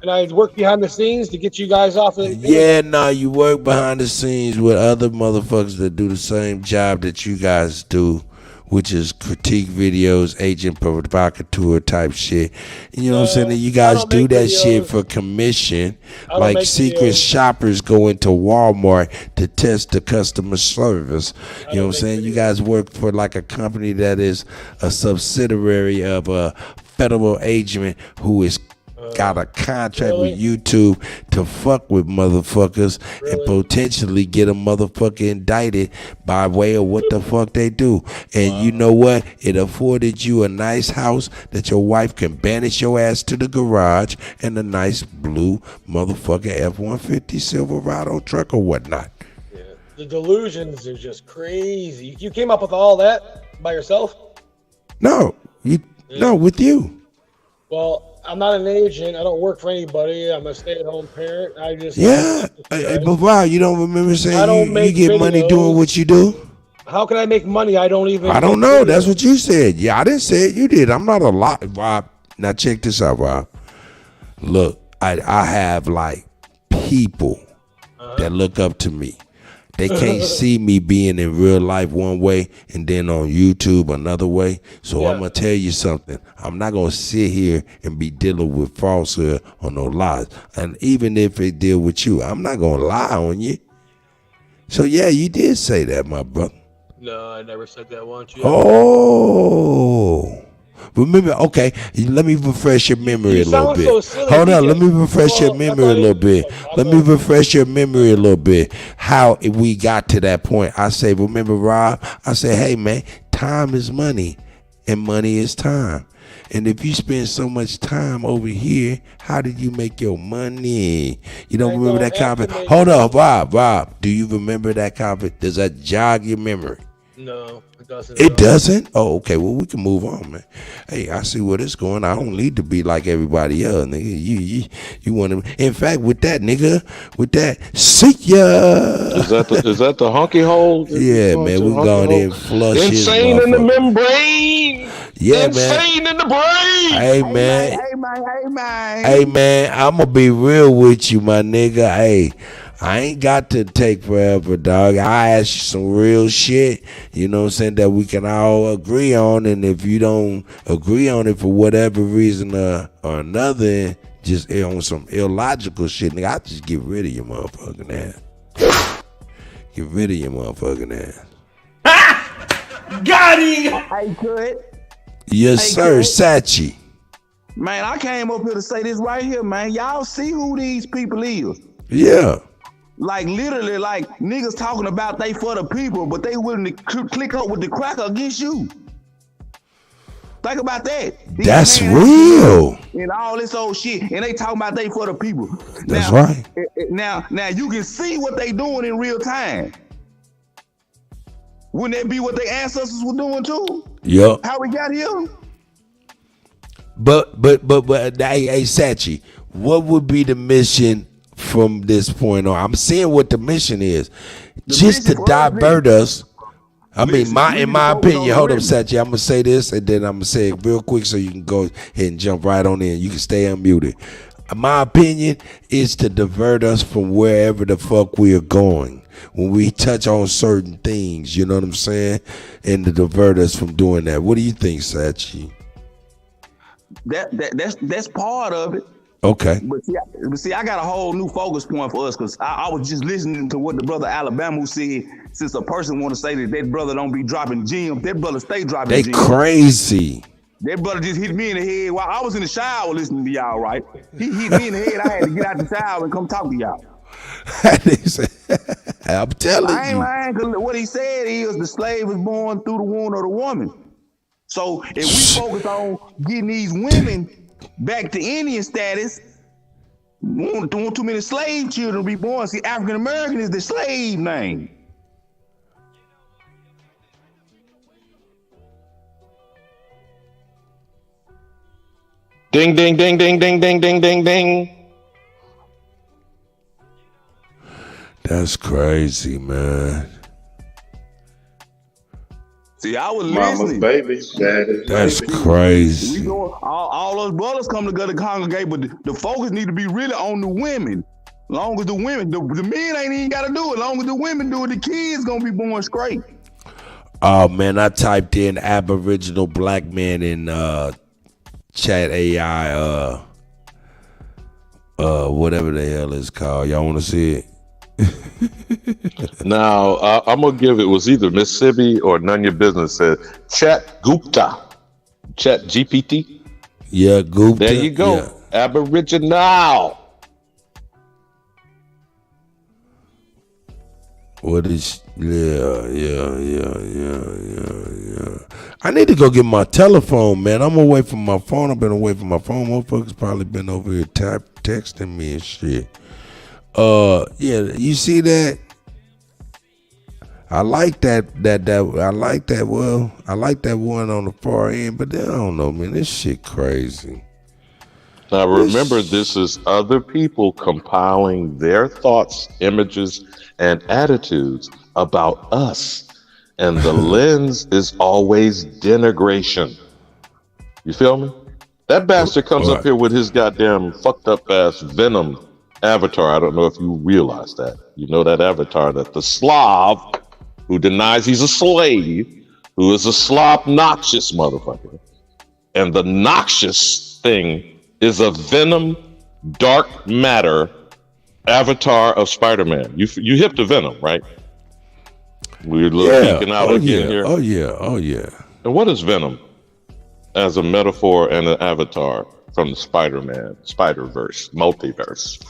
And I work behind the scenes to get you guys off of the you work behind the scenes with other motherfuckers that do the same job that you guys do, which is critique videos, agent provocateur type shit. You know what I'm saying? And you guys do that shit for commission. Like secret shoppers go into Walmart to test the customer service. You know what I'm saying? You guys work for like a company that is a subsidiary of a federal agent who is got a contract with YouTube to fuck with motherfuckers and potentially get a motherfucker indicted by way of what the fuck they do. And you know what? It afforded you a nice house that your wife can banish your ass to the garage and a nice blue motherfucking F-150 Silverado truck or whatnot. Yeah. The delusions are just crazy. You came up with all that by yourself? No, with you. Well, I'm not an agent. I don't work for anybody. I'm a stay-at-home parent. I just but wow, you don't remember saying you get money doing what you do? How can I make money? I don't know. That's what you said. Yeah, I didn't say it. You did. I'm not a lot, Rob. Now check this out, Rob. Look, I have like people that look up to me. They can't see me being in real life one way and then on YouTube another way. So I'm going to tell you something. I'm not going to sit here and be dealing with falsehood or no lies. And even if they deal with you, I'm not going to lie on you. So, yeah, you did say that, my brother. No, I never said that once. Oh. Remember, okay, let me refresh your memory a little bit. Hold on, let me refresh your memory a little bit. How we got to that point. I say, remember, Rob? I say, hey, man, time is money, and money is time. And if you spend so much time over here, how did you make your money? You don't remember that comment? Hold on, Rob, do you remember that comment? Does that jog your memory? No, it doesn't. It doesn't? Oh, okay. Well, we can move on, man. Hey, I see where it's going. I don't need to be like everybody else, nigga. You want to? In fact, with that, see ya. Is that the honky hole? Yeah, man. We're going in flush. Insane in the membrane. Yeah, Insane man. in the brain. Hey, man. Hey, man. I'm gonna be real with you, my nigga. Hey. I ain't got to take forever, dog. I ask you some real shit, you know what I'm saying, that we can all agree on. And if you don't agree on it for whatever reason or another, just on some illogical shit, nigga, I just get rid of your motherfucking ass. Get rid of your motherfucking ass. Got him! Hey, good. Yes, sir, Sachi. Man, I came up here to say this right here, man. Y'all see who these people is? Yeah. Like literally, like niggas talking about they for the people, but they willing to click up with the cracker against you. Think about that. That's real. And all this old shit, and they talking about they for the people. That's right. Now you can see what they doing in real time. Wouldn't that be what their ancestors were doing too? Yup. How we got here? But hey, Sachi, what would be the mission from this point on? I'm seeing what the mission is. Just to divert us. I mean, in my opinion, hold up, Sachi, I'm going to say this, and then I'm going to say it real quick so you can go ahead and jump right on in. You can stay unmuted. My opinion is to divert us from wherever the fuck we are going. When we touch on certain things, you know what I'm saying? And to divert us from doing that. What do you think, Sachi? That's part of it. Okay. But see, I got a whole new focus point for us because I was just listening to what the brother Alabama said. Since a person want to say that brother don't be dropping gems, that brother stay dropping They gems. crazy. That brother just hit me in the head while I was in the shower listening to y'all, right? He hit me in the head. I had to get out the shower and come talk to y'all. I'm telling I ain't you. lying, because what he said is the slave is born through the womb of the woman. So if we focus on getting these women back to Indian status, don't want too many slave children to be born. See, African American is the slave name. Ding, ding, ding, ding, ding, ding, ding, ding, ding. That's crazy, man. See, I was Mama's listening. baby, daddy's That's baby. crazy. We go, all those brothers come together to congregate, but the focus need to be really on the women. Long as the women, the men ain't even got to do it. Long as the women do it, the kids gonna be born straight. Oh man, I typed in Aboriginal black man in chat AI, whatever the hell it's called. Y'all want to see it? Now, I'm going to give it was either Mississippi or None Your Business said Chat Gupta. Chat GPT. Yeah, Gupta. There you go. Yeah. Aboriginal. What is, yeah. I need to go get my telephone, man. I'm away from my phone. I've been away from my phone. Motherfuckers probably been over here texting me and shit. Yeah, you see that? I like that. I like that. Well, I like that one on the far end, but I don't know, man. This shit crazy. Now remember, this is other people compiling their thoughts, images, and attitudes about us. And the lens is always denigration. You feel me? That bastard comes up here with his goddamn fucked up ass Venom avatar. I don't know if you realize that. You know that avatar, that the Slav who denies he's a slave, who is a slob noxious motherfucker. And the noxious thing is a Venom dark matter avatar of Spider-Man. You hip to Venom, right? We're peeking out again here. Oh yeah. And what is Venom as a metaphor and an avatar from the Spider-Man, Spider-Verse, multiverse?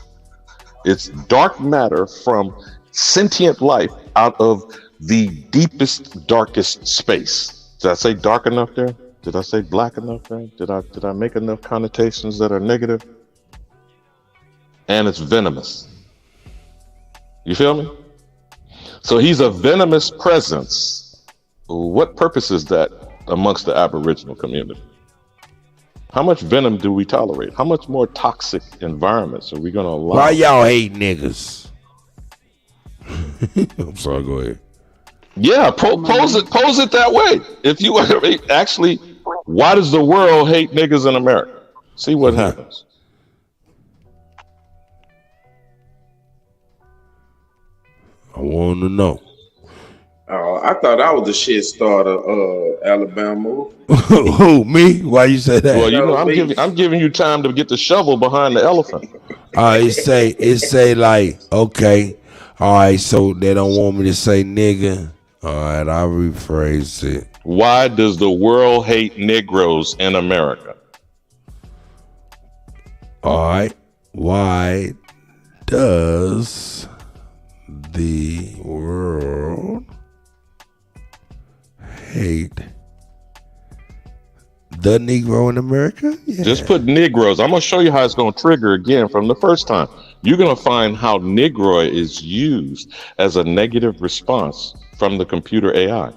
It's dark matter from sentient life out of the deepest, darkest space. Did I say dark enough there? Did I say black enough there? Did I make enough connotations that are negative? And it's venomous. You feel me? So he's a venomous presence. What purpose is that amongst the Aboriginal community? How much venom do we tolerate? How much more toxic environments are we going to allow? Why y'all hate niggas? I'm sorry, go ahead. Yeah, pose it that way. If you actually, why does the world hate niggas in America? See what happens. I want to know. I thought I was the shit starter, Alabama. Who, me? Why you say that? Well, you know, I'm giving you time to get the shovel behind the elephant. It say like, okay, all right, so they don't want me to say nigga. All right, I'll rephrase it. Why does the world hate Negroes in America? All right, why does the world hate the Negro in America? Yeah. Just put Negroes. I'm going to show you how it's going to trigger again from the first time. You're going to find how Negroid is used as a negative response from the computer AI.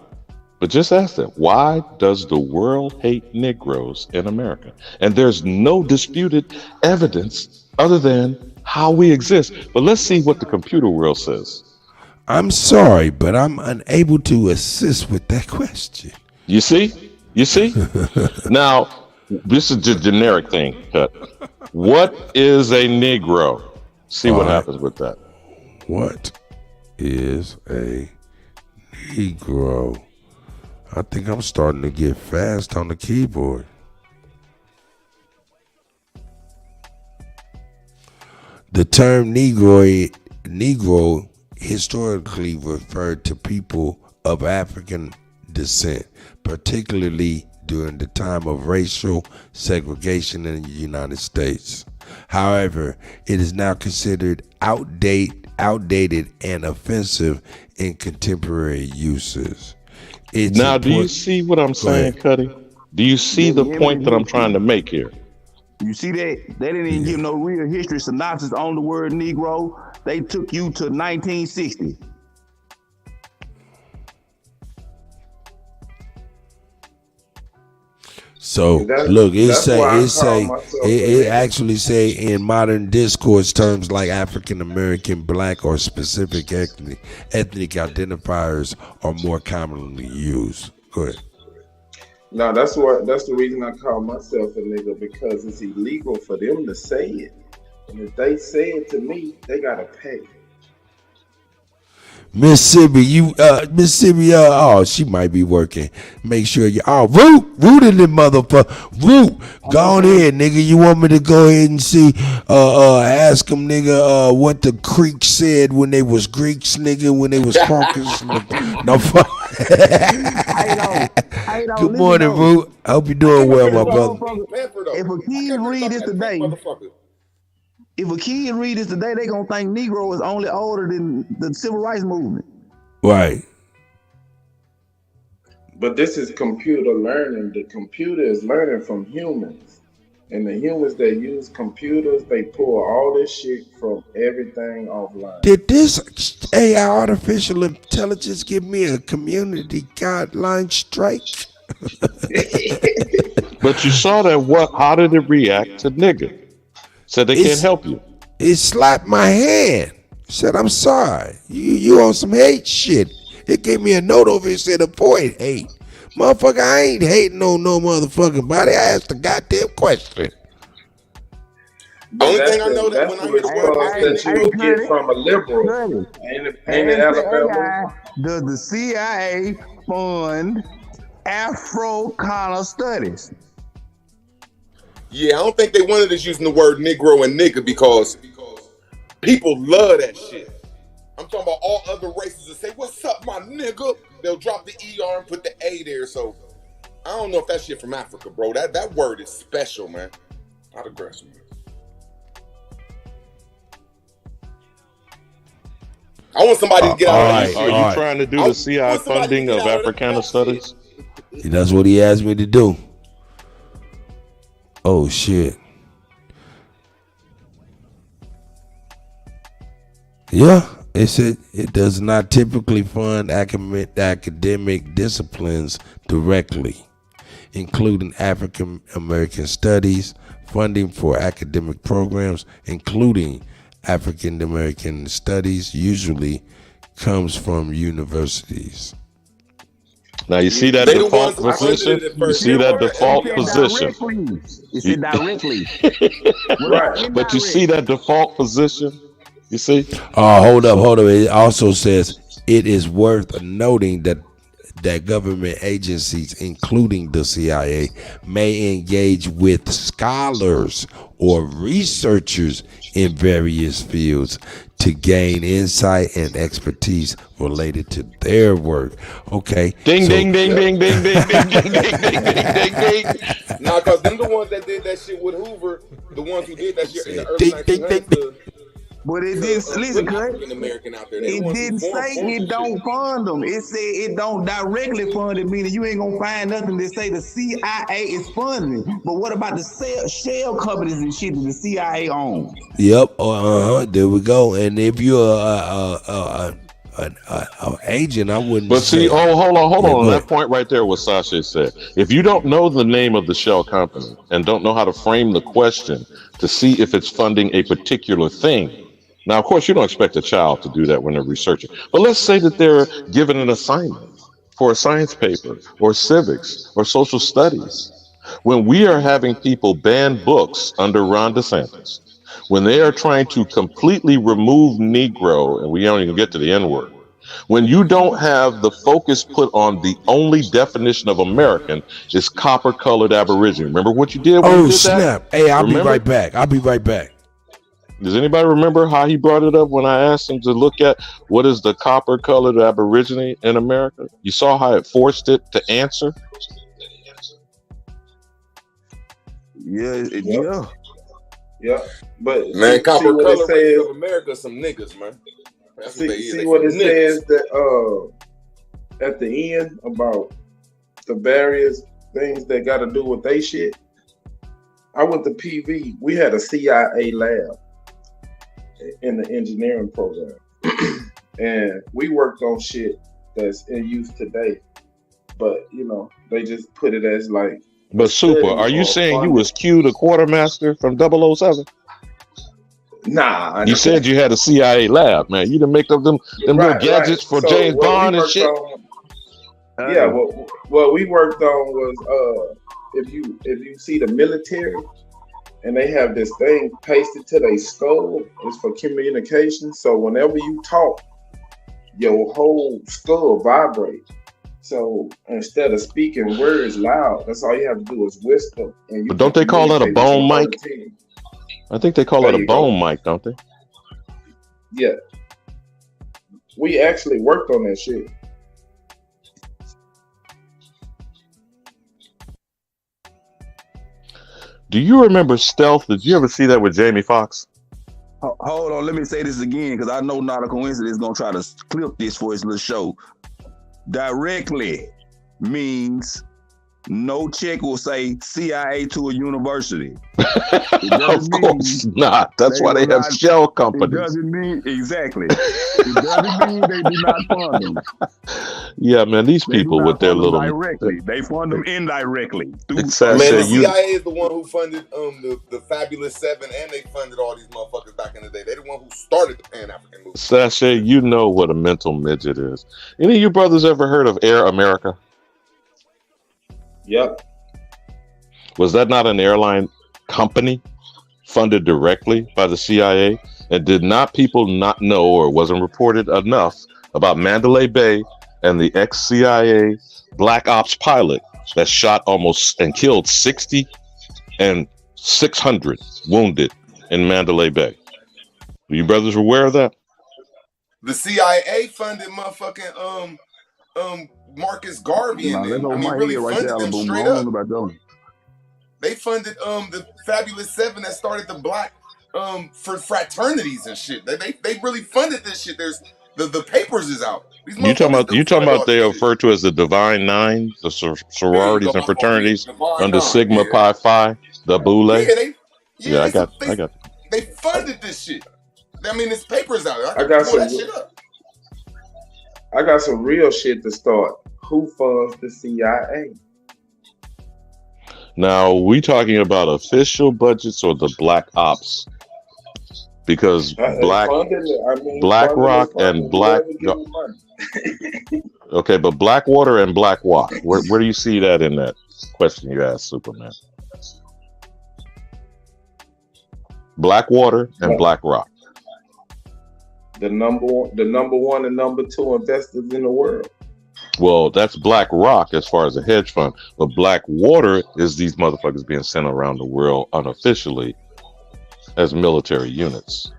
But just ask them, why does the world hate Negroes in America? And there's no disputed evidence other than how we exist. But let's see what the computer world says. I'm sorry, but I'm unable to assist with that question. You see? Now, this is the generic thing, Cut. What is a Negro? See what happens with that. What is a Negro? I think I'm starting to get fast on the keyboard. The term Negro historically referred to people of African descent, particularly during the time of racial segregation in the United States. However, it is now considered outdated and offensive in contemporary uses. Now, do you see what I'm saying, Kutty? Do you see the point that I'm trying to make here? You see that? They didn't even give no real history synopsis on the word Negro. They took you to 1960. So look, it actually say in modern discourse terms like African American, Black, or specific ethnic identifiers are more commonly used. Go ahead. No, that's the reason I call myself a nigga, because it's illegal for them to say it. And if they say it to me, they gotta pay. Mississippi, oh, she might be working. Make sure Root in the motherfucker. Root, go on ahead, nigga. You want me to go ahead and see, ask them, nigga, what the Creeks said when they was Greeks, nigga, when they was Caucus. No, fuck. Good morning, Root. I hope you're doing well, my brother. If a kid read this today, they gonna think Negro is only older than the Civil Rights Movement. Right. But this is computer learning. The computer is learning from humans. And the humans that use computers, they pull all this shit from everything offline. Did this AI artificial intelligence give me a community guideline strike? But you saw that. How did it react to nigga? Said they can't help you. It slapped my hand. Said, I'm sorry. You on some hate shit. It gave me a note over here said avoid hate. Motherfucker, I ain't hating on no motherfucking body. I asked a goddamn question. Only thing I know that when I hear the word that you will get from a liberal. Ain't it Alabama? Does the CIA fund Afro-Connor studies? Yeah, I don't think they wanted us using the word Negro and nigga because people love that shit. I'm talking about all other races that say, "What's up, my nigga?" They'll drop the ER and put the A there. So I don't know if that shit from Africa, bro. That word is special, man. I digress, man. I want somebody to get out of that. Are you trying to do the CIA funding of Africana studies? That's what he asked me to do. Oh shit. Yeah, it said it does not typically fund academic disciplines directly, including African American studies. Funding for academic programs, including African American studies, usually comes from universities. Now you see that default position? You see that default position? You said directly. Right. But you see that default position? You see? Hold up. It also says it is worth noting that government agencies, including the CIA, may engage with scholars or researchers in various fields to gain insight and expertise related to their work. Okay. Ding, ding, ding, ding, ding, ding, ding, ding, ding, ding, ding, ding, ding. Nah, because them the ones that did that shit with Hoover, the ones who did that shit in the early 1900s. But it didn't listen, American out there. It didn't say it don't fund them. It said it don't directly fund it, meaning you ain't gonna find nothing that say the CIA is funding. But what about the shell companies and shit that the CIA owns? Yep. There we go. And if you're an agent, I wouldn't. But see, hold on. That point right there, what Sasha said. If you don't know the name of the shell company and don't know how to frame the question to see if it's funding a particular thing. Now, of course, you don't expect a child to do that when they're researching. But let's say that they're given an assignment for a science paper or civics or social studies. When we are having people ban books under Ron DeSantis, when they are trying to completely remove Negro, and we don't even get to the N-word, when you don't have the focus put on the only definition of American is copper-colored Aborigine. Remember what you did when you did snap. that? Hey, I'll be right back. Does anybody remember how he brought it up when I asked him to look at what is the copper-colored Aborigine in America? You saw how it forced it to answer? Yeah. But Man, copper what color it race says, of America, some niggas, man. That's what they is. see They what it some niggas. says that at the end about the various things that got to do with they shit. I went to PV. We had a CIA lab in the engineering program, and we worked on shit that's in use today. But you know, they just put it as like. But Super, are you saying you was Q the quartermaster from 007? Nah. You said you had a CIA lab, man. You done make up them little gadgets for So James what we Bond and worked shit. on- what we worked on was if you see the military and they have this thing pasted to their skull, it's for communication. So whenever you talk, your whole skull vibrates. So instead of speaking words loud, that's all you have to do is whisper. And you But don't they call that a communicate with bone your mic? whole team. I think they call There it a you go. bone mic, don't they? Yeah. We actually worked on that shit. Do you remember Stealth? Did you ever see that with Jamie Foxx? Hold on, let me say this again because I know not a coincidence gonna try to clip this for his little show. Directly means no check will say CIA to a university. Of course not. That's why they have shell companies. It doesn't mean exactly. It doesn't mean they do not fund them. Yeah, man, these They do people not with their fund them little directly. They fund them indirectly. Exactly. Man, the You- CIA is the one who funded the Fabulous Seven, and they funded all these motherfuckers back in the day. They're the one who started the Pan-African movement. Sasha, you know what a mental midget is. Any of you brothers ever heard of Air America? Yep. Was that not an airline company funded directly by the CIA? And did not people not know or wasn't reported enough about Mandalay Bay and the ex-CIA Black Ops pilot that shot almost and killed 60 and 600 wounded in Mandalay Bay? Are you brothers aware of that? The CIA funded motherfucking Marcus Garvey and them. I mean, really funded them straight up. They funded the Fabulous Seven that started the black for fraternities and shit. They really funded this shit. There's the papers is out. These You talking motherfuckers about they are referred to as the Divine Nine, the sororities and fraternities under Sigma Pi Phi, the Boule. Yeah, I got. They funded this shit. I mean, there's papers out. I got pull that some- shit up. I got some real shit to start. Who funds the CIA? Now, we talking about official budgets or the Black Ops? Because Black Rock and Black. Okay, but Blackwater and Black Rock. Where do you see that in that question you asked, Superman? Blackwater and Black Rock. The number one and number two investors in the world. Well, that's Black Rock as far as a hedge fund, but Blackwater is these motherfuckers being sent around the world unofficially as military units.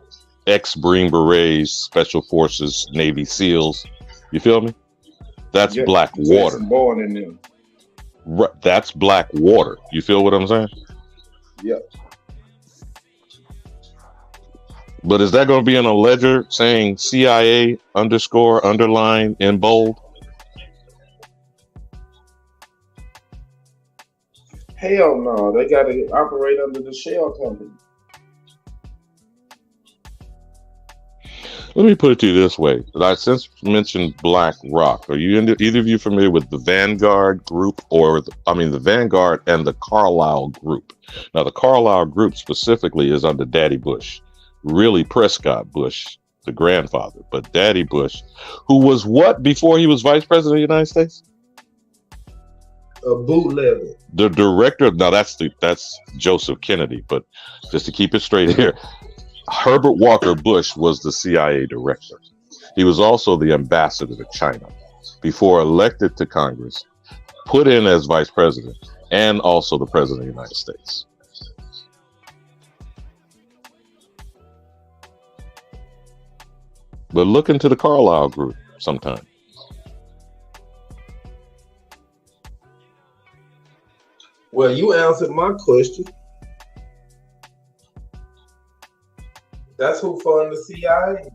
Ex-Green Berets, Special Forces, Navy SEALs. You feel me? That's Blackwater. Jason Bourne in them. Right, that's Blackwater. You feel what I'm saying? Yep. But is that going to be in a ledger saying CIA _ underline in bold? Hell no, they got to operate under the shell company. Let me put it to you this way. I since mentioned Black Rock. Are you either of you familiar with the Vanguard group the Vanguard and the Carlyle group? Now, the Carlyle group specifically is under Daddy Bush. Really Prescott Bush, the grandfather, but Daddy Bush, who was what before he was vice president of the United States? A bootlegger. The director. Now that's Joseph Kennedy, but just to keep it straight here, Herbert Walker Bush was the CIA director. He was also the ambassador to China before elected to Congress, put in as vice president, and also the president of the United States. But look into the Carlisle group sometime. Well, you answered my question. That's who funded the CIA.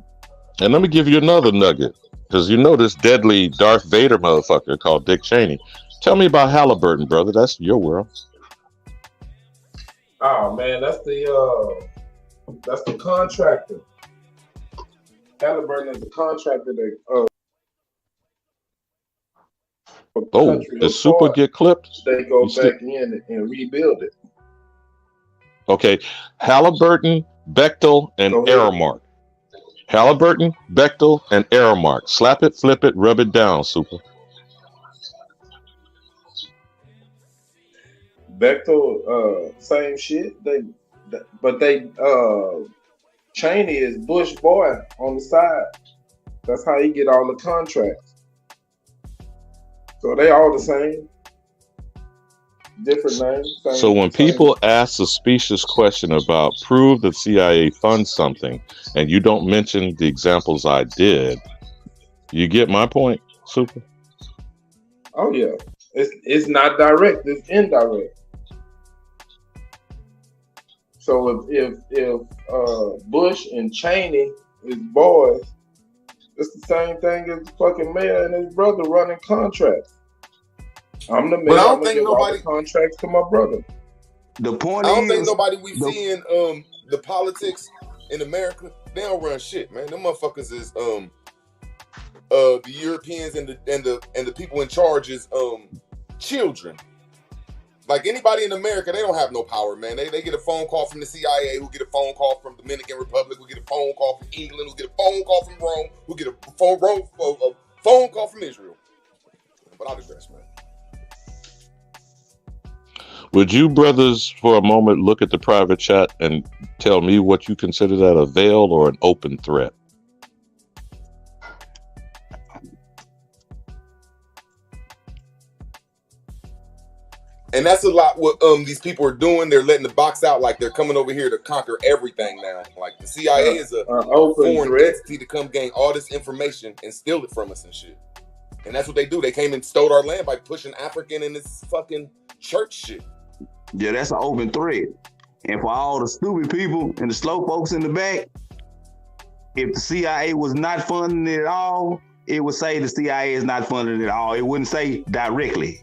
And let me give you another nugget, because you know this deadly Darth Vader motherfucker called Dick Cheney. Tell me about Halliburton, brother. That's your world. Oh man, that's the contractor. Halliburton is the contractor that Oh, did Super get clipped? They go back in and rebuild it. Okay, Halliburton, Bechtel, and Aramark. Halliburton, Bechtel, and Aramark. Slap it, flip it, rub it down, Super. Bechtel, same shit. But Cheney is Bush boy on the side. That's how he get all the contracts. So they all the same. Different names. So when people ask a specious question about prove the CIA funds something, and you don't mention the examples I did, you get my point, Super? Oh yeah. It's not direct, it's indirect. So if Bush and Cheney is boys, it's the same thing as fucking mayor and his brother running contracts. I'm the mayor. But I I'm don't gonna think give all nobody the contracts to my brother. The point I don't is, think nobody we see in the politics in America, they don't run shit, man. Them motherfuckers is the Europeans and the people in charge is children. Like anybody in America, they don't have no power, man. They get a phone call from the CIA, who get a phone call from Dominican Republic, who get a phone call from England, who get a phone call from Rome, who get a phone call from Israel. But I'll digress, man. Would you brothers for a moment look at the private chat and tell me what you consider that, a veiled or an open threat? And that's a lot what these people are doing. They're letting the box out like they're coming over here to conquer everything now. Like the CIA is a foreign entity to come gain all this information and steal it from us and shit. And that's what they do. They came and stole our land by pushing African in this fucking church shit. Yeah, that's an open thread. And for all the stupid people and the slow folks in the back, if the CIA was not funding it at all, it would say the CIA is not funding it at all. It wouldn't say directly.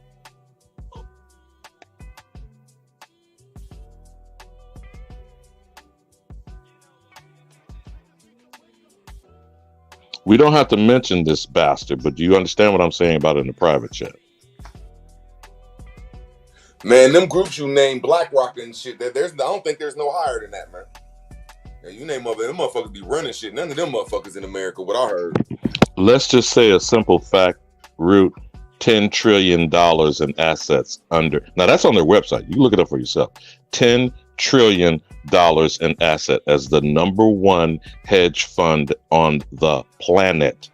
We don't have to mention this bastard, but do you understand what I'm saying about it in the private chat? Man, them groups you name BlackRock and shit, I don't think there's no higher than that, man. Yeah, you name them motherfuckers be running shit. None of them motherfuckers in America, what I heard. Let's just say a simple fact, Root, $10 trillion in assets under. Now that's on their website. You can look it up for yourself. $10 trillion in asset as the number one hedge fund on the planet.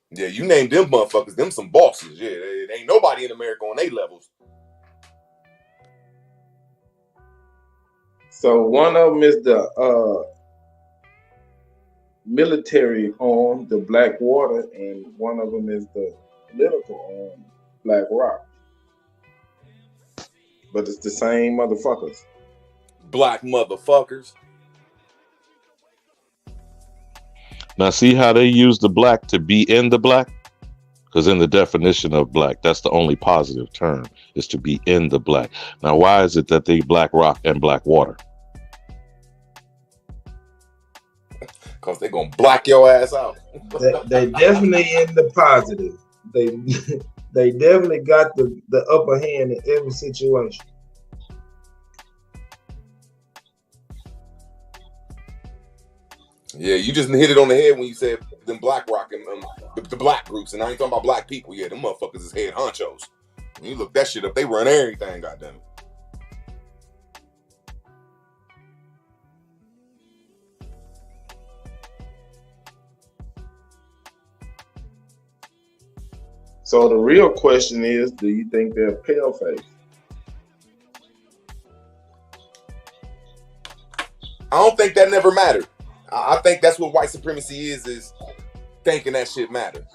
Yeah, you named them motherfuckers, them some bosses. Yeah, there ain't nobody in America on their levels. So one of them is the military arm, the Blackwater, and one of them is the political arm, BlackRock. But it's the same motherfuckers. Black motherfuckers. Now see how they use the black to be in the black? Because in the definition of black, that's the only positive term, is to be in the black. Now why is it that they BlackRock and Blackwater? Because they're going to black your ass out. They definitely in the positive. They definitely got the upper hand in every situation. Yeah, you just hit it on the head when you said them BlackRock and the black groups, and I ain't talking about black people. Yeah, them motherfuckers is head honchos. When you look that shit up, they run everything, goddamn. So the real question is, do you think they're pale-faced? I don't think that never mattered. I think that's what white supremacy is thinking that shit matters.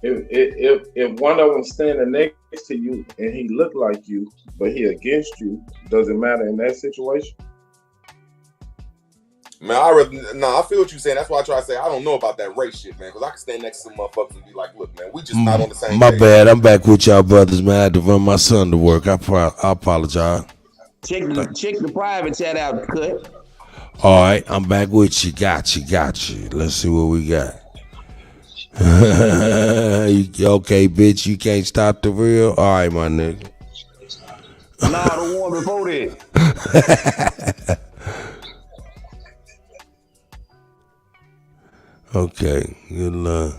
If one of them standing next to you and he look like you, but he against you, does it matter in that situation? Man, I feel what you're saying. That's why I try to say I don't know about that race shit, man. Because I can stand next to some motherfuckers and be like, look, man, we just not on the same My page. bad. I'm back with y'all brothers, man. I had to run my son to work. I apologize. Check the private chat out, Cut. All right, I'm back with you. Got you. Let's see what we got. Okay, bitch, you can't stop the real? All right, my nigga. Nah, the one before that. Okay, good luck.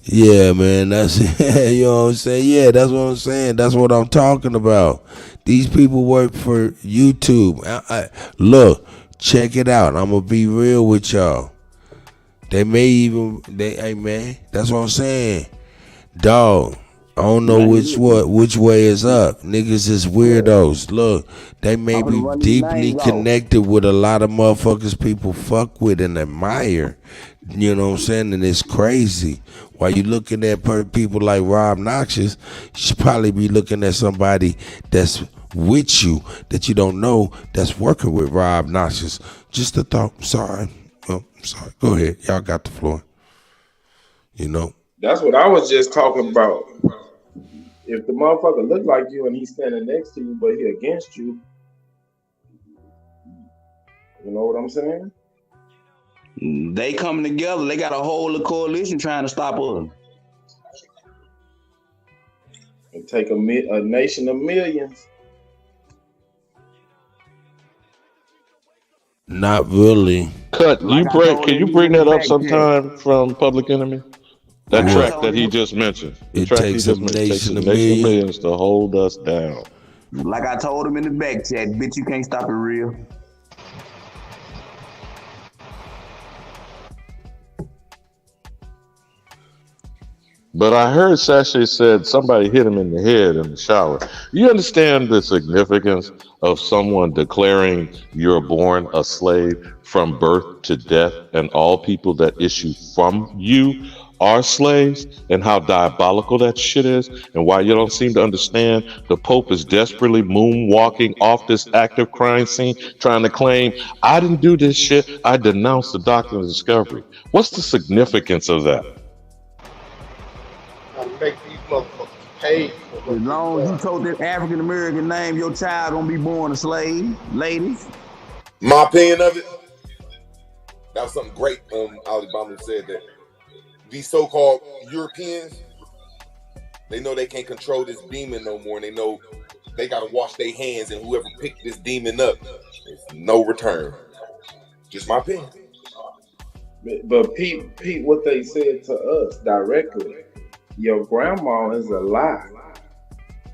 Yeah, man, that's you know what I'm saying? Yeah, that's what I'm saying. That's what I'm talking about. These people work for YouTube. Look, check it out. I'm gonna be real with y'all. Hey man, that's what I'm saying. Dog, I don't know which way is up. Niggas is weirdos. Look, they may be deeply connected with a lot of motherfuckers people fuck with and admire. You know what I'm saying? And it's crazy. While you looking at people like Rob Noxious, you should probably be looking at somebody that's with you that you don't know that's working with Rob Noxious. Just a thought. Sorry. Oh, sorry. Go ahead. Y'all got the floor. You know. That's what I was just talking about. If the motherfucker look like you and he's standing next to you, but he against you, you know what I'm saying? They coming together. They got a whole coalition trying to stop us. And take a nation of millions. Not really. Cut. Can you bring that up sometime from Public Enemy? That track that he just mentioned. It takes a nation of millions to hold us down. Like I told him in the back chat, bitch, you can't stop it real. But I heard Sashay said somebody hit him in the head in the shower. You understand the significance of someone declaring you're born a slave from birth to death, and all people that issue from you are slaves, and how diabolical that shit is, and why you don't seem to understand the Pope is desperately moonwalking off this active crime scene, trying to claim, I didn't do this shit, I denounced the doctrine of discovery. What's the significance of that? Make these motherfuckers pay. As long as you told that African American name, your child gonna be born a slave, ladies. My opinion of it, that was something great. Alibaba said that these so-called Europeans, they know they can't control this demon no more, and they know they gotta wash their hands, and whoever picked this demon up, there's no return. Just my opinion. But Pete, what they said to us directly, your grandma is a lie.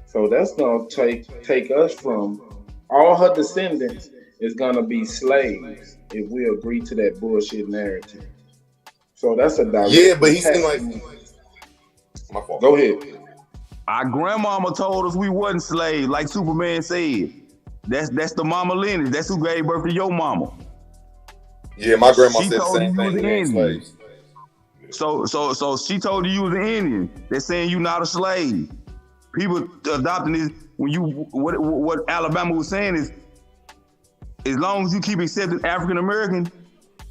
So that's gonna take us from all her descendants is gonna be slaves if we agree to that bullshit narrative. So that's a direct but he seemed like my fault. Go ahead. Our grandmama told us we wasn't slaves, like Superman said. That's the mama lineage. That's who gave birth to your mama. Yeah, my grandma She said the told same you thing. was an We ain't Indian. slaves. So she told you was an Indian. They're saying you not a slave. People adopting this when you what Alabama was saying is, as long as you keep accepting African American,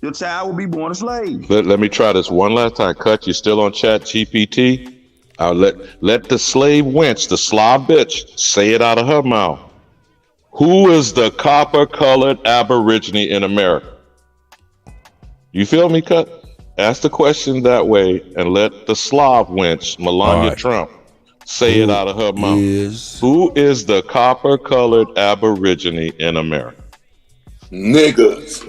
your child will be born a slave. Let me try this one last time. Cut, you still on Chat GPT? I'll let the slave wench, the Slav bitch, say it out of her mouth. Who is the copper-colored Aborigine in America? You feel me, Cut? Ask the question that way and let the Slav wench, Melania Trump, say it out of her mouth. Who is the copper-colored Aborigine in America? Niggas.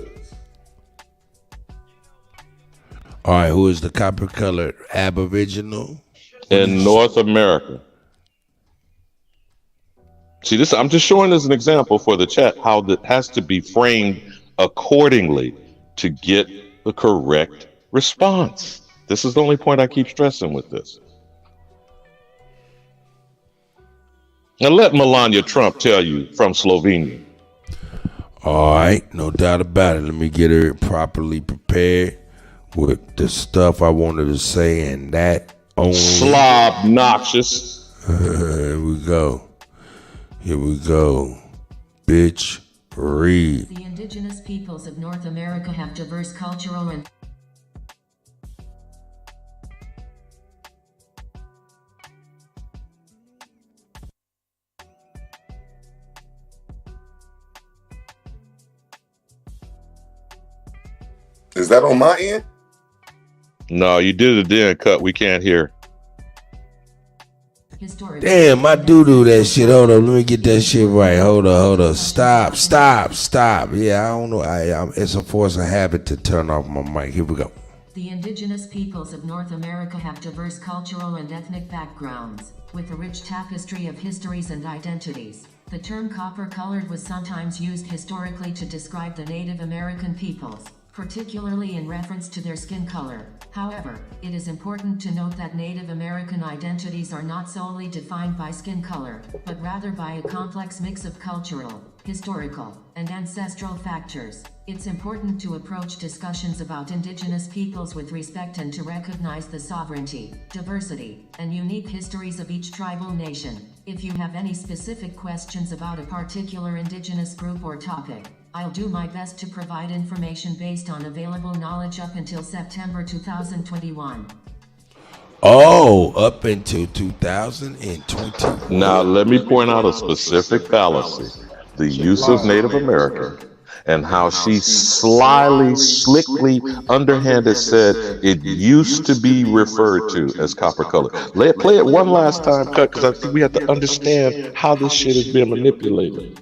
All right, who is the copper-colored Aboriginal? In North America. See, this, I'm just showing as an example for the chat how that has to be framed accordingly to get the correct response. This is the only point I keep stressing with this. Now let Melania Trump tell you from Slovenia. All right, no doubt about it. Let me get her properly prepared with the stuff I wanted to say, and that only. Slob noxious. Here we go. Here we go. Bitch, read. The indigenous peoples of North America have diverse cultural and Is that on my end? No, you did it then, Cut. We can't hear. Damn, I do that shit. Hold on, let me get that shit right. Hold on. Stop. Yeah, I don't know. It's a force of habit to turn off my mic. Here we go. The indigenous peoples of North America have diverse cultural and ethnic backgrounds, with a rich tapestry of histories and identities. The term copper-colored was sometimes used historically to describe the Native American peoples, particularly in reference to their skin color. However, it is important to note that Native American identities are not solely defined by skin color, but rather by a complex mix of cultural, historical, and ancestral factors. It's important to approach discussions about indigenous peoples with respect and to recognize the sovereignty, diversity, and unique histories of each tribal nation. If you have any specific questions about a particular indigenous group or topic, I'll do my best to provide information based on available knowledge up until September 2021. Oh, up until 2020. Now, let me point out a specific fallacy. The use of Native American and how she slyly, slickly, underhanded said it used to be referred to as copper color. Play it one last time, Cut, because I think we have to understand how this shit is being manipulated.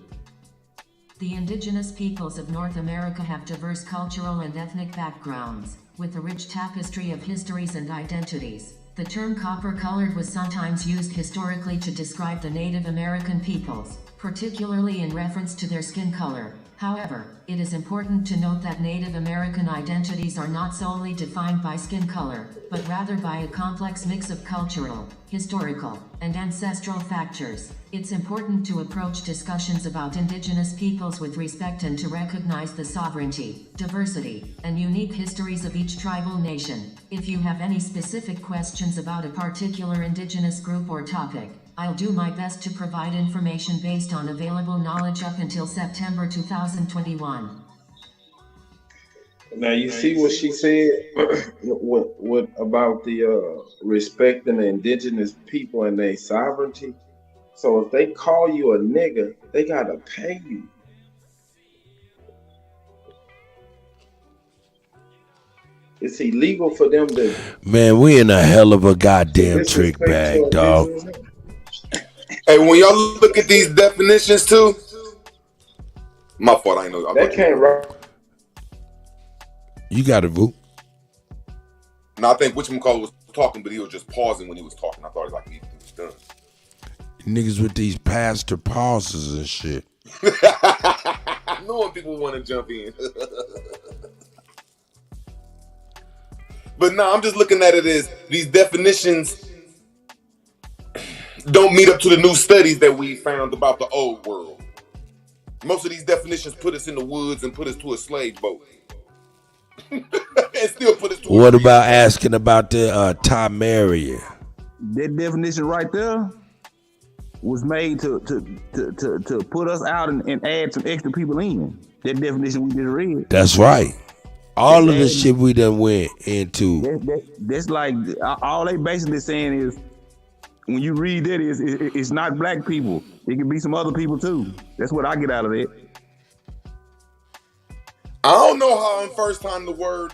The indigenous peoples of North America have diverse cultural and ethnic backgrounds, with a rich tapestry of histories and identities. The term copper-colored was sometimes used historically to describe the Native American peoples, particularly in reference to their skin color. However, it is important to note that Native American identities are not solely defined by skin color, but rather by a complex mix of cultural, historical, and ancestral factors. It's important to approach discussions about indigenous peoples with respect and to recognize the sovereignty, diversity, and unique histories of each tribal nation. If you have any specific questions about a particular indigenous group or topic, I'll do my best to provide information based on available knowledge up until September 2021. Now you see what she said. What about the respecting the indigenous people and their sovereignty? So if they call you a nigga, they gotta pay you. It's illegal for them to. Man, we in a hell of a goddamn trick bag, dog. Hey, when y'all look at these definitions too, my fault. I ain't know. That can't right. You got it, Vu. No, I think whatchamacallit was talking, but he was just pausing when he was talking. I thought it was like he was done. Niggas with these pastor pauses and shit. I know when people want to jump in. But no, I'm just looking at it as these definitions don't meet up to the new studies that we found about the old world. Most of these definitions put us in the woods and put us to a slave boat. And still put us to what about asking about the Timeria? That definition right there was made to put us out and add some extra people in. That definition we just read. That's right. All of the shit we done went into. That's like all they basically saying is when you read that it's not black people. It can be some other people too. That's what I get out of it. I don't know how in first time the word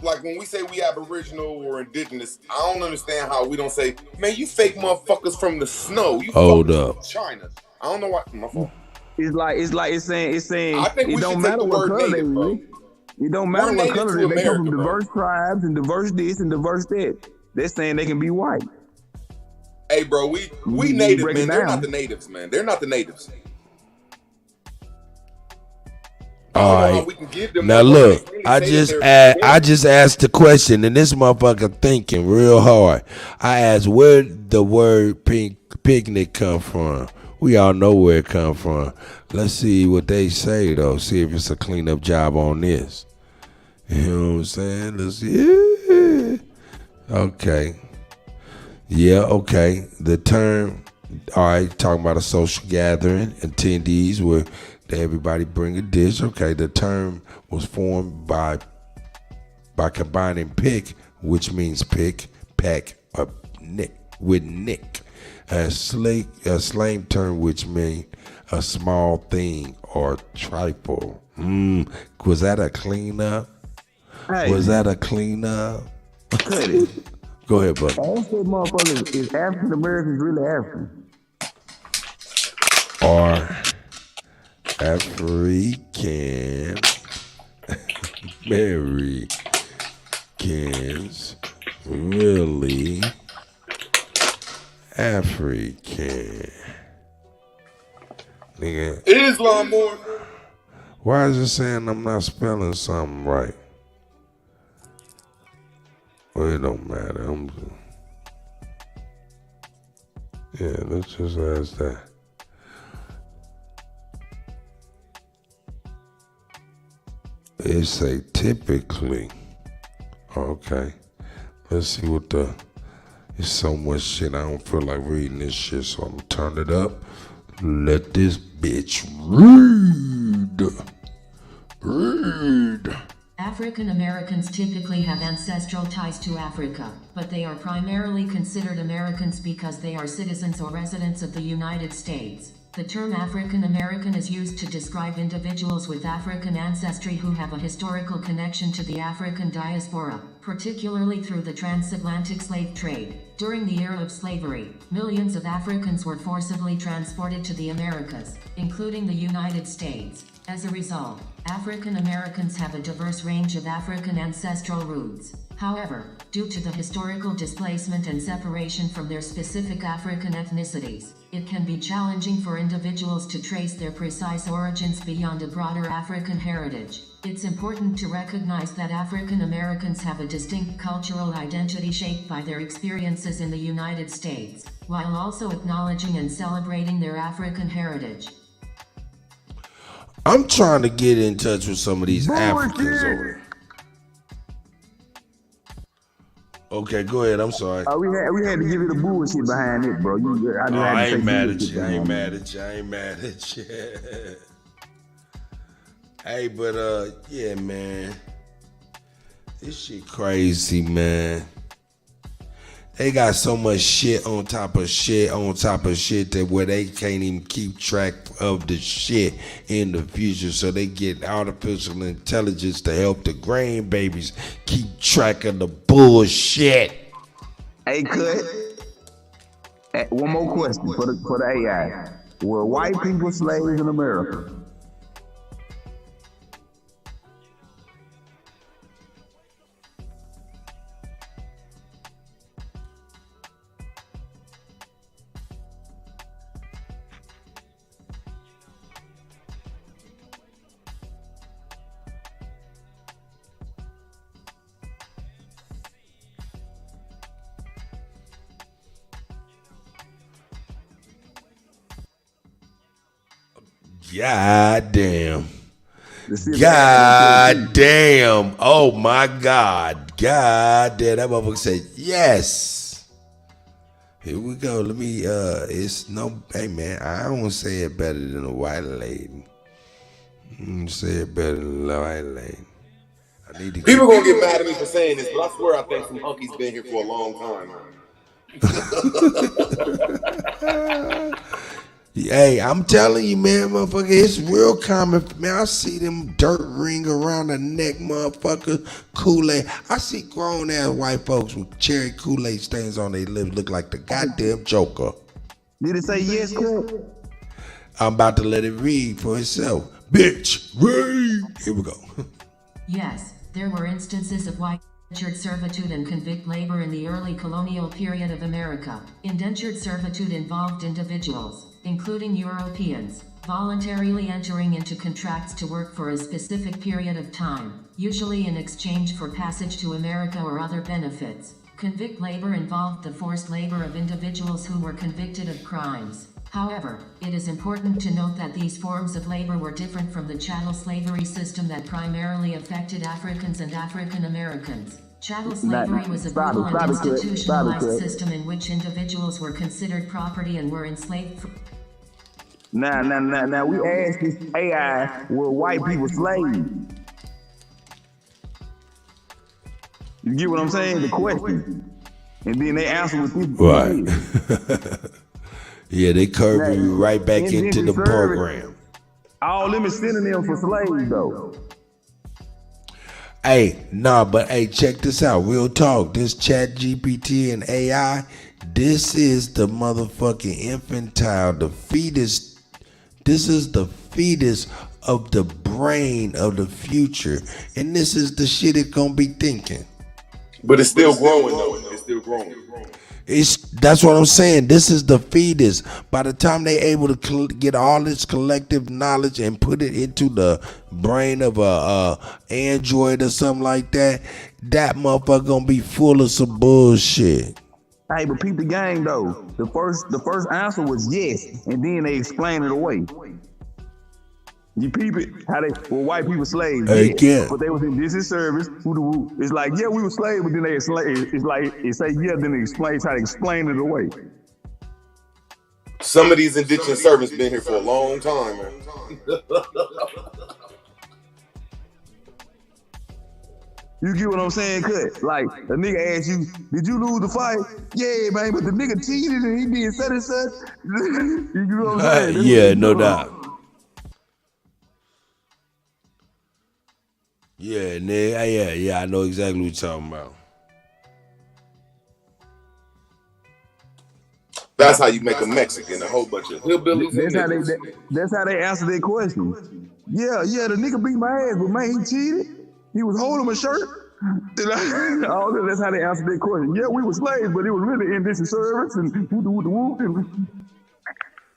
like when we say we Aboriginal or indigenous, I don't understand how we don't say, man, you fake motherfuckers from the snow. You hold up. From China. I don't know why. My fault. It's saying I think it don't matter what color they were. It don't matter what color they come from diverse tribes and diverse this and diverse that. They're saying they can be white. Hey bro, we native, man. They're not the natives, man. They're not the natives. All right. Now look, I just asked the question, and this motherfucker thinking real hard. I asked where the word picnic come from. We all know where it come from. Let's see what they say though. See if it's a cleanup job on this. You know what I'm saying? Let's see. Okay. Yeah, okay. The term, all right, talking about a social gathering, attendees where everybody bring a dish. Okay, the term was formed by combining pick, which means pick, pack, or nick, with nick. A slang term which means a small thing or trifle. Was that a cleanup? Hey. Was that a cleanup? Kutty. Go ahead, bud. I asked that motherfucker, is African Americans really African? Are African Americans really African? Nigga. Islam more. Why is it saying I'm not spelling something right? Well, it don't matter. Yeah, let's just ask that. It say typically. Okay. Let's see what the. It's so much shit. I don't feel like reading this shit, so I'm gonna turn it up. Let this bitch read. Read. African Americans typically have ancestral ties to Africa, but they are primarily considered Americans because they are citizens or residents of the United States. The term African American is used to describe individuals with African ancestry who have a historical connection to the African diaspora, particularly through the transatlantic slave trade. During the era of slavery, millions of Africans were forcibly transported to the Americas, including the United States. As a result, African Americans have a diverse range of African ancestral roots. However, due to the historical displacement and separation from their specific African ethnicities, it can be challenging for individuals to trace their precise origins beyond a broader African heritage. It's important to recognize that African Americans have a distinct cultural identity shaped by their experiences in the United States, while also acknowledging and celebrating their African heritage. I'm trying to get in touch with some of these Africans over there. Okay, go ahead. I'm sorry. We had to give you the bullshit behind it, bro. I ain't mad at you. I ain't mad at you. Hey, but yeah, man. This shit crazy, man. They got so much shit on top of shit that where they can't even keep track of the shit in the future. So they get artificial intelligence to help the grandbabies keep track of the bullshit. Hey, Cut. One more question for the AI. Were white people slaves in America? God damn. God damn. Oh my God. God damn. That motherfucker said yes. Here we go. Let me it's no, hey man, I don't say it better than a white lady. Say it better than a white lady. I need to People gonna get mad at me for saying this, but I swear I think some hunky's been here for a long time. Hey, I'm telling you, man, motherfucker, it's real common. Man, I see them dirt ring around the neck, motherfucker, Kool-Aid. I see grown-ass white folks with cherry Kool-Aid stains on their lips look like the goddamn Joker. Did it say yes, Cut? I'm about to let it read for itself. Bitch, read. Here we go. Yes, there were instances of white indentured servitude and convict labor in the early colonial period of America. Indentured servitude involved individuals, including Europeans, voluntarily entering into contracts to work for a specific period of time, usually in exchange for passage to America or other benefits. Convict labor involved the forced labor of individuals who were convicted of crimes. However, it is important to note that these forms of labor were different from the chattel slavery system that primarily affected Africans and African Americans. Chattel slavery was a brutal and institutionalized system in which individuals were considered property and were enslaved. Now, we asked this AI, were white people slaves? You get what I'm saying? The question. And then they answer with this. Right. Yeah, they curve you right back into the program. All them is synonym for slaves, though. Hey, but check this out. Real talk. This Chat GPT and AI, this is the motherfucking infantile, the fetus. This is the fetus of the brain of the future. And this is the shit it's gonna be thinking. But it's still growing, though. It's still growing. That's what I'm saying. This is the fetus. By the time they able to get all this collective knowledge and put it into the brain of a android or something like that, that motherfucker gonna be full of some bullshit. Hey, but peep the game though. The first answer was yes, and then they explain it away. You peep it, how white people slaves, but they was in this service. It's like, yeah, we were slaves, but then they it's like it say yeah, then it explains how to explain it away. Some of these indentured servants been here for a long time, man. You get what I'm saying, Cut? Like a nigga asks you, did you lose the fight? Yeah, man, but the nigga cheated and he did such and such. You get what I'm saying? Yeah, no doubt. Yeah, nigga, yeah, I know exactly what you're talking about. That's how you make a Mexican, a whole bunch of hillbillies. That's how they answer their question. Yeah, the nigga beat my ass, but man, he cheated. He was holding my shirt. That's how they answer their question. Yeah, we were slaves, but it was really indentured service and woo.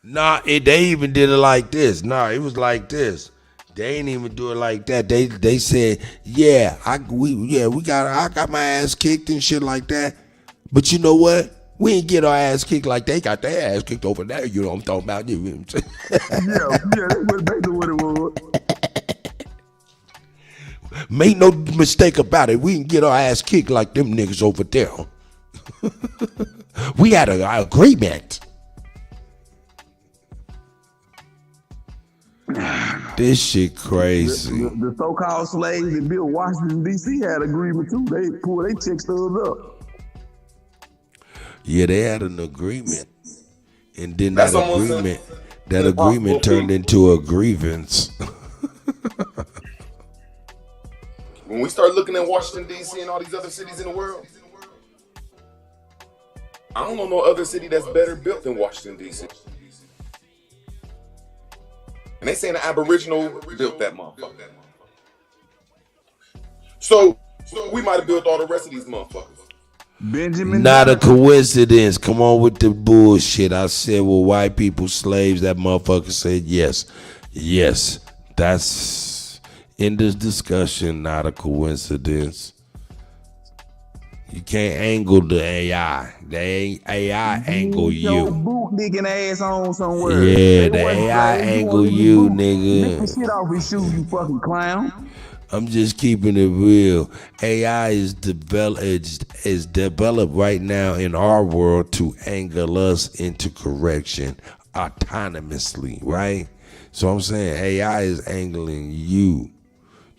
Nah, they even did it like this. Nah, it was like this. They ain't even do it like that. They said, yeah, I got my ass kicked and shit like that. But you know what? We ain't get our ass kicked like they got their ass kicked over there. You know what I'm talking about? You know what I'm saying? Yeah, that's basically what it was. Make no mistake about it. We didn't get our ass kicked like them niggas over there. We had an agreement. This shit crazy. The so-called slaves that built Washington, D.C. had an agreement too. They pulled their check stubs up. Yeah, they had an agreement. And then that agreement turned into a grievance. When we start looking at Washington, D.C. and all these other cities in the world, I don't know no other city that's better built than Washington, D.C. And they saying the Aboriginal built that motherfucker. So we might have built all the rest of these motherfuckers. Not a coincidence. Come on with the bullshit. I said, well, white people slaves. That motherfucker said yes. Yes. That's in this discussion, not a coincidence. You can't angle the AI. The AI angle you. Boot digging ass on somewhere. Yeah, the AI angle you, nigga. Lick the shit off his shoes, you fucking clown. I'm just keeping it real. AI is developed right now in our world to angle us into correction autonomously, right? So I'm saying AI is angling you.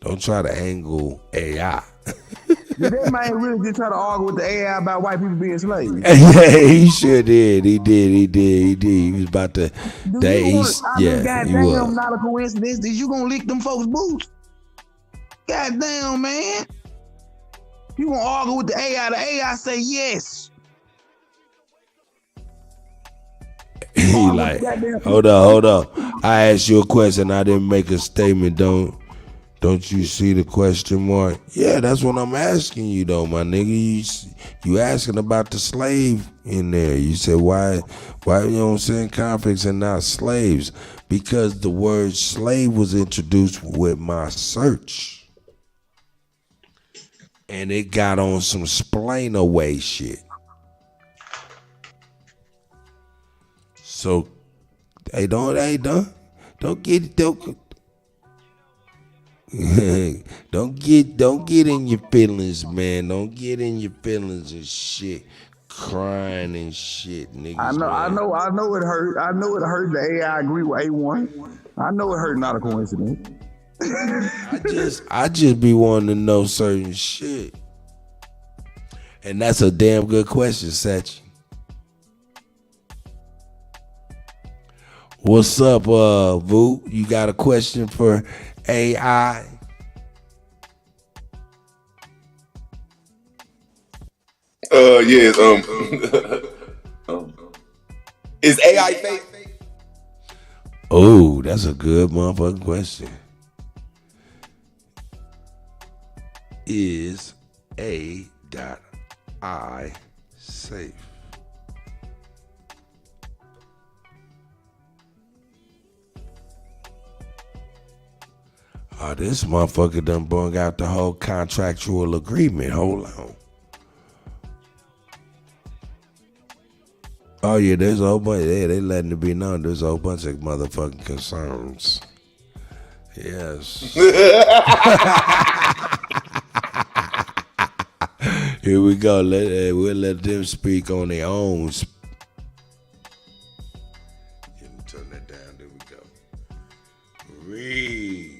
Don't try to angle AI. Did that man really just try to argue with the AI about white people being slaves? Yeah, he sure did. He did. He was about to. He was. Not a coincidence. Did you gonna lick them folks' boots? Goddamn, man. You gonna argue with the AI? The AI say yes. He like, hold up. I asked you a question. I didn't make a statement. Don't you see the question mark? Yeah, that's what I'm asking you though, my nigga. You asking about the slave in there. You said why you know what I'm saying, convicts and not slaves? Because the word slave was introduced with my search. And it got on some explain away shit. So don't get don't get in your feelings, man. Don't get in your feelings and shit, crying and shit, niggas. I know it hurt. I know it hurt. The AI agree with A1. I know it hurt. Not a coincidence. I just be wanting to know certain shit, and that's a damn good question, Satch. What's up, Vu? You got a question for AI? Yes. Is AI fake? Oh, that's a good motherfucking question. Is AI safe? Oh, this motherfucker done brung out the whole contractual agreement. Hold on. Oh yeah, there's a whole bunch. Yeah, they letting it be known. There's a whole bunch of motherfucking concerns. Yes. Here we go. We'll let them speak on their own. Let me turn that down. There we go. Read.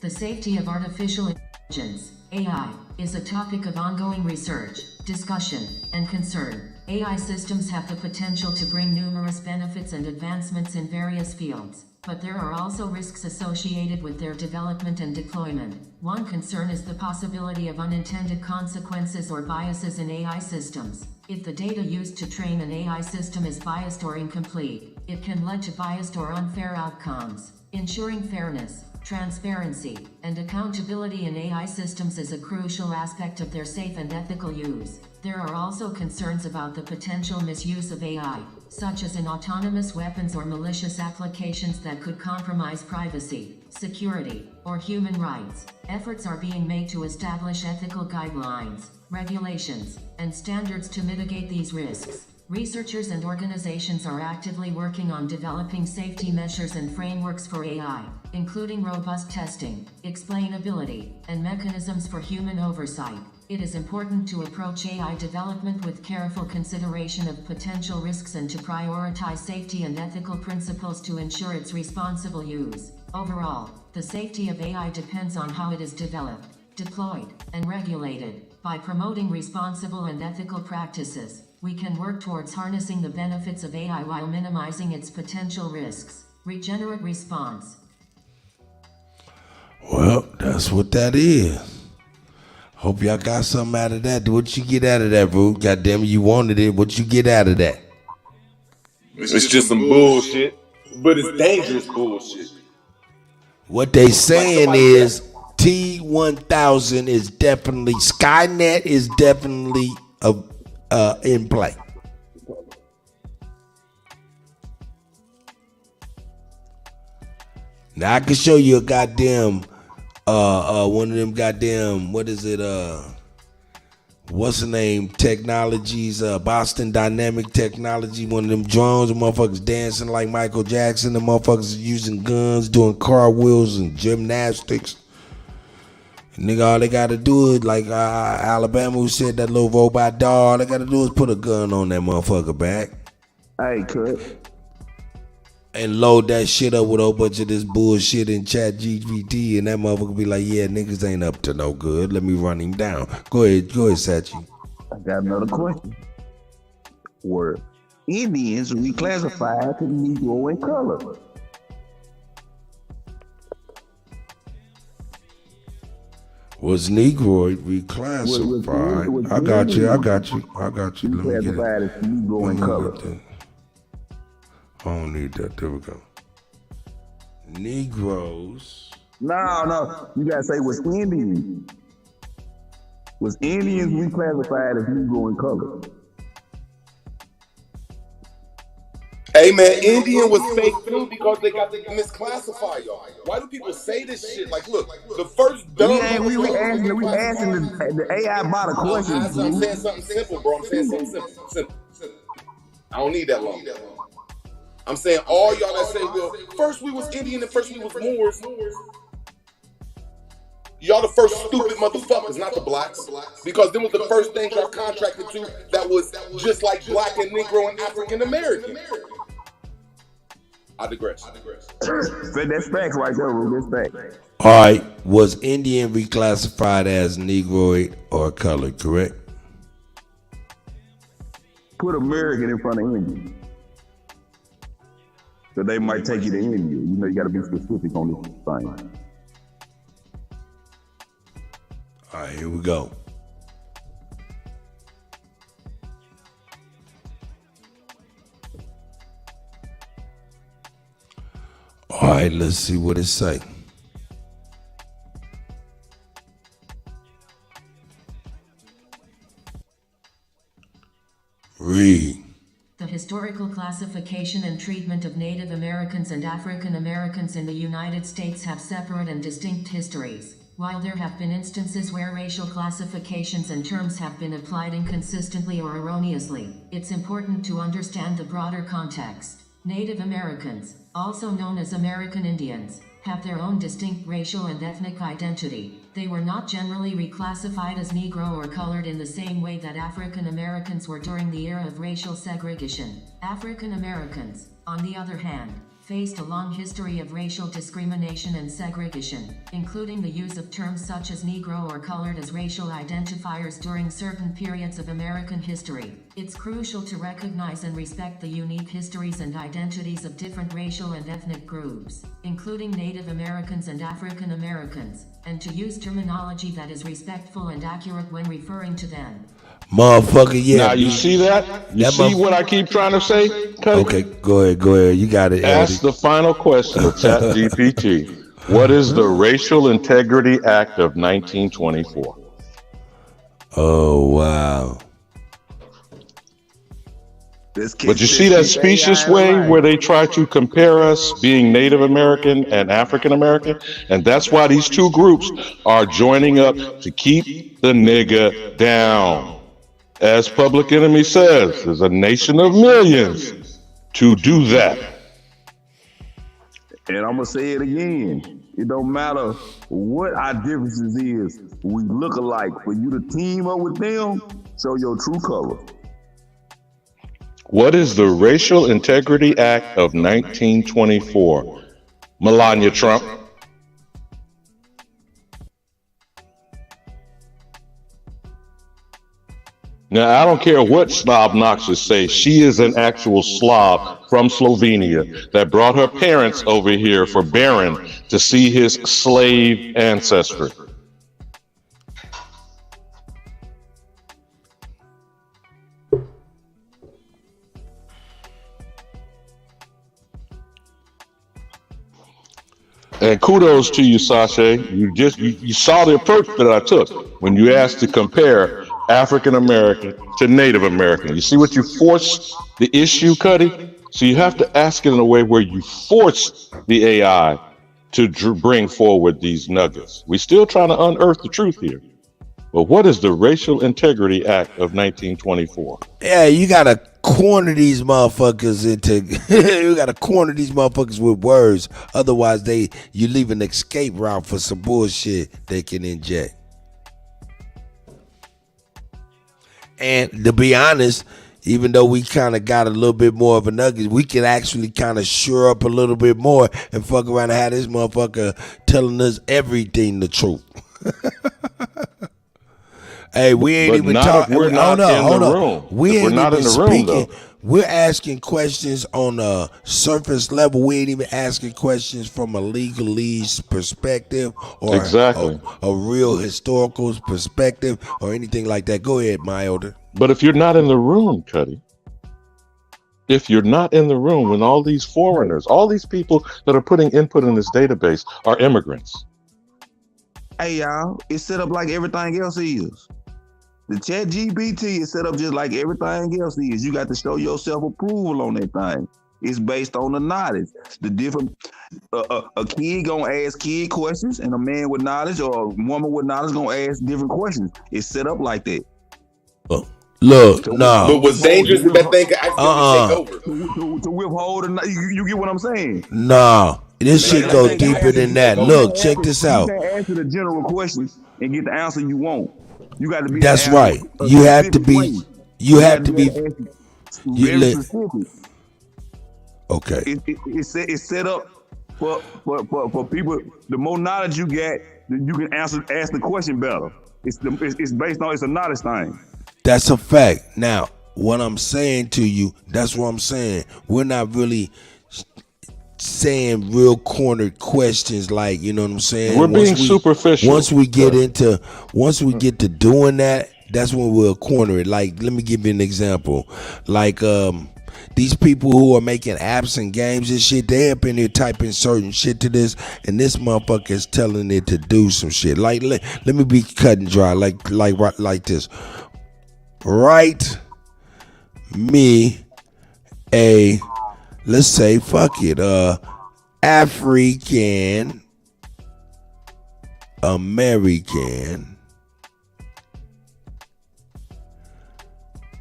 The safety of artificial intelligence, AI, is a topic of ongoing research, discussion, and concern. AI systems have the potential to bring numerous benefits and advancements in various fields, but there are also risks associated with their development and deployment. One concern is the possibility of unintended consequences or biases in AI systems. If the data used to train an AI system is biased or incomplete, it can lead to biased or unfair outcomes. Ensuring fairness, transparency, and accountability in AI systems is a crucial aspect of their safe and ethical use. There are also concerns about the potential misuse of AI, such as in autonomous weapons or malicious applications that could compromise privacy, security, or human rights. Efforts are being made to establish ethical guidelines, regulations, and standards to mitigate these risks. Researchers and organizations are actively working on developing safety measures and frameworks for AI, including robust testing, explainability, and mechanisms for human oversight. It is important to approach AI development with careful consideration of potential risks and to prioritize safety and ethical principles to ensure its responsible use. Overall, the safety of AI depends on how it is developed, deployed, and regulated. By promoting responsible and ethical practices, we can work towards harnessing the benefits of AI while minimizing its potential risks. Regenerate response. Well, that's what that is. Hope y'all got something out of that. What you get out of that, bro? Goddamn, you wanted it. What you get out of that? It's just some bullshit, but it's dangerous bullshit. What they saying is T-1000 is definitely, Skynet is definitely in play. Now I can show you a goddamn one of them goddamn, what is it, what's the name, technologies, Boston Dynamic Technology, one of them drones, the motherfuckers dancing like Michael Jackson, the motherfuckers using guns, doing cartwheels and gymnastics. Nigga, all they gotta do is, like Alabama who said that little robot dog, all they gotta do is put a gun on that motherfucker back. Hey, Kurt. And load that shit up with a whole bunch of this bullshit in Chat GPT, and that motherfucker be like, yeah, niggas ain't up to no good. Let me run him down. Go ahead, Sachi. I got another question. Were Indians reclassified to Negro in color? Was Negroid reclassified? I got you. Let me get it. Reclassified as Negro in color. I don't need that. There we go. Negroes. No. You gotta say was Indians. Was Indians reclassified as Negro in color? Hey man, Indian was fake too because they got to misclassify y'all. Why do people say this shit? Like, look, the first dumb. We asking the AI bot a question. I'm saying something simple, bro. I'm saying something simple. I don't need that long. I'm saying all y'all that say, well, first we was Indian and first we was Moors. Y'all the first stupid motherfuckers, not the blacks. Because them was the first things y'all contracted to that was just like black and Negro and African American. I digress. That's facts right there, Rube. That's facts. All right, was Indian reclassified as Negroid or colored, correct? Put American in front of Indian. So they might take you to India. You know, you got to be specific on this thing. All right, here we go. All right, let's see what it say. Read. The historical classification and treatment of Native Americans and African Americans in the United States have separate and distinct histories. While there have been instances where racial classifications and terms have been applied inconsistently or erroneously, it's important to understand the broader context. Native Americans, also known as American Indians, have their own distinct racial and ethnic identity. They were not generally reclassified as Negro or colored in the same way that African Americans were during the era of racial segregation. African Americans, on the other hand, faced a long history of racial discrimination and segregation, including the use of terms such as Negro or colored as racial identifiers during certain periods of American history. It's crucial to recognize and respect the unique histories and identities of different racial and ethnic groups, including Native Americans and African Americans, and to use terminology that is respectful and accurate when referring to them. Motherfucker, yeah. Now you see that? You see what I keep trying to say? Cutty? Okay, go ahead. You got it. Ask the final question of ChatGPT. What is the Racial Integrity Act of 1924? Oh, wow. But you see that specious way where they try to compare us being Native American and African American? And that's why these two groups are joining up to keep the nigga down. As Public Enemy says, there's a nation of millions to do that. And I'm going to say it again. It don't matter what our differences is. We look alike. For you to team up with them, show your true color. What is the Racial Integrity Act of 1924? Melania Trump. Now, I don't care what Slob Noxious say. She is an actual Slav from Slovenia that brought her parents over here for Baron to see his slave ancestry. And kudos to you, Sasha. You saw the approach that I took when you asked to compare African American to Native American. You see what you forced the issue, Cuddy? So you have to ask it in a way where you force the AI to bring forward these nuggets. We're still trying to unearth the truth here. But what is the Racial Integrity Act of 1924? Yeah, you gotta corner these motherfuckers you gotta corner these motherfuckers with words. Otherwise, you leave an escape route for some bullshit they can inject. And to be honest, even though we kind of got a little bit more of a nugget, we can actually kind of shore up a little bit more and fuck around and have this motherfucker telling us everything the truth. Hey, we ain't even talking. We're not in the room. We ain't not even in the room, speaking. though. We're asking questions on a surface level. We ain't even asking questions from a legalese perspective or exactly a real historical perspective or anything like that. Go ahead, my elder. But if you're not in the room, Cuddy, if you're not in the room when all these foreigners, all these people that are putting input in this database are immigrants. Hey, y'all, it's set up like everything else is. The ChatGPT is set up just like everything else is. You got to show yourself approval on that thing. It's based on the knowledge. The different, a kid gonna ask kid questions, and a man with knowledge or a woman with knowledge gonna ask different questions. It's set up like that. Well, Look, no. But what's dangerous is that thing could accidentally take over. To withhold, you get what I'm saying? No. This shit go deeper than that. Look, check this out. You can't answer the general questions and get the answer you want. You got to be. That's right. You have to be. You have to be. Very specific. Okay. It's set up for people. The more knowledge you get, you can ask the question better. It's based on, it's a knowledge thing. That's a fact. Now, what I'm saying to you, that's what I'm saying. We're not really saying real cornered questions, like, you know what I'm saying? We're being superficial. Once we get to doing that, that's when we'll corner it. Like, let me give you an example. Like, these people who are making apps and games and shit, they up in here typing certain shit to this, and this motherfucker is telling it to do some shit. Like, let me be cut and dry, like this. Write me a, let's say, fuck it, African American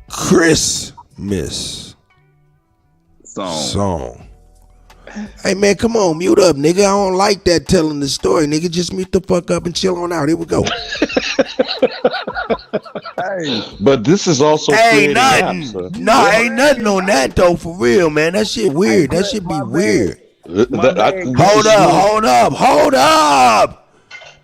Christmas song. Hey man, come on, mute up, nigga. I don't like that telling the story, nigga. Just mute the fuck up and chill on out. Here we go. But this is also ain't creating nothing. apps. Ain't nothing on that though, for real, man. That shit weird. That shit be weird. Hold up.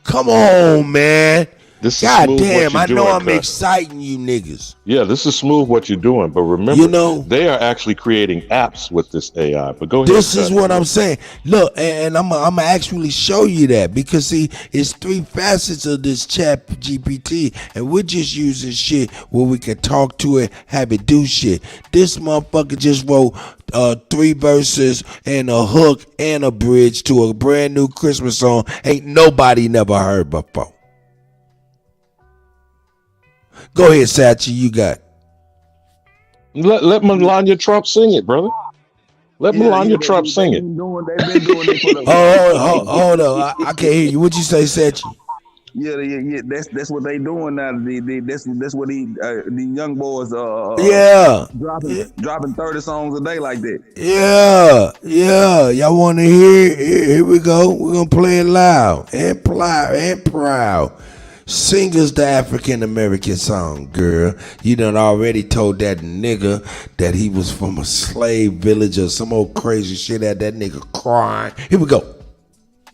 Come on, man. This is God smooth damn, what I you're know doing, I'm Cut. exciting you niggas. Yeah, this is smooth what you're doing, but remember, they are actually creating apps with this AI. But go ahead. This is what I'm saying. Look, and I'm gonna actually show you that, because see, it's three facets of this chat GPT, and we're just using shit where we can talk to it, have it do shit. This motherfucker just wrote 3 verses and a hook and a bridge to a brand new Christmas song ain't nobody never heard before. Go ahead, Sachi, you got. Let Melania Trump sing it, brother. Let Melania Trump sing it. They've been doing it for the hold on. I can't hear you. What'd you say, Sachi? Yeah. That's what they doing now. That's what the young boys dropping 30 songs a day like that. Yeah. Y'all want to hear it? Here we go. We're gonna play it loud and proud. Sing us the African American song, girl. You done already told that nigga that he was from a slave village or some old crazy shit, had that nigga crying. Here we go.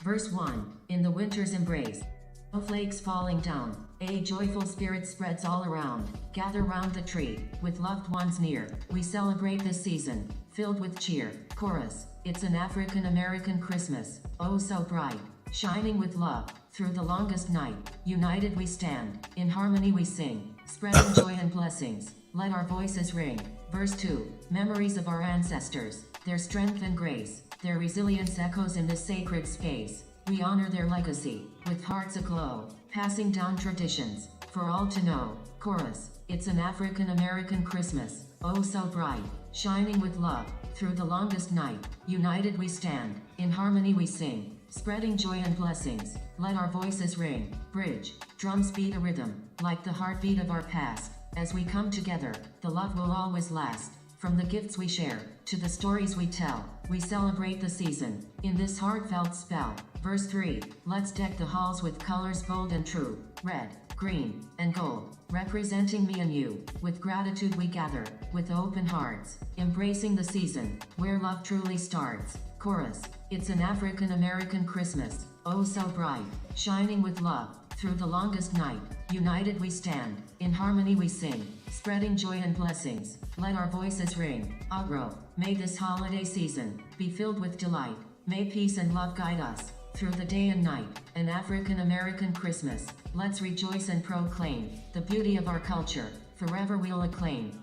Verse 1. In the winter's embrace, snowflakes falling down, a joyful spirit spreads all around. Gather round the tree, with loved ones near. We celebrate this season, filled with cheer. Chorus. It's an African American Christmas, oh so bright, shining with love. Through the longest night, united we stand, in harmony we sing, spreading joy and blessings, let our voices ring. Verse 2, memories of our ancestors, their strength and grace, their resilience echoes in this sacred space. We honor their legacy, with hearts aglow, passing down traditions, for all to know. Chorus, it's an African American Christmas, oh so bright, shining with love. Through the longest night, united we stand, in harmony we sing, spreading joy and blessings, let our voices ring. Bridge, drums beat a rhythm, like the heartbeat of our past. As we come together, the love will always last. From the gifts we share, to the stories we tell, we celebrate the season, in this heartfelt spell. Verse 3, let's deck the halls with colors bold and true, red, green, and gold, representing me and you. With gratitude we gather, with open hearts, embracing the season, where love truly starts. Chorus, it's an African American Christmas, oh so bright, shining with love. Through the longest night, united we stand, in harmony we sing, spreading joy and blessings, let our voices ring. Agro, may this holiday season be filled with delight, may peace and love guide us, through the day and night. An African American Christmas, let's rejoice and proclaim, the beauty of our culture, forever we'll acclaim.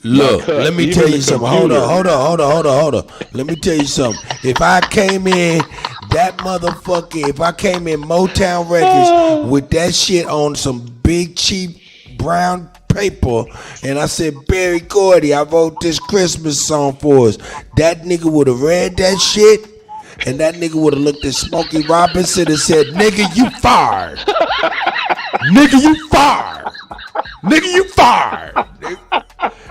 Look, let me tell you something. Hold on. Let me tell you something. If I came in Motown Records with that shit on some big cheap brown paper, and I said, Barry Gordy, I wrote this Christmas song for us, that nigga would have read that shit, and that nigga would have looked at Smokey Robinson and said, nigga, you fired. Nigga, you fired. Nigga, you fired.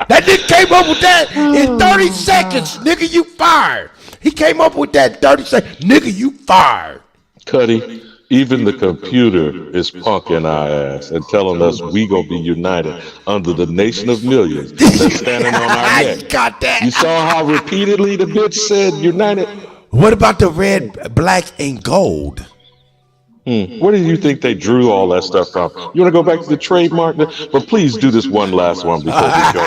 That nigga came up with that in 30 seconds. Nigga, you fired. He came up with that 30 seconds. Nigga, you fired. Cutty, even the computer is punking our ass and telling us we gonna be united under the nation of millions that's standing on our neck. Got that. You saw how repeatedly the bitch said united? What about the red, black, and gold? Where do you think they drew all that stuff from? You want to go back to the trademark? But please do this one last one before we go.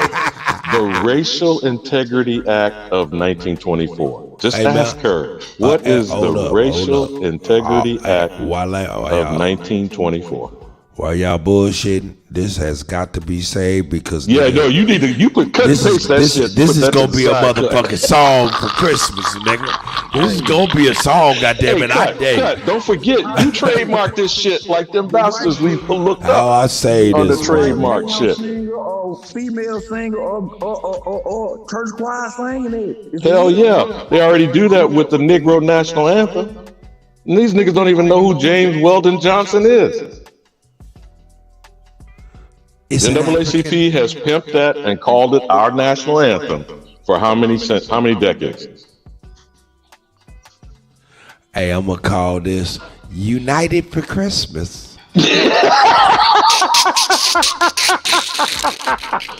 The Racial Integrity Act of 1924. Just ask her, what is the Racial Integrity Act of 1924? While y'all bullshitting, this has got to be saved because you could cut and paste that shit. This is gonna be a motherfucking song for Christmas, nigga. This is gonna be a song, goddamn it! Cut. Don't forget, you trademark this shit like them bastards we looked up. How I say on this, the trademark shit. Female singer or church choir singing it. Hell yeah, they already do that with the Negro National Anthem. And these niggas don't even know who James Weldon Johnson is. NAACP has pimped that and called it our national anthem for how many decades? Hey, I'm gonna call this United for Christmas.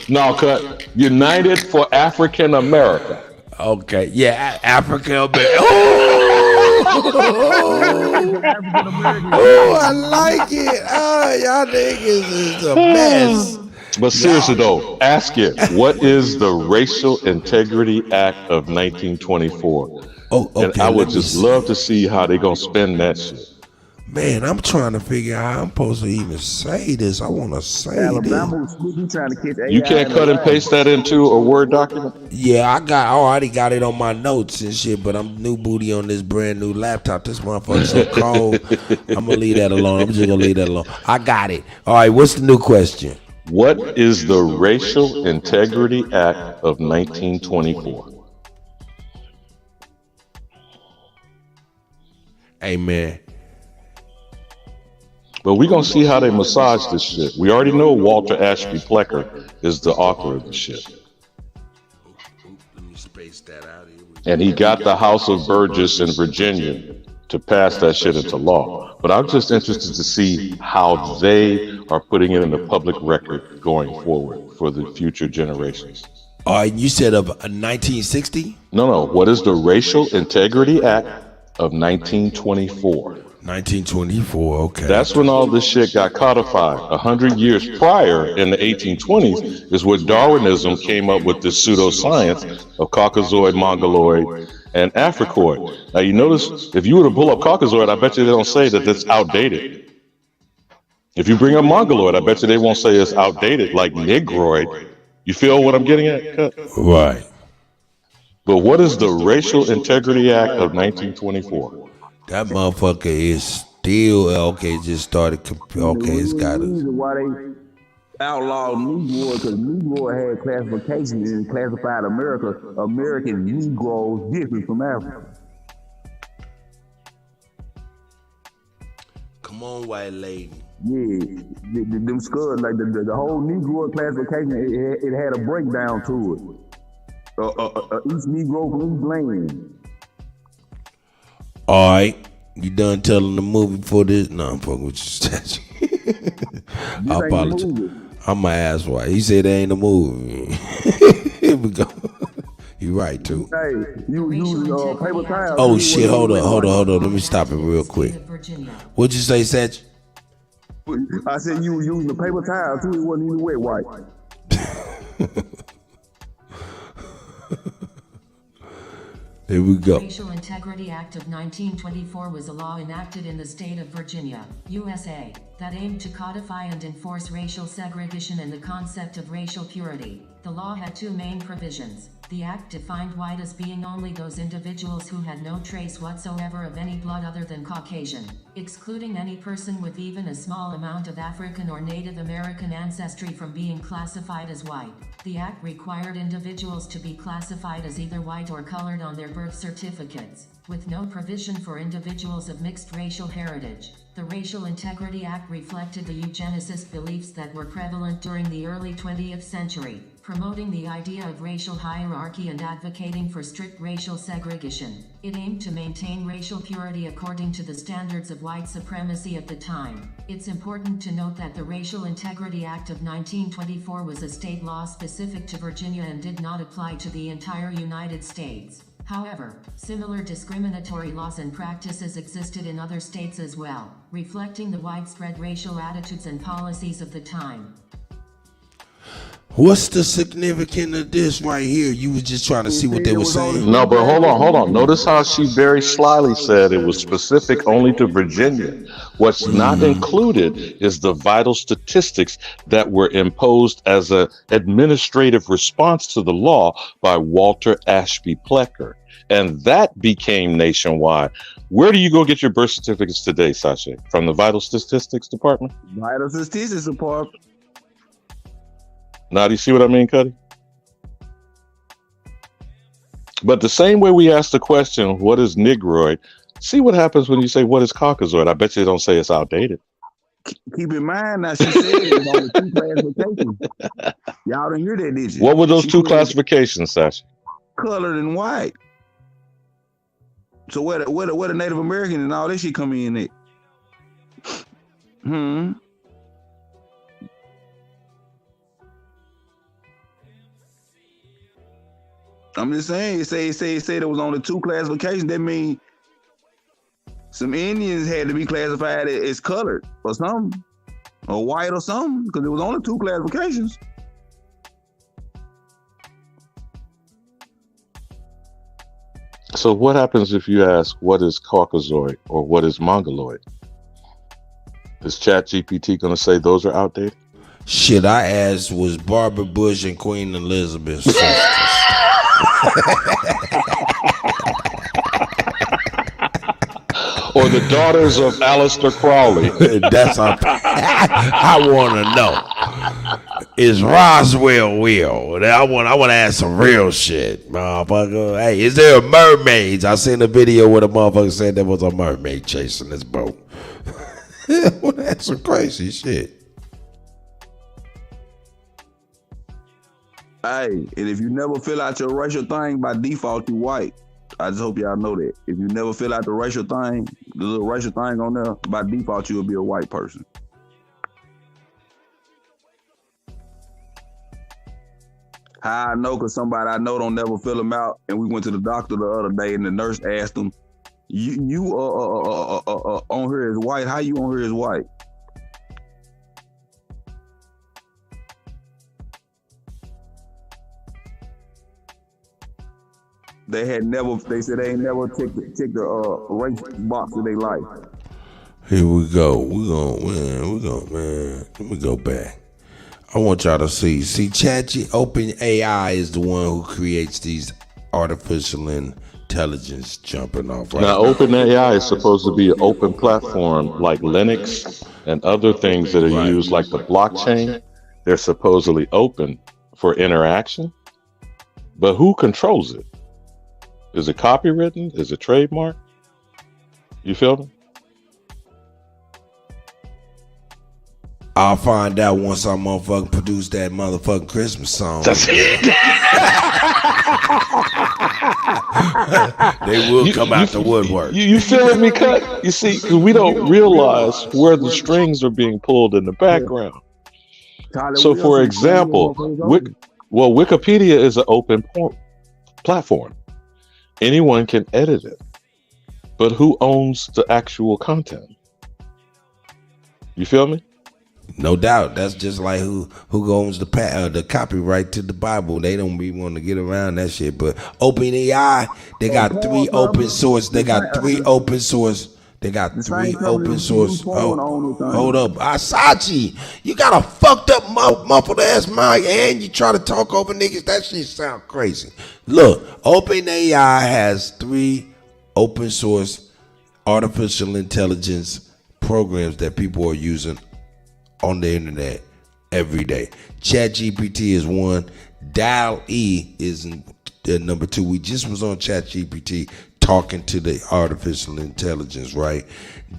No, cut. United for African America. Okay, yeah, African America. Oh, I like it. Oh, y'all niggas is a mess. But seriously though, ask it. What is the Racial Integrity Act of 1924? Okay, and I would just love to see how they gonna spend that shit. Man, I'm trying to figure out how I'm supposed to even say this. I want to say this. You can't cut and paste that into a Word document? Yeah, I already got it on my notes and shit, but I'm new booty on this brand new laptop. This motherfucker's so cold. I'm going to leave that alone. I'm just going to leave that alone. I got it. All right, what's the new question? What is the Racial Integrity Act of 1924? Amen. But we're going to see how they massage this shit. We already know Walter Ashby Plecker is the author of the shit. Let me space that out here. And he got the House of Burgess in Virginia to pass that shit into law. But I'm just interested to see how they are putting it in the public record going forward for the future generations. You said of 1960? No. What is the Racial Integrity Act of 1924? 1924, okay. That's when all this shit got codified. 100 years prior, in the 1820s, is where Darwinism came up with this pseudoscience of Caucasoid, Mongoloid, and Africoid. Now, you notice, if you were to pull up Caucasoid, I bet you they don't say that it's outdated. If you bring up Mongoloid, I bet you they won't say it's outdated, like Negroid. You feel what I'm getting at, Cut? Right. But what is the Racial Integrity Act of 1924? That motherfucker is still okay. Just started. Okay, it's got The reason why they outlawed Negro because Negro had classifications and classified American Negroes different from Africa. Come on, white lady. Yeah, them scuds like the whole Negro classification. It had a breakdown to it. Each Negro from each land. All right, you done telling the movie for this? No, I'm fucking with you. I apologize. I'm my ass white. He said there ain't a movie. Here we go. You right too. Hey, you use paper towels. Oh shit! Hold on. Let me stop it real quick. What'd you say, Satch? I said you were using the paper towel too. It wasn't even wet white. Here we go. The Racial Integrity Act of 1924 was a law enacted in the state of Virginia, USA, that aimed to codify and enforce racial segregation and the concept of racial purity. The law had two main provisions. The act defined white as being only those individuals who had no trace whatsoever of any blood other than Caucasian, excluding any person with even a small amount of African or Native American ancestry from being classified as white. The act required individuals to be classified as either white or colored on their birth certificates, with no provision for individuals of mixed racial heritage. The Racial Integrity Act reflected the eugenicist beliefs that were prevalent during the early 20th century, promoting the idea of racial hierarchy and advocating for strict racial segregation. It aimed to maintain racial purity according to the standards of white supremacy at the time. It's important to note that the Racial Integrity Act of 1924 was a state law specific to Virginia and did not apply to the entire United States. However, similar discriminatory laws and practices existed in other states as well, reflecting the widespread racial attitudes and policies of the time. What's the significance of this right here? You was just trying to see what they were saying. No, but hold on. Notice how she very slyly said it was specific only to Virginia. What's not included is the vital statistics that were imposed as an administrative response to the law by Walter Ashby Plecker. And that became nationwide. Where do you go get your birth certificates today, Sasha? From the Vital Statistics Department? Vital Statistics Department. Now, do you see what I mean, Kutty? But the same way we ask the question, what is Negroid? See what happens when you say, what is Caucasoid? I bet you don't say it's outdated. Keep in mind, now she said it on the two classifications. Y'all didn't hear that, did you? What were those two classifications, Sasha? Colored and white. So where the Native American and all that shit come in at? I'm just saying, say there was only two classifications. That means some Indians had to be classified as colored or something, or white or something, because there was only two classifications. So what happens if you ask, what is Caucasoid or what is Mongoloid? Is ChatGPT going to say those are outdated? Shit, I asked, was Barbara Bush and Queen Elizabeth sisters? Or the daughters of Aleister Crowley? That's I want to know. Is Roswell real? I want to ask some real shit, motherfucker. Hey, is there mermaids? I seen a video where the motherfucker said there was a mermaid chasing this boat. Well, that's some crazy shit. Hey, and if you never fill out your racial thing, by default you white. I just hope y'all know that. If you never fill out the racial thing, the little racial thing on there, by default you will be a white person. How I know? Because somebody I know don't never fill them out, and we went to the doctor the other day, and the nurse asked him, "You on here as white? How you on here as white?" They said they ain't never checked the race box in their life. Here we go. Man. Let me go back. I want y'all to see. OpenAI is the one who creates these artificial intelligence jumping off. Right now, OpenAI is supposed to be an open platform like Linux and other things that are used like the blockchain. They're supposedly open for interaction. But who controls it? Is it copywritten? Is it trademark? You feel me? I'll find out once I motherfucking produce that motherfucking Christmas song. That's it. They will come out the woodwork. You feeling me, Cut? You see, because we don't realize where the strings are being pulled in the background. So, for example, Wikipedia is an open platform. Anyone can edit it, but who owns the actual content? You feel me? No doubt. That's just like who owns the copyright to the Bible. They don't be wanting to get around that shit. But OpenAI, they got three open source. Oh, hold up, Asachi, you got a fucked up muffled ass mic and you try to talk over niggas. That shit sound crazy. Look, OpenAI has 3 open source artificial intelligence programs that people are using on the internet every day. ChatGPT is one. DALL-E is number 2. We just was on ChatGPT talking to the artificial intelligence, right?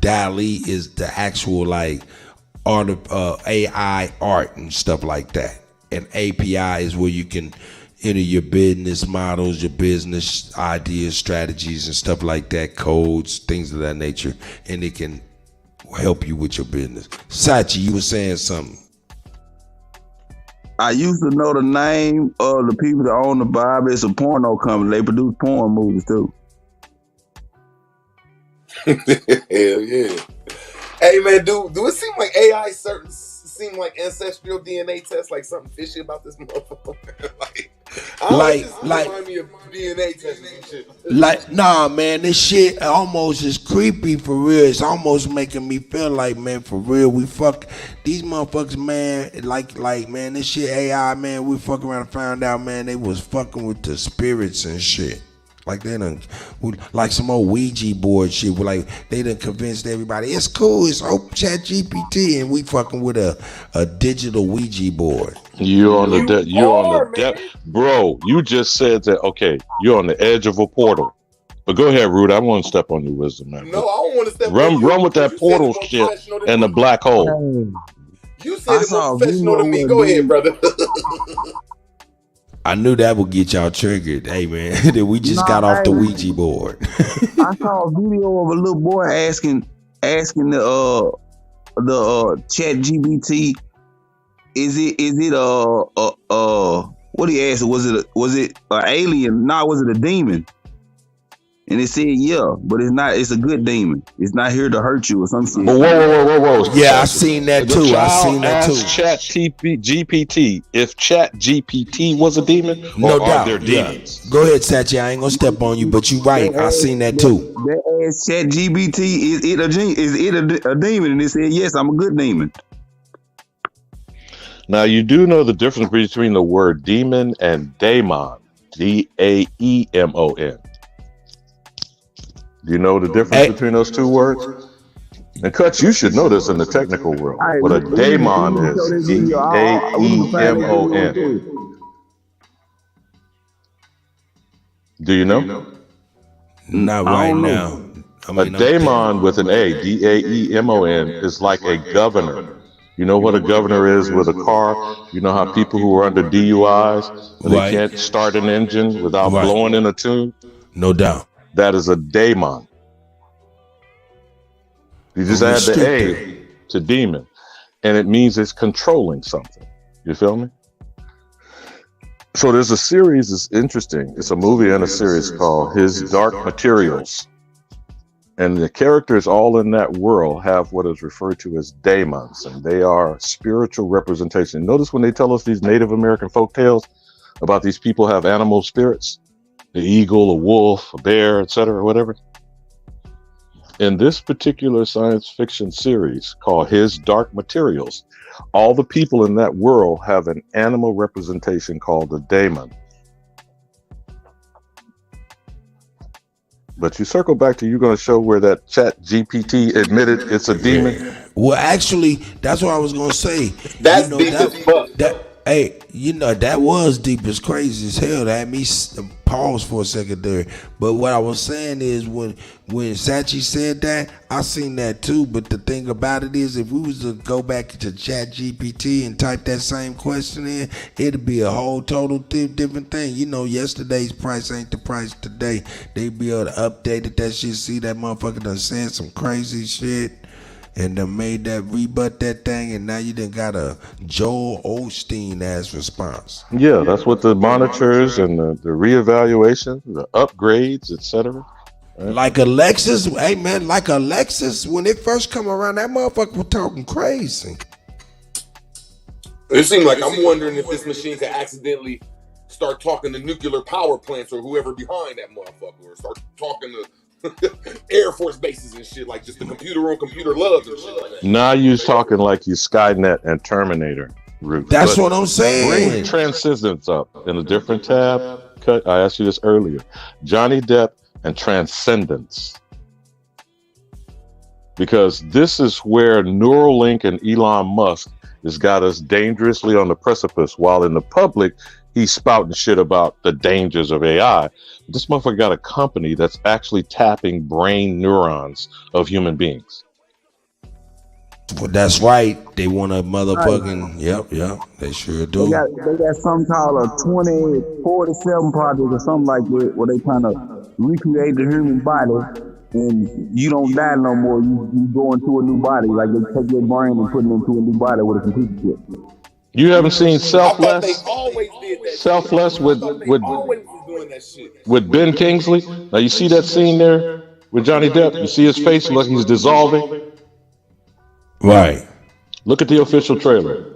DALL-E is the actual like AI art and stuff like that. And API is where you can enter your business models, your business ideas, strategies, and stuff like that, codes, things of that nature, and it can help you with your business. Sachi, you were saying something. I used to know the name of the people that own the Bible. It's a porno company. They produce porn movies too. Hell yeah. Hey man, do it seem like AI seem like ancestral DNA tests, like something fishy about this motherfucker? like remind me of DNA tests and shit. Like, nah, man, this shit almost is creepy for real. It's almost making me feel like, man, for real, we fuck these motherfuckers, man. Like, man, this shit AI, man. We fuck around and found out, man, they was fucking with the spirits and shit. Like they done, like some old Ouija board shit. Like they done convinced everybody it's cool. It's Chat GPT, and we fucking with a digital Ouija board. You're on the depth, bro. You just said that. Okay, you're on the edge of a portal. But go ahead, Rude. I want to step on your wisdom, man. No, I don't want to step. Run with that portal shit and the black hole. You said it more professional than me. Go ahead, brother. I knew that would get y'all triggered. Hey man, we just got off the Ouija board. I saw a video of a little boy asking the Chat GPT, is it what he asked? Was it an alien? No, was it a demon? And it said, yeah, but it's not. It's a good demon. It's not here to hurt you or something. Whoa. Yeah, I seen that too. Chat GPT if Chat GPT was a demon, no or doubt. Are there demons? Yeah. Go ahead, Sachi. I ain't gonna step on you, but you right. I seen that too. That asked Chat GPT, is it a demon? And it said, yes, I'm a good demon. Now you do know the difference between the word demon and daemon. DAEMON. Do you know the difference between those two words? And Kutch, you should know this in the technical world. What a daemon is. DAEMON. Do you know? Not right now. A daemon with an A, DAEMON, is like a governor. You know what a governor is with a car? You know how people who are under DUIs, they can't start an engine without blowing in a tube? No doubt. That is a daemon. You just add the A to demon, and it means it's controlling something. You feel me? So there's a series that's interesting. It's a movie and a series called His Dark Materials. And the characters all in that world have what is referred to as daemons, and they are spiritual representation. Notice when they tell us these Native American folk tales about these people have animal spirits, the eagle, a wolf, a bear, etc., whatever. In this particular science fiction series called His Dark Materials, all the people in that world have an animal representation called a daemon. But you circle back to, you're going to show where that Chat GPT admitted it's a demon. Well, actually, that's what I was going to say. That's deep as fuck. Hey, you know, that was deep as crazy as hell. That had me pause for a second there. But what I was saying is when Sachi said that, I seen that too. But the thing about it is, if we was to go back to Chat GPT and type that same question in, it'd be a whole total different thing. You know, yesterday's price ain't the price today. They'd be able to update it, that shit, see that motherfucker done saying some crazy shit. And then made that rebut that thing, and now you done got a Joel Osteen ass response. Yeah, that's what the monitors and the reevaluation, the upgrades, etc. Right? Like Alexis, hey man, like Alexis, when it first come around, that motherfucker was talking crazy. It seems like I'm wondering if this machine could accidentally start talking to nuclear power plants or whoever behind that motherfucker, or start talking to Air Force bases and shit, like just the computer on computer love and shit like that. Now you're talking like you Skynet and Terminator route. That's what I'm saying. Bring Transcendence up in a different tab. I asked you this earlier. Johnny Depp and Transcendence. Because this is where Neuralink and Elon Musk has got us dangerously on the precipice, while in the public, he's spouting shit about the dangers of AI. This motherfucker got a company that's actually tapping brain neurons of human beings. Well, that's right. They want a motherfucking yep. They sure do. They got something called a 2047 project or something like that, where they kind of recreate the human body, and you don't die no more. You go into a new body, like they take your brain and put it into a new body with a computer chip. You haven't seen I thought they Selfless? always did that. Selfless shit. with Always was doing that shit. with Ben Kingsley. Now you see that scene there with Johnny Depp. You see his face, look, he's dissolving. Right. Look at the official trailer.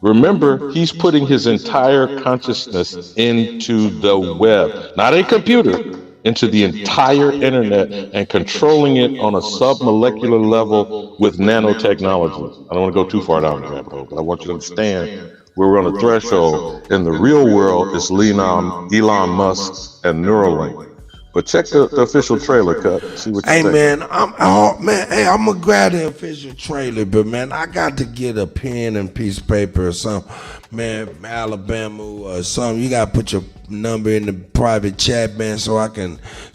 Remember, he's putting his entire consciousness into the web, not a computer, into the entire internet and controlling it on a submolecular level with nanotechnology. I don't want to go too far down the rabbit hole, but I want you to understand we're on a threshold. In the real world, it's Elon Musk and Neuralink. But check the official trailer cut. See what you Hey think. man, I'm gonna grab the official trailer, but man, I got to get a pen and piece of paper or something. Man, Alabama or something. You gotta put your number in the private chat, man, so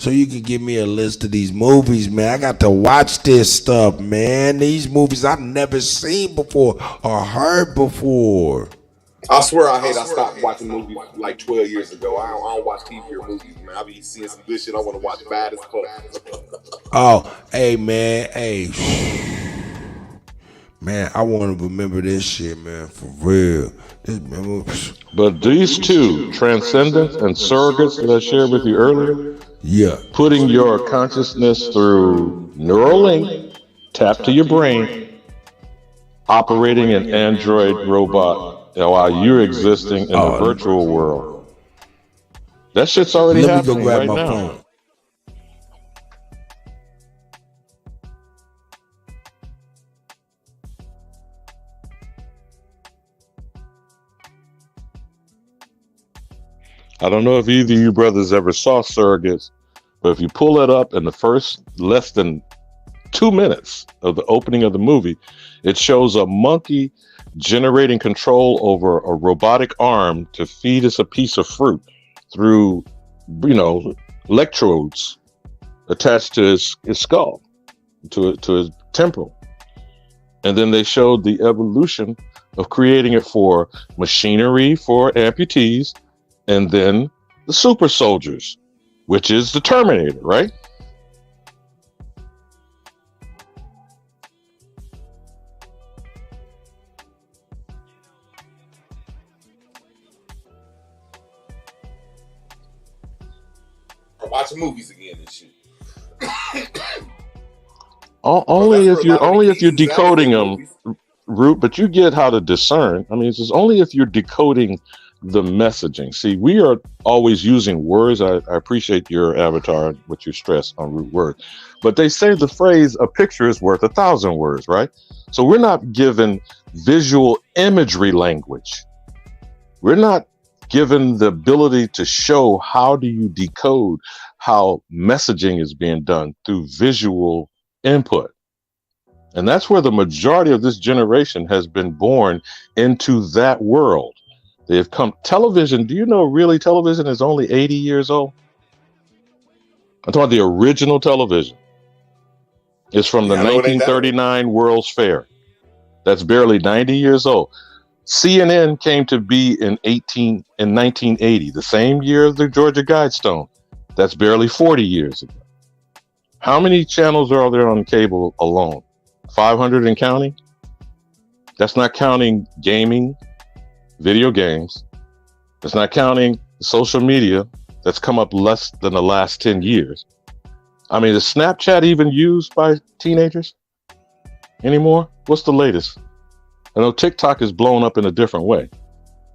you can give me a list of these movies, man. I got to watch this stuff, man. These movies I've never seen before or heard before. I swear I stopped watching movies like 12 years ago. I don't watch TV or movies, man. I be seeing some good shit I want to watch bad as fuck. Oh, hey man, man, I want to remember this shit, man, for real. But these two, Transcendence and Surrogates, that I shared with you earlier, putting your consciousness through Neuralink, tap to your brain, operating an android robot while you're existing in the virtual world. That shit's already happening right now. Phone. I don't know if either of you brothers ever saw Surrogates, but if you pull it up in the first less than 2 minutes of the opening of the movie, it shows a monkey generating control over a robotic arm to feed us a piece of fruit through, electrodes attached to his skull, to his temporal. And then they showed the evolution of creating it for machinery for amputees, and then the super soldiers, which is the Terminator, right? I'm watching movies again and shit. Only if you're decoding them, Root, but you get how to discern. I mean, it's just only if you're decoding the messaging. See, we are always using words. I appreciate your avatar, what you stress on root words. But they say the phrase, a picture is worth 1,000 words, right? So we're not given visual imagery language. We're not given the ability to show how do you decode how messaging is being done through visual input. And that's where the majority of this generation has been born into that world. They have come. Television, do you know really television is only 80 years old? I'm talking about the original television. It's from the 1939 World's Fair. That's barely 90 years old. CNN came to be in 1980, the same year as the Georgia Guidestone. That's barely 40 years ago. How many channels are there on cable alone? 500 and counting? That's not counting gaming, video games. That's not counting social media that's come up less than the last 10 years. I mean, is Snapchat even used by teenagers anymore? What's the latest? I know TikTok is blown up in a different way,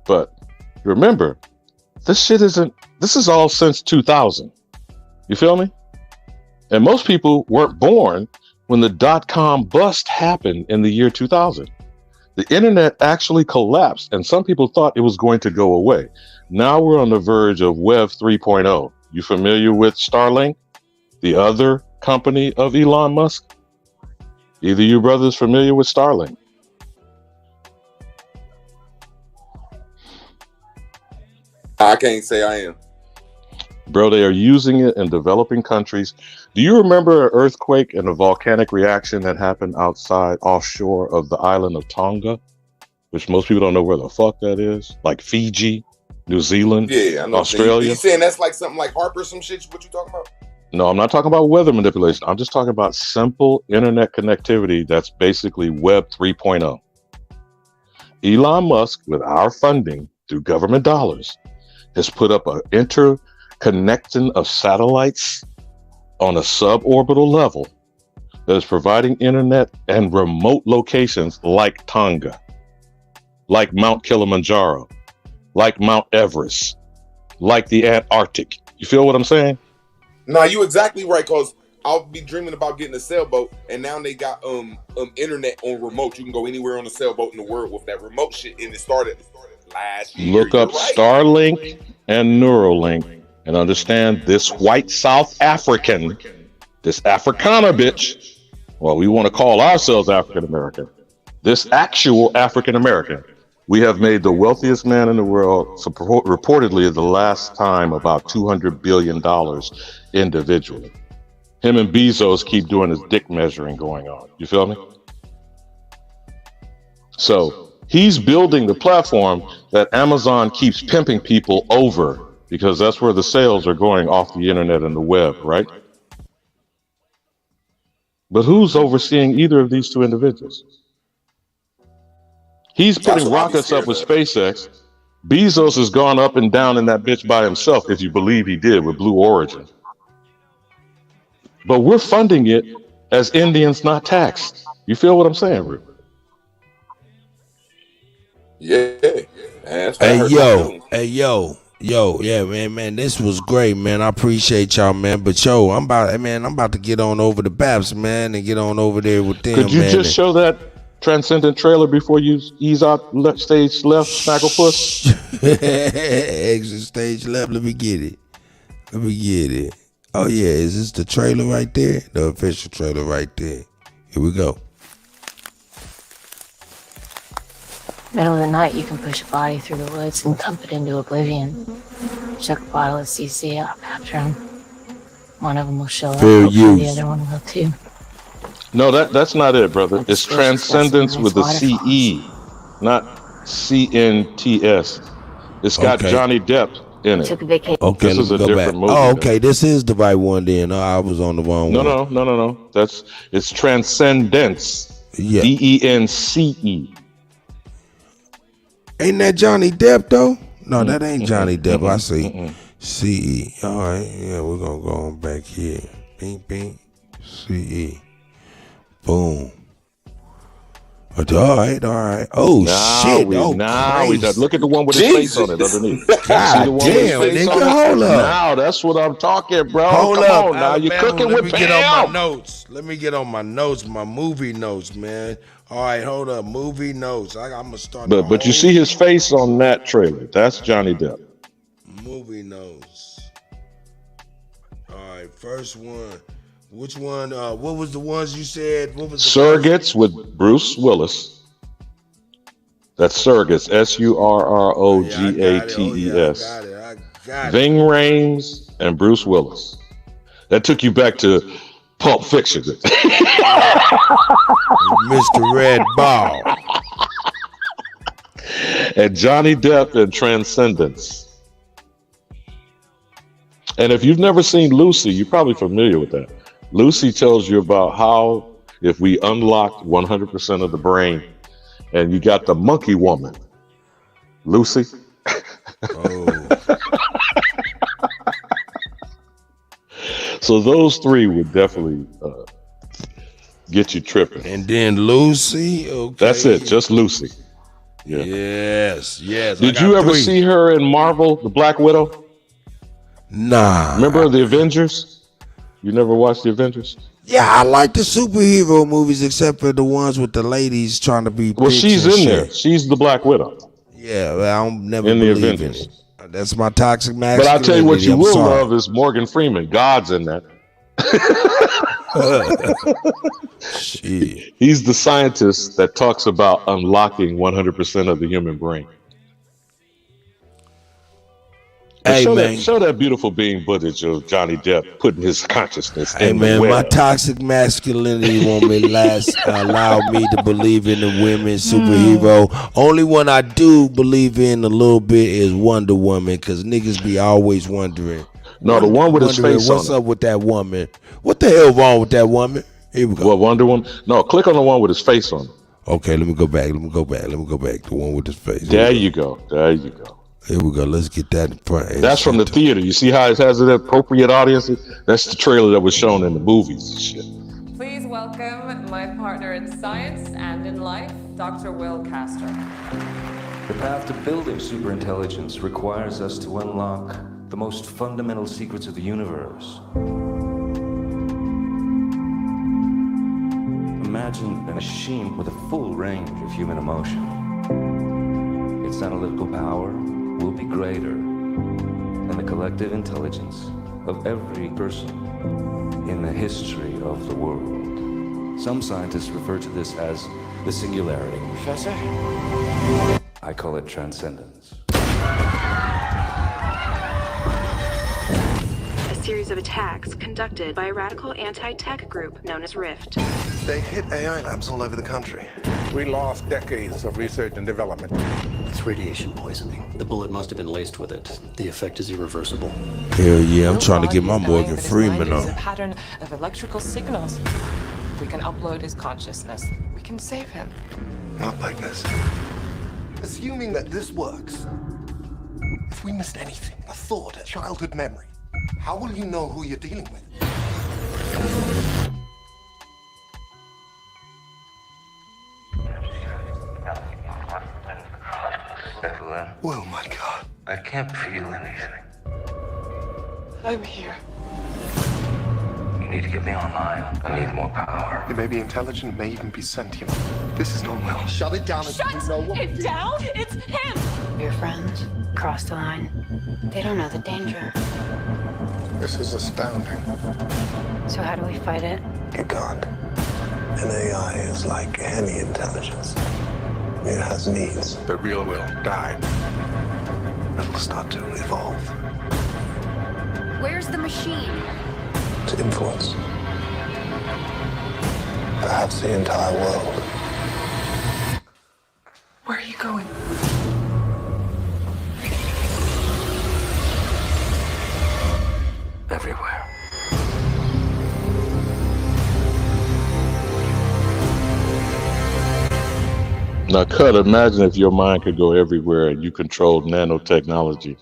but remember, this is all since 2000. You feel me? And most people weren't born when the .com bust happened in the year 2000. The internet actually collapsed, and some people thought it was going to go away. Now we're on the verge of Web 3.0. You familiar with Starlink, the other company of Elon Musk? Either you brothers familiar with Starlink? I can't say I am. Bro, they are using it in developing countries. Do you remember an earthquake and a volcanic reaction that happened outside offshore of the island of Tonga? Which most people don't know where the fuck that is. Like Fiji, New Zealand, Yeah, I know. Australia. You saying that's like something like Harper, some shit? What you talking about? No, I'm not talking about weather manipulation. I'm just talking about simple internet connectivity that's basically Web 3.0. Elon Musk, with our funding through government dollars, has put up an interconnection of satellites on a suborbital level that is providing internet and remote locations like Tonga, like Mount Kilimanjaro, like Mount Everest, like the Antarctic. You feel what I'm saying? Nah, you exactly right, cause I'll be dreaming about getting a sailboat, and now they got internet on remote. You can go anywhere on a sailboat in the world with that remote shit, and it started last year. Look up right. Starlink and Neuralink and understand this white South African, this Africana bitch, well, we want to call ourselves African American, this actual African American, we have made the wealthiest man in the world, reportedly the last time about $200 billion individually. Him and Bezos keep doing his dick measuring going on. You feel me? So he's building the platform that Amazon keeps pimping people over because that's where the sales are going off the internet and the web, right? But who's overseeing either of these two individuals? He's putting rockets up with SpaceX. Bezos has gone up and down in that bitch by himself, if you believe he did with Blue Origin. But we're funding it as Indians not taxed. You feel what I'm saying, Rick? Yeah. Hey, yo, yeah, man, this was great, man. I appreciate y'all, man. But yo, I'm about to get on over to Babs, man, and get on over there with them. Could you man, just show that Transcendent trailer before you ease out stage left, Snagglepuss? Exit stage left. Let me get it. Oh yeah, is this the trailer right there? The official trailer right there. Here we go. Middle of the night, you can push a body through the woods and dump it into oblivion. Chuck a bottle of CC up after him. One of them will show up, hopefully the other one will too. No, that's not it, brother. It's Transcendence with a CE, not CNTS. It's got Johnny Depp in it. Okay, this is a go different back. movie. Oh, okay, this is the right one then. I was on the wrong one. No. It's Transcendence. Yeah. DENCE. Ain't that Johnny Depp though? No, that ain't Johnny Depp. I see. CE. All right, yeah, we're gonna go on back here. Bing, bing. CE. Boom. All right. Oh shit! Look at the one with his face on it underneath. God damn, nigga, hold up. Now that's what I'm talking, bro. Hold Come up. on, now you're cooking with Pam. Let me get on my notes, my movie notes, man. All right, hold up, movie notes. I'm gonna start. But you see his face on that trailer. That's Johnny Depp. Movie notes. All right, first one. Which one? What was the ones you said? What was the Surrogates with Bruce Willis. That's Surrogates. SURROGATES. I got it. Ving Rhames and Bruce Willis. That took you back to Pulp Fiction. Mr. Red Ball. And Johnny Depp in Transcendence. And if you've never seen Lucy, you're probably familiar with that. Lucy tells you about how if we unlocked 100% of the brain and you got the monkey woman, Lucy. So those three would definitely get you tripping. And then Lucy. Okay. That's it, just Lucy. Yeah. Yes. Did you ever see her in Marvel, the Black Widow? Nah. Remember the Avengers? You never watched the Avengers? Yeah, I like the superhero movies except for the ones with the ladies trying to be. Well, she's in there. She's the Black Widow. Yeah, well, I don't never in the believe Avengers. in it. That's my toxic masculinity. But I'll tell you what you will love is Morgan Freeman. God's in that. Shit. He's the scientist that talks about unlocking 100% of the human brain. Hey, show man. show that beautiful being footage of Johnny Depp putting his consciousness Hey, in man, the my web. toxic masculinity won't allow me to believe in the women superhero. Only one I do believe in a little bit is Wonder Woman, because niggas be always wondering. No, the one with his face what's on up with that woman? What the hell wrong with that woman? Here we go. What, Wonder Woman? No, click on the one with his face on it. Okay, let me go back. The one with his face. There you go. Here we go. Let's get that in front. That's from the theater. You see how it has an appropriate audience? That's the trailer that was shown in the movies and shit. Please welcome my partner in science and in life, Dr. Will Castor. The path to building superintelligence requires us to unlock the most fundamental secrets of the universe. Imagine a machine with a full range of human emotion. Its analytical power will be greater than the collective intelligence of every person in the history of the world. Some scientists refer to this as the singularity. Professor? I call it transcendence. A series of attacks conducted by a radical anti-tech group known as Rift. They hit AI labs all over the country. We lost decades of research and development. It's radiation poisoning. The bullet must have been laced with it. The effect is irreversible. Hell yeah, I'm trying to get my Morgan Freeman It's a on. pattern of electrical signals. We can upload his consciousness. We can save him. Not like this. Assuming that this works, if we missed anything, a thought, a childhood memory, how will you know who you're dealing with? Oh my God. I can't feel anything. I'm here. You need to get me online. I need more power. It may be intelligent, may even be sentient. This is not well. Shut it down. Shut it down! It's him! Your friends crossed the line. They don't know the danger. This is astounding. So how do we fight it? You can't. An AI is like any intelligence. It has needs. The real will die. It will start to evolve. Where's the machine? To influence. Perhaps the entire world. Where are you going? Everywhere. Now, Cut, imagine if your mind could go everywhere and you controlled nanotechnology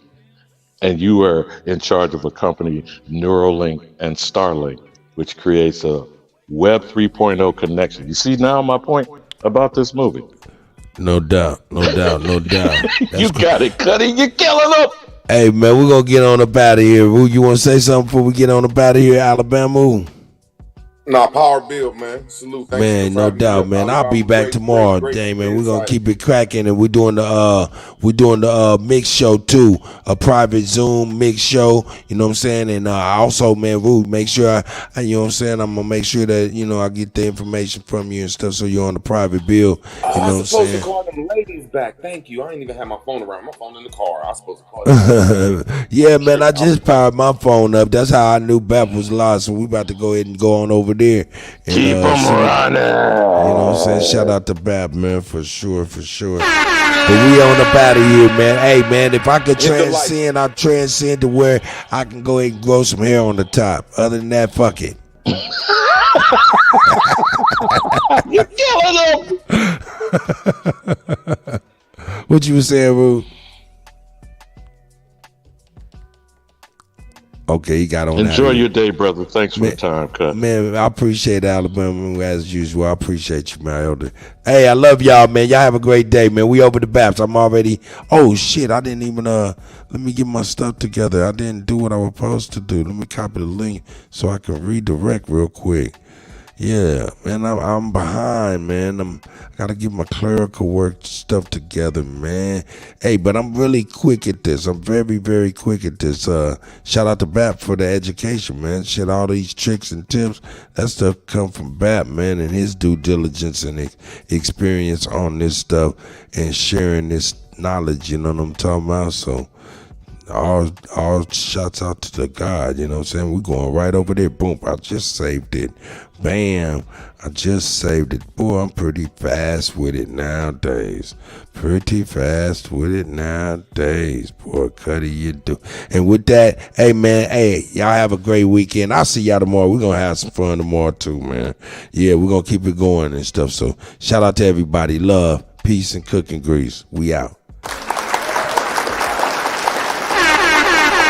and you were in charge of a company, Neuralink and Starlink, which creates a Web 3.0 connection. You see now my point about this movie? No doubt. You got it, Cutty. You're killing them. Hey, man, we're going to get on up out of here. Woo, you want to say something before we get on up out of here, Alabama? Nah, power build, man. Salute. Thank Man, you no doubt, man. I'll be back tomorrow, day, man. We're gonna keep it cracking, and we're doing the mix show too, a private Zoom mix show. You know what I'm saying? And also, man, Rude, make sure you know what I'm saying. I'm gonna make sure that I get the information from you and stuff, so you're on the private bill. You know what I'm I'm supposed saying? to call them ladies back. Thank you. I ain't even have my phone around. My phone in the car. I was supposed to call them. Yeah, man, I just powered my phone up. That's how I knew Bap was lost. So we about to go ahead and go on over there. And, Keep them running. You know what I'm saying? Shout out to Bap, man, for sure. But we on up out of here, man. Hey, man, if I could transcend, I'll transcend to where I can go ahead and grow some hair on the top. Other than that, fuck it. You're killing them. What you was saying, Rude? Okay, he got on. Enjoy your day, brother. Thanks for the time, Cut. Man, I appreciate Alabama as usual. I appreciate you, my elder. Hey, I love y'all, man. Y'all have a great day, man. We over the Baps. I'm already. Oh shit! I didn't even. Let me get my stuff together. I didn't do what I was supposed to do. Let me copy the link so I can redirect real quick. Yeah, man, I'm behind, man. I gotta get my clerical work stuff together, man. Hey, but I'm really quick at this. I'm very, very quick at this. Shout out to Bap for the education, man. Shit, all these tricks and tips, that stuff come from Bap, man, and his due diligence and experience on this stuff and sharing this knowledge. You know what I'm talking about? So All shots out to the God, you know what I'm saying? We're going right over there. Boom, I just saved it. Bam, I just saved it. Boy, I'm pretty fast with it nowadays. Pretty fast with it nowadays. Boy, Kutty, you do. And with that, hey, man, hey, y'all have a great weekend. I'll see y'all tomorrow. We're going to have some fun tomorrow, too, man. Yeah, we're going to keep it going and stuff. So shout out to everybody. Love, peace, and cooking grease. We out.